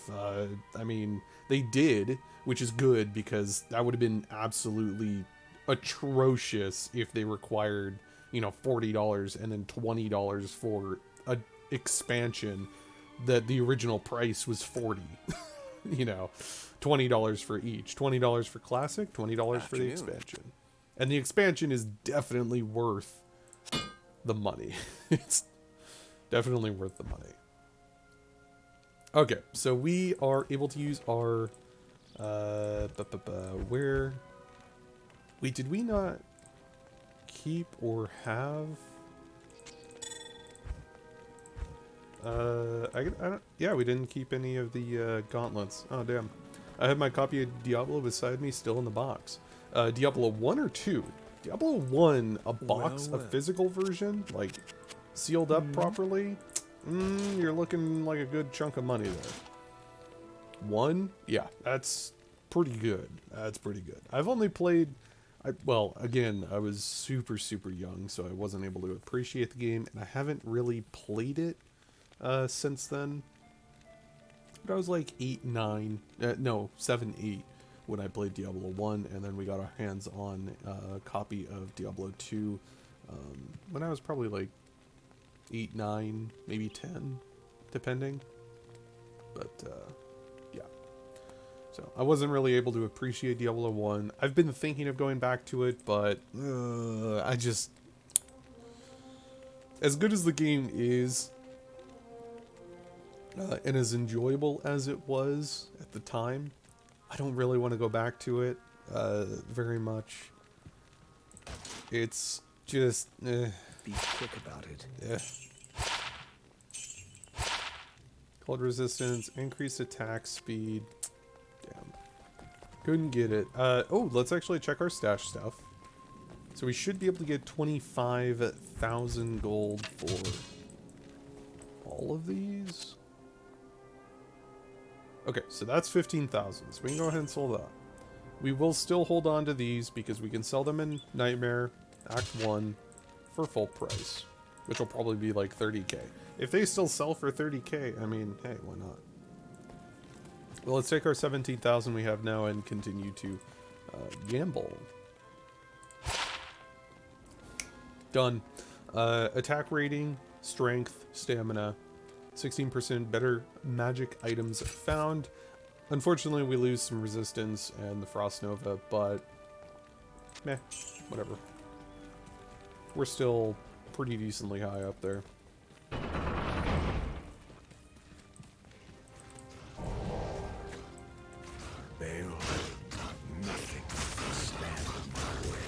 I mean, they did, which is good, because that would have been absolutely atrocious if they required, $40 and then $20 for a expansion that the original price was $40. $20 for each. $20 for Classic, $20 for the expansion. And the expansion is definitely worth the money. It's definitely worth the money. Okay, so we are able to use our where... Wait, did we not keep or have... we didn't keep any of the gauntlets. Oh, damn. I have my copy of Diablo beside me, still in the box. Diablo 1 or 2? Diablo 1, a box, a physical version, like, sealed up properly? You're looking like a good chunk of money there. 1? Yeah, that's pretty good. That's pretty good. I've only played... well, again, I was super, super young, so I wasn't able to appreciate the game, and I haven't really played it since then. But I was like 8, 9, no, 7, 8 when I played Diablo 1, and then we got our hands on a copy of Diablo 2 when I was probably like 8, 9, maybe 10, depending. But, yeah. So, I wasn't really able to appreciate Diablo 1. I've been thinking of going back to it, but I just... As good as the game is, and as enjoyable as it was at the time, I don't really want to go back to it very much. It's just... Be quick about it. Yeah. Cold resistance, increased attack speed. Damn. Couldn't get it. Oh, let's actually check our stash stuff. So we should be able to get 25,000 gold for all of these. Okay, so that's 15,000. So we can go ahead and sell that. We will still hold on to these because we can sell them in Nightmare Act 1 for full price, which will probably be like 30k. If they still sell for 30k, I mean, hey, why not? Well, let's take our 17,000 we have now and continue to gamble. Done. Attack rating, strength, stamina, 16% better magic items found. Unfortunately, we lose some resistance and the Frost Nova, but meh, whatever. We're still pretty decently high up there. Bail, nothing can stand in my way.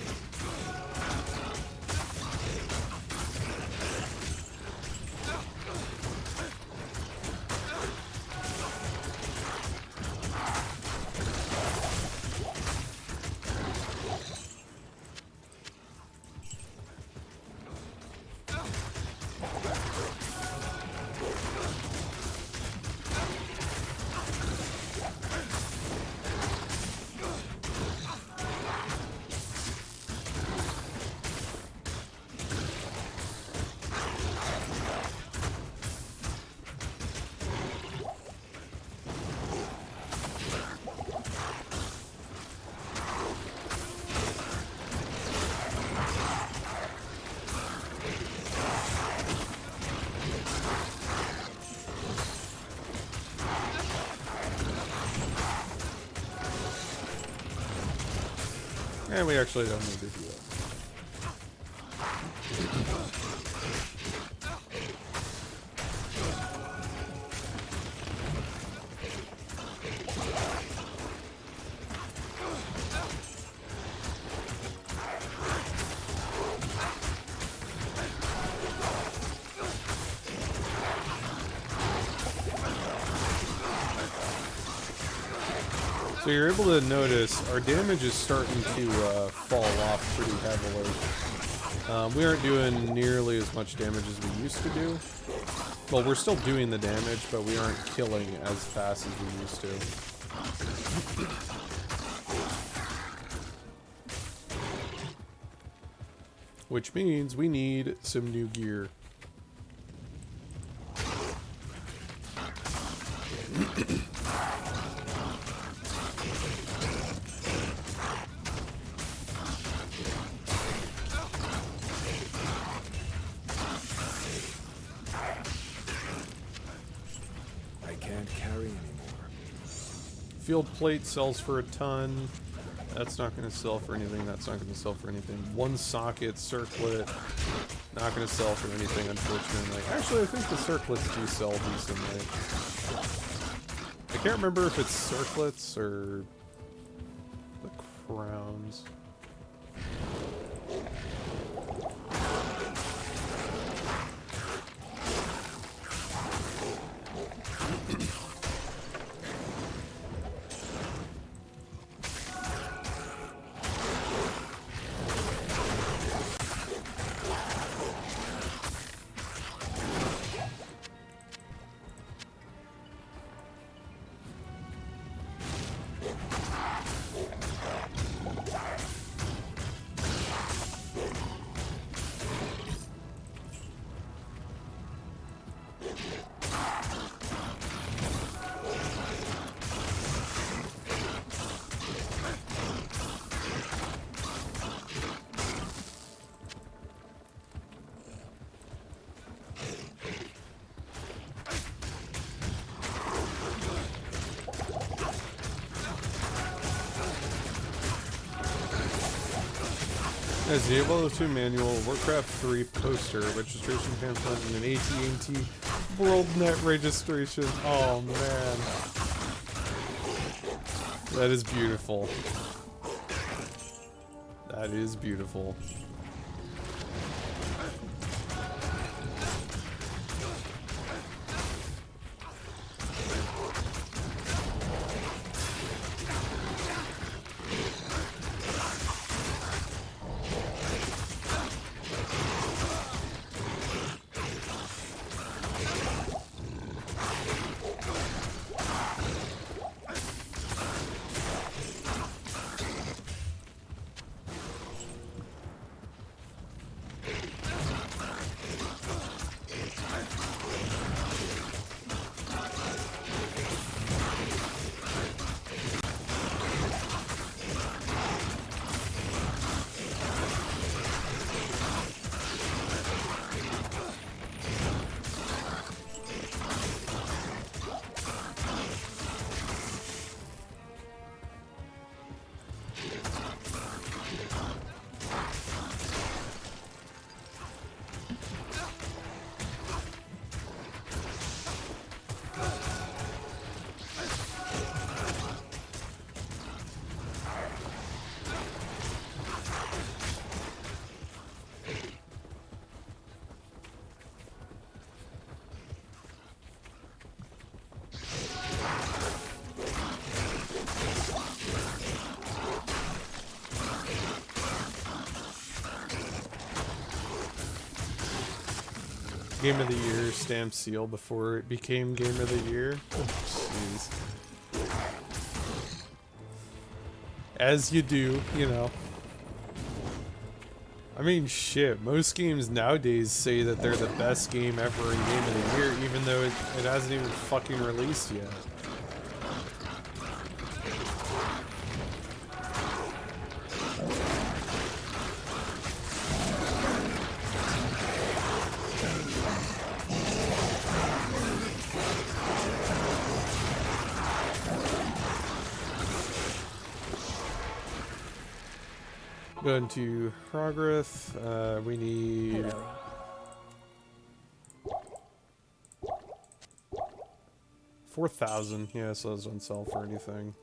And we actually don't need to do that. So you're able to notice our damage is starting to fall off pretty heavily. We aren't doing nearly as much damage as we used to do. Well, we're still doing the damage, but we aren't killing as fast as we used to. Which means we need some new gear. Field plate sells for a ton. That's not going to sell for anything. That's not going to sell for anything. One socket circlet. Not going to sell for anything, unfortunately. Actually, I think the circlets do sell decently. I can't remember if it's circlets or the crowns. As Diablo 2 manual, Warcraft 3 poster, registration pamphlet, and an AT&T WorldNet registration. Oh man, that is beautiful. That is beautiful. Game of the Year stamp seal before it became Game of the Year. Jeez. As you do, you know. I mean, shit, most games nowadays say that they're the best game ever in Game of the Year, even though it hasn't even fucking released yet. Go into progress. We need. Hello. $4,000. Yeah, so those don't sell for anything.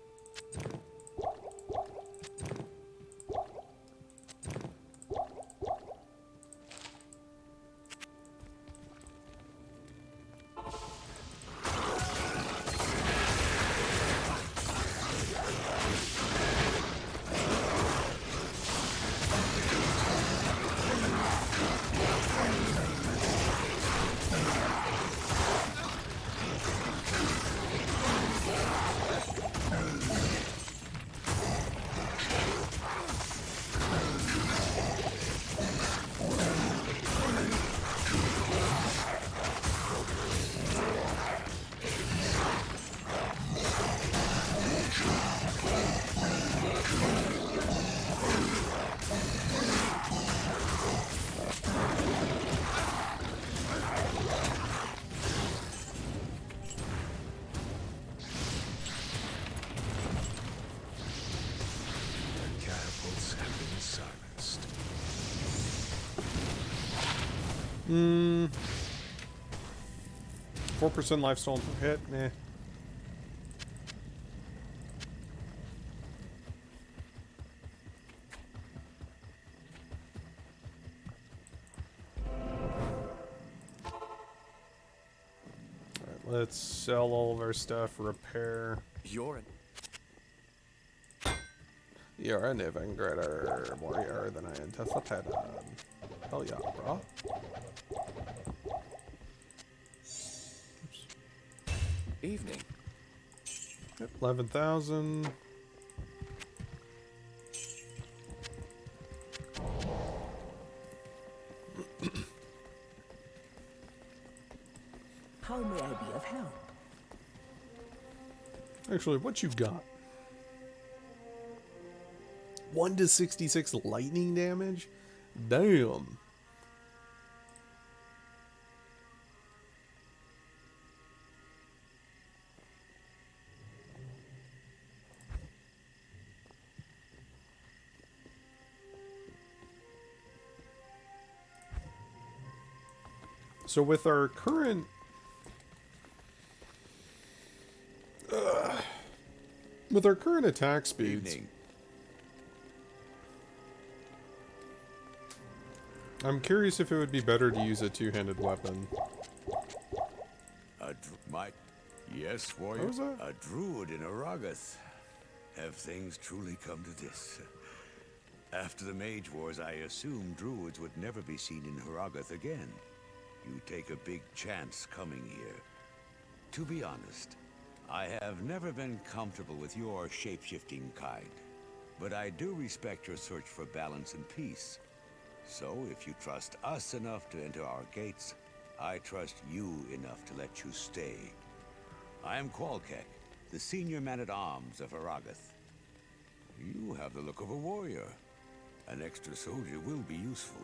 Catapults have been silenced. 4% life stolen per hit. Nah. Alright, let's sell all of our stuff, repair. You're an You're an even greater warrior than I anticipated. Hell yeah, bro. evening. 11,000. How may I be of help? Actually, what you got? 1 to 66 lightning damage? Damn. So with our current attack speeds, Evening. I'm curious if it would be better to use a two-handed weapon. Yes, warrior. What was that? A druid in Aragath. Have things truly come to this? After the Mage Wars, I assumed druids would never be seen in Haragath again. You take a big chance coming here. To be honest, I have never been comfortable with your shape-shifting kind. But I do respect your search for balance and peace. So if you trust us enough to enter our gates, I trust you enough to let you stay. I am Qualkek, the senior man-at-arms of Haragath. You have the look of a warrior. An extra soldier will be useful,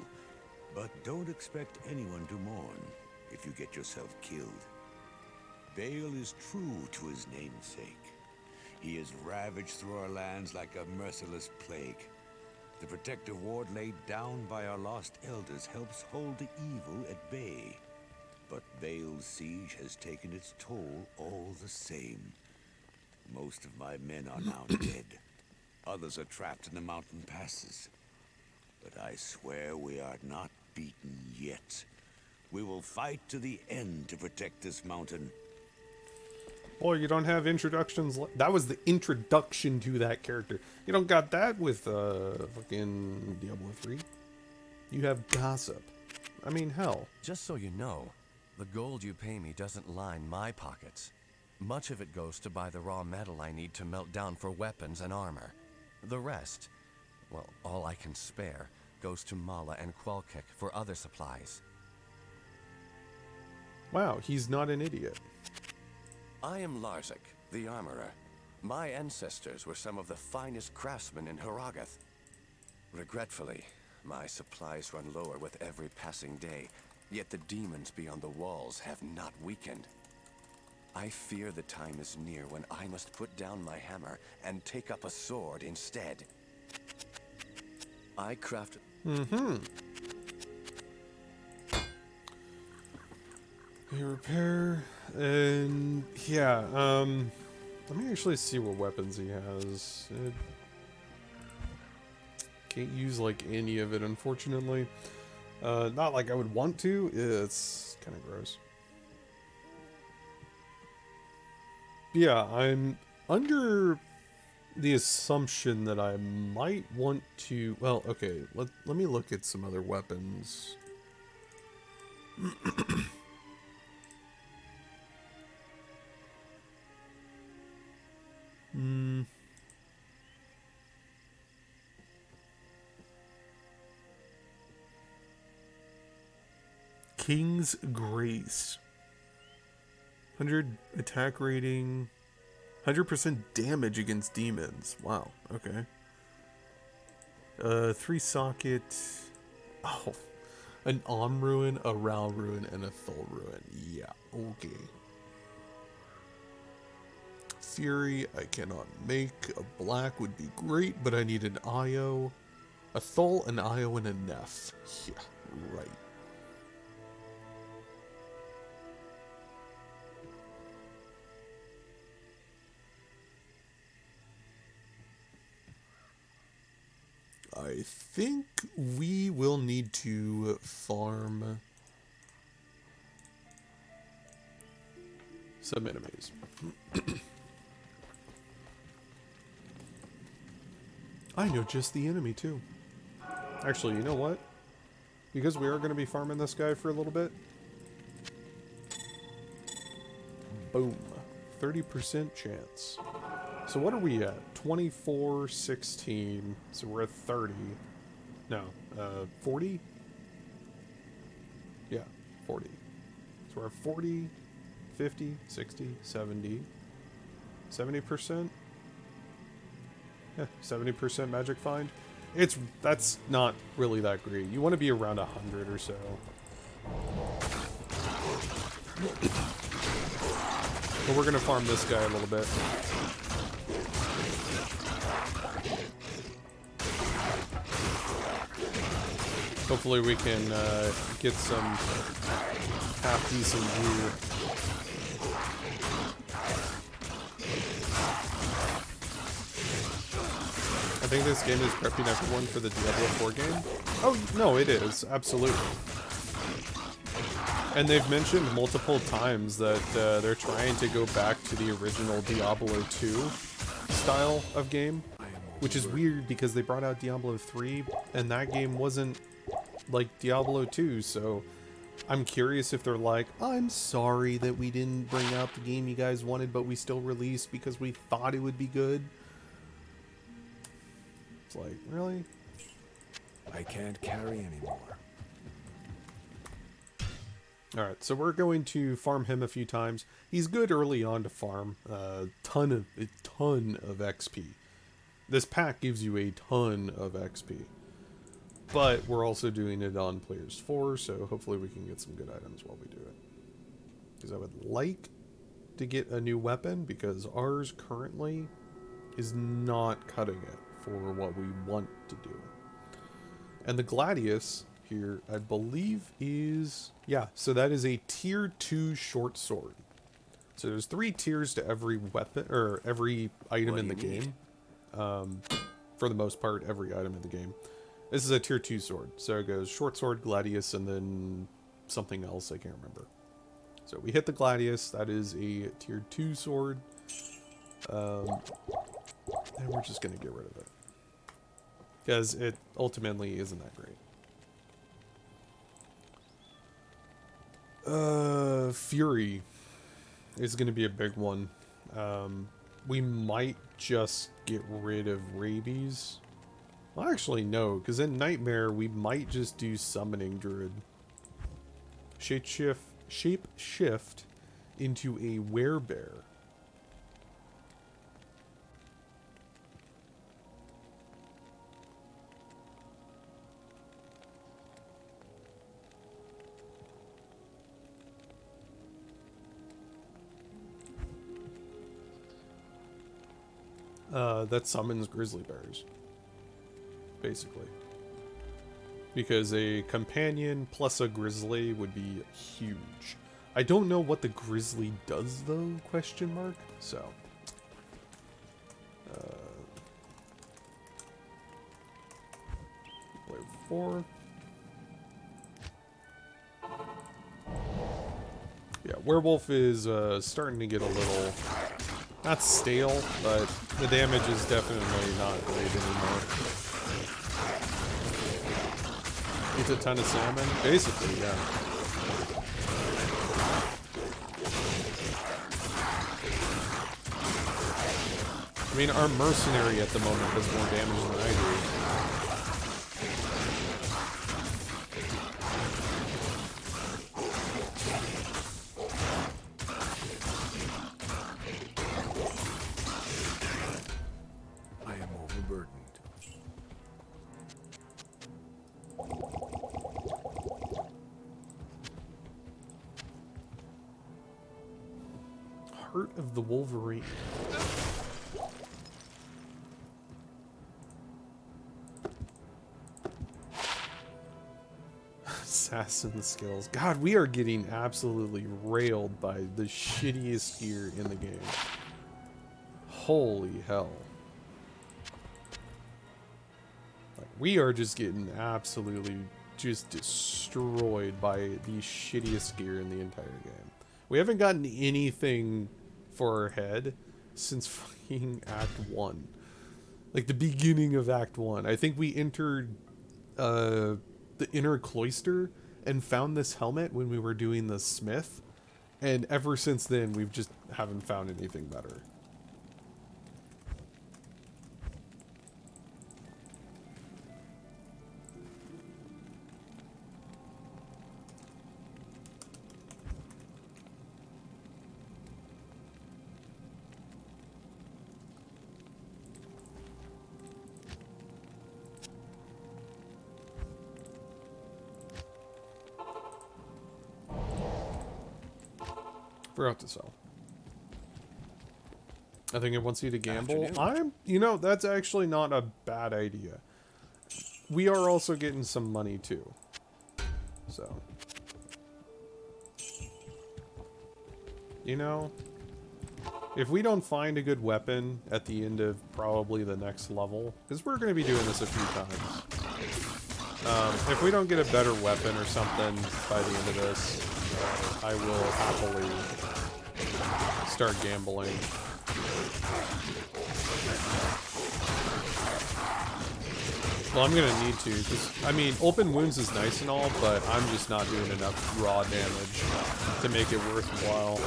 but don't expect anyone to mourn if you get yourself killed. Bale is true to his namesake. He has ravaged through our lands like a merciless plague. The protective ward laid down by our lost elders helps hold the evil at bay. But Bale's siege has taken its toll all the same. Most of my men are now dead. Others are trapped in the mountain passes. But I swear we are not beaten yet. We will fight to the end to protect this mountain. Well, you don't have introductions. That was the introduction to that character. You don't got that with fucking Diablo 3. You have gossip. I mean, hell. Just so you know, the gold you pay me doesn't line my pockets. Much of it goes to buy the raw metal I need to melt down for weapons and armor. The rest, well, all I can spare, goes to Mala and Qualkek for other supplies. Wow, he's not an idiot. I am Larzik, the armorer. My ancestors were some of the finest craftsmen in Haragath. Regretfully, my supplies run lower with every passing day, yet the demons beyond the walls have not weakened. I fear the time is near when I must put down my hammer and take up a sword instead. I craft... Repair, and yeah, let me actually see what weapons he has. Can't use like any of it, unfortunately. Not like I would want to. It's kind of gross. Yeah, I'm under the assumption that I might want to... Well, okay, let me look at some other weapons. King's Grace. 100 attack rating. 100% damage against demons. Wow, okay. 3 socket. Oh. An Om Ruin, a Rao Ruin, and a Thul Ruin. Yeah, okay. Fury, I cannot make. A black would be great, but I need an Io. A Thul, an Io, and a Neff. Yeah, right. I think we will need to farm some enemies. I know just the enemy too. Actually, you know what? Because we are going to be farming this guy for a little bit. Boom. 30% chance. So what are we at? 24, 16. So we're at 30. No, 40? Yeah, 40. So we're at 40, 50, 60, 70. 70%? Yeah, 70% magic find. That's not really that great. You want to be around 100 or so. But we're gonna farm this guy a little bit. Hopefully we can get some half-decent gear. I think this game is prepping everyone for the Diablo 4 game. Oh, no, it is. Absolutely. And they've mentioned multiple times that they're trying to go back to the original Diablo 2 style of game, which is weird because they brought out Diablo 3 and that game wasn't like Diablo 2, so I'm curious if they're like, I'm sorry that we didn't bring out the game you guys wanted, but we still released because we thought it would be good. It's like, really? I can't carry anymore. Alright, so we're going to farm him a few times. He's good early on to farm. A ton of XP. This pack gives you a ton of XP. But we're also doing it on players 4, so hopefully we can get some good items while we do it. Because I would like to get a new weapon, because ours currently is not cutting it for what we want to do. And the Gladius here, I believe is... yeah, so that is a tier 2 short sword. So there's 3 tiers to every weapon, or every item in the game. For the most part, every item in the game. This is a tier 2 sword. So it goes short sword, Gladius, and then something else, I can't remember. So we hit the Gladius, that is a tier 2 sword. And we're just going to get rid of it. Because it ultimately isn't that great. Fury is going to be a big one. We might just get rid of rabies. Well, actually, no, because in Nightmare, we might just do Summoning Druid. Shape shift into a werebear. That summons grizzly bears, basically. Because a companion plus a grizzly would be huge. I don't know what the grizzly does, though, question mark, so... player 4. Yeah, Werewolf is starting to get a little... not stale, but the damage is definitely not great anymore. Eats a ton of salmon? Basically, yeah. I mean, our mercenary at the moment does more damage than I do. Heart of the Wolverine. Assassin skills. God, we are getting absolutely railed by the shittiest gear in the game. Holy hell. Like, we are just getting absolutely just destroyed by the shittiest gear in the entire game. We haven't gotten anything for our head since fucking Act 1. Like, the beginning of Act 1. I think we entered the inner cloister and found this helmet when we were doing the smith. And ever since then, we've just haven't found anything better. Forgot to sell. I think it wants you to gamble. You know, that's actually not a bad idea. We are also getting some money too. So. you know, if we don't find a good weapon at the end of probably the next level, because we're going to be doing this a few times. If we don't get a better weapon or something by the end of this, I will happily start gambling. Well, I'm gonna need to, because, I mean, open wounds is nice and all, but I'm just not doing enough raw damage to make it worthwhile.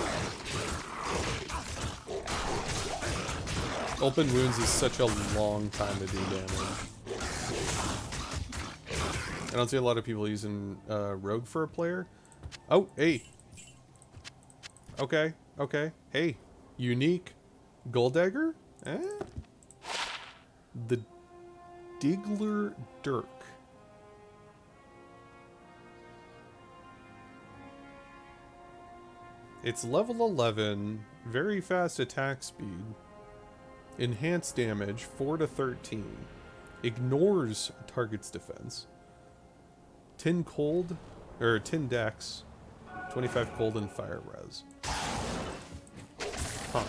Open wounds is such a long time to do damage. I don't see a lot of people using Rogue for a player. Oh, hey. Okay, okay. Hey, unique Gold Dagger? Eh? The Diggler Dirk. It's level 11, very fast attack speed, enhanced damage 4 to 13, ignores target's defense, 10 cold, or 10 dex, 25 cold and fire res. Huh.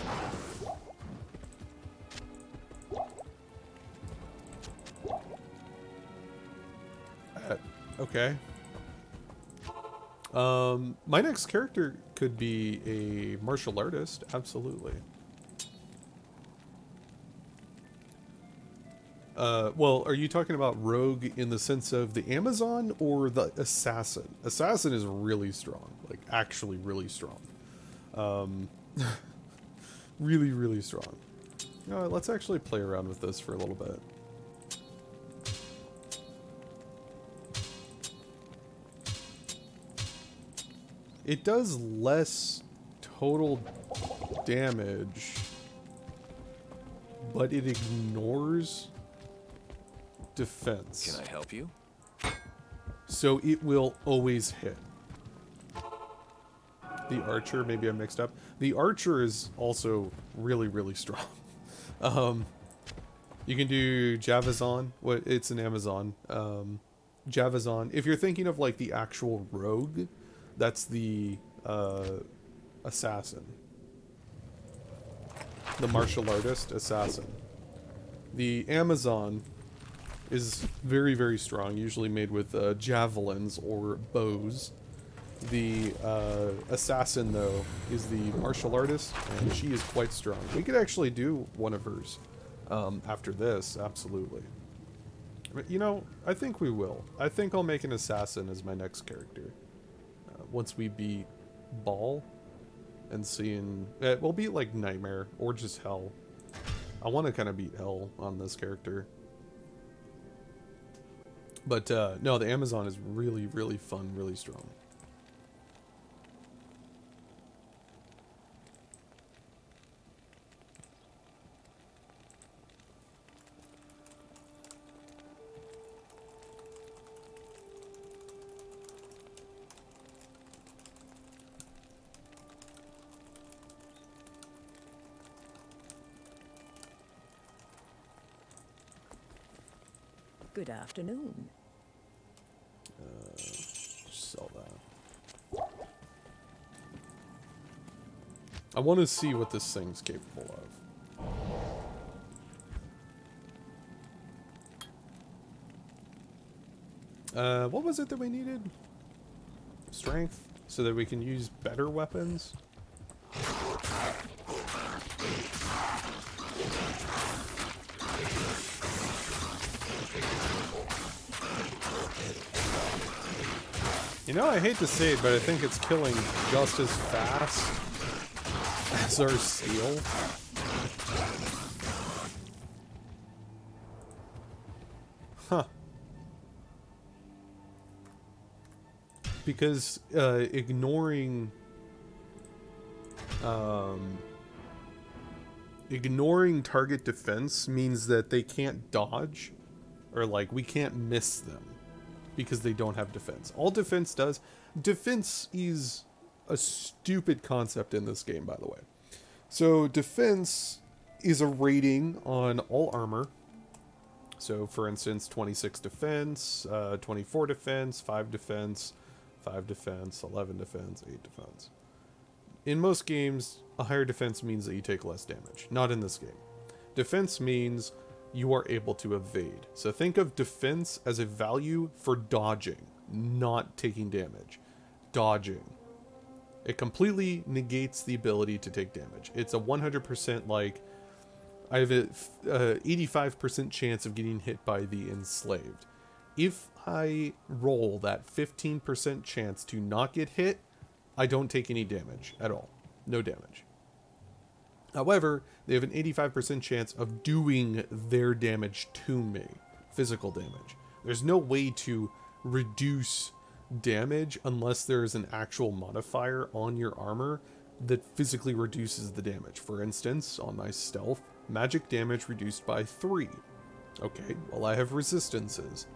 Okay. My next character could be a martial artist, absolutely. Well, are you talking about rogue in the sense of the Amazon or the assassin? Assassin is really strong, like actually really strong. Really, really strong. You know what, let's actually play around with this for a little bit. It does less total damage, but it ignores defense. Can I help you? So it will always hit. The archer, maybe I mixed up. The archer is also really, really strong. You can do Javazon. It's an Amazon. Javazon. If you're thinking of like the actual rogue, that's the assassin. The martial artist assassin. The Amazon is very, very strong, usually made with javelins or bows. The assassin, though, is the martial artist, and she is quite strong. We could actually do one of hers after this, absolutely. But, you know, I think we will. I think I'll make an assassin as my next character. Once we beat Ball and seeing... we'll beat, like, Nightmare or just Hell. I want to kind of beat Hell on this character. But, no, the Amazon is really, really fun, really strong. Good afternoon. Sell that. I want to see what this thing's capable of. What was it that we needed? Strength, so that we can use better weapons? You know, I hate to say it, but I think it's killing just as fast as our steel. Huh. Because ignoring target defense means that they can't dodge, or like we can't miss them. Because they don't have defense. All defense does... Defense is a stupid concept in this game, by the way. So, defense is a rating on all armor. So, for instance, 26 defense, 24 defense, 5 defense, 5 defense, 11 defense, 8 defense. in most games, a higher defense means that you take less damage. Not in this game. Defense means you are able to evade. So think of defense as a value for dodging, not taking damage. Dodging. It completely negates the ability to take damage. It's a 100% like, I have a 85% chance of getting hit by the enslaved. If I roll that 15% chance to not get hit, I don't take any damage at all. No damage. However, they have an 85% chance of doing their damage to me. Physical damage. There's no way to reduce damage unless there is an actual modifier on your armor that physically reduces the damage. For instance, on my stealth, magic damage reduced by 3. Okay, well I have resistances.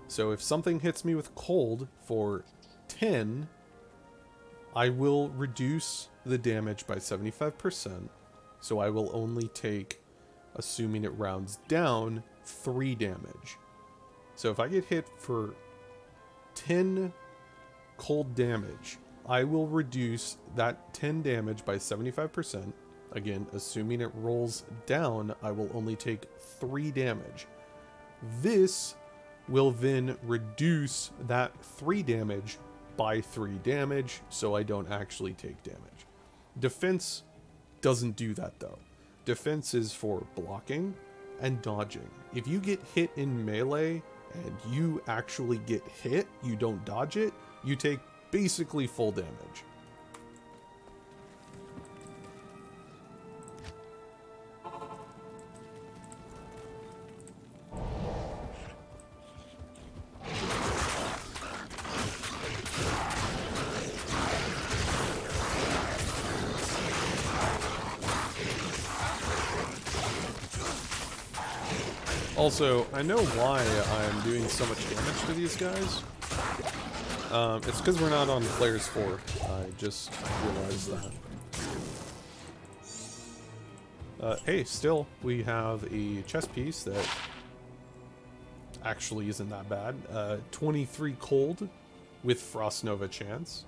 So if something hits me with cold for 10, I will reduce the damage by 75%. So I will only take, assuming it rounds down, 3 damage. So if I get hit for 10 cold damage, I will reduce that 10 damage by 75%. Again, assuming it rolls down, I will only take 3 damage. This will then reduce that 3 damage by 3 damage, so I don't actually take damage. Defense doesn't do that though. Defense is for blocking and dodging. If you get hit in melee and you actually get hit, you don't dodge it, you take basically full damage. Also, I know why I'm doing so much damage to these guys. It's because we're not on players 4. I just realized that. Hey, still, we have a chess piece that actually isn't that bad. 23 cold with Frost Nova chance.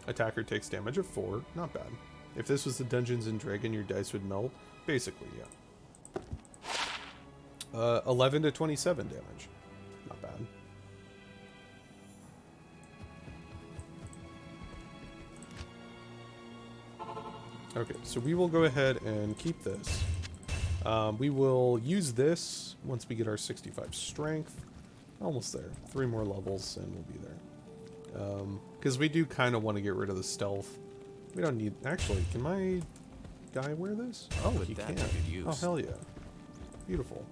Attacker takes damage of 4. Not bad. If this was the Dungeons and Dragon, your dice would melt. Basically, yeah. 11 to 27 damage. Not bad. Okay, so we will go ahead and keep this. We will use this once we get our 65 strength. Almost there. 3 more levels and we'll be there. Because we do kind of want to get rid of the stealth. We don't need... Actually, can my guy wear this? Oh, he can. Oh, hell yeah. Beautiful.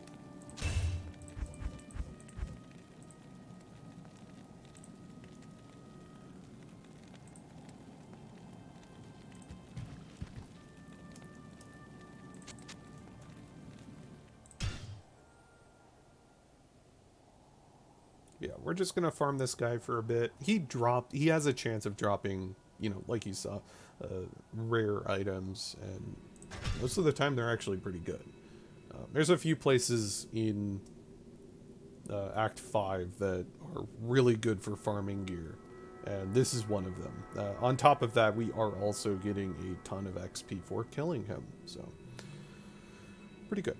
Yeah, we're just gonna farm this guy for a bit. He has a chance of dropping, you know, like you saw, rare items, and most of the time they're actually pretty good. There's a few places in Act 5 that are really good for farming gear, and this is one of them. On top of that, we are also getting a ton of XP for killing him, so pretty good.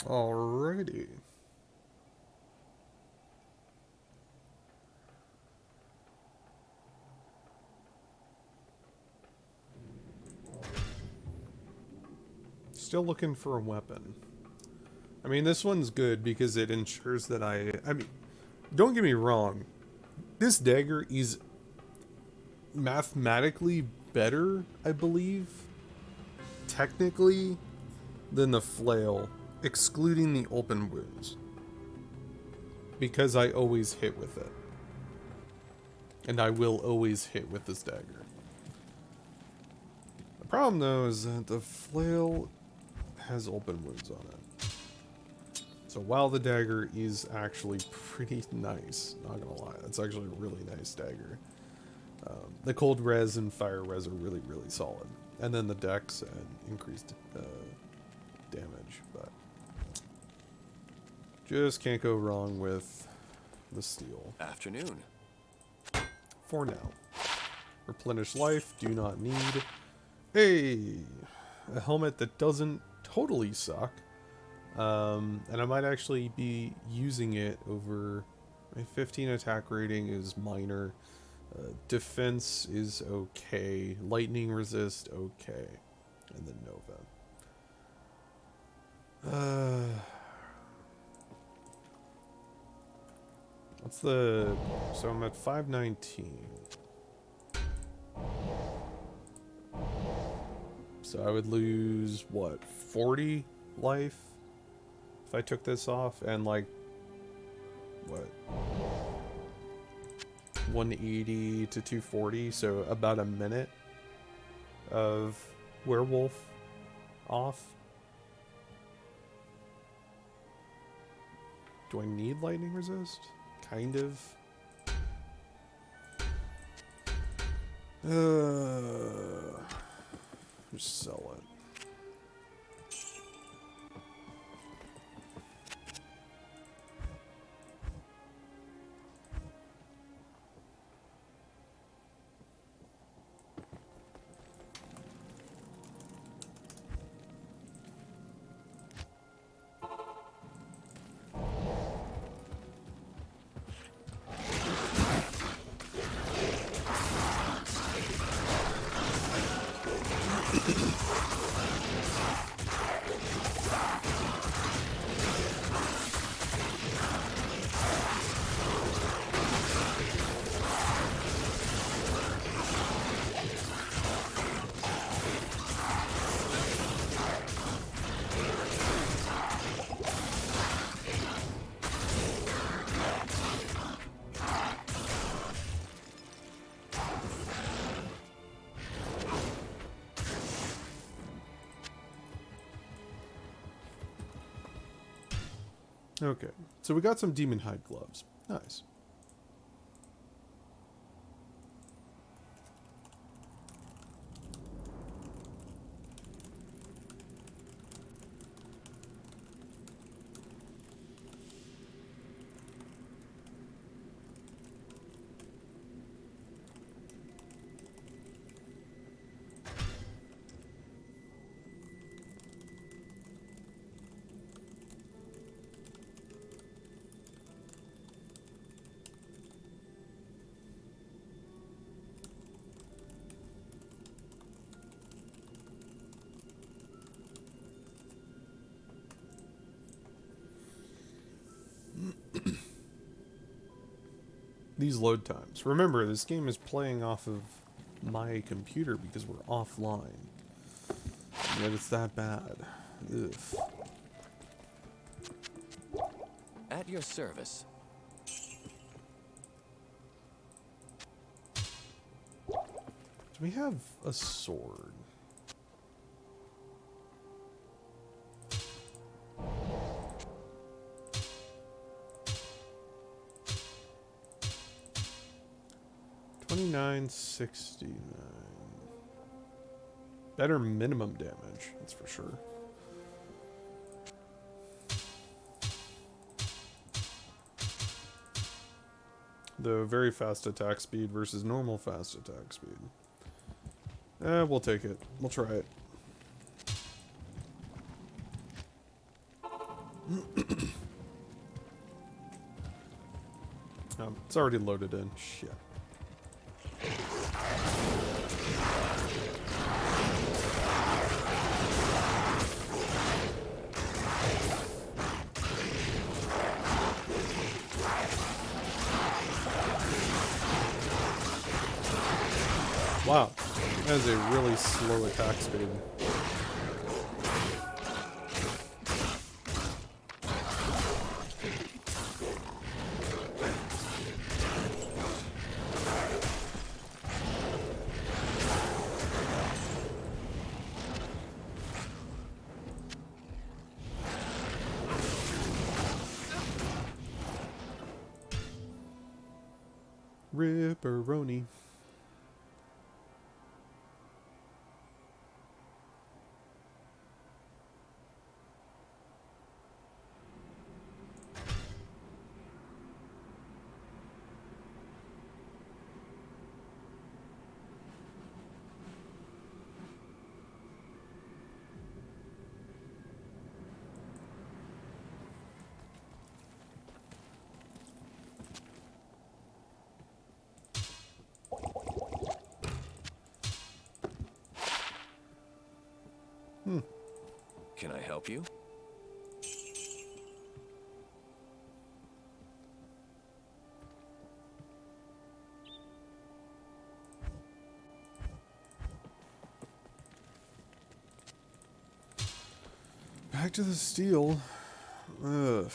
Alrighty. Still looking for a weapon. I mean, this one's good because it ensures that I mean, don't get me wrong. This dagger is mathematically better, I believe, technically, than the flail, excluding the open wounds. Because I always hit with it. And I will always hit with this dagger. The problem, though, is that the flail has open wounds on it. So while the dagger is actually pretty nice, not gonna lie, it's actually a really nice dagger. The cold res and fire res are really, really solid. And then the dex and increased damage, but just can't go wrong with the steel. Afternoon. For now. Replenish life, do not need. Hey! A helmet that doesn't totally suck. And I might actually be using it over... My 15 attack rating is minor. Defense is okay. Lightning resist, okay. And then Nova. What's the... So I'm at 519. So I would lose, what, 40 life if I took this off? And like, what? 180 to 240, so about a minute of werewolf off. Do I need lightning resist? Kind of. Just sell it. Okay, so we got some demon hide gloves. Nice. These load times. Remember, this game is playing off of my computer because we're offline. Yet it's that bad. Ugh. At your service. Do we have a sword? $29.69. Better minimum damage, that's for sure. The very fast attack speed versus normal fast attack speed. We'll take it. We'll try it. It's already loaded in. Shit. Wow, that is a really slow attack speed. Ripperoni. Can I help you? Back to the steel. Ugh.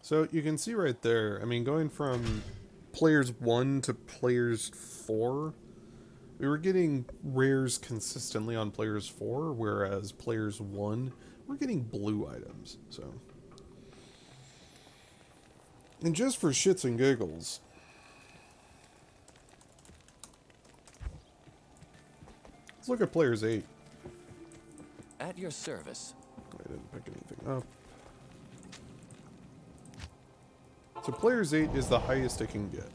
So you can see right there, I mean, going from players 1 to players 4, we were getting rares consistently on players 4, whereas players 1, we're getting blue items, so. And just for shits and giggles, let's look at players 8. At your service. I didn't pick anything up. So players 8 is the highest it can get.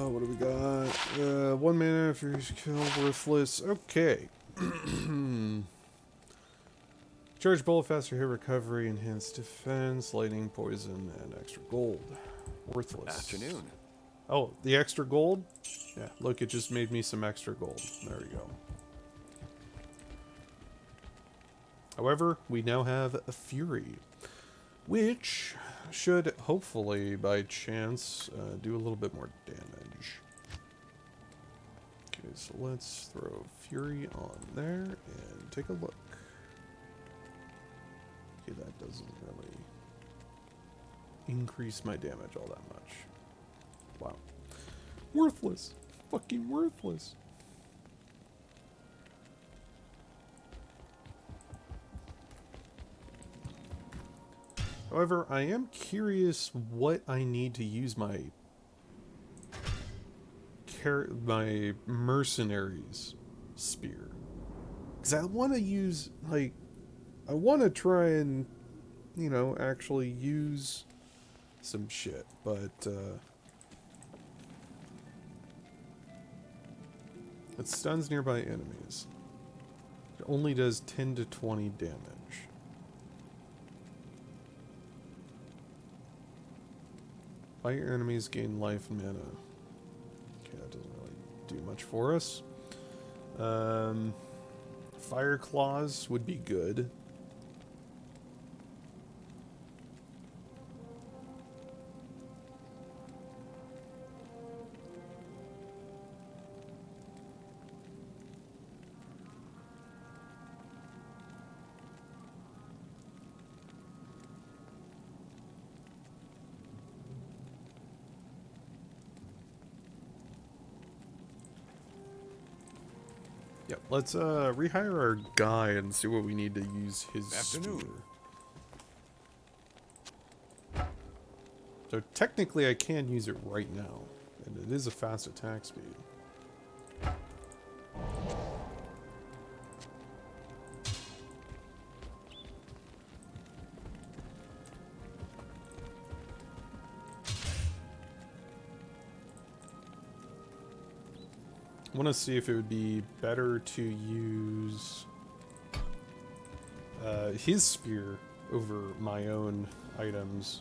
What do we got? 1 mana after he's killed, worthless. Okay. Charge bullet, faster hit recovery, enhanced defense, lightning, poison, and extra gold. Worthless. Afternoon. Oh, the extra gold? Yeah, look, it just made me some extra gold. There we go. However, we now have a Fury, which should hopefully, by chance, do a little bit more damage. Okay, so let's throw Fury on there and take a look. Okay, that doesn't really increase my damage all that much. Wow. Worthless. Fucking worthless. However, I am curious what I need to use my mercenaries spear. Because I want to use, like, I want to try and, you know, actually use some shit, but, it stuns nearby enemies. It only does 10 to 20 damage. Fight your enemies, gain life and mana. Okay, that doesn't really do much for us. Fire claws would be good. Yep, let's rehire our guy and see what we need to use his Afternoon. spear. So technically I can use it right now, and it is a fast attack speed. I want to see if it would be better to use his spear over my own items.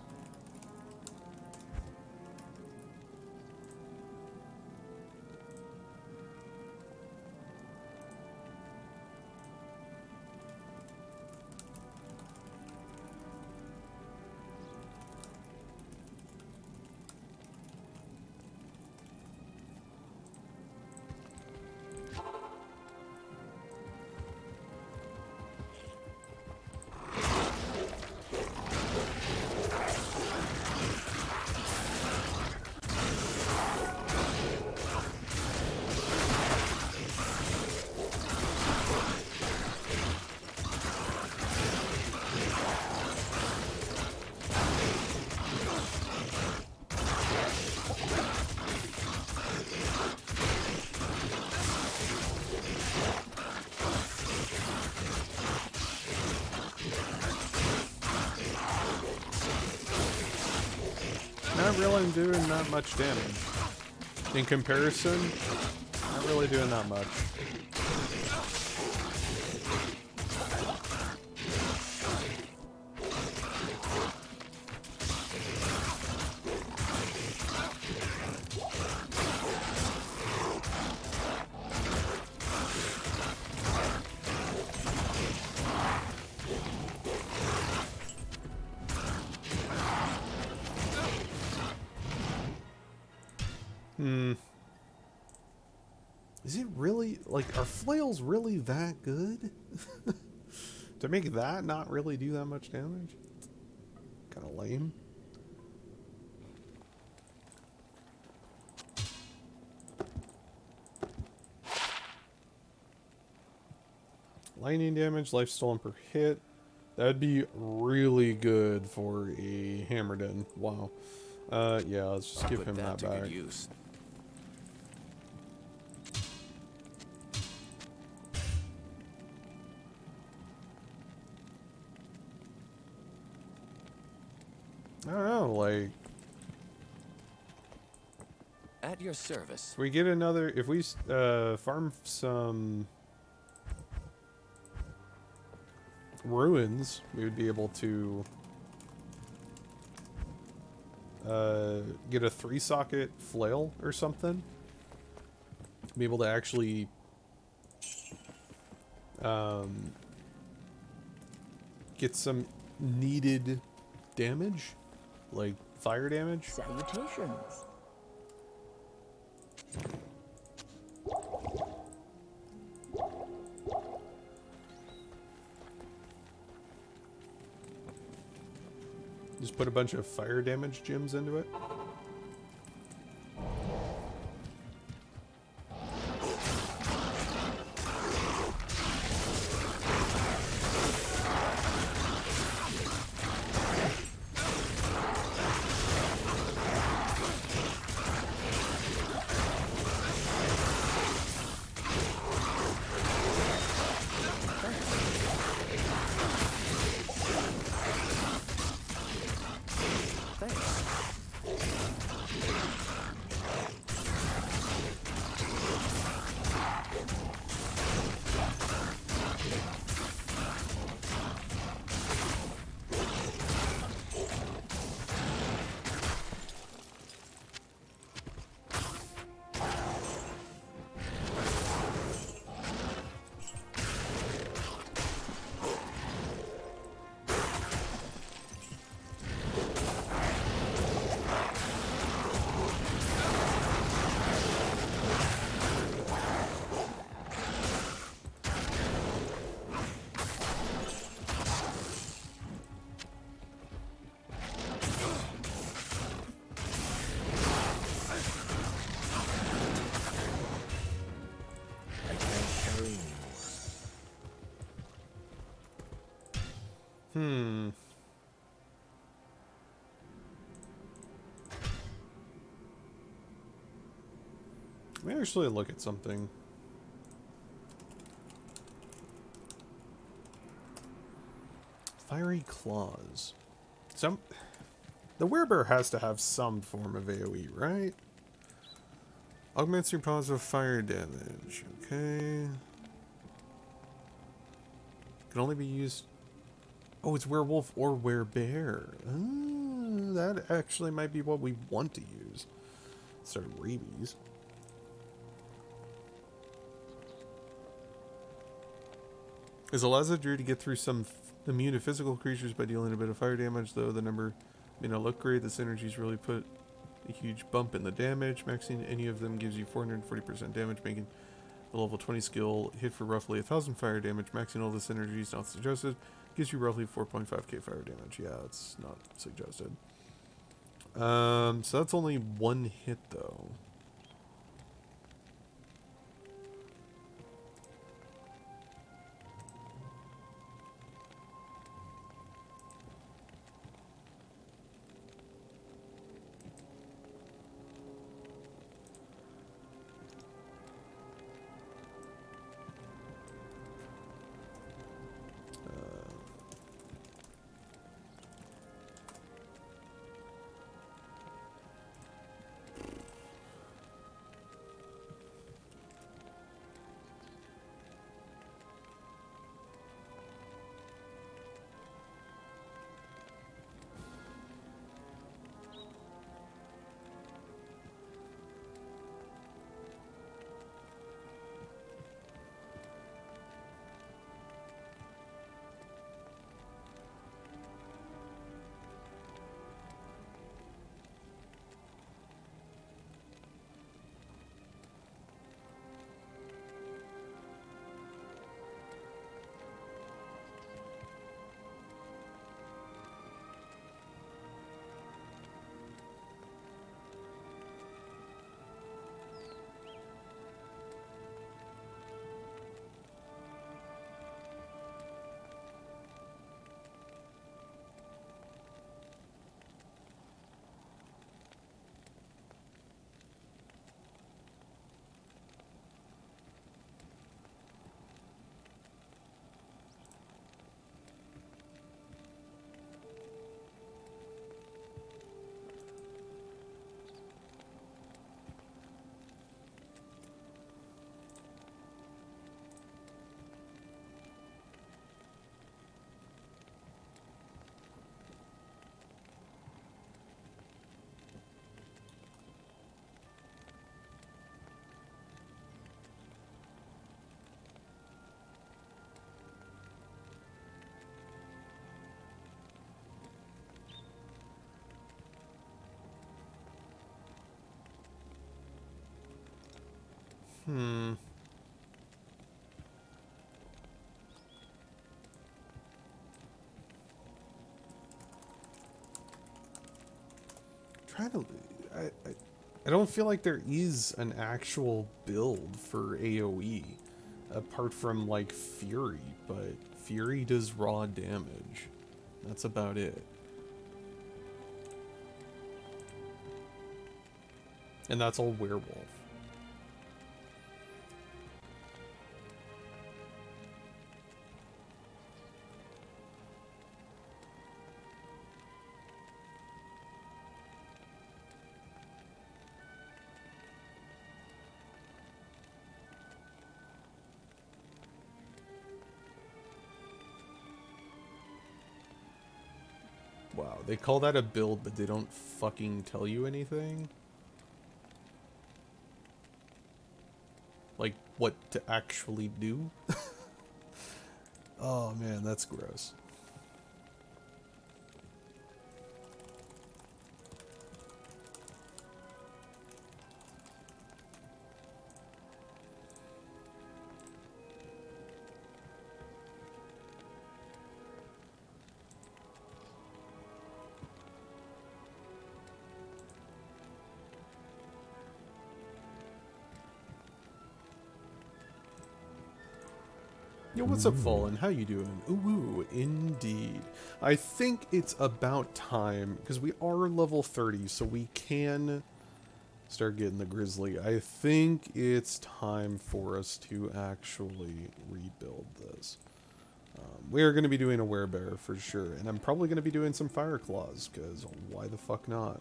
Not really doing that much damage. In comparison, not really doing that much. Is it really, like, are flails really that good? To make that not really do that much damage? Kind of lame. Lightning damage, life stolen per hit. That'd be really good for a Hammerden. Wow. Yeah, let's just give him that back. Good use. I don't know, like... At your service. If we get another, if we farm some ruins, we would be able to get a 3-socket flail or something. Be able to actually get some needed damage, like fire damage. Salutations. Just put a bunch of fire damage gems into it. Let me actually look at something. Fiery claws. The werebear has to have some form of AoE, right? Augments your positive fire damage. Okay. Can only be used. Oh, it's werewolf or werebear. That actually might be what we want to use. Instead of rabies. Is allows the druid to get through some immune to physical creatures by dealing a bit of fire damage, though the number may not look great. The synergies really put a huge bump in the damage. Maxing any of them gives you 440% damage, making the level 20 skill hit for roughly 1,000 fire damage. Maxing all the synergies not suggested gives you roughly 4.5k fire damage. Yeah, it's not suggested. So that's only one hit, though. Trying to... I don't feel like there is an actual build for AoE, apart from, like, Fury, but Fury does raw damage. That's about it. And that's all Werewolf. Wow, they call that a build, but they don't fucking tell you anything? Like, what to actually do? Oh man, that's gross. Yo, what's up, Fallen? How you doing? Ooh, indeed. I think it's about time, because we are level 30, so we can start getting the Grizzly. I think it's time for us to actually rebuild this. We are going to be doing a Werebear for sure, and I'm probably going to be doing some Fire Claws, because why the fuck not?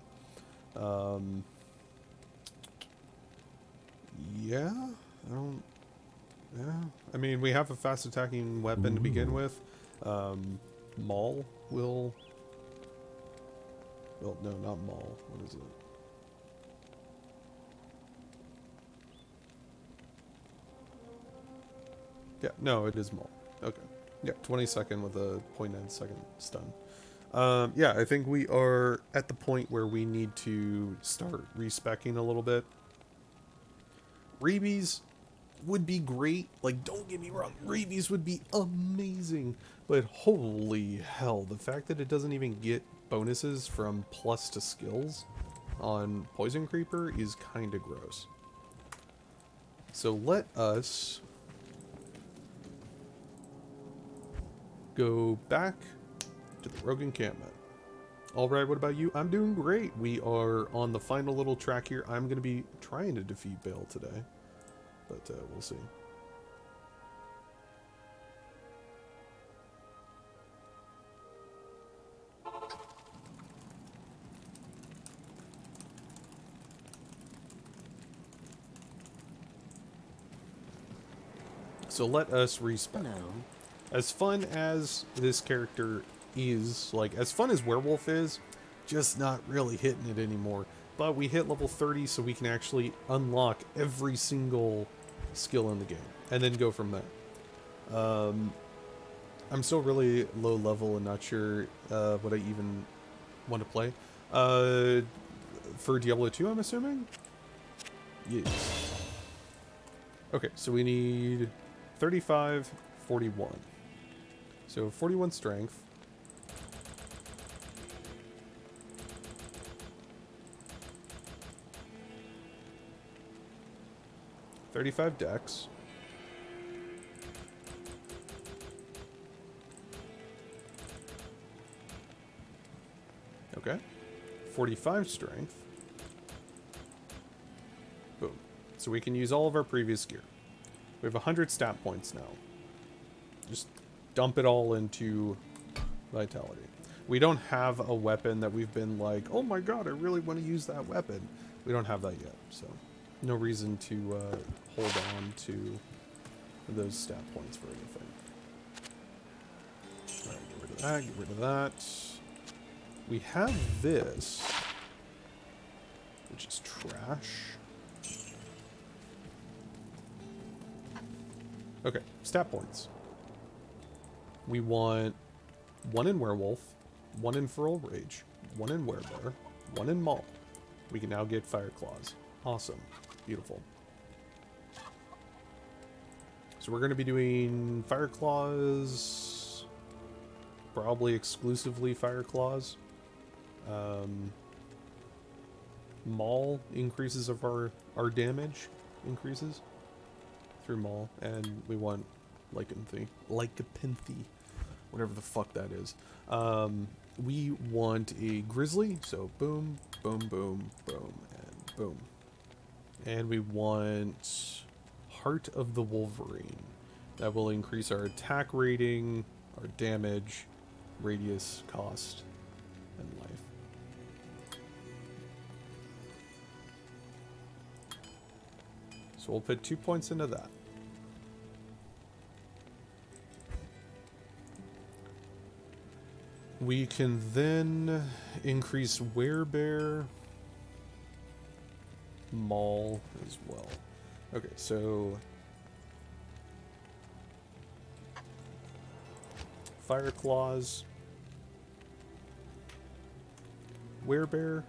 Yeah, yeah, I mean, we have a fast attacking weapon to begin with. Maul will... Well, no, not Maul. What is it? Yeah, no, it is Maul. Okay. Yeah, 20-second with a 0.9-second stun. Yeah, I think we are at the point where we need to start respeccing a little bit. Reebies would be great. Like, don't get me wrong, Reebies would be amazing. But holy hell, the fact that it doesn't even get bonuses from plus to skills on Poison Creeper is kind of gross. So let us go back to the Rogue encampment. Alright, what about you? I'm doing great. We are on the final little track here. I'm going to be trying to defeat Bale today. But we'll see. So let us respec. As fun as this character is, like, as fun as Werewolf is, just not really hitting it anymore. But we hit level 30, so we can actually unlock every single skill in the game, and then go from there. I'm still really low level and not sure what I even want to play. For Diablo 2, I'm assuming? Yes. Okay, so we need 35, 41. So 41 strength. 35 dex. Okay. 45 strength. Boom. So we can use all of our previous gear. We have 100 stat points now. Just dump it all into vitality. We don't have a weapon that we've been like, oh my god, I really want to use that weapon. We don't have that yet, so no reason to hold on to those stat points for anything. Alright, get rid of that, get rid of that. We have this, which is trash. Okay, stat points. We want 1 in Werewolf, 1 in Feral Rage, 1 in Werebear, 1 in Maul. We can now get Fire Claws. Awesome. Beautiful. So we're going to be doing Fire Claws, probably exclusively Fire Claws. Maul increases of our damage increases through Maul, and we want Lycanthropy, whatever the fuck that is. We want a Grizzly, so boom, boom, boom, boom, and boom. And we want Heart of the Wolverine. That will increase our attack rating, our damage, radius, cost, and life. So we'll put 2 points into that. We can then increase Werebear, Maul as well. Okay, so Fire Claws, Werebear,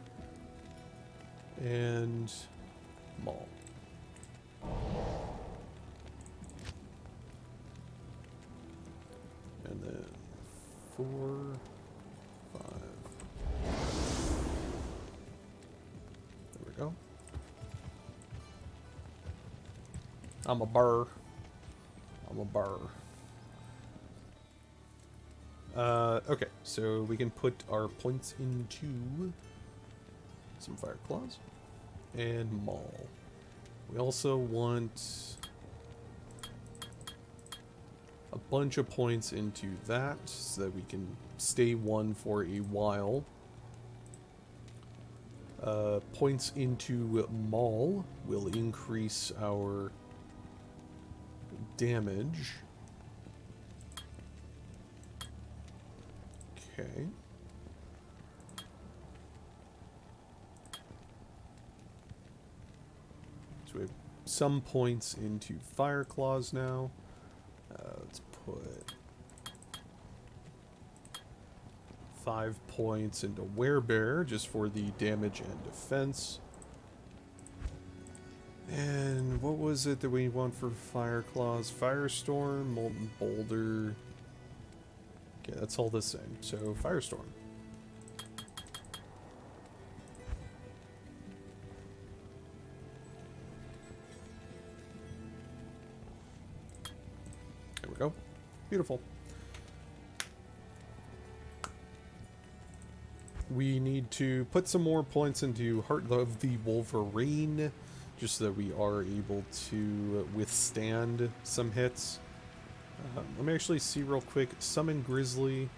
and Maul. And then 4, 5. There we go. I'm a burr. Okay, so we can put our points into some Fire Claws and Maul. We also want a bunch of points into that so that we can stay one for a while. Points into Maul will increase our damage. Okay. So we have some points into Fire Claws now. Let's put 5 points into Werebear just for the damage and defense. And what was it that we want for Fire Claws? Firestorm, Molten Boulder. Okay, that's all the same. So Firestorm. There we go. Beautiful. We need to put some more points into Heart of the Wolverine, just so that we are able to withstand some hits. Let me actually see real quick. Summon Grizzly.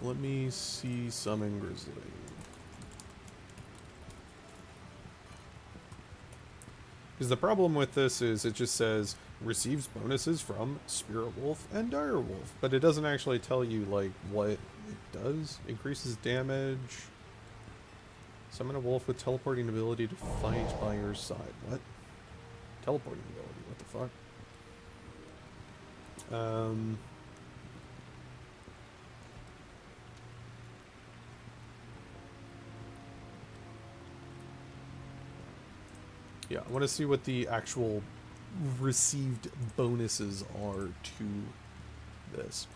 Let me see Summon Grizzly. Because the problem with this is it just says receives bonuses from Spirit Wolf and Dire Wolf, but it doesn't actually tell you like what it does. Increases damage. Summon a wolf with teleporting ability to fight by your side. What? Teleporting ability? What the fuck? Yeah, I want to see what the actual received bonuses are to this.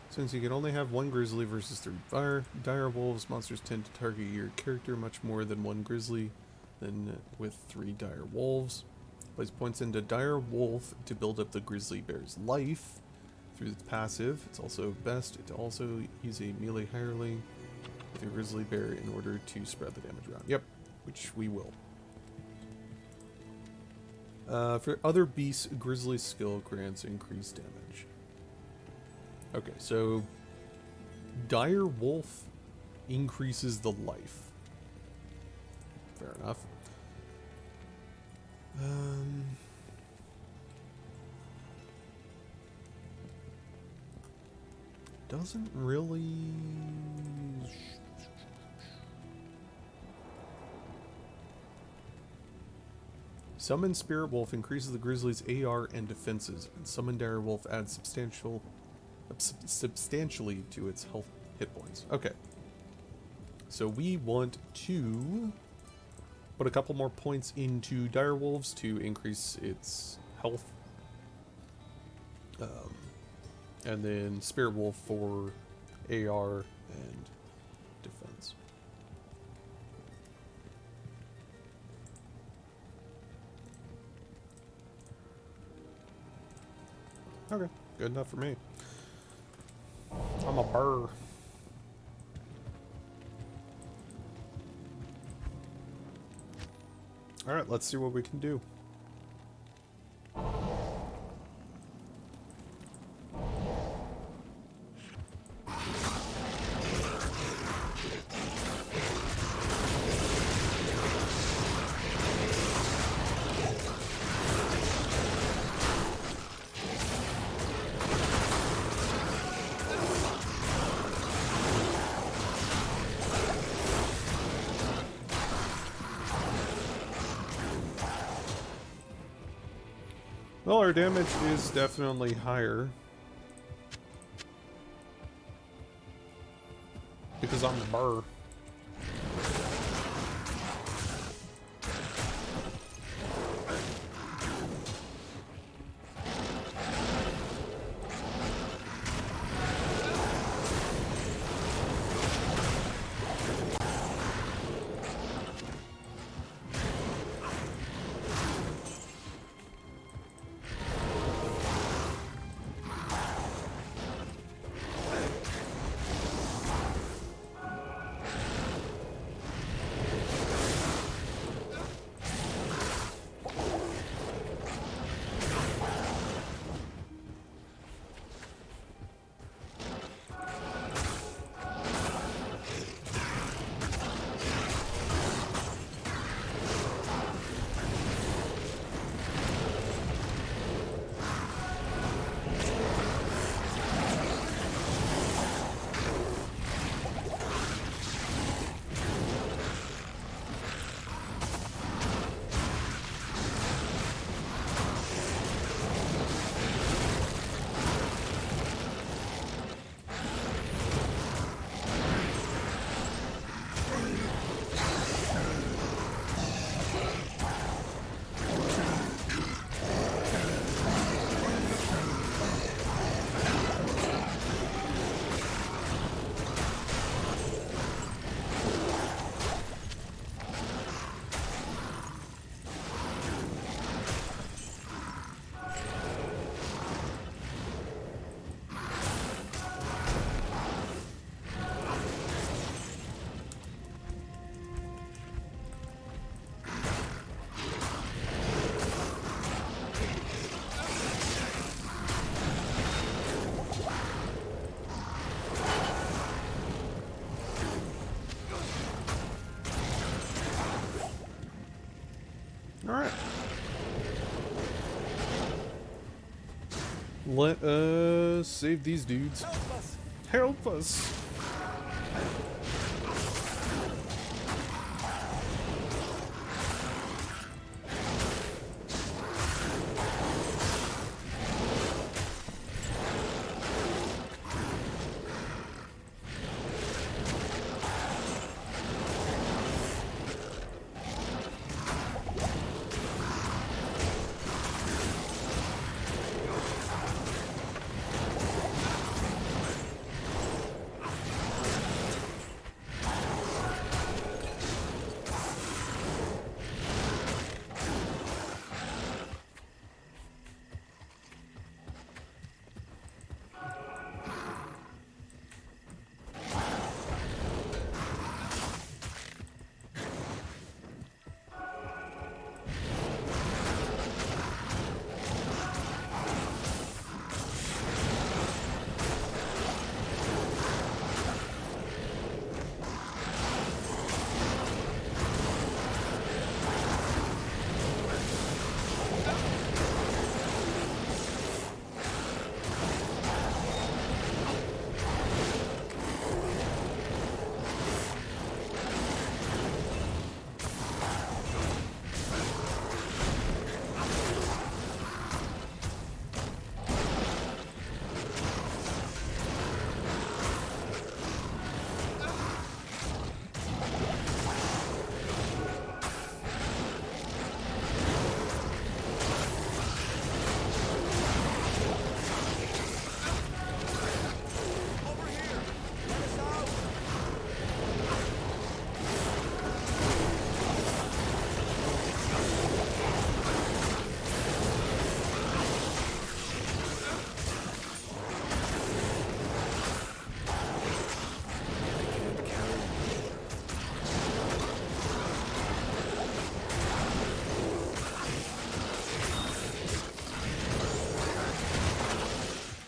Since you can only have one grizzly versus 3 dire wolves, monsters tend to target your character much more than one grizzly than with 3 dire wolves. Place points into dire wolf to build up the grizzly bear's life through its passive. It's also best to also use a melee hireling with your grizzly bear in order to spread the damage around. Yep, which we will. For other beasts, grizzly skill grants increased damage. Okay, so dire wolf increases the life. Fair enough. Doesn't really... Summon Spirit Wolf increases the Grizzly's AR and defenses, and Summon Dire Wolf adds substantially to its health hit points. Okay. So we want to put a couple more points into Dire Wolves to increase its health. And then Spirit Wolf for AR and defense. Okay, good enough for me. I'm a burr. Alright, let's see what we can do. Well, our damage is definitely higher. Because I'm the burr. Alright. Let us save these dudes. Help us! Help us!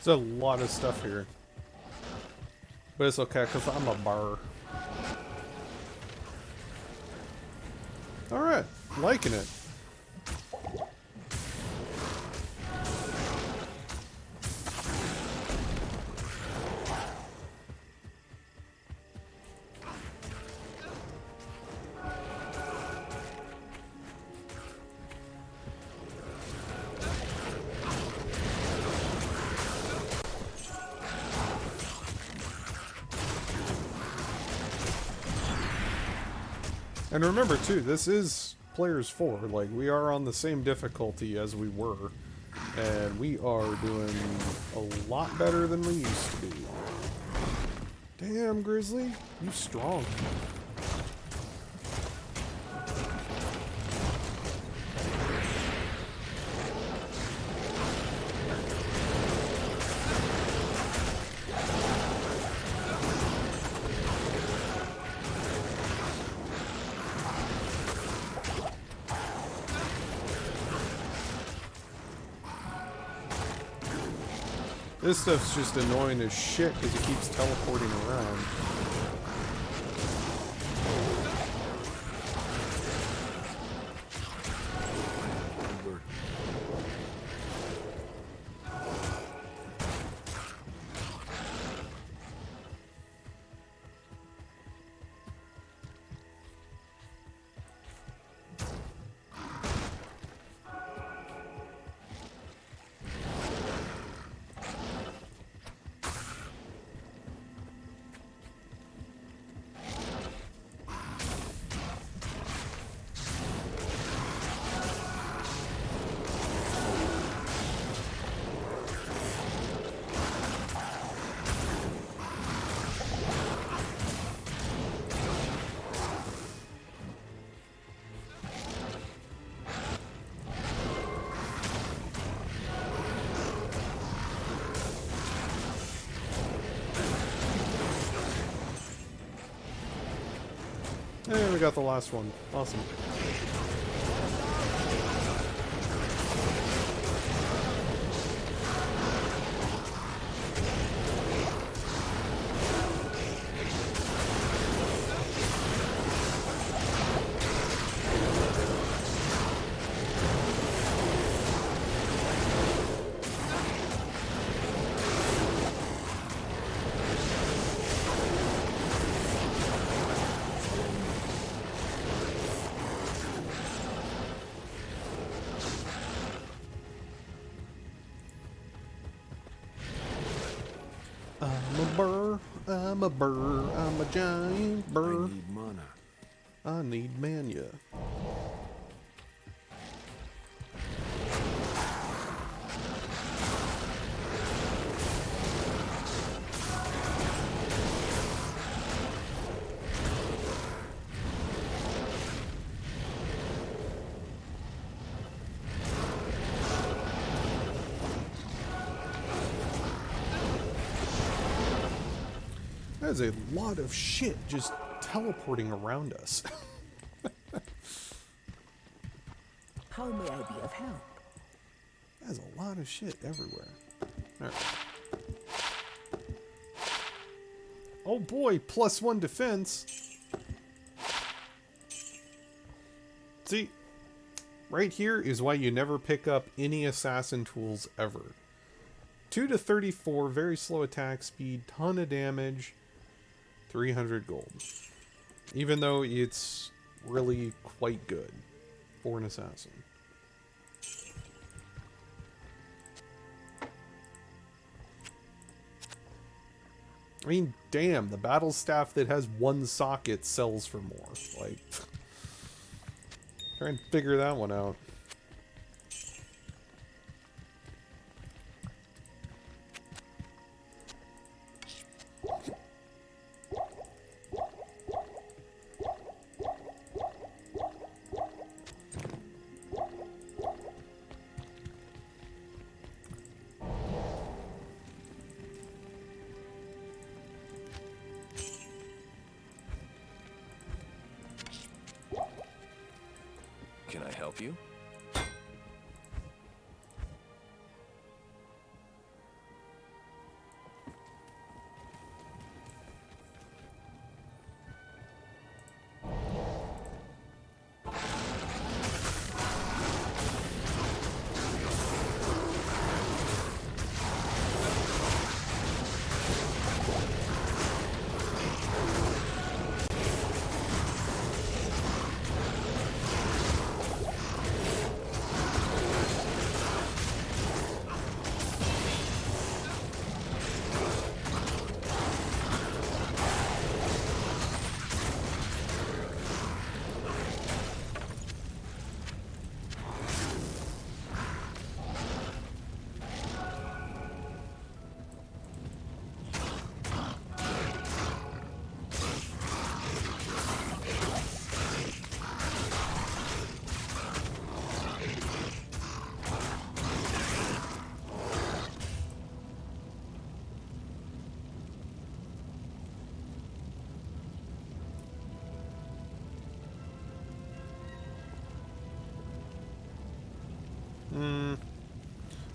There's a lot of stuff here. But it's okay, because I'm a bar. Alright, liking it. And remember too, this is Players 4, like we are on the same difficulty as we were, and we are doing a lot better than we used to be. Damn, Grizzly, you strong. This stuff's just annoying as shit because it keeps teleporting around. Hey, we got the last one. Awesome. I'm a burr, I'm a giant burr. I need mana. I need mania. There's a lot of shit just teleporting around us. How may I be of help? There's a lot of shit everywhere. All right. Oh boy, +1 defense. See, right here is why you never pick up any assassin tools ever. 2 to 34, very slow attack speed, ton of damage. 300 gold. Even though it's really quite good for an assassin. I mean, damn, the battle staff that has one socket sells for more. Like, try and figure that one out. Can I help you?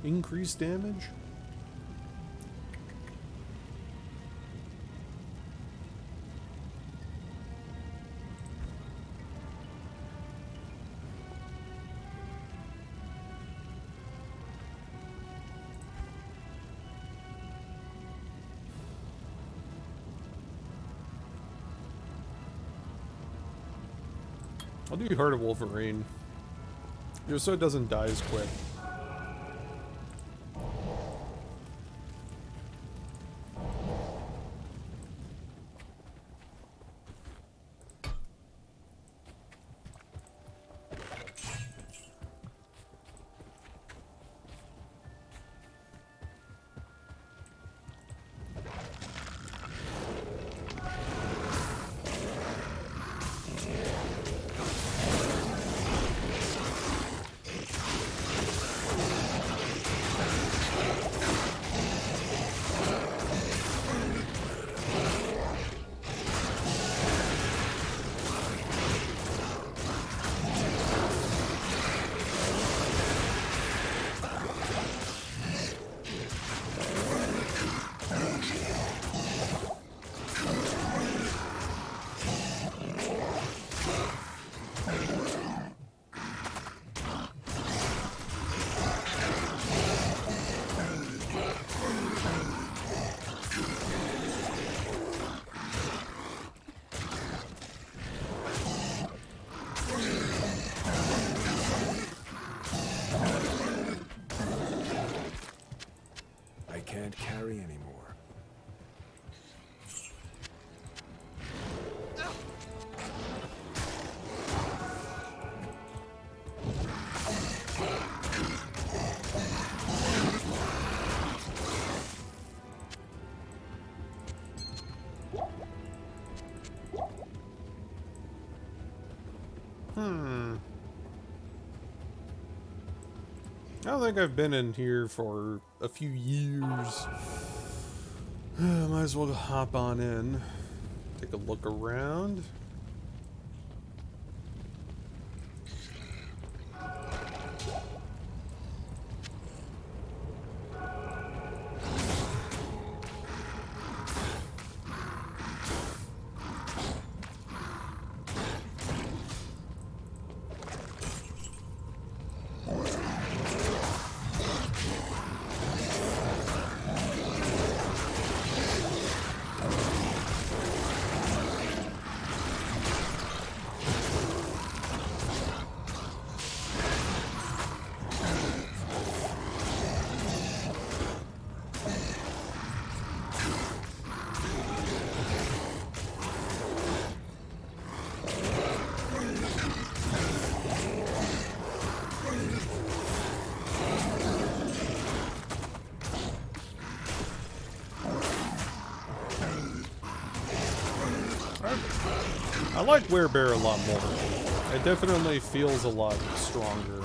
Increased damage? I'll do Heart of Wolverine. Just so it doesn't die as quick. Can't carry anymore. I don't think I've been in here for a few years. Might as well hop on in. Take a look around. I like Werebear a lot more. It definitely feels a lot stronger.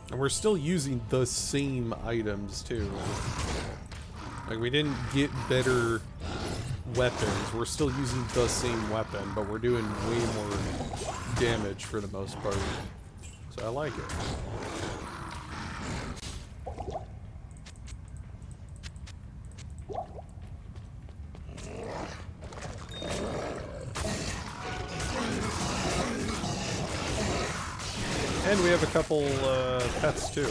And we're still using the same items too. Like, we didn't get better weapons. We're still using the same weapon, but we're doing way more damage for the most part. So I like it. And we have a couple pets too.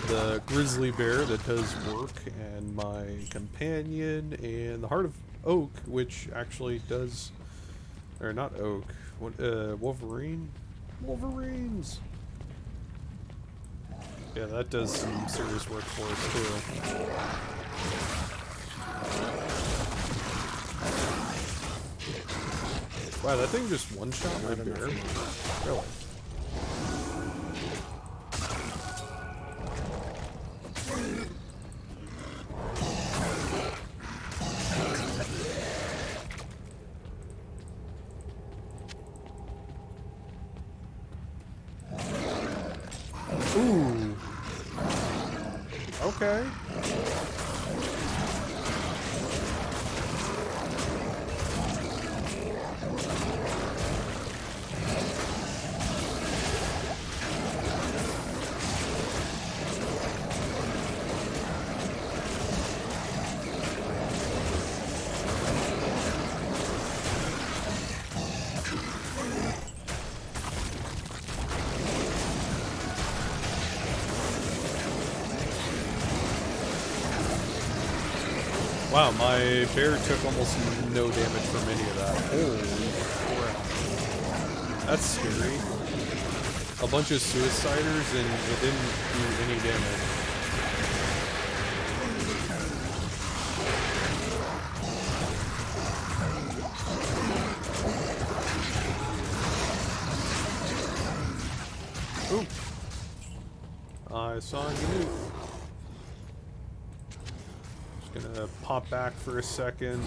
The grizzly bear that does work, and my companion, and the heart of oak, which actually does, or not oak, what, Wolverine? Wolverines! Yeah, that does some serious work for us too. Wow, that thing just one-shot my bear? Really? Ooh. Okay. Wow, my bear took almost no damage from any of that. Holy crap. That's scary. A bunch of suiciders and it didn't do any damage. Ooh. I saw you move. Just gonna pop back for a second.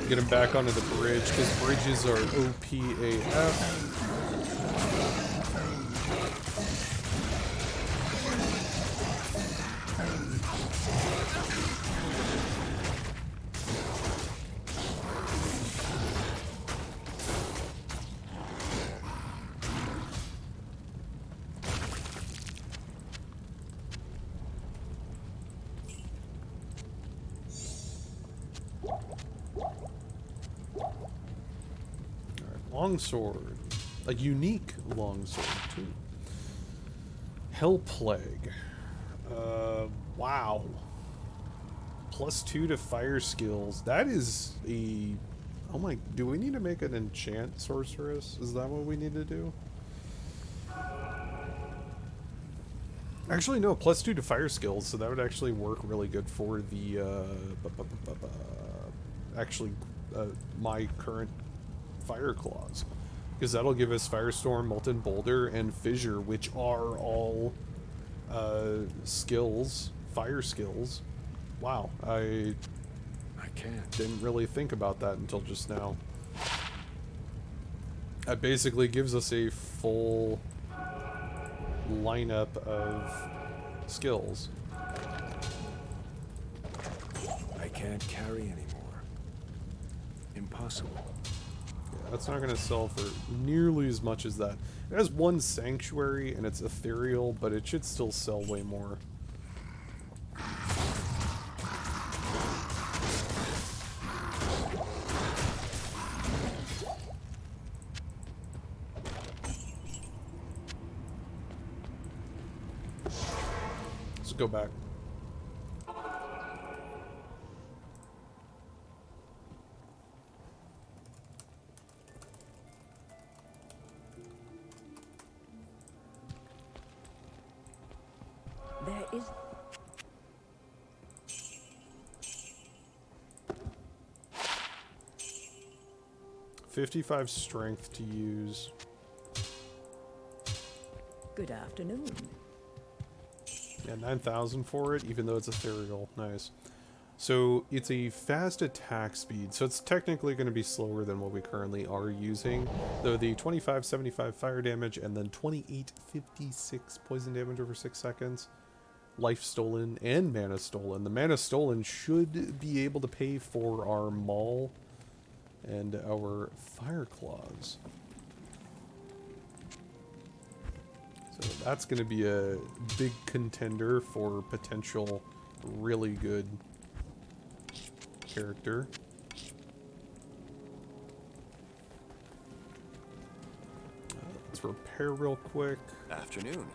Get him back onto the bridge, because bridges are OPAF. Longsword. A unique longsword, too. Hell Plague. Wow. +2 to fire skills. That is a... Oh my... Do we need to make an enchant sorceress? Is that what we need to do? Actually, no. +2 to fire skills, so that would actually work really good for the, my current fire claws, because that'll give us Firestorm, Molten Boulder, and Fissure, which are all skills, fire skills. Wow, I didn't really think about that until just now. That basically gives us a full lineup of skills. I can't carry anymore. Impossible. That's not going to sell for nearly as much as that. It has one sanctuary and it's ethereal, but it should still sell way more. Let's go back. There is... 55 strength to use. Good afternoon. Yeah, 9,000 for it, even though it's ethereal. Nice. So it's a fast attack speed, so it's technically going to be slower than what we currently are using. Though the 25-75 fire damage and then 28-56 poison damage over 6 seconds. Life stolen and mana stolen. The mana stolen should be able to pay for our maul and our fire claws. So that's going to be a big contender for potential really good character. Let's repair real quick. Afternoon.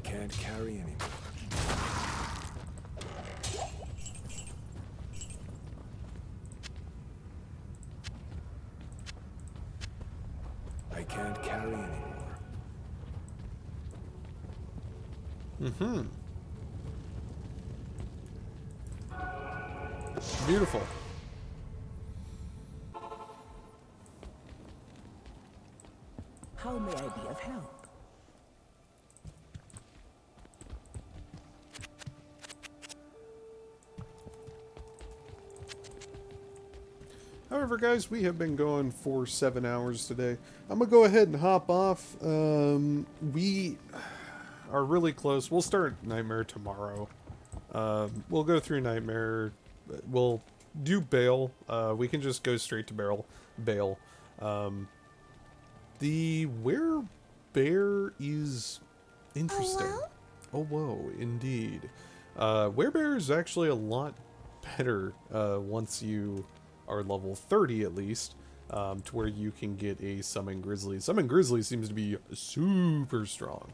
can't carry anymore. I can't carry anymore. Mm-hmm. Beautiful. How may I be of help? However, guys, we have been going for 7 hours today. I'm going to go ahead and hop off. We are really close. We'll start Nightmare tomorrow. We'll go through Nightmare. We'll do Bale. We can just go straight to Bale. The Werebear is interesting. Oh, whoa, indeed. Werebear is actually a lot better once you are level 30 at least, to where you can get a Summon Grizzly. Summon Grizzly seems to be super strong.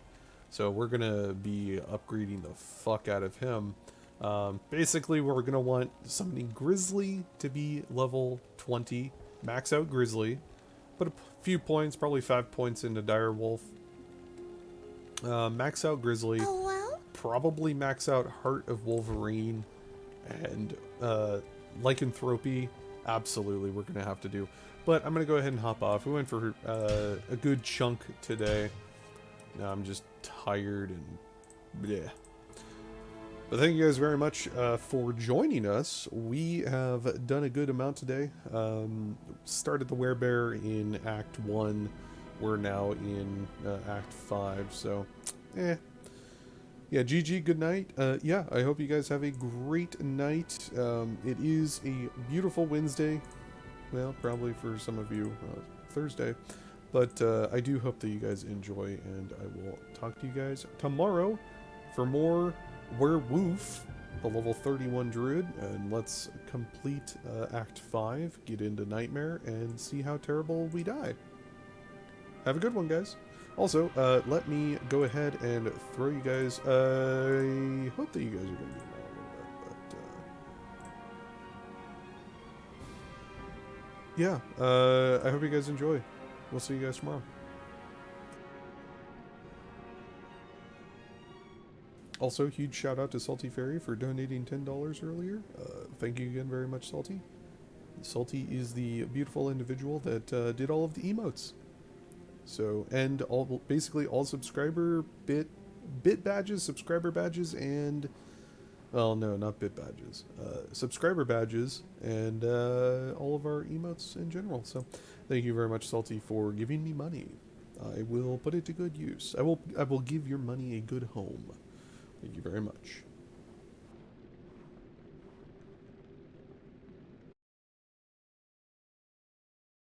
So we're going to be upgrading the fuck out of him. Basically, we're going to want Summoning Grizzly to be level 20. Max out Grizzly. Put a few points, probably 5 points into Direwolf. Max out Grizzly. Probably max out Heart of Wolverine. And Lycanthropy. Absolutely, we're going to have to do. But I'm going to go ahead and hop off. We went for a good chunk today. Now I'm just tired and bleh. But thank you guys very much for joining us. We have done a good amount today. Started the Werebear in Act 1. We're now in Act 5, so yeah, GG, good night. Yeah, I hope you guys have a great night. It is a beautiful Wednesday. Well, probably for some of you, Thursday. But I do hope that you guys enjoy, and I will talk to you guys tomorrow for more Werewolf, the level 31 druid. And let's complete Act 5, get into Nightmare, and see how terrible we die. Have a good one, guys. Also, let me go ahead and throw you guys. I hope that you guys are going to be around a little bit, but yeah, I hope you guys enjoy. We'll see you guys tomorrow. Also, huge shout out to Salty Fairy for donating $10 earlier. Thank you again very much, Salty. Salty is the beautiful individual that did all of the emotes. So, and basically all subscriber bit badges, subscriber badges, and, well, no, not bit badges, subscriber badges, and all of our emotes in general. So, thank you very much, Salty, for giving me money. I will put it to good use. I will give your money a good home. Thank you very much.